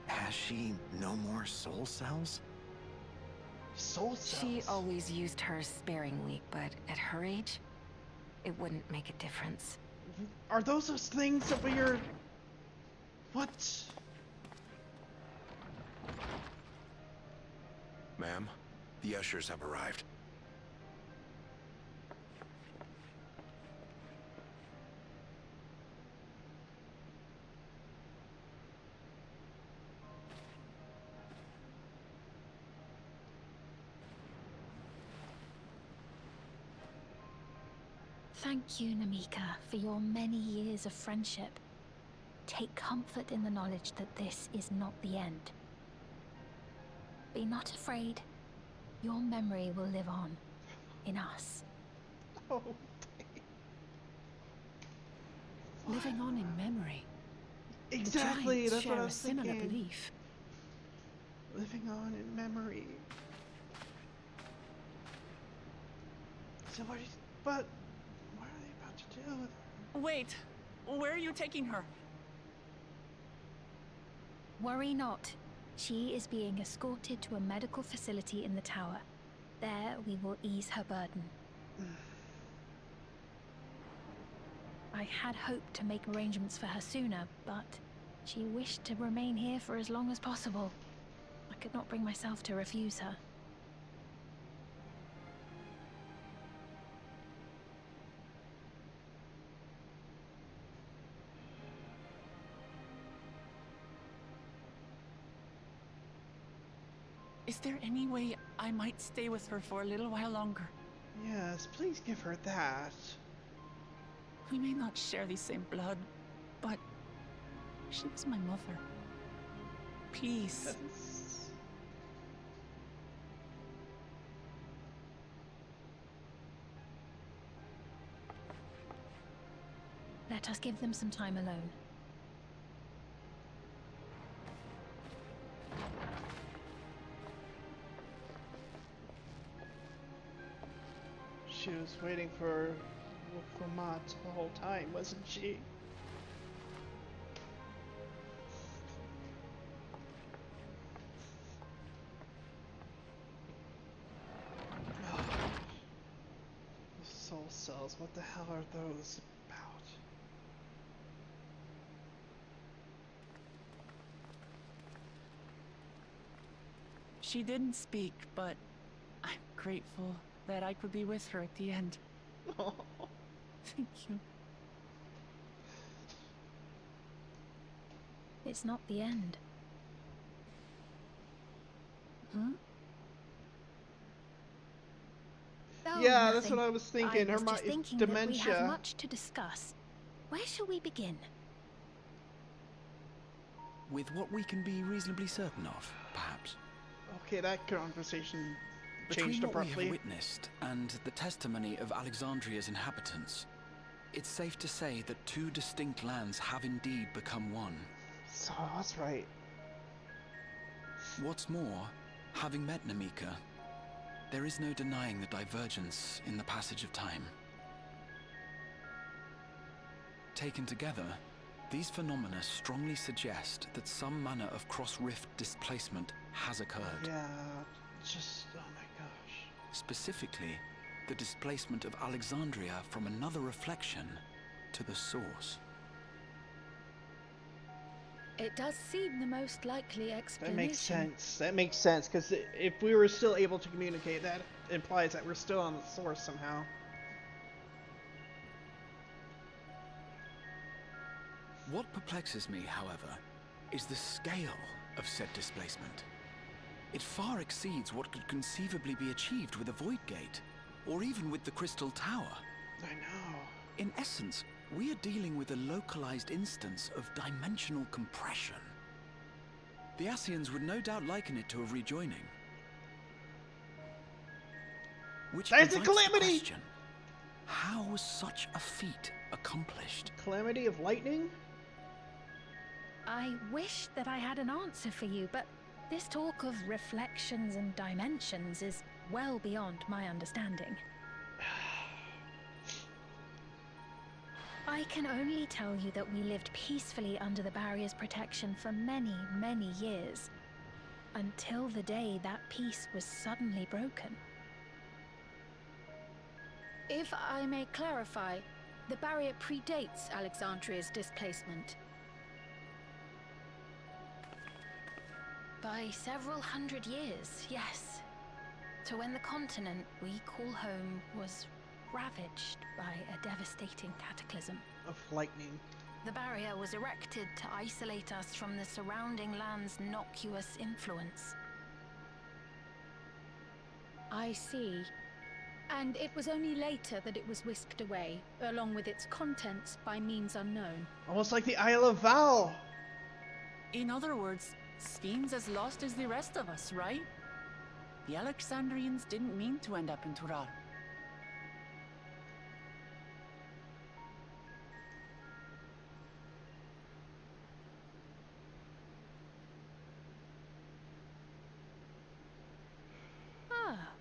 Has she no more soul cells? Soul cells? She always used hers sparingly, but at her age, it wouldn't make a difference. Are those things that we are... What? Ma'am, the ushers have arrived. Thank you, Namika, for your many years of friendship. Take comfort in the knowledge that this is not the end. Be not afraid. Your memory will live on in us. Oh, Living on in memory. exactly, The that's what share I a was similar thinking. belief. Living on in memory. So what are they about to do with her? Wait, where are you taking her? Worry not. She is being escorted to a medical facility in the tower. There we will ease her burden. I had hoped to make arrangements for her sooner, but she wished to remain here for as long as possible. I could not bring myself to refuse her. Is there any way I might stay with her for a little while longer? Yes, please give her that. We may not share the same blood, but she was my mother. Please. Yes. Let us give them some time alone. She was waiting for Matt the whole time, wasn't she? The soul cells, what the hell are those about? She didn't speak, but I'm grateful that I could be with her at the end. Thank you. It's not the end. Huh? Oh, Yeah, nothing. that's what I was thinking. I was Her just thinking dementia. that we have much to discuss. Where shall we begin? With what we can be reasonably certain of, perhaps. Okay, that conversation changed Between what we abruptly. have witnessed and the testimony of Alexandria's inhabitants, it's safe to say that two distinct lands have indeed become one. So, that's right. What's more, having met Namika, there is no denying the divergence in the passage of time. Taken together, these phenomena strongly suggest that some manner of cross-rift displacement has occurred. Yeah, just, oh my gosh. Specifically, the displacement of Alexandria from another reflection to the source. It does seem the most likely explanation. That makes sense. That makes sense, because if we were still able to communicate, that implies that we're still on the source somehow. What perplexes me, however, is the scale of said displacement. It far exceeds what could conceivably be achieved with a void gate, or even with the Crystal Tower. I know. In essence, we are dealing with a localized instance of dimensional compression. The Ascians would no doubt liken it to a rejoining. Which There's a invites the calamity! question, how was such a feat accomplished? Calamity of lightning? I wish that I had an answer for you, but this talk of reflections and dimensions is well beyond my understanding. I can only tell you that we lived peacefully under the barrier's protection for many, many years, until the day that peace was suddenly broken. If I may clarify, the barrier predates Alexandria's displacement. By several hundred years, yes. To when the continent we call home was ravaged by a devastating cataclysm. Of lightning. The barrier was erected to isolate us from the surrounding land's innocuous influence. I see. And it was only later that it was whisked away, along with its contents, by means unknown. Almost like the Isle of Val. In other words, Sphene's as lost as the rest of us, right? The Alexandrians didn't mean to end up in Tural.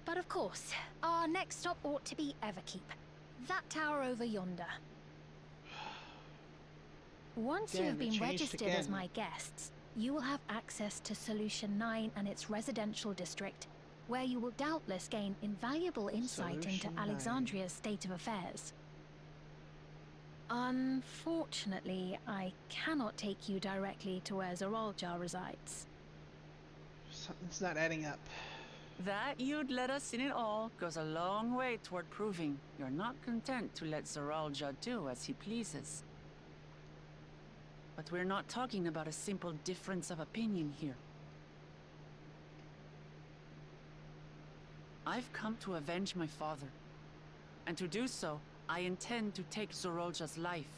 But of course, our next stop ought to be Everkeep. That tower over yonder. Once you Again, have it been changed registered as again. my guests, you will have access to Solution 9 and its residential district, where you will doubtless gain invaluable insight Solution into 9. Alexandria's state of affairs. Unfortunately, I cannot take you directly to where Zoraljar resides. Something's not adding up. That you'd let us in it all goes a long way toward proving you're not content to let Zoraljar do as he pleases. But we're not talking about a simple difference of opinion here. I've come to avenge my father. And to do so, I intend to take Zoraljar's life.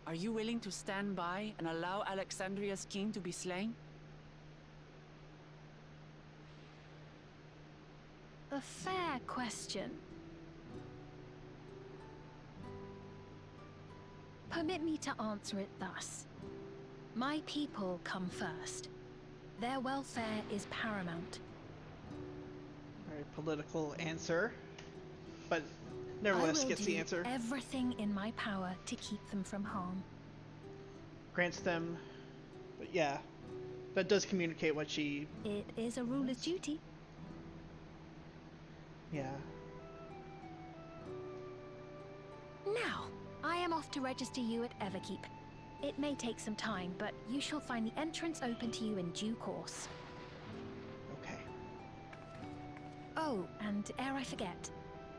Are you willing to stand by and allow Alexandria's king to be slain? A fair question. Permit me to answer it thus. My people come first. Their welfare is paramount. Very political answer. But nevertheless gets the answer. I will do everything in my power to keep them from harm. Grants them. But yeah. That does communicate what she... It is a ruler's duty. Yeah. Now, I am off to register you at Everkeep. It may take some time, but you shall find the entrance open to you in due course. Okay. Oh, and ere I forget,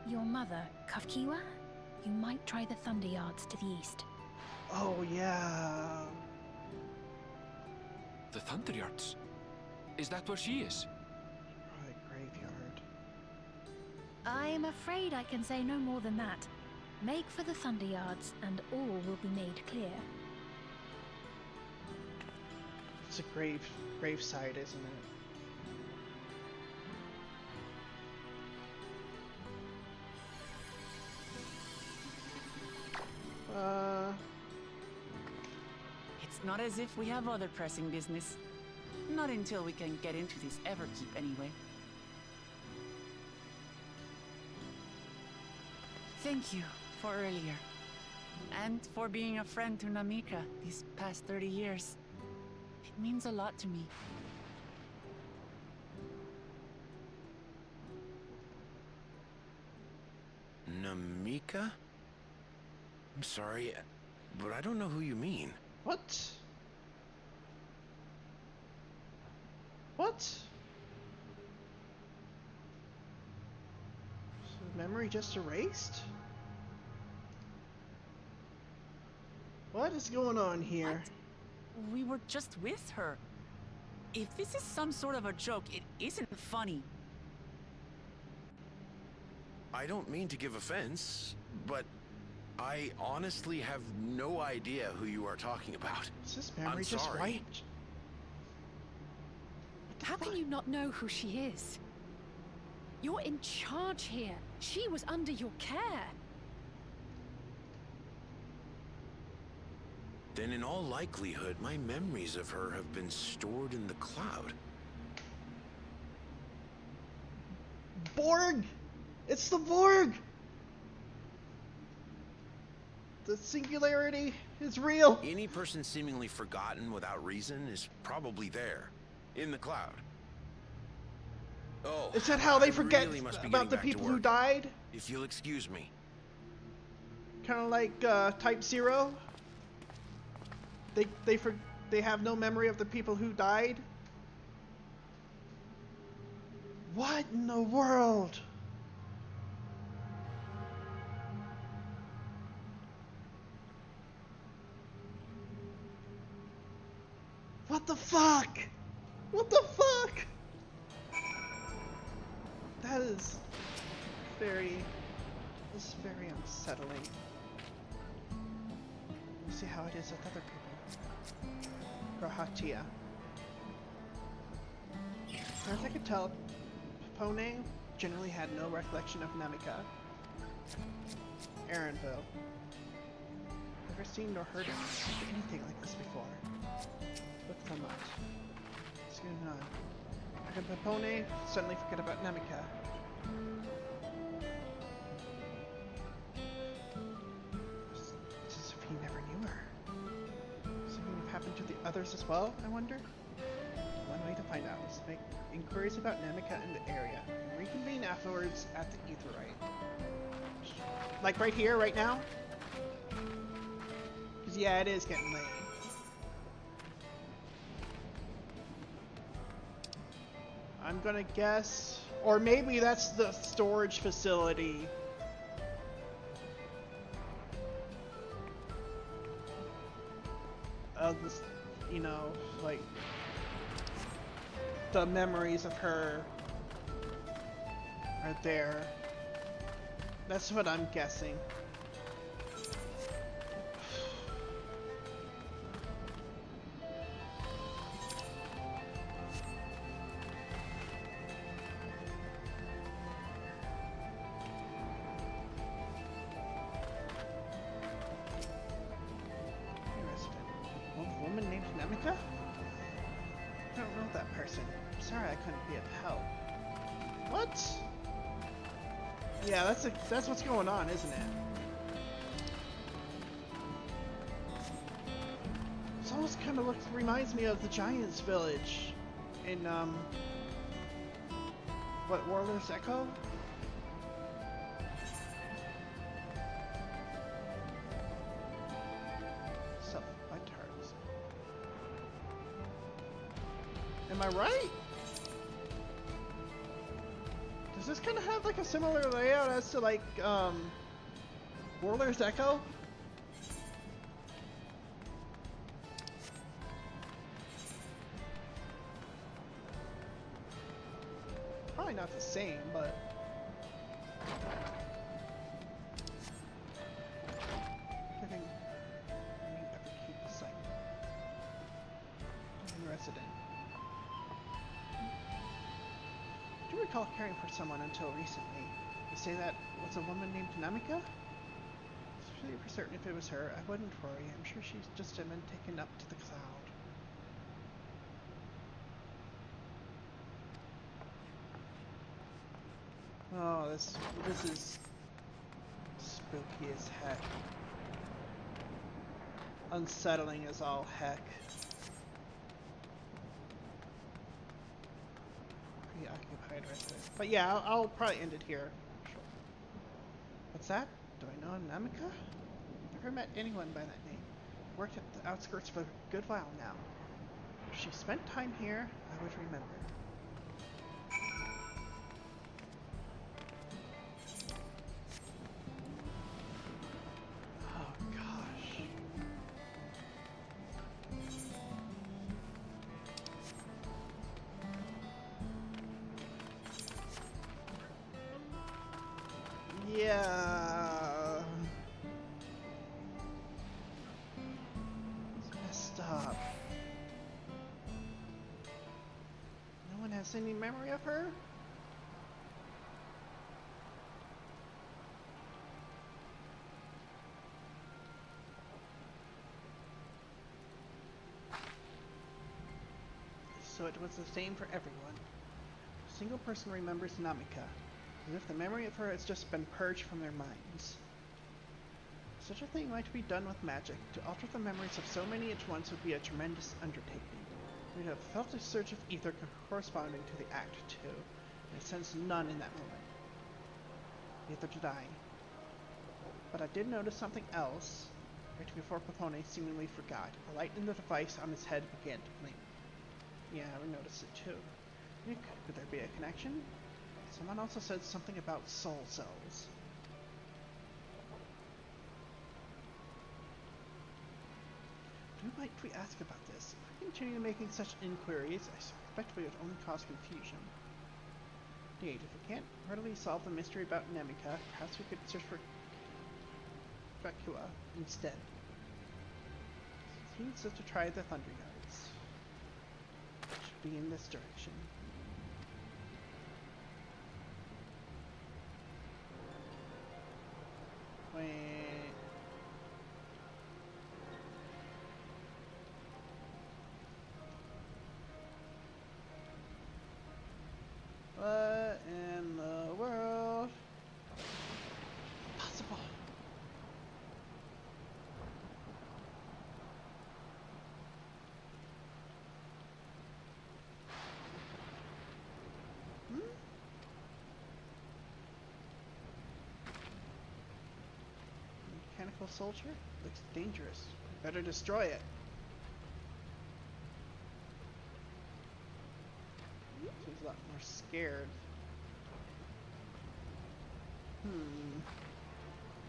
your mother, Kafkiwa, you might try the Thunder Yards to the east. Oh, yeah. The Thunder Yards? Is that where she is? Right, graveyard. I'm afraid I can say no more than that. Make for the Thunder Yards, and all will be made clear. It's a graveside, isn't it? It's not as if we have other pressing business. Not until we can get into this Everkeep, anyway. Thank you for earlier. And for being a friend to Namika these past 30 years. It means a lot to me. Namika? I'm sorry, but I don't know who you mean. What? What? So memory just erased? What is going on here? What? We were just with her. If this is some sort of a joke, it isn't funny. I don't mean to give offense, but I honestly have no idea who you are talking about. Is this memory just sorry. wiped? How can you not know who she is? You're in charge here. She was under your care. Then in all likelihood, my memories of her have been stored in the cloud. Borg! It's the Borg! The singularity is real! Any person seemingly forgotten without reason is probably there, in the cloud. Oh, Is that how they I forget really must be about getting the back to people who work. died? If you'll excuse me. Kind of like Type 0? They have no memory of the people who died? What in the world? What the fuck? What the fuck? That is very unsettling. We'll see how it is with other people. Rahatia. As far as I could tell, Pone generally had no recollection of Namika. Aaronville. Never seen nor heard of anything like this before. Look so much. What's going on? How can Pepone suddenly forget about Namika? It's as if he never knew her. Something happened to the others as well, I wonder? One way to find out is to make inquiries about Namika in the area, and reconvene afterwards at the Aetheryte. Like right here, right now? Because yeah, it is getting late. I'm gonna guess, or maybe that's the storage facility. Of this, you know, like the memories of her are there. That's what I'm guessing. Yeah, that's what's going on, isn't it? This almost kind of reminds me of the Giants Village in what, Warlor's Echo? Self-light hearts. Am I right? Does this kind of have like a similar layout as to like Warlord's Echo? Probably not the same, but giving upkeep site. Resident. I do recall caring for someone until recently. You say that was a woman named Namika? Especially for certain if it was her, I wouldn't worry. I'm sure she's just been taken up to the cloud. Oh, this is spooky as heck. Unsettling as all heck. Preoccupied resident. But yeah, I'll probably end it here. Sure. What's that? Do I know Namika? Never met anyone by that name. Worked at the outskirts for a good while now. If she spent time here, I would remember. Yeah. It's messed up. No one has any memory of her? So it was the same for everyone. A single person remembers Namika, as if the memory of her has just been purged from their minds. Such a thing might be done with magic. To alter the memories of so many at once would be a tremendous undertaking. We'd have felt a surge of ether corresponding to the act, too, and I sensed none in that moment. Neither did I. But I did notice something else, right before Papone seemingly forgot. The light in the device on his head began to blink. Yeah, I noticed it too. Could there be a connection? Someone also said something about soul cells. Who might we ask about this? If we continue making such inquiries, I suspect we would only cause confusion. Indeed, if we can't readily solve the mystery about Namika, perhaps we could search for Dracula instead. It seems to try the Thunder Yards. It should be in this direction. Wait. What in the world? Possible. Mechanical soldier? Looks dangerous. Better destroy it. Seems a lot more scared.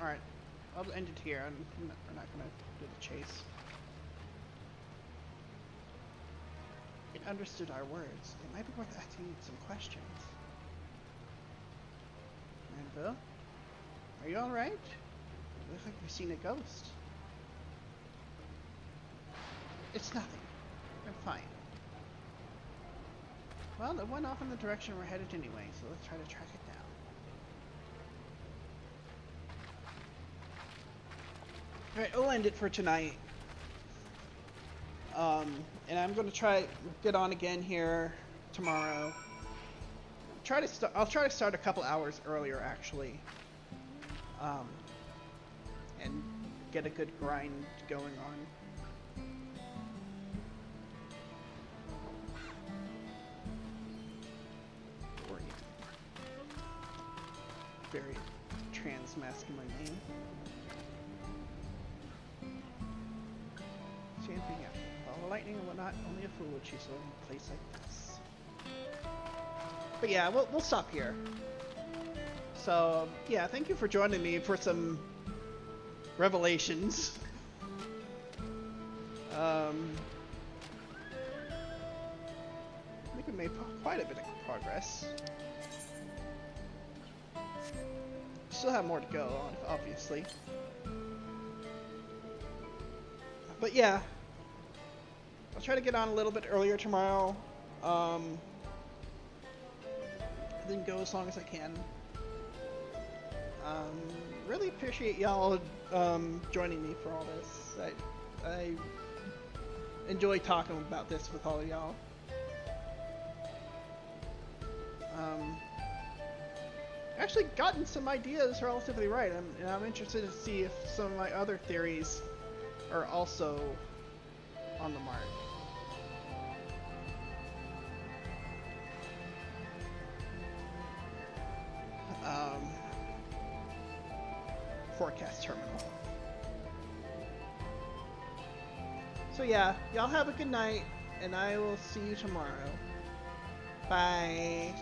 Alright. I'll end it here. We're not gonna do the chase. It understood our words. It might be worth asking some questions. Manville? Are you alright? It looks like we've seen a ghost. It's nothing. I'm fine. Well, it went off in the direction we're headed anyway, so let's try to track it down. Alright, we'll end it for tonight. And I'm going to try get on again here tomorrow. I'll try to start a couple hours earlier, actually. And get a good grind going on. Very trans-masculine name. Same thing after. Follow lightning and whatnot, only a fool would choose a place like this. But yeah, we'll stop here. So yeah, thank you for joining me for some revelations. I think we made quite a bit of progress. Still have more to go on, obviously. But yeah, I'll try to get on a little bit earlier tomorrow. Then go as long as I can. Really appreciate y'all joining me for all this. I enjoy talking about this with all of y'all. Actually gotten some ideas relatively right. I'm interested to see if some of my other theories are also on the mark. Forecast terminal. So yeah, y'all have a good night, and I will see you tomorrow. Bye.